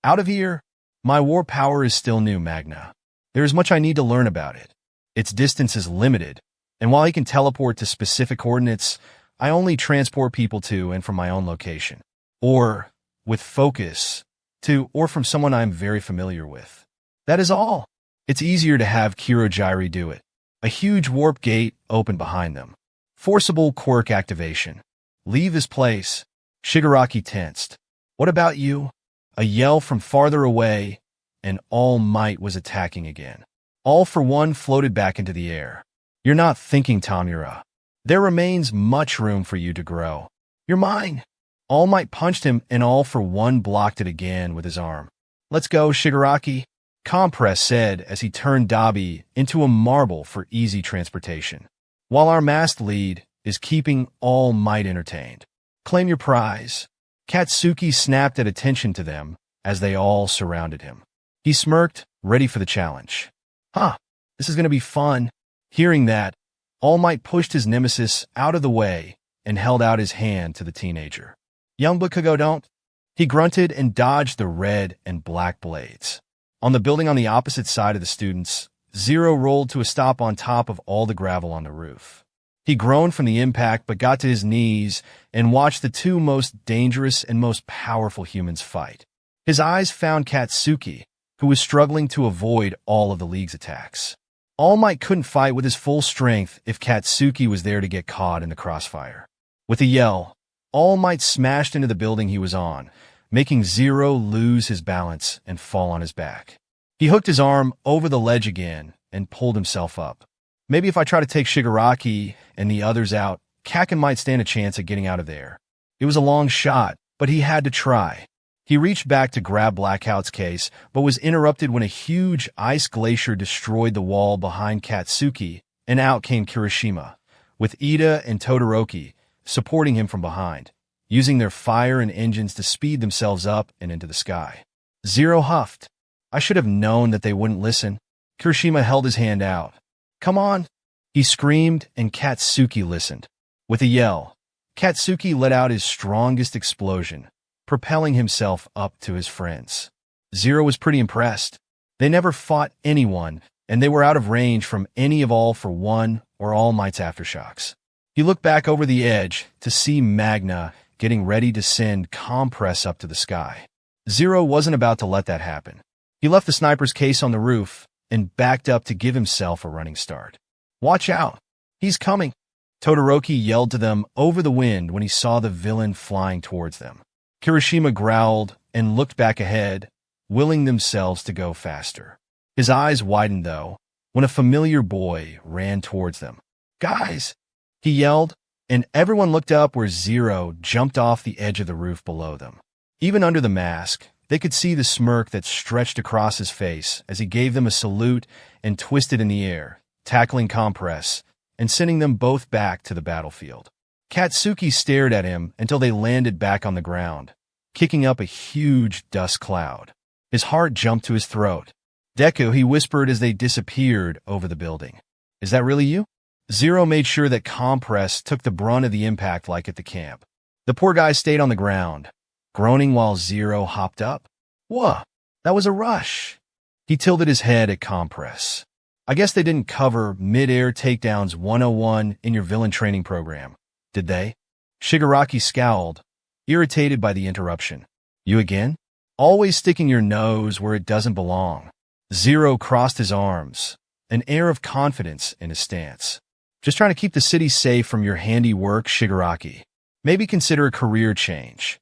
out of here? My warp power is still new, Magna. There is much I need to learn about it. Its distance is limited, and while he can teleport to specific coordinates, I only transport people to and from my own location. Or, with focus, to or from someone I'm very familiar with. That is all. It's easier to have Kirojiri do it. A huge warp gate opened behind them. Forcible quirk activation. Leave this place. Shigaraki tensed. What about you? A yell from farther away, and All Might was attacking again. All for One floated back into the air. You're not thinking, Tamura. There remains much room for you to grow. You're mine. All Might punched him, and All for One blocked it again with his arm. Let's go, Shigaraki, Compress said as he turned Dabi into a marble for easy transportation. While our masked lead is keeping All Might entertained. Claim your prize. Katsuki snapped at attention to them as they all surrounded him. He smirked, ready for the challenge. Huh, this is going to be fun. Hearing that, All Might pushed his nemesis out of the way and held out his hand to the teenager. Young Bakugo, don't. He grunted and dodged the red and black blades. On the building on the opposite side of the students, Zero rolled to a stop on top of all the gravel on the roof. He groaned from the impact but got to his knees and watched the two most dangerous and most powerful humans fight. His eyes found Katsuki, who was struggling to avoid all of the League's attacks. All Might couldn't fight with his full strength if Katsuki was there to get caught in the crossfire. With a yell, All Might smashed into the building he was on, making Zero lose his balance and fall on his back. He hooked his arm over the ledge again and pulled himself up. Maybe if I try to take Shigaraki and the others out, Kaken might stand a chance at getting out of there. It was a long shot, but he had to try. He reached back to grab Blackout's case, but was interrupted when a huge ice glacier destroyed the wall behind Katsuki, and out came Kirishima, with Ida and Todoroki supporting him from behind, using their fire and engines to speed themselves up and into the sky. Zero huffed. I should have known that they wouldn't listen. Kirishima held his hand out. Come on, he screamed, and Katsuki listened. With a yell, Katsuki let out his strongest explosion, propelling himself up to his friends. Zero was pretty impressed. They never fought anyone, and they were out of range from any of All for One or All Might's aftershocks. He looked back over the edge to see Magna getting ready to send Compress up to the sky. Zero wasn't about to let that happen. He left the sniper's case on the roof and backed up to give himself a running start. Watch out! He's coming! Todoroki yelled to them over the wind when he saw the villain flying towards them. Kirishima growled and looked back ahead, willing themselves to go faster. His eyes widened, though, when a familiar boy ran towards them. Guys! He yelled, and everyone looked up where Zero jumped off the edge of the roof below them. Even under the mask, they could see the smirk that stretched across his face as he gave them a salute and twisted in the air, tackling Compress and sending them both back to the battlefield. Katsuki stared at him until they landed back on the ground, kicking up a huge dust cloud. His heart jumped to his throat. Deku, he whispered as they disappeared over the building. Is that really you? Zero made sure that Compress took the brunt of the impact like at the camp. The poor guy stayed on the ground, groaning while Zero hopped up. Whoa, that was a rush. He tilted his head at Compress. I guess they didn't cover mid-air takedowns 101 in your villain training program, did they? Shigaraki scowled, irritated by the interruption. You again? Always sticking your nose where it doesn't belong. Zero crossed his arms, an air of confidence in his stance. Just trying to keep the city safe from your handiwork, Shigaraki. Maybe consider a career change.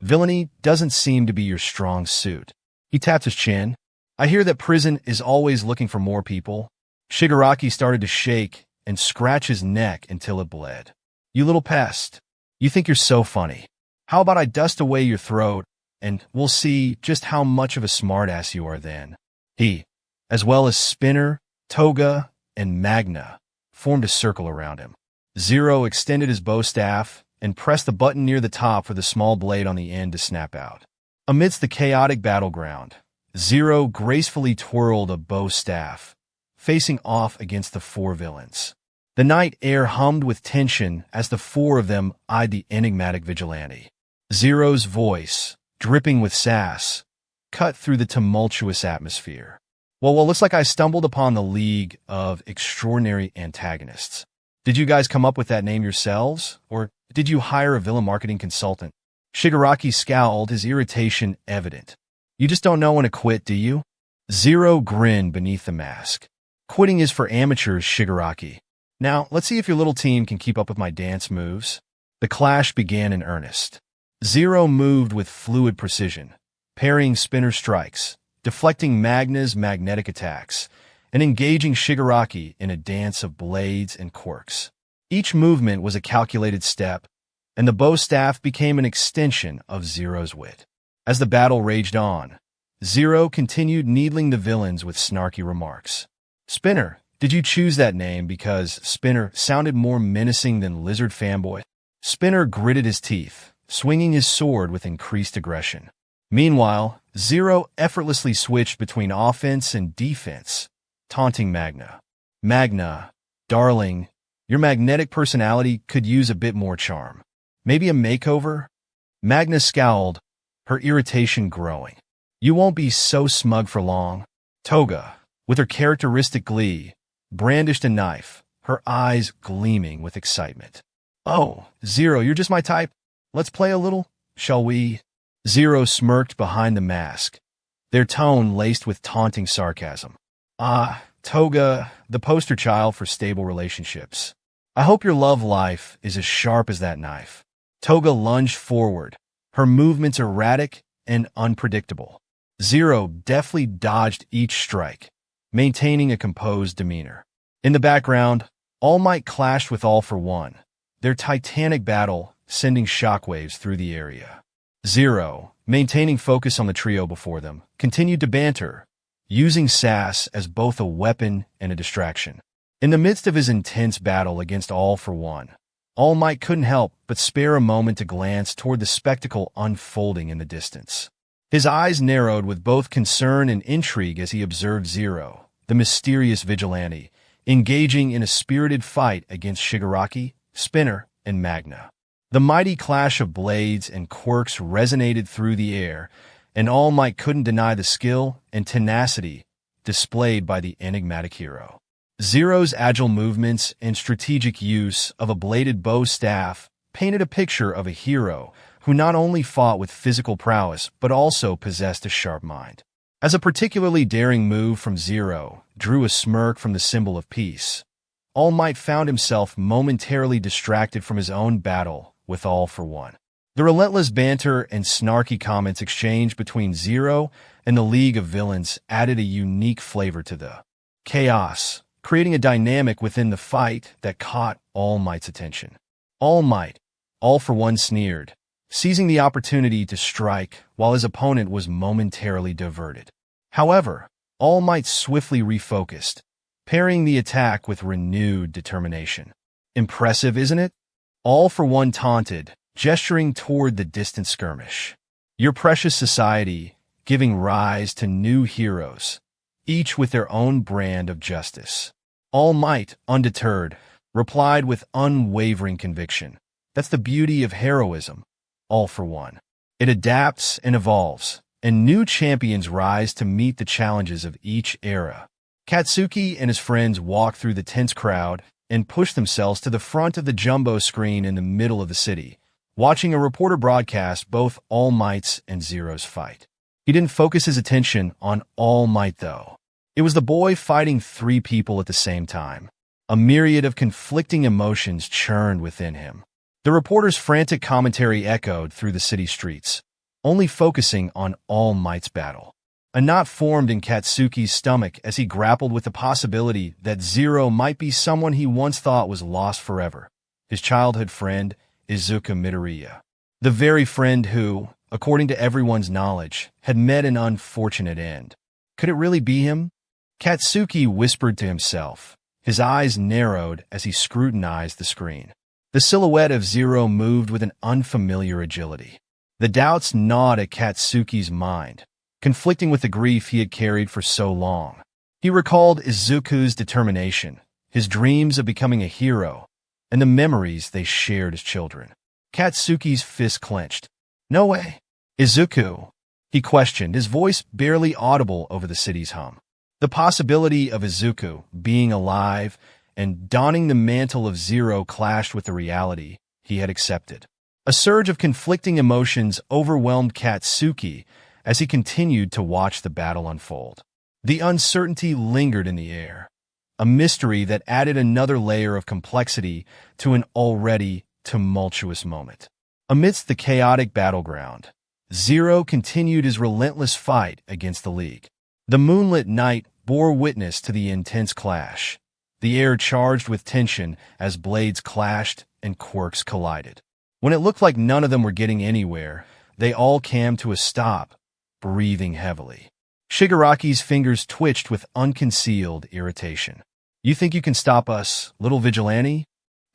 Villainy doesn't seem to be your strong suit. He tapped his chin. I hear that prison is always looking for more people. Shigaraki started to shake and scratch his neck until it bled. You little pest. You think you're so funny. How about I dust away your throat, and we'll see just how much of a smartass you are then. He, as well as Spinner, Toga, and Magna, formed a circle around him. Zero extended his bow staff and pressed the button near the top for the small blade on the end to snap out. Amidst the chaotic battleground, Zero gracefully twirled a bow staff, facing off against the four villains. The night air hummed with tension as the four of them eyed the enigmatic vigilante. Zero's voice, dripping with sass, cut through the tumultuous atmosphere. Well, looks like I stumbled upon the League of Extraordinary Antagonists. Did you guys come up with that name yourselves, or did you hire a villain marketing consultant? Shigaraki scowled, his irritation evident. You just don't know when to quit, do you? Zero grinned beneath the mask. Quitting is for amateurs, Shigaraki. Now, let's see if your little team can keep up with my dance moves. The clash began in earnest. Zero moved with fluid precision, parrying Spinner strikes, deflecting Magna's magnetic attacks, and engaging Shigaraki in a dance of blades and quirks. Each movement was a calculated step, and the bow staff became an extension of Zero's wit. As the battle raged on, Zero continued needling the villains with snarky remarks. Spinner, did you choose that name because Spinner sounded more menacing than Lizard Fanboy? Spinner gritted his teeth, swinging his sword with increased aggression. Meanwhile, Zero effortlessly switched between offense and defense, taunting Magna. Magna, darling, your magnetic personality could use a bit more charm. Maybe a makeover? Magna scowled, her irritation growing. You won't be so smug for long. Toga, with her characteristic glee, brandished a knife, her eyes gleaming with excitement. Oh, Zero, you're just my type. Let's play a little, shall we? Zero smirked behind the mask, their tone laced with taunting sarcasm. Ah, Toga, the poster child for stable relationships. I hope your love life is as sharp as that knife. Toga lunged forward, her movements erratic and unpredictable. Zero deftly dodged each strike, maintaining a composed demeanor. In the background, All Might clashed with All for One, their titanic battle sending shockwaves through the area. Zero, maintaining focus on the trio before them, continued to banter, using sass as both a weapon and a distraction. In the midst of his intense battle against All for One, All Might couldn't help but spare a moment to glance toward the spectacle unfolding in the distance. His eyes narrowed with both concern and intrigue as he observed Zero, the mysterious vigilante, engaging in a spirited fight against Shigaraki, Spinner, and Magna. The mighty clash of blades and quirks resonated through the air, and All Might couldn't deny the skill and tenacity displayed by the enigmatic hero. Zero's agile movements and strategic use of a bladed bow staff painted a picture of a hero who not only fought with physical prowess but also possessed a sharp mind. As a particularly daring move from Zero drew a smirk from the symbol of peace, All Might found himself momentarily distracted from his own battle with All for One. The relentless banter and snarky comments exchanged between Zero and the League of Villains added a unique flavor to the chaos, creating a dynamic within the fight that caught All Might's attention. All Might, All for One sneered, seizing the opportunity to strike while his opponent was momentarily diverted. However, All Might swiftly refocused, parrying the attack with renewed determination. Impressive, isn't it? All for One taunted, gesturing toward the distant skirmish. Your precious society, giving rise to new heroes, each with their own brand of justice. All Might, undeterred, replied with unwavering conviction. That's the beauty of heroism, All for One. It adapts and evolves, and new champions rise to meet the challenges of each era. Katsuki and his friends walked through the tense crowd and pushed themselves to the front of the jumbo screen in the middle of the city, watching a reporter broadcast both All Might's and Zero's fight. He didn't focus his attention on All Might, though. It was the boy fighting three people at the same time. A myriad of conflicting emotions churned within him. The reporter's frantic commentary echoed through the city streets, only focusing on All Might's battle. A knot formed in Katsuki's stomach as he grappled with the possibility that Zero might be someone he once thought was lost forever. His childhood friend, Izuku Midoriya. The very friend who, according to everyone's knowledge, had met an unfortunate end. Could it really be him? Katsuki whispered to himself. His eyes narrowed as he scrutinized the screen. The silhouette of Zero moved with an unfamiliar agility. The doubts gnawed at Katsuki's mind, conflicting with the grief he had carried for so long. He recalled Izuku's determination, his dreams of becoming a hero, and the memories they shared as children. Katsuki's fist clenched. No way. Izuku, he questioned, his voice barely audible over the city's hum. The possibility of Izuku being alive and donning the mantle of Zero clashed with the reality he had accepted. A surge of conflicting emotions overwhelmed Katsuki as he continued to watch the battle unfold. The uncertainty lingered in the air, a mystery that added another layer of complexity to an already tumultuous moment. Amidst the chaotic battleground, Zero continued his relentless fight against the League. The moonlit night bore witness to the intense clash, the air charged with tension as blades clashed and quirks collided. When it looked like none of them were getting anywhere, they all came to a stop, breathing heavily. Shigaraki's fingers twitched with unconcealed irritation. You think you can stop us, little vigilante?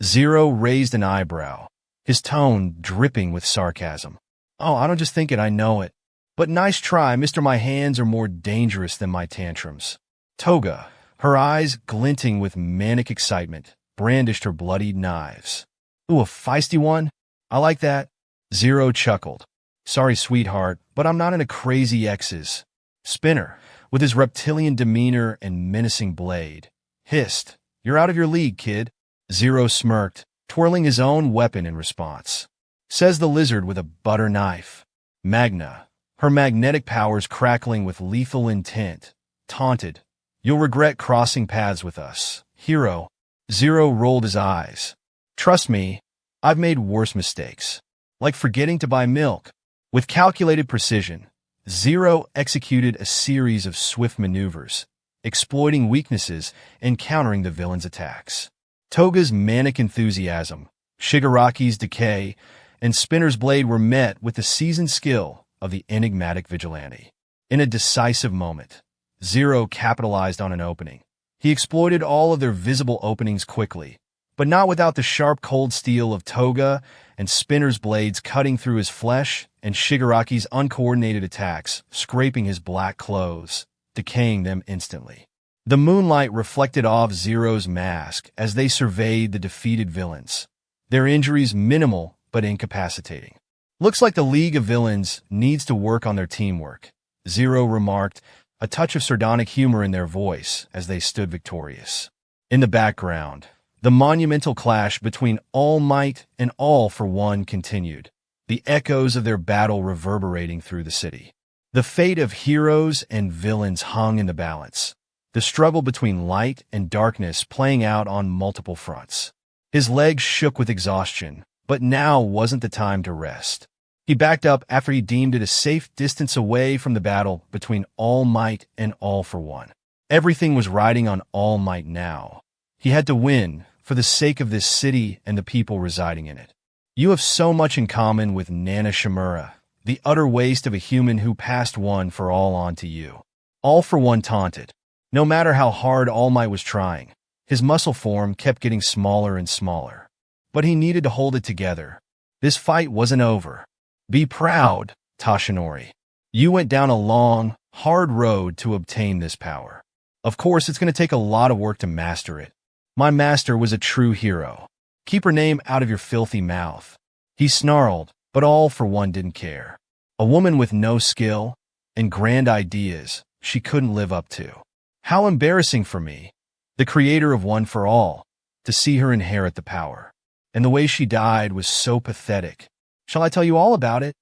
Zero raised an eyebrow, his tone dripping with sarcasm. Oh, I don't just think it, I know it. But nice try, mister. My hands are more dangerous than my tantrums. Toga, her eyes glinting with manic excitement, brandished her bloodied knives. Ooh, a feisty one? I like that. Zero chuckled. Sorry, sweetheart, but I'm not into crazy exes. Spinner, with his reptilian demeanor and menacing blade, hissed, You're out of your league, kid. Zero smirked, twirling his own weapon in response. Says the lizard with a butter knife. Magna, her magnetic powers crackling with lethal intent, taunted, You'll regret crossing paths with us, hero. Zero rolled his eyes. Trust me, I've made worse mistakes. Like forgetting to buy milk. With calculated precision, Zero executed a series of swift maneuvers, exploiting weaknesses and countering the villain's attacks. Toga's manic enthusiasm, Shigaraki's decay, and Spinner's blade were met with the seasoned skill of the enigmatic vigilante. In a decisive moment, Zero capitalized on an opening. He exploited all of their visible openings quickly, but not without the sharp cold steel of Toga and Spinner's blades cutting through his flesh and Shigaraki's uncoordinated attacks, scraping his black clothes, decaying them instantly. The moonlight reflected off Zero's mask as they surveyed the defeated villains, their injuries minimal but incapacitating. Looks like the League of Villains needs to work on their teamwork, Zero remarked, a touch of sardonic humor in their voice as they stood victorious. In the background, the monumental clash between All Might and All for One continued, the echoes of their battle reverberating through the city. The fate of heroes and villains hung in the balance, the struggle between light and darkness playing out on multiple fronts. His legs shook with exhaustion, but now wasn't the time to rest. He backed up after he deemed it a safe distance away from the battle between All Might and All for One. Everything was riding on All Might now. He had to win for the sake of this city and the people residing in it. You have so much in common with Nana Shimura, the utter waste of a human who passed one for all on to you. All for One taunted. No matter how hard All Might was trying, his muscle form kept getting smaller and smaller. But he needed to hold it together. This fight wasn't over. Be proud, Tashinori. You went down a long, hard road to obtain this power. Of course, it's going to take a lot of work to master it. My master was a true hero. Keep her name out of your filthy mouth. He snarled, but All for One didn't care. A woman with no skill and grand ideas she couldn't live up to. How embarrassing for me, the creator of One for All, to see her inherit the power. And the way she died was so pathetic. Shall I tell you all about it?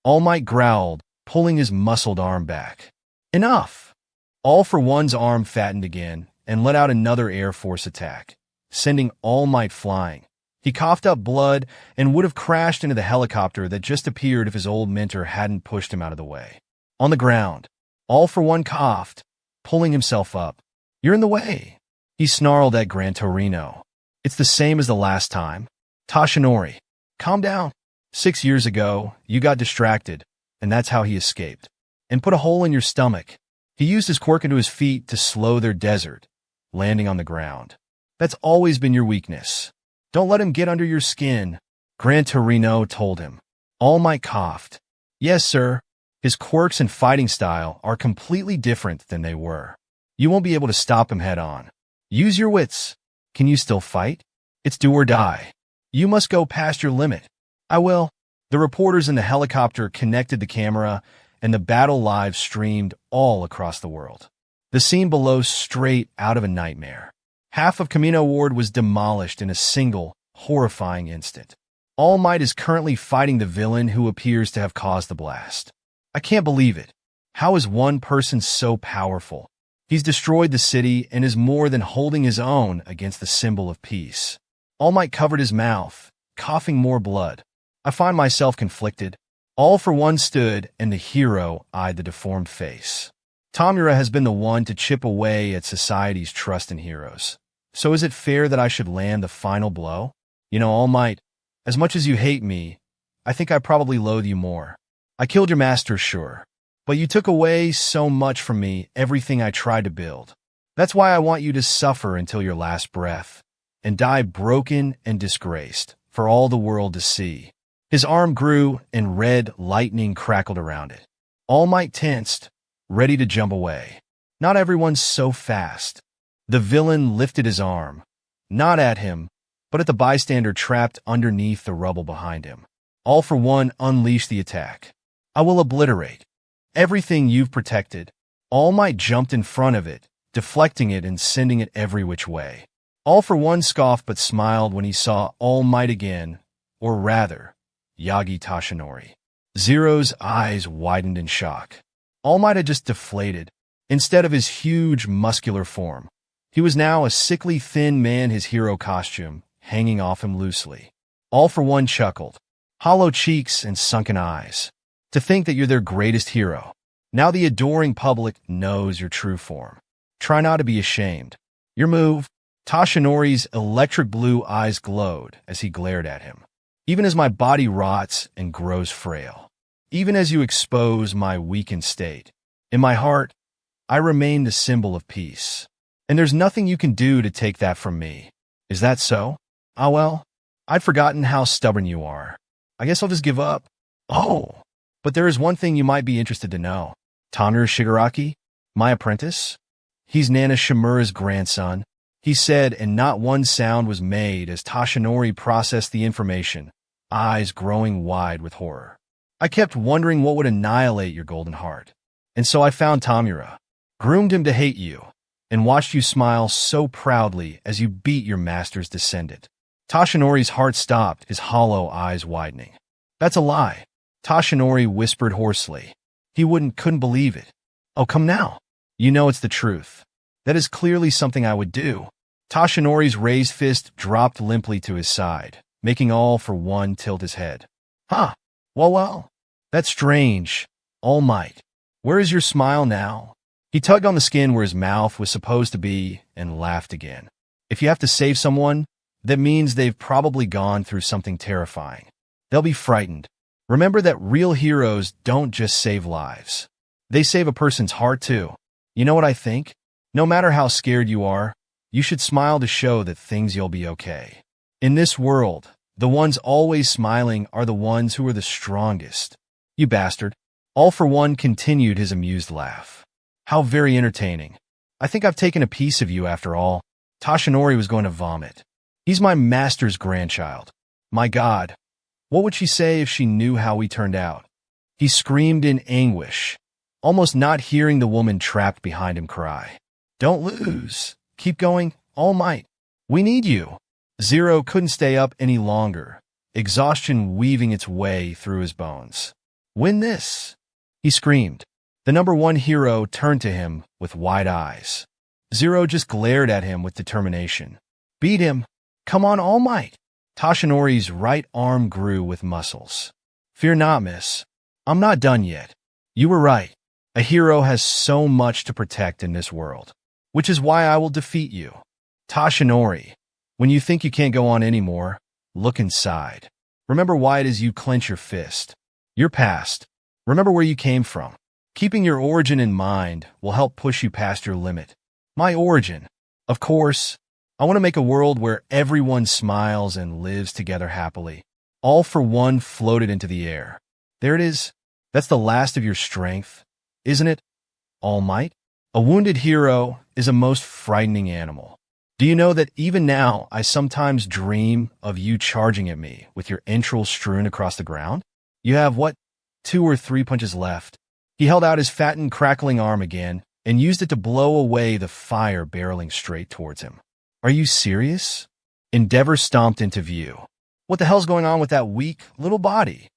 All Might growled, pulling his muscled arm back. Enough! All for One's arm fattened again and let out another Air Force attack, sending All Might flying. He coughed up blood and would have crashed into the helicopter that just appeared if his old mentor hadn't pushed him out of the way. On the ground, All for One coughed, pulling himself up. You're in the way. He snarled at Gran Torino. It's the same as the last time. Tashinori, calm down. 6 years ago, you got distracted, and that's how he escaped. And put a hole in your stomach. He used his quirk into his feet to slow their desert, landing on the ground. That's always been your weakness. Don't let him get under your skin, Gran Torino told him. All Might coughed. Yes, sir. His quirks and fighting style are completely different than they were. You won't be able to stop him head-on. Use your wits. Can you still fight? It's do or die. You must go past your limit. I will. The reporters in the helicopter connected the camera, and the battle live streamed all across the world. The scene below straight out of a nightmare. Half of Camino Ward was demolished in a single, horrifying instant. All Might is currently fighting the villain who appears to have caused the blast. I can't believe it. How is one person so powerful? He's destroyed the city and is more than holding his own against the symbol of peace. All Might covered his mouth, coughing more blood. I find myself conflicted. All for One stood, and the hero eyed the deformed face. Tamura has been the one to chip away at society's trust in heroes. So is it fair that I should land the final blow? You know, All Might, as much as you hate me, I think I probably loathe you more. I killed your master, sure. But you took away so much from me, everything I tried to build. That's why I want you to suffer until your last breath, and die broken and disgraced, for all the world to see. His arm grew, and red lightning crackled around it. All Might tensed, ready to jump away. Not everyone's so fast. The villain lifted his arm, not at him, but at the bystander trapped underneath the rubble behind him. All for One unleashed the attack. I will obliterate everything you've protected. All Might jumped in front of it, deflecting it and sending it every which way. All for One scoffed but smiled when he saw All Might again, or rather, Yagi Tashinori. Zero's eyes widened in shock. All Might had just deflated. Instead of his huge, muscular form, he was now a sickly, thin man, his hero costume hanging off him loosely. All for One chuckled. Hollow cheeks and sunken eyes. To think that you're their greatest hero. Now the adoring public knows your true form. Try not to be ashamed. Your move. Tashinori's electric blue eyes glowed as he glared at him. Even as my body rots and grows frail. Even as you expose my weakened state. In my heart, I remain the symbol of peace. And there's nothing you can do to take that from me. Is that so? Ah well, I'd forgotten how stubborn you are. I guess I'll just give up. Oh, but there is one thing you might be interested to know. Tamura Shigaraki, my apprentice? He's Nana Shimura's grandson, he said, and not one sound was made as Tashinori processed the information, eyes growing wide with horror. I kept wondering what would annihilate your golden heart. And so I found Tamura, groomed him to hate you, and watched you smile so proudly as you beat your master's descendant. Tashinori's heart stopped, his hollow eyes widening. That's a lie, Tashinori whispered hoarsely. He couldn't believe it. Oh, come now. You know it's the truth. That is clearly something I would do. Tashinori's raised fist dropped limply to his side, making All for One tilt his head. Huh. Well. That's strange. All Might. Where is your smile now? He tugged on the skin where his mouth was supposed to be and laughed again. If you have to save someone, that means they've probably gone through something terrifying. They'll be frightened. Remember that real heroes don't just save lives. They save a person's heart too. You know what I think? No matter how scared you are, you should smile to show that you'll be okay. In this world, the ones always smiling are the ones who are the strongest. You bastard. All for One continued his amused laugh. How very entertaining. I think I've taken a piece of you after all. Tashinori was going to vomit. He's my master's grandchild. My God, what would she say if she knew how we turned out? He screamed in anguish, almost not hearing the woman trapped behind him cry. Don't lose. Keep going, All Might. We need you. Zero couldn't stay up any longer, exhaustion weaving its way through his bones. Win this, he screamed. The number one hero turned to him with wide eyes. Zero just glared at him with determination. Beat him. Come on, All Might. Tashinori's right arm grew with muscles. Fear not, miss. I'm not done yet. You were right. A hero has so much to protect in this world, which is why I will defeat you. Tashinori, when you think you can't go on anymore, look inside. Remember why it is you clench your fist. Your past. Remember where you came from. Keeping your origin in mind will help push you past your limit. My origin. Of course, I want to make a world where everyone smiles and lives together happily. All for one floated into the air. There it is. That's the last of your strength, isn't it? All Might? A wounded hero is a most frightening animal. Do you know that even now I sometimes dream of you charging at me with your entrails strewn across the ground? You have, what, 2 or 3 punches left. He held out his fat and crackling arm again and used it to blow away the fire barreling straight towards him. Are you serious? Endeavor stomped into view. What the hell's going on with that weak little body?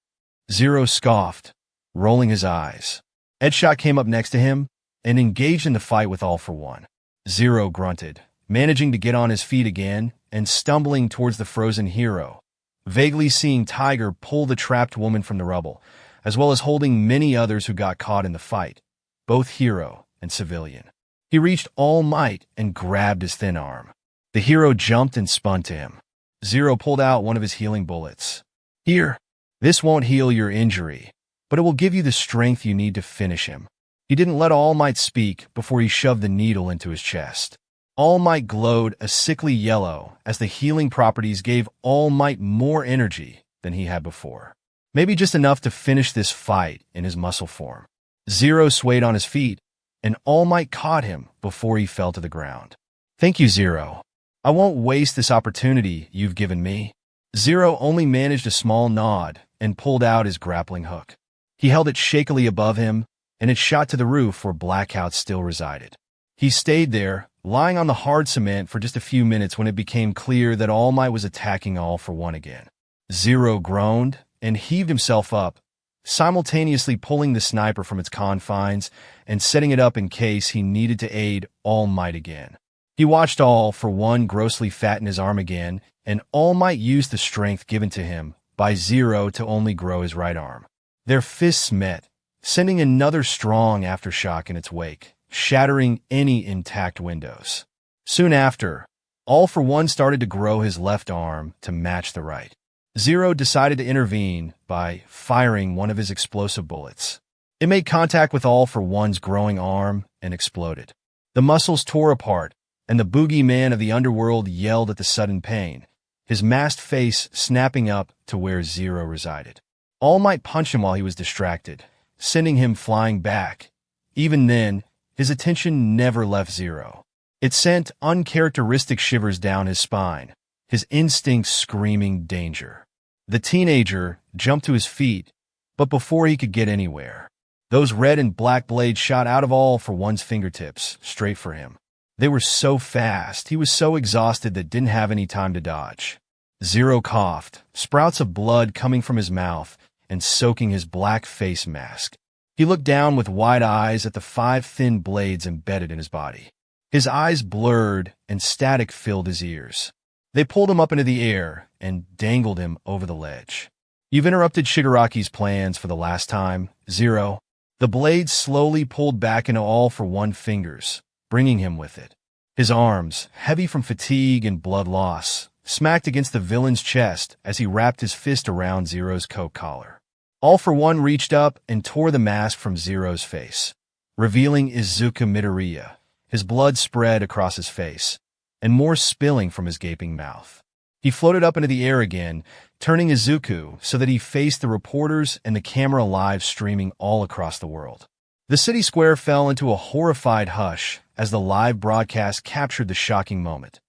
Zero scoffed, rolling his eyes. Edshot came up next to him and engaged in the fight with All for One. Zero grunted, managing to get on his feet again and stumbling towards the frozen hero, vaguely seeing Tiger pull the trapped woman from the rubble, as well as holding many others who got caught in the fight, both hero and civilian. He reached All Might and grabbed his thin arm. The hero jumped and spun to him. Zero pulled out one of his healing bullets. Here, this won't heal your injury, but it will give you the strength you need to finish him. He didn't let All Might speak before he shoved the needle into his chest. All Might glowed a sickly yellow as the healing properties gave All Might more energy than he had before. Maybe just enough to finish this fight in his muscle form. Zero swayed on his feet, and All Might caught him before he fell to the ground. Thank you, Zero. I won't waste this opportunity you've given me. Zero only managed a small nod and pulled out his grappling hook. He held it shakily above him, and it shot to the roof where Blackout still resided. He stayed there, lying on the hard cement for just a few minutes when it became clear that All Might was attacking All for One again. Zero groaned and heaved himself up, simultaneously pulling the sniper from its confines and setting it up in case he needed to aid All Might again. He watched All for One grossly fatten his arm again, and All Might used the strength given to him by Zero to only grow his right arm. Their fists met, sending another strong aftershock in its wake, shattering any intact windows. Soon after, All for One started to grow his left arm to match the right. Zero decided to intervene by firing one of his explosive bullets. It made contact with All for One's growing arm and exploded. The muscles tore apart, and the boogeyman of the underworld yelled at the sudden pain, his masked face snapping up to where Zero resided. All Might punched him while he was distracted, sending him flying back. Even then, his attention never left Zero. It sent uncharacteristic shivers down his spine, his instincts screaming danger. The teenager jumped to his feet, but before he could get anywhere, those red and black blades shot out of All for One's fingertips, straight for him. They were so fast, he was so exhausted that didn't have any time to dodge. Zero coughed, sprouts of blood coming from his mouth and soaking his black face mask. He looked down with wide eyes at the 5 thin blades embedded in his body. His eyes blurred and static filled his ears. They pulled him up into the air and dangled him over the ledge. You've interrupted Shigaraki's plans for the last time, Zero. The blade slowly pulled back into All for One fingers, bringing him with it. His arms, heavy from fatigue and blood loss, smacked against the villain's chest as he wrapped his fist around Zero's coat collar. All for One reached up and tore the mask from Zero's face, revealing Izuku Midoriya, his blood spread across his face, and more spilling from his gaping mouth. He floated up into the air again, turning Izuku so that he faced the reporters and the camera live streaming all across the world. The city square fell into a horrified hush as the live broadcast captured the shocking moment.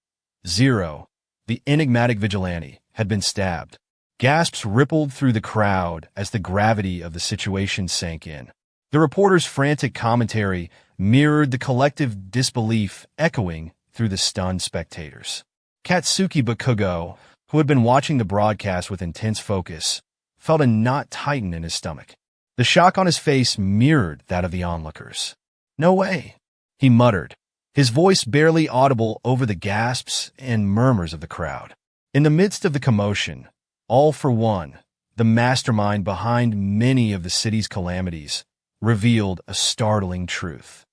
Zero, the enigmatic vigilante, had been stabbed. Gasps rippled through the crowd as the gravity of the situation sank in. The reporters' frantic commentary mirrored the collective disbelief echoing through the stunned spectators. Katsuki Bakugo, who had been watching the broadcast with intense focus, felt a knot tighten in his stomach. The shock on his face mirrored that of the onlookers. "No way," he muttered, his voice barely audible over the gasps and murmurs of the crowd. In the midst of the commotion, All for One, the mastermind behind many of the city's calamities, revealed a startling truth.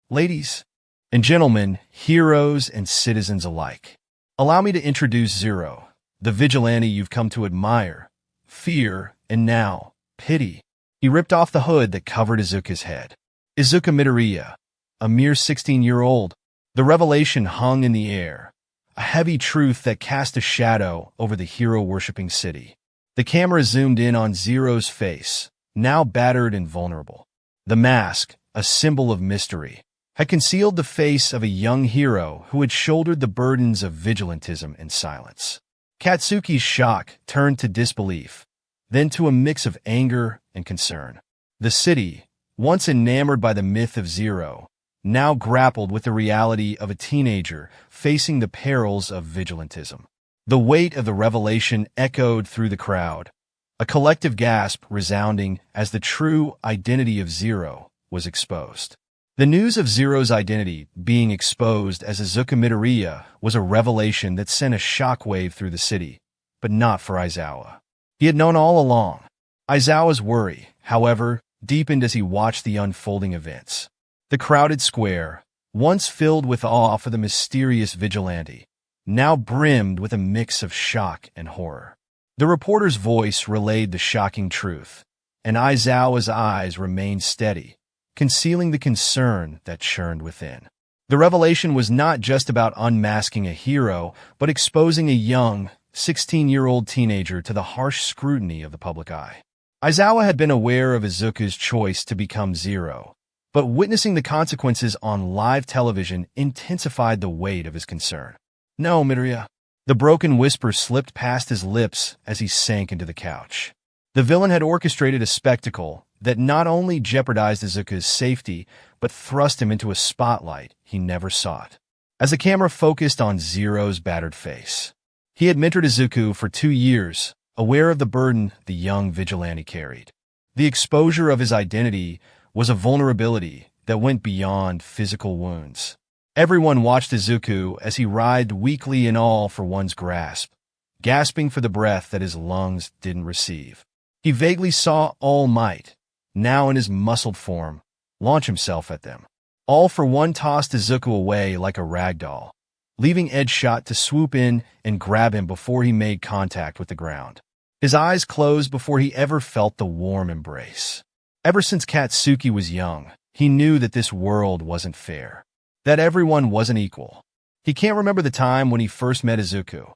Ladies and gentlemen, heroes and citizens alike, allow me to introduce Zero, the vigilante you've come to admire, fear, and now pity. He ripped off the hood that covered Izuku's head. Izuku Midoriya, a mere 16-year-old. The revelation hung in the air, a heavy truth that cast a shadow over the hero-worshipping city. The camera zoomed in on Zero's face, now battered and vulnerable. The mask, a symbol of mystery, had concealed the face of a young hero who had shouldered the burdens of vigilantism in silence. Katsuki's shock turned to disbelief, then to a mix of anger and concern. The city, once enamored by the myth of Zero, now grappled with the reality of a teenager facing the perils of vigilantism. The weight of the revelation echoed through the crowd, a collective gasp resounding as the true identity of Zero was exposed. The news of Zero's identity being exposed as Izuku Midoriya was a revelation that sent a shockwave through the city, but not for Aizawa. He had known all along. Aizawa's worry, however, deepened as he watched the unfolding events. The crowded square, once filled with awe for the mysterious vigilante, now brimmed with a mix of shock and horror. The reporter's voice relayed the shocking truth, and Aizawa's eyes remained steady, concealing the concern that churned within. The revelation was not just about unmasking a hero, but exposing a young, 16-year-old teenager to the harsh scrutiny of the public eye. Aizawa had been aware of Izuku's choice to become Zero, but witnessing the consequences on live television intensified the weight of his concern. "No, Midoriya." The broken whisper slipped past his lips as he sank into the couch. The villain had orchestrated a spectacle that not only jeopardized Izuku's safety, but thrust him into a spotlight he never sought. As the camera focused on Zero's battered face, he had mentored Izuku for 2 years, aware of the burden the young vigilante carried. The exposure of his identity was a vulnerability that went beyond physical wounds. Everyone watched Izuku as he writhed weakly in all for one's grasp, gasping for the breath that his lungs didn't receive. He vaguely saw All Might, now in his muscled form, launch himself at them. All for one tossed Izuku away like a rag doll, leaving Edgeshot to swoop in and grab him before he made contact with the ground. His eyes closed before he ever felt the warm embrace. Ever since Katsuki was young, he knew that this world wasn't fair, that everyone wasn't equal. He can't remember the time when he first met Izuku,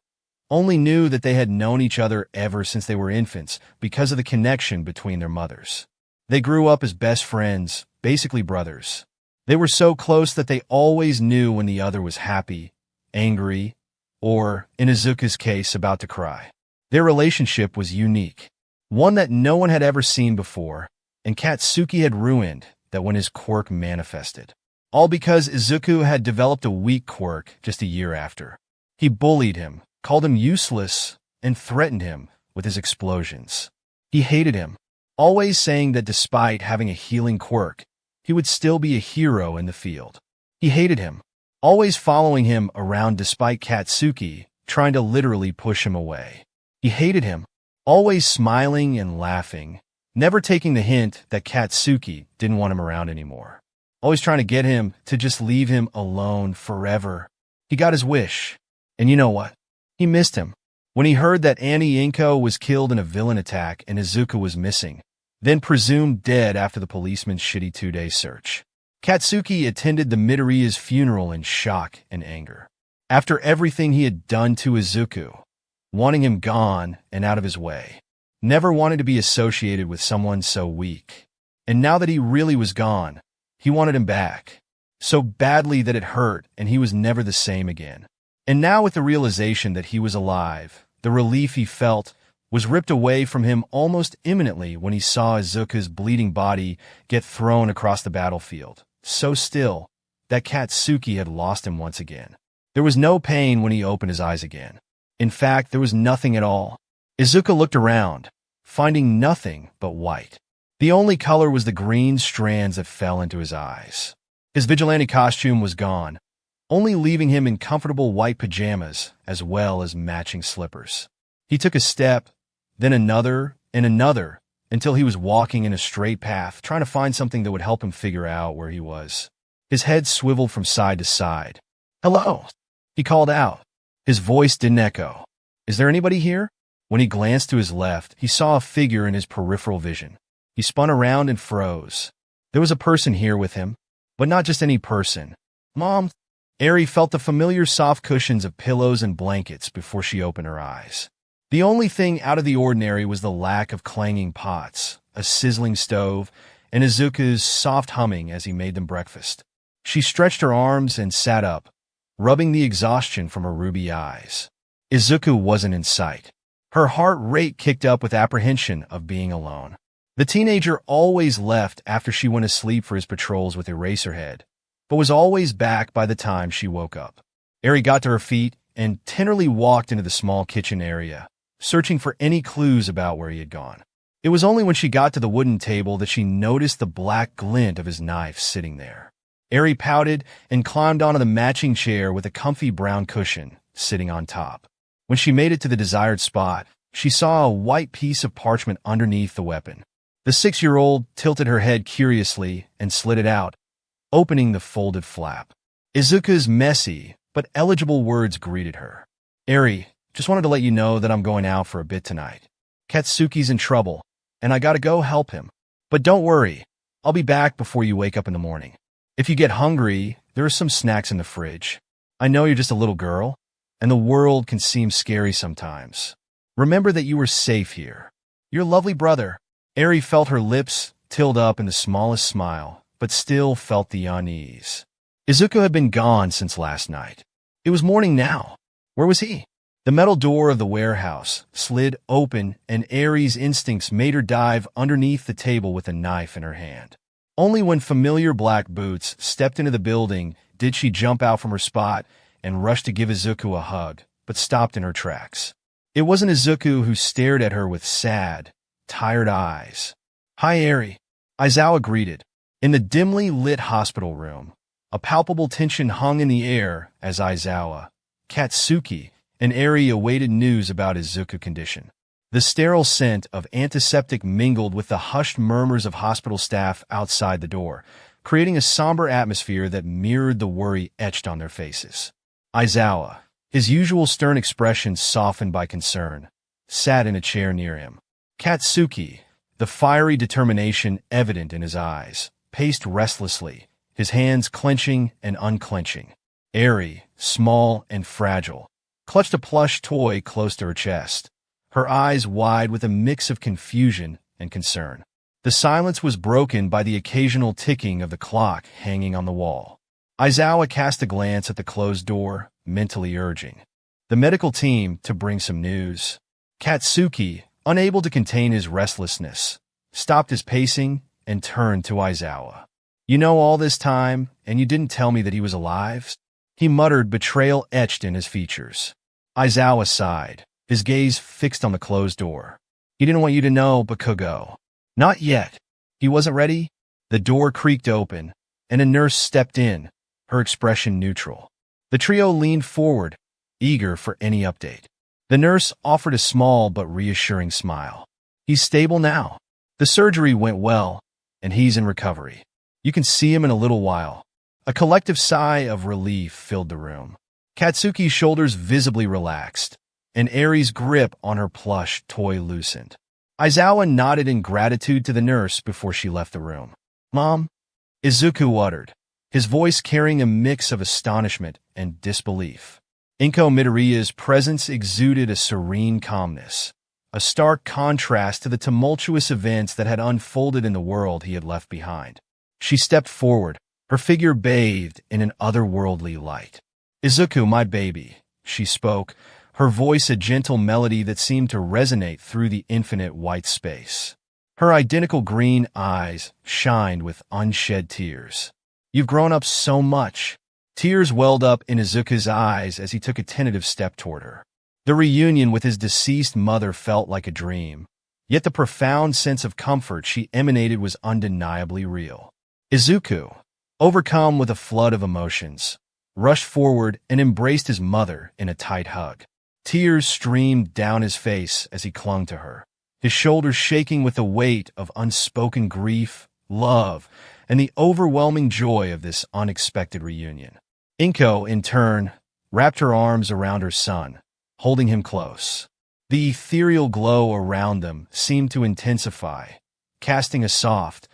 only knew that they had known each other ever since they were infants because of the connection between their mothers. They grew up as best friends, basically brothers. They were so close that they always knew when the other was happy, angry, or, in Izuku's case, about to cry. Their relationship was unique, one that no one had ever seen before, and Katsuki had ruined that when his quirk manifested. All because Izuku had developed a weak quirk just a year after. He bullied him, called him useless, and threatened him with his explosions. He hated him, always saying that despite having a healing quirk, he would still be a hero in the field. He hated him, always following him around despite Katsuki trying to literally push him away. He hated him, always smiling and laughing, never taking the hint that Katsuki didn't want him around anymore. Always trying to get him to just leave him alone forever. He got his wish. And you know what? He missed him. When he heard that Annie Inko was killed in a villain attack and Izuku was missing, then presumed dead after the policeman's shitty 2-day search, Katsuki attended the Midoriya's funeral in shock and anger. After everything he had done to Izuku, wanting him gone and out of his way, never wanted to be associated with someone so weak. And now that he really was gone, he wanted him back, so badly that it hurt and he was never the same again. And now with the realization that he was alive, the relief he felt was ripped away from him almost imminently when he saw Izuku's bleeding body get thrown across the battlefield, so still that Katsuki had lost him once again. There was no pain when he opened his eyes again. In fact, there was nothing at all. Izuku looked around, finding nothing but white. The only color was the green strands that fell into his eyes. His vigilante costume was gone, only leaving him in comfortable white pajamas as well as matching slippers. He took a step, then another and another, until he was walking in a straight path, trying to find something that would help him figure out where he was. His head swiveled from side to side. "Hello," he called out. His voice didn't echo. "Is there anybody here?" When he glanced to his left, he saw a figure in his peripheral vision. He spun around and froze. There was a person here with him, but not just any person. "Mom." Eri felt the familiar soft cushions of pillows and blankets before she opened her eyes. The only thing out of the ordinary was the lack of clanging pots, a sizzling stove, and Izuku's soft humming as he made them breakfast. She stretched her arms and sat up, rubbing the exhaustion from her ruby eyes. Izuku wasn't in sight. Her heart rate kicked up with apprehension of being alone. The teenager always left after she went asleep for his patrols with Eraserhead, but was always back by the time she woke up. Eri got to her feet and tenderly walked into the small kitchen area, searching for any clues about where he had gone. It was only when she got to the wooden table that she noticed the black glint of his knife sitting there. Eri pouted and climbed onto the matching chair with a comfy brown cushion sitting on top. When she made it to the desired spot, she saw a white piece of parchment underneath the weapon. The 6-year-old tilted her head curiously and slid it out, opening the folded flap. Izuku's messy but eligible words greeted her. "Eri, just wanted to let you know that I'm going out for a bit tonight. Katsuki's in trouble, and I gotta go help him. But don't worry, I'll be back before you wake up in the morning. If you get hungry, there are some snacks in the fridge. I know you're just a little girl, and the world can seem scary sometimes. Remember that you are safe here. Your lovely brother." Eri felt her lips tilt up in the smallest smile, but still felt the unease. Izuku had been gone since last night. It was morning now. Where was he? The metal door of the warehouse slid open, and Eri's instincts made her dive underneath the table with a knife in her hand. Only when familiar black boots stepped into the building did she jump out from her spot and rush to give Izuku a hug, but stopped in her tracks. It wasn't Izuku who stared at her with sad, tired eyes. "Hi, Eri," Aizawa greeted. In the dimly lit hospital room, a palpable tension hung in the air as Aizawa, Katsuki, and Eri awaited news about Izuku's condition. The sterile scent of antiseptic mingled with the hushed murmurs of hospital staff outside the door, creating a somber atmosphere that mirrored the worry etched on their faces. Aizawa, his usual stern expression softened by concern, sat in a chair near him. Katsuki, the fiery determination evident in his eyes, paced restlessly, his hands clenching and unclenching. Eri, small and fragile, clutched a plush toy close to her chest, her eyes wide with a mix of confusion and concern. The silence was broken by the occasional ticking of the clock hanging on the wall. Aizawa cast a glance at the closed door, mentally urging the medical team to bring some news. Katsuki, unable to contain his restlessness, stopped his pacing and turned to Aizawa. "You know all this time, and you didn't tell me that he was alive?" He muttered, betrayal etched in his features. Aizawa sighed, his gaze fixed on the closed door. "He didn't want you to know, Bakugo." "Not yet." He wasn't ready? The door creaked open, and a nurse stepped in, her expression neutral. The trio leaned forward, eager for any update. The nurse offered a small but reassuring smile. "He's stable now. The surgery went well, and he's in recovery. You can see him in a little while." A collective sigh of relief filled the room. Katsuki's shoulders visibly relaxed, and Eri's grip on her plush toy loosened. Aizawa nodded in gratitude to the nurse before she left the room. "Mom?" Izuku uttered, his voice carrying a mix of astonishment and disbelief. Inko Midoriya's presence exuded a serene calmness, a stark contrast to the tumultuous events that had unfolded in the world he had left behind. She stepped forward, her figure bathed in an otherworldly light. "Izuku, my baby," she spoke, her voice a gentle melody that seemed to resonate through the infinite white space. Her identical green eyes shined with unshed tears. "You've grown up so much." Tears welled up in Izuku's eyes as he took a tentative step toward her. The reunion with his deceased mother felt like a dream, yet the profound sense of comfort she emanated was undeniably real. Izuku, overcome with a flood of emotions, rushed forward and embraced his mother in a tight hug. Tears streamed down his face as he clung to her, his shoulders shaking with the weight of unspoken grief, love, and the overwhelming joy of this unexpected reunion. Inko, in turn, wrapped her arms around her son, holding him close. The ethereal glow around them seemed to intensify, casting a soft,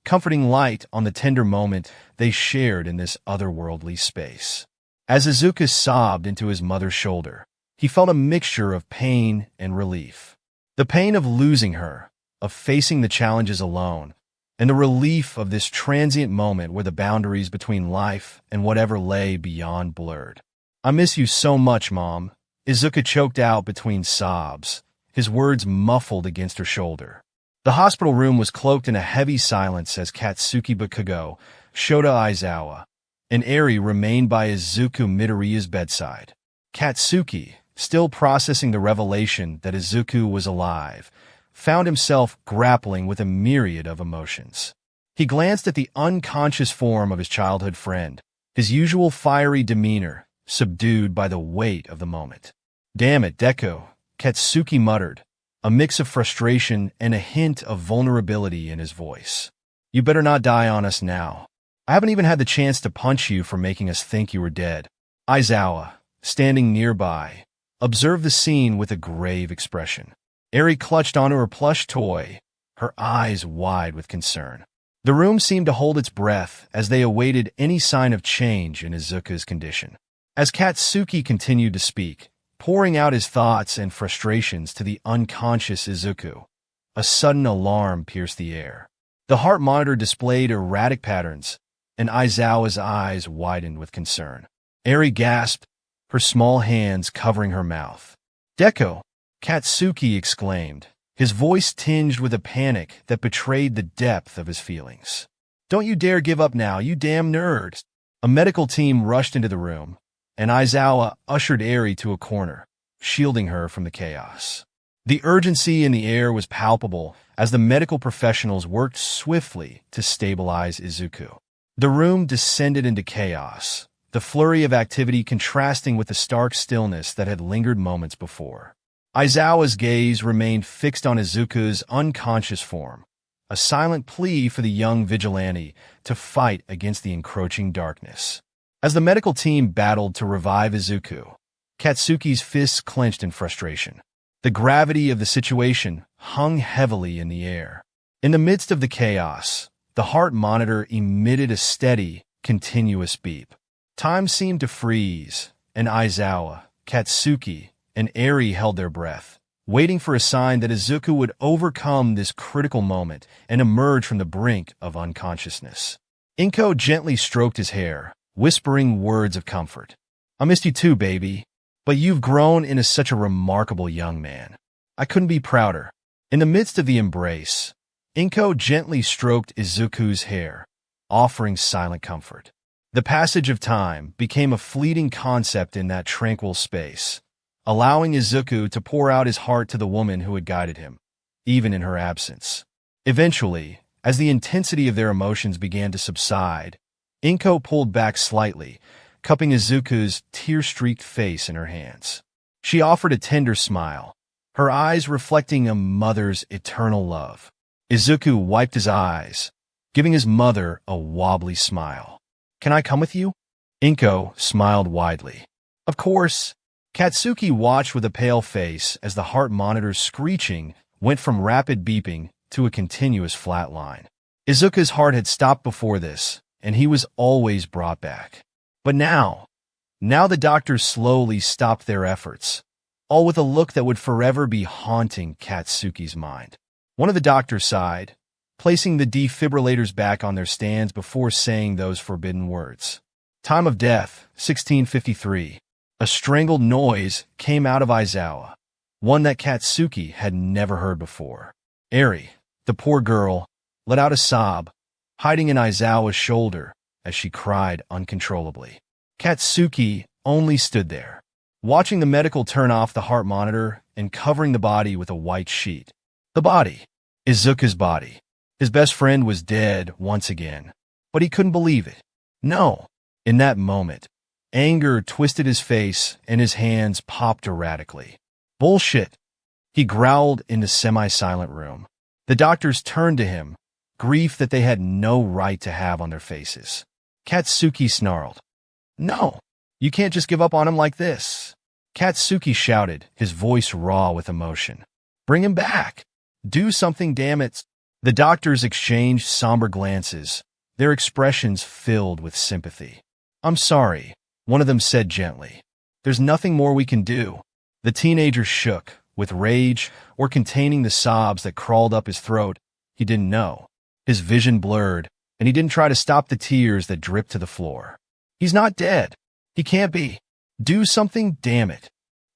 comforting light on the tender moment they shared in this otherworldly space. As Izuku sobbed into his mother's shoulder, he felt a mixture of pain and relief. The pain of losing her, of facing the challenges alone, and the relief of this transient moment where the boundaries between life and whatever lay beyond blurred. "I miss you so much, Mom," Izuku choked out between sobs, his words muffled against her shoulder. The hospital room was cloaked in a heavy silence as Katsuki Bakugo, Shota Aizawa, and Eri remained by Izuku Midoriya's bedside. Katsuki, still processing the revelation that Izuku was alive, found himself grappling with a myriad of emotions. He glanced at the unconscious form of his childhood friend, his usual fiery demeanor subdued by the weight of the moment. "Damn it, Deku," Katsuki muttered, a mix of frustration and a hint of vulnerability in his voice. "You better not die on us now. I haven't even had the chance to punch you for making us think you were dead." Aizawa, standing nearby, observed the scene with a grave expression. Eri clutched onto her plush toy, her eyes wide with concern. The room seemed to hold its breath as they awaited any sign of change in Izuku's condition. As Katsuki continued to speak, pouring out his thoughts and frustrations to the unconscious Izuku, a sudden alarm pierced the air. The heart monitor displayed erratic patterns, and Aizawa's eyes widened with concern. Eri gasped, her small hands covering her mouth. "Deku!" Katsuki exclaimed, his voice tinged with a panic that betrayed the depth of his feelings. "Don't you dare give up now, you damn nerd!" A medical team rushed into the room, and Aizawa ushered Eri to a corner, shielding her from the chaos. The urgency in the air was palpable as the medical professionals worked swiftly to stabilize Izuku. The room descended into chaos, the flurry of activity contrasting with the stark stillness that had lingered moments before. Aizawa's gaze remained fixed on Izuku's unconscious form, a silent plea for the young vigilante to fight against the encroaching darkness. As the medical team battled to revive Izuku, Katsuki's fists clenched in frustration. The gravity of the situation hung heavily in the air. In the midst of the chaos, the heart monitor emitted a steady, continuous beep. Time seemed to freeze, and Aizawa, Katsuki, and Eri held their breath, waiting for a sign that Izuku would overcome this critical moment and emerge from the brink of unconsciousness. Inko gently stroked his hair, whispering words of comfort. "I missed you too, baby, but you've grown into such a remarkable young man. I couldn't be prouder." In the midst of the embrace, Inko gently stroked Izuku's hair, offering silent comfort. The passage of time became a fleeting concept in that tranquil space, allowing Izuku to pour out his heart to the woman who had guided him, even in her absence. Eventually, as the intensity of their emotions began to subside, Inko pulled back slightly, cupping Izuku's tear-streaked face in her hands. She offered a tender smile, her eyes reflecting a mother's eternal love. Izuku wiped his eyes, giving his mother a wobbly smile. "Can I come with you?" Inko smiled widely. "Of course." Katsuki watched with a pale face as the heart monitor's screeching went from rapid beeping to a continuous flat line. Izuku's heart had stopped before this, and he was always brought back. But now the doctors slowly stopped their efforts, all with a look that would forever be haunting Katsuki's mind. One of the doctors sighed, placing the defibrillators back on their stands before saying those forbidden words. "Time of death, 1653. A strangled noise came out of Aizawa, one that Katsuki had never heard before. Eri, the poor girl, let out a sob, hiding in Aizawa's shoulder as she cried uncontrollably. Katsuki only stood there, watching the medical turn off the heart monitor and covering the body with a white sheet. The body. Izuku's body. His best friend was dead once again, but he couldn't believe it. No. In that moment, anger twisted his face and his hands popped erratically. Bullshit. He growled in the semi-silent room. The doctors turned to him, grief that they had no right to have on their faces. Katsuki snarled, "No, you can't just give up on him like this." Katsuki shouted, his voice raw with emotion. "Bring him back. Do something, damn it." The doctors exchanged somber glances, their expressions filled with sympathy. "I'm sorry," one of them said gently. "There's nothing more we can do." The teenager shook, with rage or containing the sobs that crawled up his throat. He didn't know. His vision blurred, and he didn't try to stop the tears that dripped to the floor. "He's not dead. He can't be. Do something, damn it."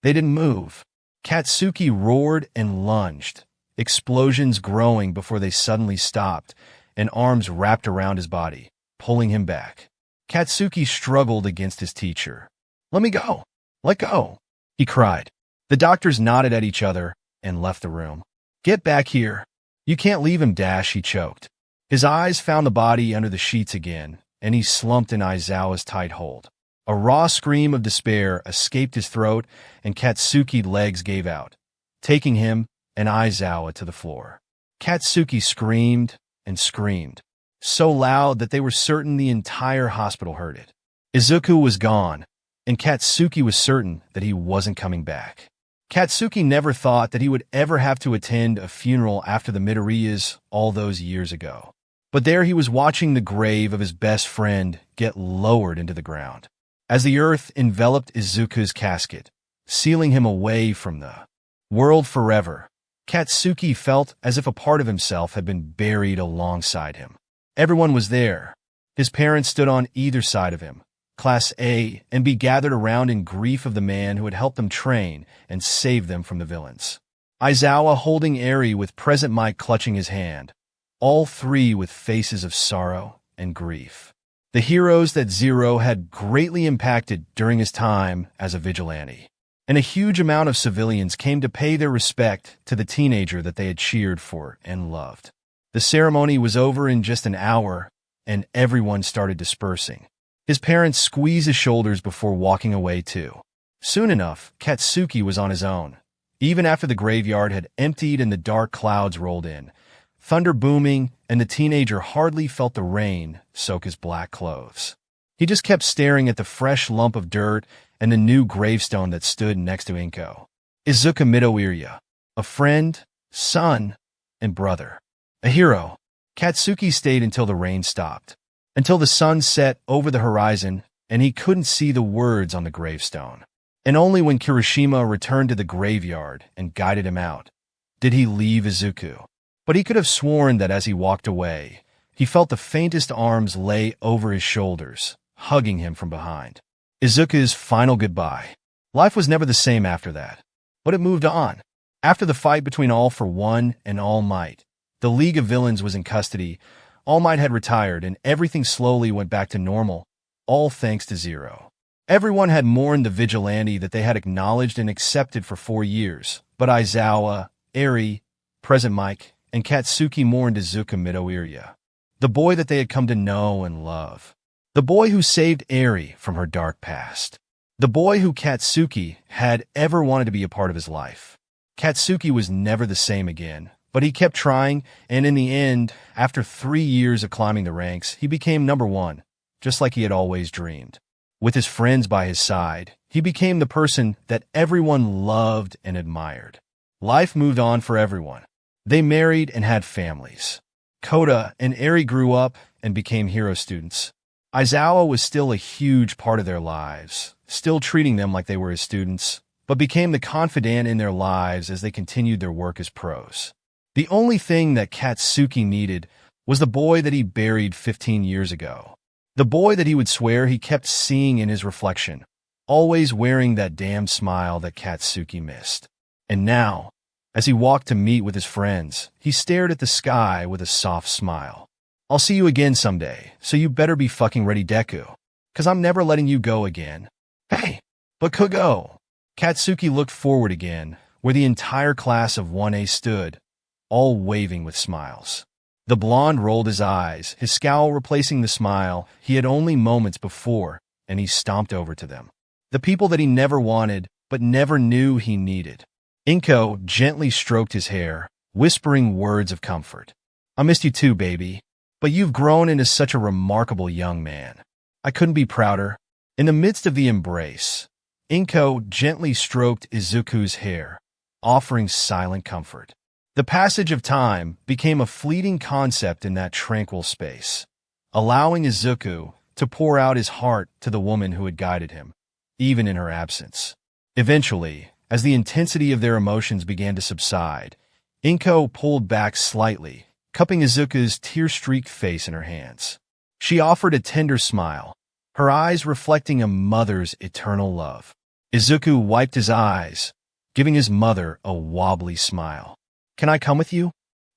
They didn't move. Katsuki roared and lunged, explosions growing before they suddenly stopped, and arms wrapped around his body, pulling him back. Katsuki struggled against his teacher. "Let me go. Let go," he cried. The doctors nodded at each other and left the room. "Get back here. You can't leave him, Dash," he choked. His eyes found the body under the sheets again, and he slumped in Aizawa's tight hold. A raw scream of despair escaped his throat, and Katsuki's legs gave out, taking him and Aizawa to the floor. Katsuki screamed and screamed, so loud that they were certain the entire hospital heard it. Izuku was gone, and Katsuki was certain that he wasn't coming back. Katsuki never thought that he would ever have to attend a funeral after the Midoriyas all those years ago. But there he was watching the grave of his best friend get lowered into the ground, as the earth enveloped Izuku's casket, sealing him away from the world forever. Katsuki felt as if a part of himself had been buried alongside him. Everyone was there. His parents stood on either side of him, Class A and B gathered around in grief of the man who had helped them train and save them from the villains. Aizawa holding Eri with present Mike clutching his hand, all three with faces of sorrow and grief. The heroes that Zero had greatly impacted during his time as a vigilante. And a huge amount of civilians came to pay their respect to the teenager that they had cheered for and loved. The ceremony was over in just an hour, and everyone started dispersing. His parents squeezed his shoulders before walking away too. Soon enough, Katsuki was on his own. Even after the graveyard had emptied and the dark clouds rolled in, thunder booming, and the teenager hardly felt the rain soak his black clothes. He just kept staring at the fresh lump of dirt and the new gravestone that stood next to Inko. Izuku Midoriya, a friend, son, and brother. A hero. Katsuki stayed until the rain stopped, until the sun set over the horizon and he couldn't see the words on the gravestone. And only when Kirishima returned to the graveyard and guided him out did he leave Izuku. But he could have sworn that as he walked away, he felt the faintest arms lay over his shoulders, hugging him from behind. Izuku's final goodbye. Life was never the same after that, but it moved on. After the fight between All for One and All Might, the League of Villains was in custody. All Might had retired, and everything slowly went back to normal, all thanks to Zero. Everyone had mourned the vigilante that they had acknowledged and accepted for 4 years, but Aizawa, Eri, Present Mike, and Katsuki mourned Izuku Midoriya, the boy that they had come to know and love. The boy who saved Eri from her dark past. The boy who Katsuki had ever wanted to be a part of his life. Katsuki was never the same again, but he kept trying, and in the end, after 3 years of climbing the ranks, he became number 1, just like he had always dreamed. With his friends by his side, he became the person that everyone loved and admired. Life moved on for everyone. They married and had families. Kota and Eri grew up and became hero students. Aizawa was still a huge part of their lives, still treating them like they were his students, but became the confidant in their lives as they continued their work as pros. The only thing that Katsuki needed was the boy that he buried 15 years ago. The boy that he would swear he kept seeing in his reflection, always wearing that damn smile that Katsuki missed. And now, as he walked to meet with his friends, he stared at the sky with a soft smile. "I'll see you again someday, so you better be fucking ready, Deku. 'Cause I'm never letting you go again." "Hey, but Kugo." Katsuki looked forward again, where the entire class of 1A stood, all waving with smiles. The blonde rolled his eyes, his scowl replacing the smile he had only moments before, and he stomped over to them. The people that he never wanted, but never knew he needed. Inko gently stroked his hair, whispering words of comfort. I missed you too, baby. But you've grown into such a remarkable young man. I couldn't be prouder. In the midst of the embrace, Inko gently stroked Izuku's hair, offering silent comfort. The passage of time became a fleeting concept in that tranquil space, allowing Izuku to pour out his heart to the woman who had guided him, even in her absence. Eventually, as the intensity of their emotions began to subside, Inko pulled back slightly, cupping Izuku's tear-streaked face in her hands. She offered a tender smile, her eyes reflecting a mother's eternal love. Izuku wiped his eyes, giving his mother a wobbly smile. Can I come with you?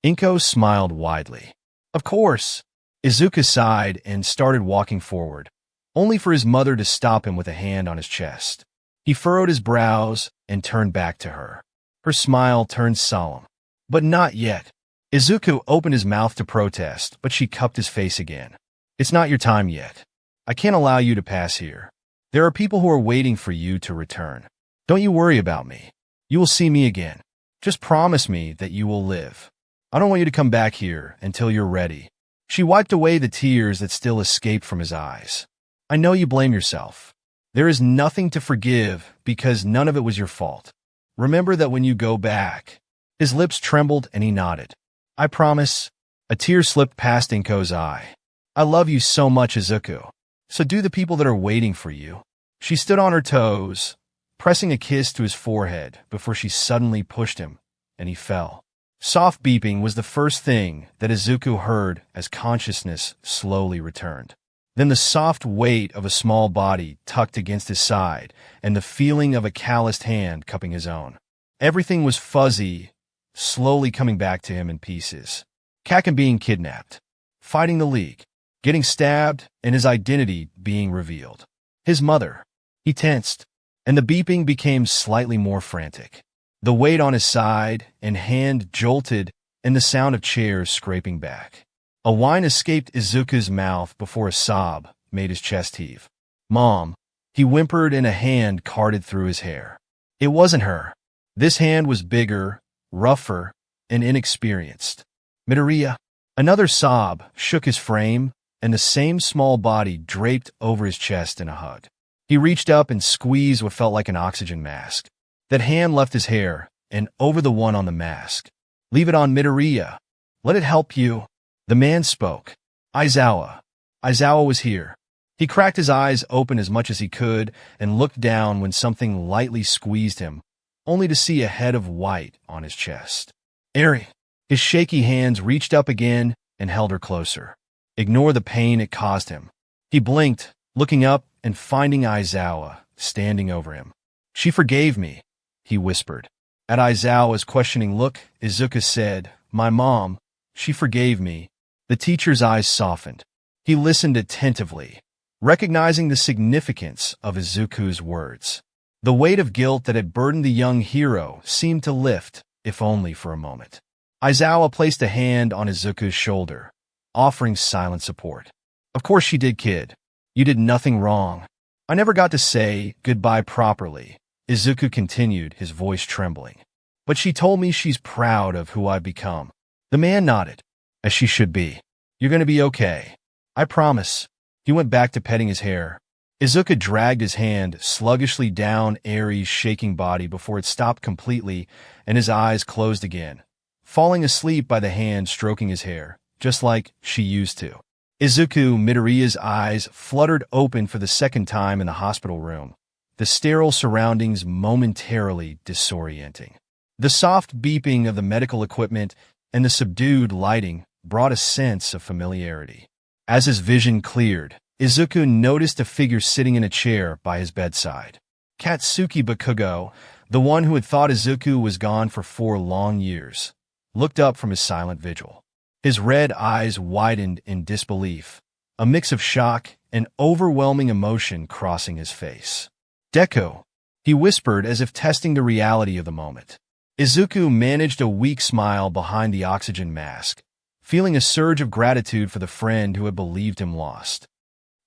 Inko smiled widely. Of course. Izuku sighed and started walking forward, only for his mother to stop him with a hand on his chest. He furrowed his brows and turned back to her. Her smile turned solemn. But not yet. Izuku opened his mouth to protest, but she cupped his face again. It's not your time yet. I can't allow you to pass here. There are people who are waiting for you to return. Don't you worry about me. You will see me again. Just promise me that you will live. I don't want you to come back here until you're ready. She wiped away the tears that still escaped from his eyes. I know you blame yourself. There is nothing to forgive because none of it was your fault. Remember that when you go back. His lips trembled and he nodded. I promise. A tear slipped past Inko's eye. I love you so much, Izuku. So do the people that are waiting for you. She stood on her toes, pressing a kiss to his forehead before she suddenly pushed him, and he fell. Soft beeping was the first thing that Izuku heard as consciousness slowly returned. Then the soft weight of a small body tucked against his side and the feeling of a calloused hand cupping his own. Everything was fuzzy, slowly coming back to him in pieces. Kaken being kidnapped, fighting the League, getting stabbed, and his identity being revealed. His mother. He tensed, and the beeping became slightly more frantic. The weight on his side and hand jolted, and the sound of chairs scraping back. A whine escaped Izuku's mouth before a sob made his chest heave. Mom, he whimpered, and a hand carted through his hair. It wasn't her. This hand was bigger, rougher, and inexperienced. Midoriya. Another sob shook his frame, and the same small body draped over his chest in a hug. He reached up and squeezed what felt like an oxygen mask. That hand left his hair, and over the one on the mask. Leave it on, Midoriya. Let it help you. The man spoke. Aizawa. Aizawa was here. He cracked his eyes open as much as he could and looked down when something lightly squeezed him, only to see a head of white on his chest. Eri. His shaky hands reached up again and held her closer. Ignore the pain it caused him. He blinked, looking up and finding Aizawa standing over him. She forgave me, he whispered. At Aizawa's questioning look, Izuku said, My mom, she forgave me. The teacher's eyes softened. He listened attentively, recognizing the significance of Izuku's words. The weight of guilt that had burdened the young hero seemed to lift, if only for a moment. Aizawa placed a hand on Izuku's shoulder, offering silent support. Of course she did, kid. You did nothing wrong. I never got to say goodbye properly, Izuku continued, his voice trembling. But she told me she's proud of who I've become. The man nodded, as she should be. You're going to be okay. I promise. He went back to petting his hair. Izuku dragged his hand sluggishly down Eri's shaking body before it stopped completely and his eyes closed again, falling asleep by the hand stroking his hair, just like she used to. Izuku Midoriya's eyes fluttered open for the second time in the hospital room, the sterile surroundings momentarily disorienting. The soft beeping of the medical equipment and the subdued lighting brought a sense of familiarity. As his vision cleared, Izuku noticed a figure sitting in a chair by his bedside. Katsuki Bakugo, the one who had thought Izuku was gone for 4 long years, looked up from his silent vigil. His red eyes widened in disbelief, a mix of shock and overwhelming emotion crossing his face. Deku, he whispered as if testing the reality of the moment. Izuku managed a weak smile behind the oxygen mask, feeling a surge of gratitude for the friend who had believed him lost.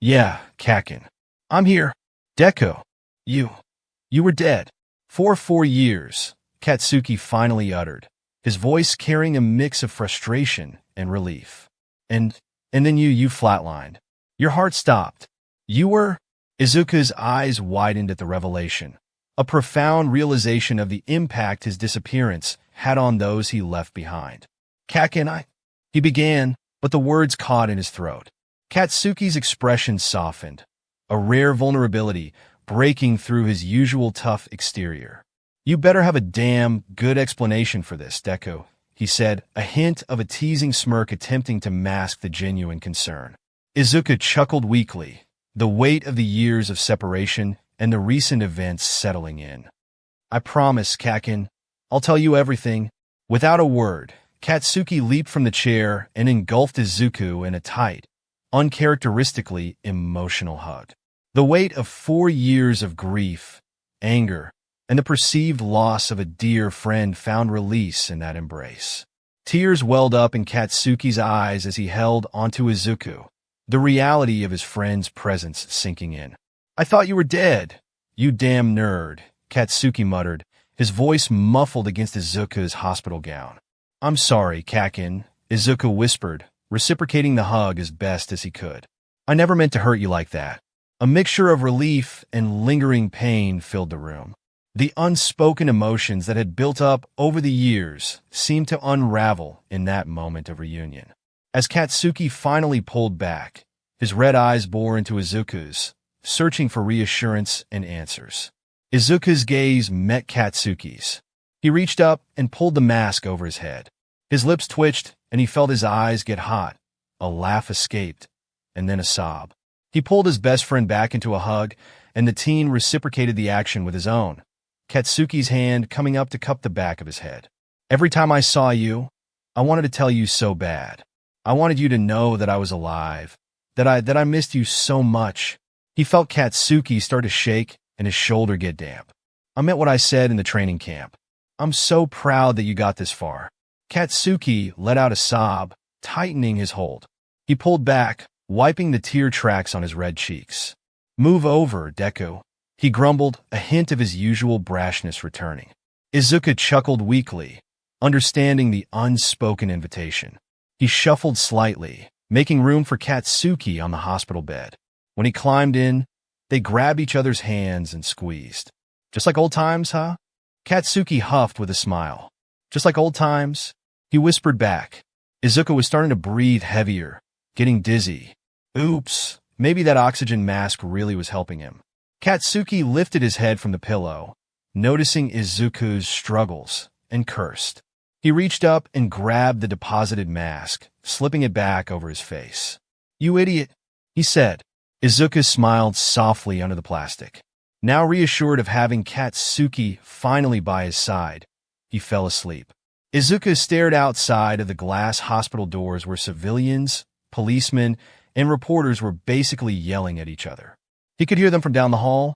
Yeah, Kaken. I'm here. Deku. You were dead. For 4 years, Katsuki finally uttered, his voice carrying a mix of frustration and relief. And then you flatlined. Your heart stopped. You were? Izuku's eyes widened at the revelation, a profound realization of the impact his disappearance had on those he left behind. Kaken, he began, but the words caught in his throat. Katsuki's expression softened, a rare vulnerability breaking through his usual tough exterior. You better have a damn good explanation for this, Deku, he said, a hint of a teasing smirk attempting to mask the genuine concern. Izuku chuckled weakly, the weight of the years of separation and the recent events settling in. I promise, Kaken, I'll tell you everything. Without a word, Katsuki leaped from the chair and engulfed Izuku in a tight, uncharacteristically emotional hug. The weight of 4 years of grief, anger, and the perceived loss of a dear friend found release in that embrace. Tears welled up in Katsuki's eyes as he held onto Izuku, the reality of his friend's presence sinking in. I thought you were dead, you damn nerd, Katsuki muttered, his voice muffled against Izuku's hospital gown. I'm sorry, Kaken, Izuku whispered, reciprocating the hug as best as he could. I never meant to hurt you like that. A mixture of relief and lingering pain filled the room. The unspoken emotions that had built up over the years seemed to unravel in that moment of reunion. As Katsuki finally pulled back, his red eyes bore into Izuku's, searching for reassurance and answers. Izuku's gaze met Katsuki's. He reached up and pulled the mask over his head. His lips twitched, and he felt his eyes get hot. A laugh escaped, and then a sob. He pulled his best friend back into a hug, and the teen reciprocated the action with his own, Katsuki's hand coming up to cup the back of his head. Every time I saw you, I wanted to tell you so bad. I wanted you to know that I was alive, that I missed you so much. He felt Katsuki start to shake and his shoulder get damp. I meant what I said in the training camp. I'm so proud that you got this far. Katsuki let out a sob, tightening his hold. He pulled back, wiping the tear tracks on his red cheeks. Move over, Deku, he grumbled, a hint of his usual brashness returning. Izuku chuckled weakly, understanding the unspoken invitation. He shuffled slightly, making room for Katsuki on the hospital bed. When he climbed in, they grabbed each other's hands and squeezed. Just like old times, huh? Katsuki huffed with a smile. Just like old times, he whispered back. Izuku was starting to breathe heavier, getting dizzy. Oops, maybe that oxygen mask really was helping him. Katsuki lifted his head from the pillow, noticing Izuku's struggles, and cursed. He reached up and grabbed the deposited mask, slipping it back over his face. You idiot, he said. Izuku smiled softly under the plastic. Now reassured of having Katsuki finally by his side, he fell asleep. Izuku stared outside of the glass hospital doors where civilians, policemen, and reporters were basically yelling at each other. He could hear them from down the hall.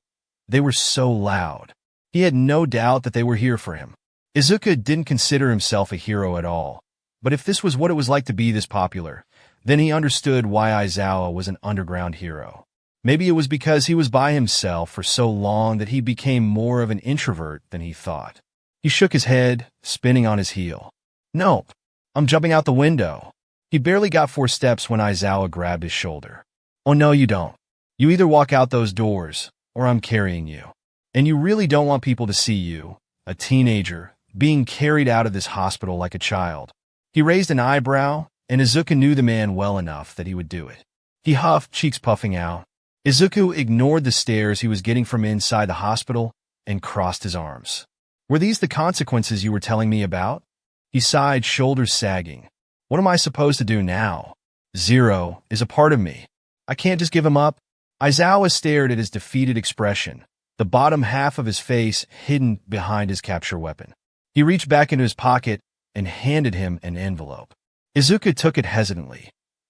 They were so loud. He had no doubt that they were here for him. Izuku didn't consider himself a hero at all, but if this was what it was like to be this popular, then he understood why Aizawa was an underground hero. Maybe it was because he was by himself for so long that he became more of an introvert than he thought. He shook his head, spinning on his heel. Nope, I'm jumping out the window. He barely got 4 steps when Aizawa grabbed his shoulder. Oh no, you don't. You either walk out those doors, or I'm carrying you. And you really don't want people to see you, a teenager, being carried out of this hospital like a child. He raised an eyebrow, and Izuku knew the man well enough that he would do it. He huffed, cheeks puffing out. Izuku ignored the stares he was getting from inside the hospital and crossed his arms. Were these the consequences you were telling me about? He sighed, shoulders sagging. What am I supposed to do now? Zero is a part of me. I can't just give him up. Aizawa stared at his defeated expression, the bottom half of his face hidden behind his capture weapon. He reached back into his pocket and handed him an envelope. Izuku took it hesitantly,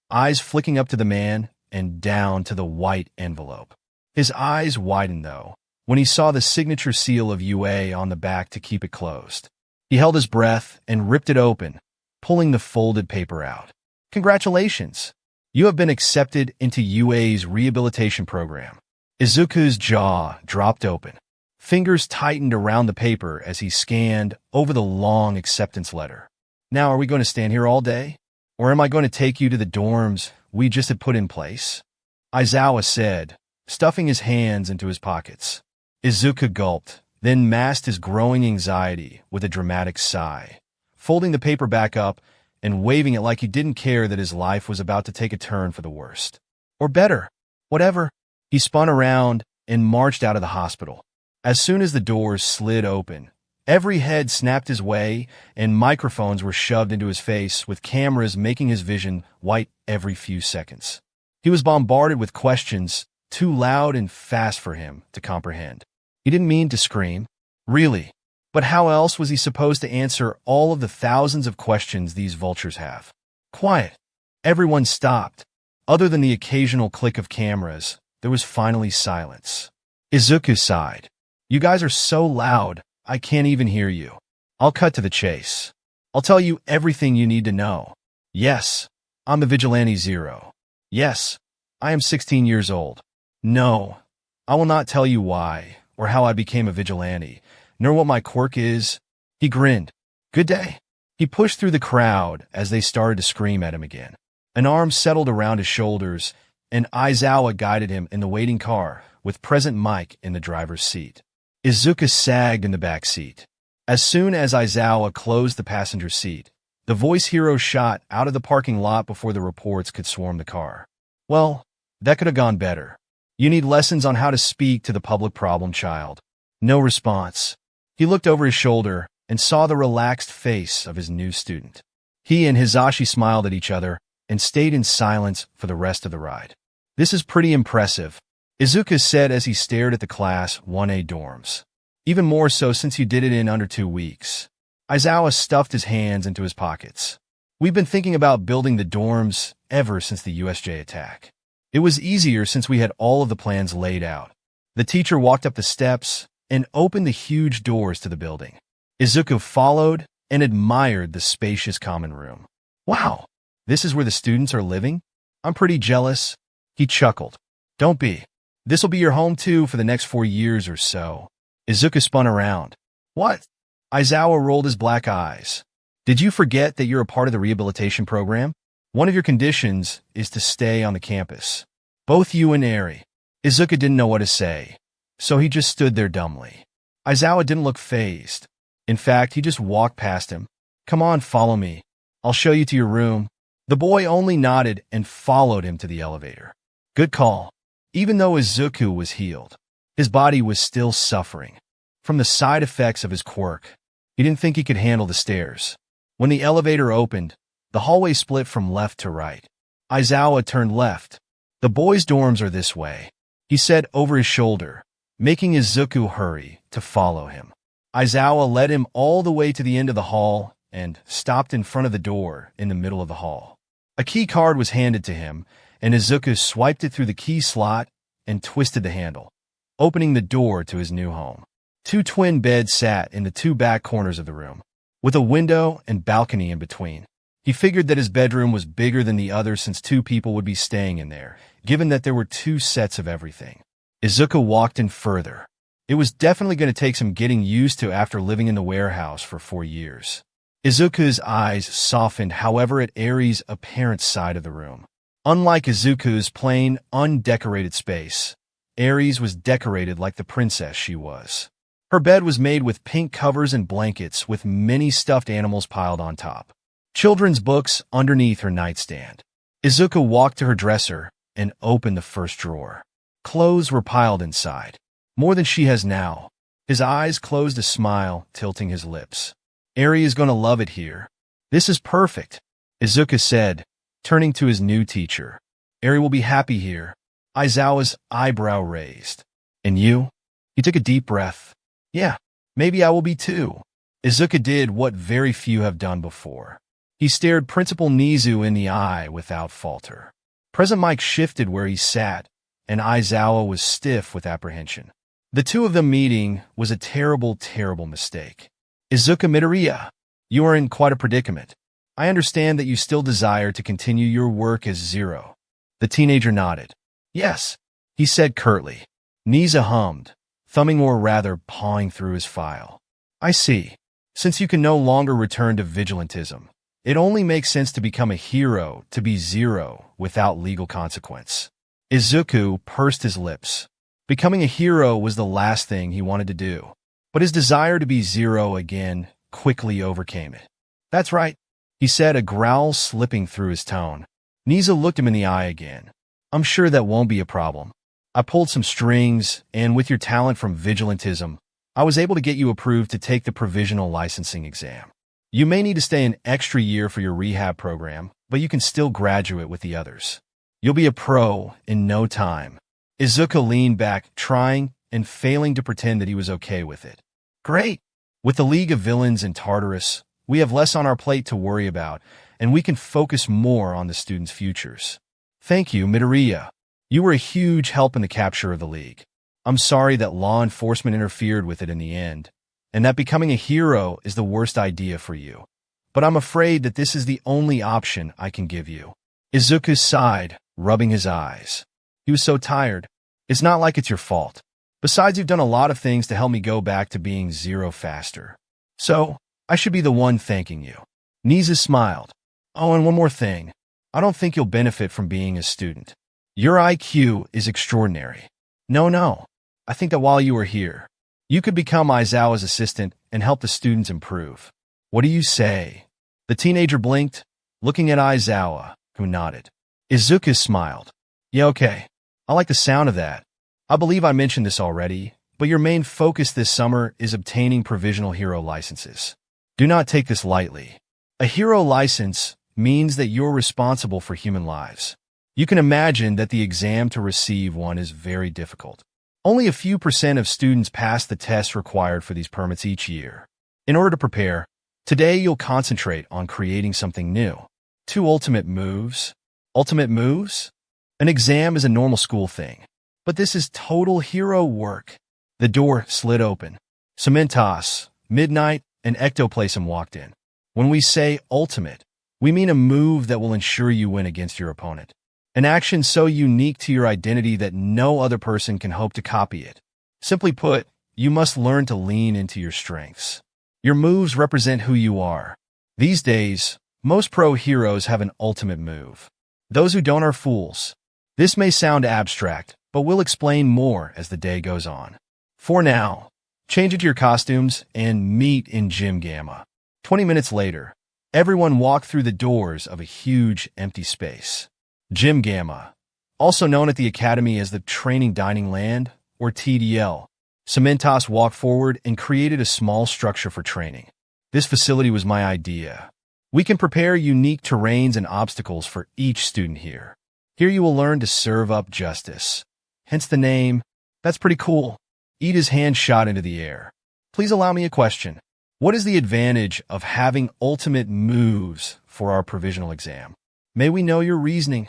eyes flicking up to the man and down to the white envelope. His eyes widened, though, when he saw the signature seal of UA on the back to keep it closed. He held his breath and ripped it open, pulling the folded paper out. Congratulations! You have been accepted into UA's rehabilitation program. Izuku's jaw dropped open. Fingers tightened around the paper as he scanned over the long acceptance letter. Now, are we going to stand here all day? Or am I going to take you to the dorms we just had put in place? Aizawa said, stuffing his hands into his pockets. Izuku gulped, then masked his growing anxiety with a dramatic sigh, folding the paper back up and waving it like he didn't care that his life was about to take a turn for the worst. Or better, whatever. He spun around and marched out of the hospital. As soon as the doors slid open, every head snapped his way and microphones were shoved into his face with cameras making his vision white every few seconds. He was bombarded with questions too loud and fast for him to comprehend. He didn't mean to scream. Really. But how else was he supposed to answer all of the thousands of questions these vultures have? Quiet. Everyone stopped. Other than the occasional click of cameras, there was finally silence. Izuku sighed. You guys are so loud, I can't even hear you. I'll cut to the chase. I'll tell you everything you need to know. Yes, I'm the Vigilante Zero. Yes, I am 16 years old. No, I will not tell you why or how I became a vigilante, nor what my quirk is. He grinned. Good day. He pushed through the crowd as they started to scream at him again. An arm settled around his shoulders, and Aizawa guided him in the waiting car with present Mike in the driver's seat. Izuku sagged in the back seat. As soon as Aizawa closed the passenger seat, the voice hero shot out of the parking lot before the reports could swarm the car. Well, that could have gone better. You need lessons on how to speak to the public problem child. No response. He looked over his shoulder and saw the relaxed face of his new student. He and Hisashi smiled at each other and stayed in silence for the rest of the ride. This is pretty impressive, Izuku said as he stared at the Class 1A dorms. Even more so since you did it in under 2 weeks. Aizawa stuffed his hands into his pockets. We've been thinking about building the dorms ever since the USJ attack. It was easier since we had all of the plans laid out. The teacher walked up the steps and opened the huge doors to the building. Izuku followed and admired the spacious common room. Wow, this is where the students are living? I'm pretty jealous. He chuckled. Don't be. This'll be your home too for the next 4 years or so. Izuku spun around. What? Aizawa rolled his black eyes. Did you forget that you're a part of the rehabilitation program? One of your conditions is to stay on the campus. Both you and Eri. Izuku didn't know what to say, so he just stood there dumbly. Aizawa didn't look fazed. In fact, he just walked past him. Come on, follow me. I'll show you to your room. The boy only nodded and followed him to the elevator. Good call. Even though Izuku was healed, his body was still suffering from the side effects of his quirk. He didn't think he could handle the stairs. When the elevator opened, the hallway split from left to right. Aizawa turned left. The boys' dorms are this way, he said over his shoulder, making Izuku hurry to follow him. Aizawa led him all the way to the end of the hall and stopped in front of the door in the middle of the hall. A key card was handed to him, and Izuku swiped it through the key slot and twisted the handle, opening the door to his new home. 2 twin beds sat in the 2 back corners of the room, with a window and balcony in between. He figured that his bedroom was bigger than the other since 2 people would be staying in there, given that there were 2 sets of everything. Izuku walked in further. It was definitely going to take some getting used to after living in the warehouse for 4 years. Izuku's eyes softened, however, at Eri's apparent side of the room. Unlike Izuku's plain, undecorated space, Eri's was decorated like the princess she was. Her bed was made with pink covers and blankets with many stuffed animals piled on top. Children's books underneath her nightstand. Izuku walked to her dresser and opened the first drawer. Clothes were piled inside, more than she has now. His eyes closed a smile, tilting his lips. Eri is going to love it here. This is perfect, Izuku said, turning to his new teacher. Eri will be happy here. Aizawa's eyebrow raised. And you? He took a deep breath. Yeah, maybe I will be too. Izuku did what very few have done before. He stared Principal Nizu in the eye without falter. President Mike shifted where he sat, and Aizawa was stiff with apprehension. The 2 of them meeting was a terrible, terrible mistake. Izuku Midoriya, you are in quite a predicament. I understand that you still desire to continue your work as Zero. The teenager nodded. Yes, he said curtly. Nizu hummed, thumbing or rather pawing through his file. I see. Since you can no longer return to vigilantism, it only makes sense to become a hero to be zero without legal consequence. Izuku pursed his lips. Becoming a hero was the last thing he wanted to do, but his desire to be zero again quickly overcame it. That's right, he said, a growl slipping through his tone. Niza looked him in the eye again. I'm sure that won't be a problem. I pulled some strings, and with your talent from vigilantism, I was able to get you approved to take the provisional licensing exam. You may need to stay an extra year for your rehab program, but you can still graduate with the others. You'll be a pro in no time. Izuku leaned back, trying and failing to pretend that he was okay with it. Great! With the League of Villains in Tartarus, we have less on our plate to worry about, and we can focus more on the students' futures. Thank you, Midoriya. You were a huge help in the capture of the League. I'm sorry that law enforcement interfered with it in the end, and that becoming a hero is the worst idea for you. But I'm afraid that this is the only option I can give you. Izuku sighed, rubbing his eyes. He was so tired. It's not like it's your fault. Besides, you've done a lot of things to help me go back to being zero faster. So, I should be the one thanking you. Niza smiled. Oh, and one more thing. I don't think you'll benefit from being a student. Your IQ is extraordinary. No. I think that while you are here, you could become Aizawa's assistant and help the students improve. What do you say? The teenager blinked, looking at Aizawa, who nodded. Izuku smiled. Yeah, okay. I like the sound of that. I believe I mentioned this already, but your main focus this summer is obtaining provisional hero licenses. Do not take this lightly. A hero license means that you're responsible for human lives. You can imagine that the exam to receive one is very difficult. Only a few % of students pass the tests required for these permits each year. In order to prepare, today you'll concentrate on creating something new. 2 ultimate moves. Ultimate moves? An exam is a normal school thing, but this is total hero work. The door slid open. Cementos, Midnight, and Ectoplasm walked in. When we say ultimate, we mean a move that will ensure you win against your opponent. An action so unique to your identity that no other person can hope to copy it. Simply put, you must learn to lean into your strengths. Your moves represent who you are. These days, most pro heroes have an ultimate move. Those who don't are fools. This may sound abstract, but we'll explain more as the day goes on. For now, change into your costumes and meet in Gym Gamma. 20 minutes later, everyone walked through the doors of a huge empty space. Gym Gamma, also known at the Academy as the Training Dining Land, or TDL. Cementos walked forward and created a small structure for training. This facility was my idea. We can prepare unique terrains and obstacles for each student here. Here you will learn to serve up justice. Hence the name. That's pretty cool. Ida's hand shot into the air. Please allow me a question. What is the advantage of having ultimate moves for our provisional exam? May we know your reasoning?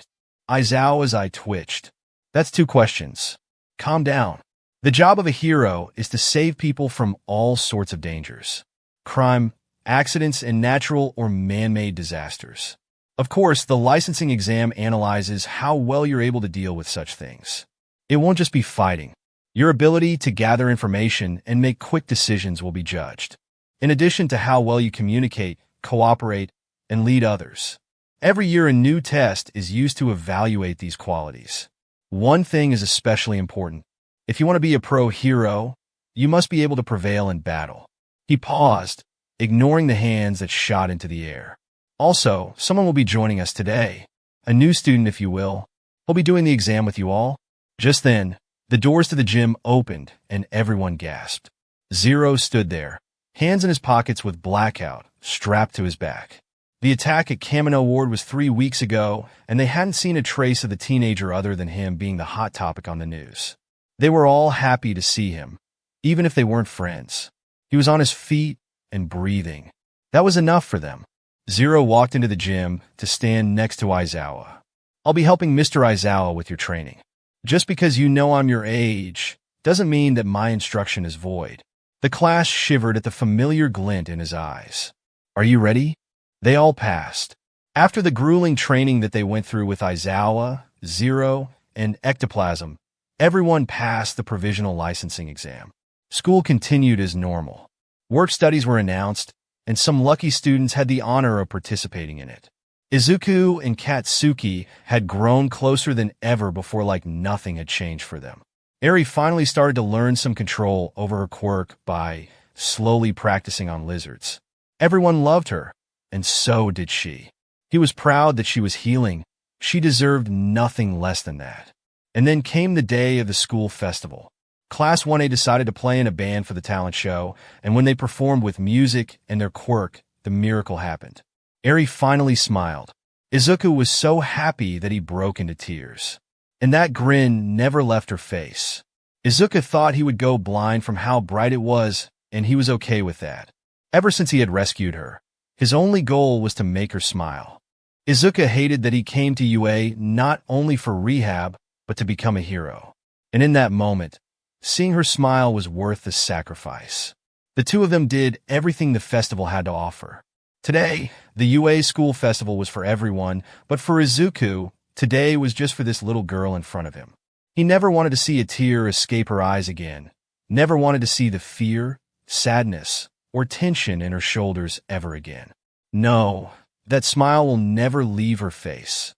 Aizawa's eye twitched. That's 2 questions. Calm down. The job of a hero is to save people from all sorts of dangers. Crime, accidents, and natural or man-made disasters. Of course, the licensing exam analyzes how well you're able to deal with such things. It won't just be fighting. Your ability to gather information and make quick decisions will be judged, in addition to how well you communicate, cooperate, and lead others. Every year a new test is used to evaluate these qualities. One thing is especially important. If you want to be a pro hero, you must be able to prevail in battle. He paused, ignoring the hands that shot into the air. Also, someone will be joining us today. A new student, if you will. He'll be doing the exam with you all. Just then, the doors to the gym opened and everyone gasped. Zero stood there, hands in his pockets with Blackout strapped to his back. The attack at Kamino Ward was 3 weeks ago, and they hadn't seen a trace of the teenager other than him being the hot topic on the news. They were all happy to see him, even if they weren't friends. He was on his feet and breathing. That was enough for them. Zero walked into the gym to stand next to Aizawa. I'll be helping Mr. Aizawa with your training. Just because you know I'm your age doesn't mean that my instruction is void. The class shivered at the familiar glint in his eyes. Are you ready? They all passed. After the grueling training that they went through with Aizawa, Zero, and Ectoplasm, Everyone passed the provisional licensing exam. School continued as normal. Work studies were announced, and some lucky students had the honor of participating in it. Izuku and Katsuki had grown closer than ever before, like nothing had changed for them. Eri finally started to learn some control over her quirk by slowly practicing on lizards. Everyone loved her, and so did she. He was proud that she was healing. She deserved nothing less than that. And then came the day of the school festival. Class 1A decided to play in a band for the talent show, and when they performed with music and their quirk, the miracle happened. Eri finally smiled. Izuku was so happy that he broke into tears. And that grin never left her face. Izuku thought he would go blind from how bright it was, and he was okay with that. Ever since he had rescued her, his only goal was to make her smile. Izuku hated that he came to UA not only for rehab, but to become a hero. And in that moment, seeing her smile was worth the sacrifice. The two of them did everything the festival had to offer. Today, the UA school festival was for everyone, but for Izuku, today was just for this little girl in front of him. He never wanted to see a tear escape her eyes again, never wanted to see the fear, sadness, or tension in her shoulders ever again. No, that smile will never leave her face.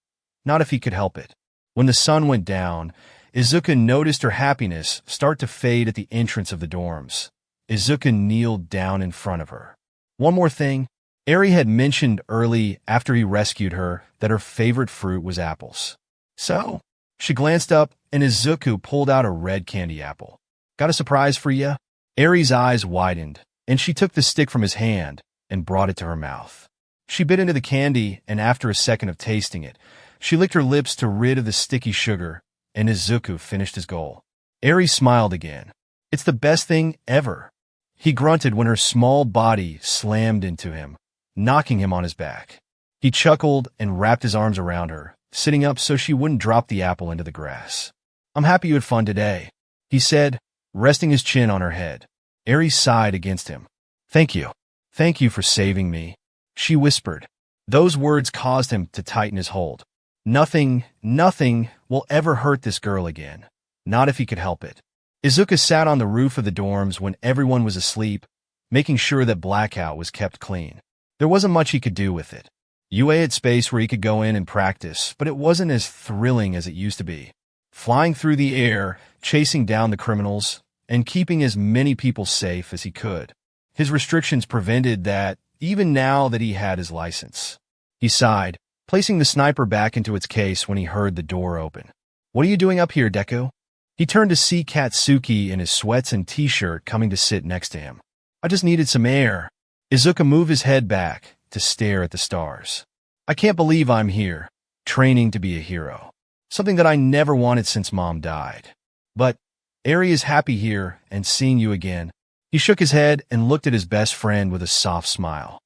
Not if he could help it. When the sun went down, Izuku noticed her happiness start to fade at the entrance of the dorms. Izuku kneeled down in front of her. One more thing, Eri had mentioned early after he rescued her that her favorite fruit was apples. So, she glanced up and Izuku pulled out a red candy apple. Got a surprise for ya? Eri's eyes widened, and she took the stick from his hand and brought it to her mouth. She bit into the candy, and after a second of tasting it, she licked her lips to rid of the sticky sugar, and Izuku finished his goal. Eri smiled again. It's the best thing ever. He grunted when her small body slammed into him, knocking him on his back. He chuckled and wrapped his arms around her, sitting up so she wouldn't drop the apple into the grass. I'm happy you had fun today, he said, resting his chin on her head. Eri sighed against him. Thank you. Thank you for saving me, she whispered. Those words caused him to tighten his hold. Nothing will ever hurt this girl again. Not if he could help it. Izuku sat on the roof of the dorms when everyone was asleep, making sure that Blackout was kept clean. There wasn't much he could do with it. UA had space where he could go in and practice, but it wasn't as thrilling as it used to be. Flying through the air, chasing down the criminals, and keeping as many people safe as he could. His restrictions prevented that, even now that he had his license. He sighed, placing the sniper back into its case when he heard the door open. What are you doing up here, Deku? He turned to see Katsuki in his sweats and t-shirt coming to sit next to him. I just needed some air. Izuku moved his head back to stare at the stars. I can't believe I'm here, training to be a hero. Something that I never wanted since Mom died. But Eri is happy here and seeing you again. He shook his head and looked at his best friend with a soft smile.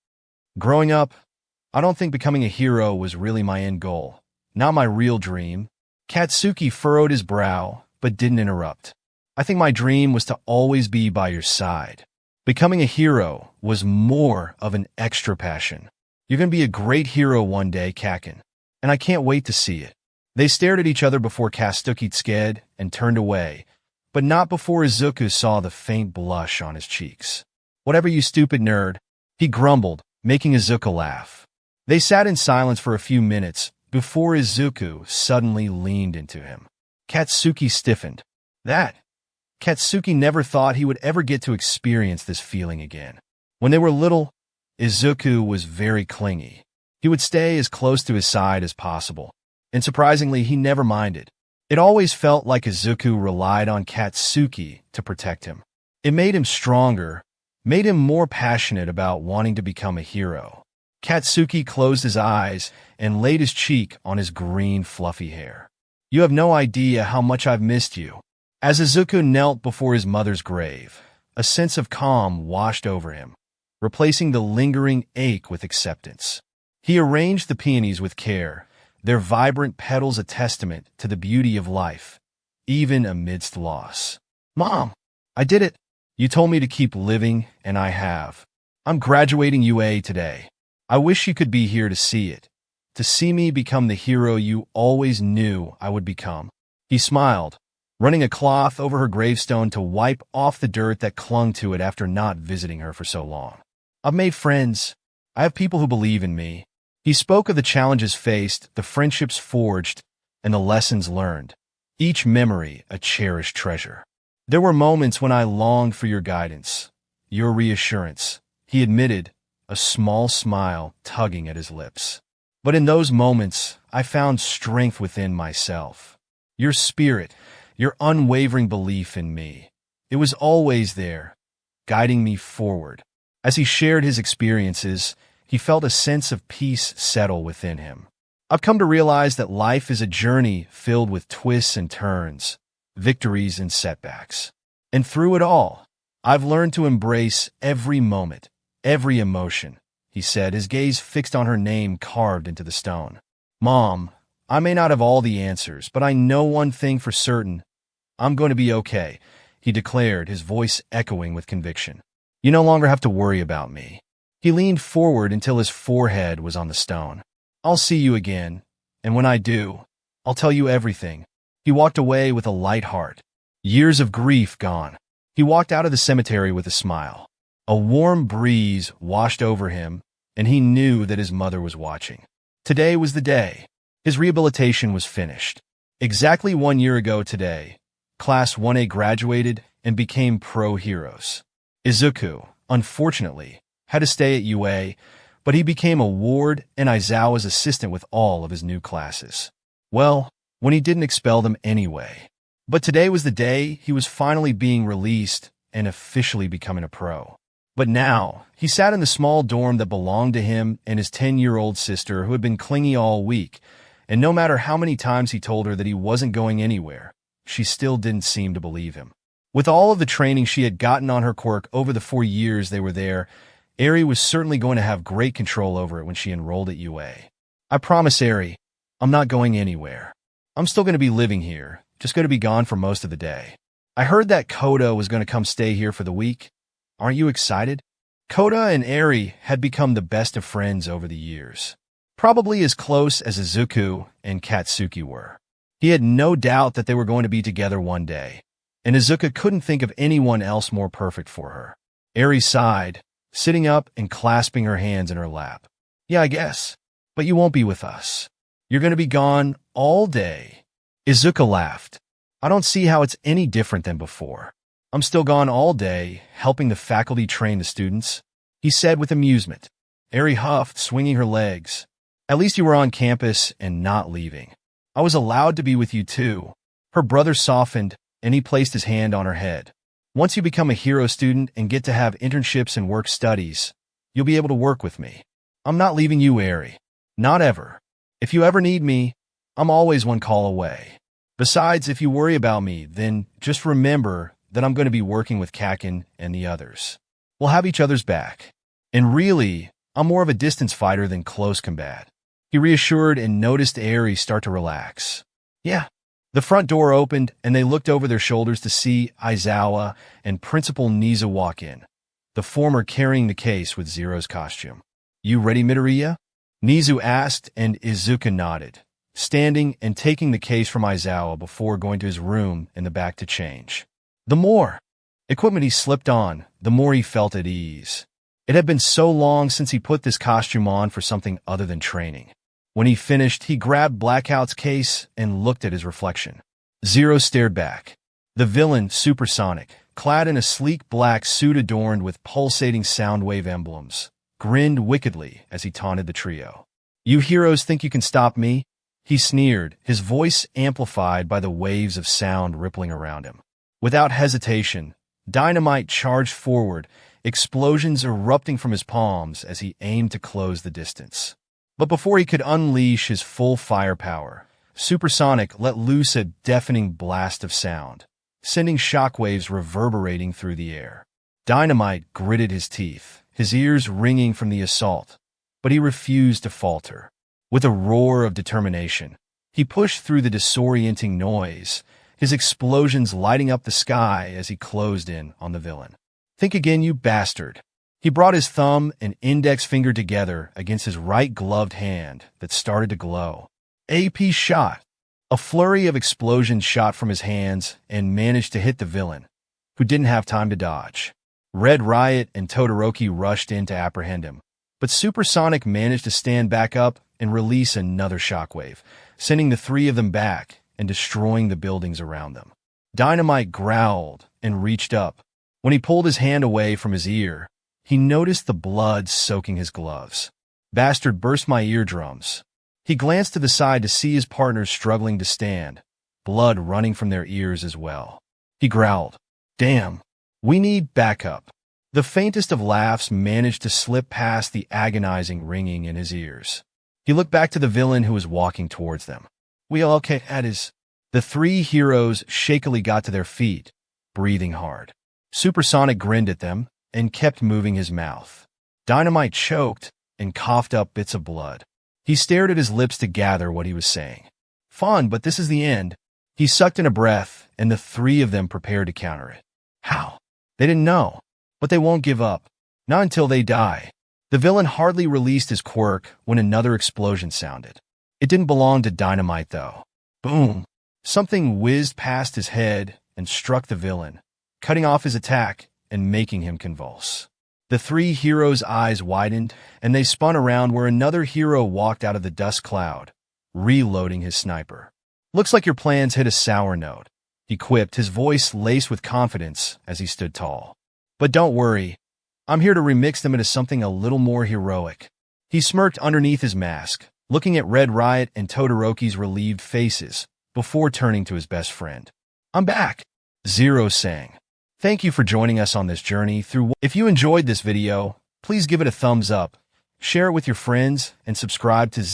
Growing up, I don't think becoming a hero was really my end goal. Not my real dream. Katsuki furrowed his brow, but didn't interrupt. I think my dream was to always be by your side. Becoming a hero was more of an extra passion. You're going to be a great hero one day, Kakin, and I can't wait to see it. They stared at each other before Katsuki sked and turned away, but not before Izuku saw the faint blush on his cheeks. Whatever, you stupid nerd, he grumbled, making Izuku laugh. They sat in silence for a few minutes before Izuku suddenly leaned into him. Katsuki stiffened. Katsuki never thought he would ever get to experience this feeling again. When they were little, Izuku was very clingy. He would stay as close to his side as possible, and surprisingly, he never minded. It always felt like Izuku relied on Katsuki to protect him. It made him stronger, made him more passionate about wanting to become a hero. Katsuki closed his eyes and laid his cheek on his green, fluffy hair. You have no idea how much I've missed you. As Izuku knelt before his mother's grave, a sense of calm washed over him, replacing the lingering ache with acceptance. He arranged the peonies with care, their vibrant petals a testament to the beauty of life, even amidst loss. Mom, I did it. You told me to keep living, and I have. I'm graduating UA today. I wish you could be here to see it, to see me become the hero you always knew I would become. He smiled, running a cloth over her gravestone to wipe off the dirt that clung to it after not visiting her for so long. I've made friends. I have people who believe in me. He spoke of the challenges faced, the friendships forged, and the lessons learned. Each memory a cherished treasure. There were moments when I longed for your guidance, your reassurance, he admitted, a small smile tugging at his lips. But in those moments, I found strength within myself. Your spirit, your unwavering belief in me. It was always there, guiding me forward. As he shared his experiences, he felt a sense of peace settle within him. I've come to realize that life is a journey filled with twists and turns, victories and setbacks. And through it all, I've learned to embrace every moment, every emotion, he said, his gaze fixed on her name carved into the stone. Mom, I may not have all the answers, but I know one thing for certain. I'm going to be okay, he declared, his voice echoing with conviction. You no longer have to worry about me. He leaned forward until his forehead was on the stone. I'll see you again, and when I do, I'll tell you everything. He walked away with a light heart. Years of grief gone. He walked out of the cemetery with a smile. A warm breeze washed over him, and he knew that his mother was watching. Today was the day. His rehabilitation was finished. Exactly 1 year ago today, Class 1A graduated and became pro-heroes. Izuku, unfortunately, had to stay at UA, but he became a ward and Aizawa's assistant with all of his new classes. Well, when he didn't expel them anyway. But today was the day he was finally being released and officially becoming a pro. But now, he sat in the small dorm that belonged to him and his 10-year-old sister who had been clingy all week, and no matter how many times he told her that he wasn't going anywhere, she still didn't seem to believe him. With all of the training she had gotten on her quirk over the 4 years they were there, Eri was certainly going to have great control over it when she enrolled at UA. I promise, Eri, I'm not going anywhere. I'm still going to be living here, just going to be gone for most of the day. I heard that Koda was going to come stay here for the week. Aren't you excited? Koda and Eri had become the best of friends over the years. Probably as close as Izuku and Katsuki were. He had no doubt that they were going to be together one day, and Izuku couldn't think of anyone else more perfect for her. Eri sighed, sitting up and clasping her hands in her lap. Yeah, I guess. But you won't be with us. You're going to be gone all day. Izuku laughed. I don't see how it's any different than before. I'm still gone all day, helping the faculty train the students, he said with amusement. Eri huffed, swinging her legs. At least you were on campus and not leaving. I was allowed to be with you too. Her brother softened, and he placed his hand on her head. Once you become a hero student and get to have internships and work studies, you'll be able to work with me. I'm not leaving you, Eri. Not ever. If you ever need me, I'm always one call away. Besides, if you worry about me, then just remember that I'm going to be working with Kakin and the others. We'll have each other's back. And really, I'm more of a distance fighter than close combat. He reassured and noticed Eri start to relax. Yeah. The front door opened, and they looked over their shoulders to see Aizawa and Principal Nizu walk in, the former carrying the case with Zero's costume. You ready, Midoriya? Nizu asked, and Izuku nodded, standing and taking the case from Aizawa before going to his room in the back to change. The more equipment he slipped on, the more he felt at ease. It had been so long since he put this costume on for something other than training. When he finished, he grabbed Blackout's case and looked at his reflection. Zero stared back. The villain, Supersonic, clad in a sleek black suit adorned with pulsating sound wave emblems, grinned wickedly as he taunted the trio. You heroes think you can stop me? He sneered, his voice amplified by the waves of sound rippling around him. Without hesitation, Dynamite charged forward, explosions erupting from his palms as he aimed to close the distance. But before he could unleash his full firepower, Supersonic let loose a deafening blast of sound, sending shockwaves reverberating through the air. Dynamite gritted his teeth, his ears ringing from the assault, but he refused to falter. With a roar of determination, he pushed through the disorienting noise, his explosions lighting up the sky as he closed in on the villain. Think again, you bastard. He brought his thumb and index finger together against his right gloved hand that started to glow. AP shot. A flurry of explosions shot from his hands and managed to hit the villain, who didn't have time to dodge. Red Riot and Todoroki rushed in to apprehend him, but Supersonic managed to stand back up and release another shockwave, sending the three of them back and destroying the buildings around them. Dynamite growled and reached up. When he pulled his hand away from his ear, he noticed the blood soaking his gloves. Bastard burst my eardrums. He glanced to the side to see his partners struggling to stand, blood running from their ears as well. He growled, "Damn, we need backup." The faintest of laughs managed to slip past the agonizing ringing in his ears. He looked back to the villain who was walking towards them. "We all okay at his..." The three heroes shakily got to their feet, breathing hard. Supersonic grinned at them and kept moving his mouth. Dynamite choked and coughed up bits of blood. He stared at his lips to gather what he was saying. "Fun, but this is the end." He sucked in a breath, and the three of them prepared to counter it. How? They didn't know, but they won't give up. Not until they die. The villain hardly released his quirk when another explosion sounded. It didn't belong to Dynamite, though. Boom! Something whizzed past his head and struck the villain, cutting off his attack and making him convulse. The three heroes' eyes widened, and they spun around where another hero walked out of the dust cloud, reloading his sniper. "Looks like your plans hit a sour note," he quipped, his voice laced with confidence as he stood tall. "But don't worry, I'm here to remix them into something a little more heroic." He smirked underneath his mask, looking at Red Riot and Todoroki's relieved faces, before turning to his best friend. "I'm back," Zero sang. Thank you for joining us on this journey through. If you enjoyed this video, please give it a thumbs up, share it with your friends, and subscribe to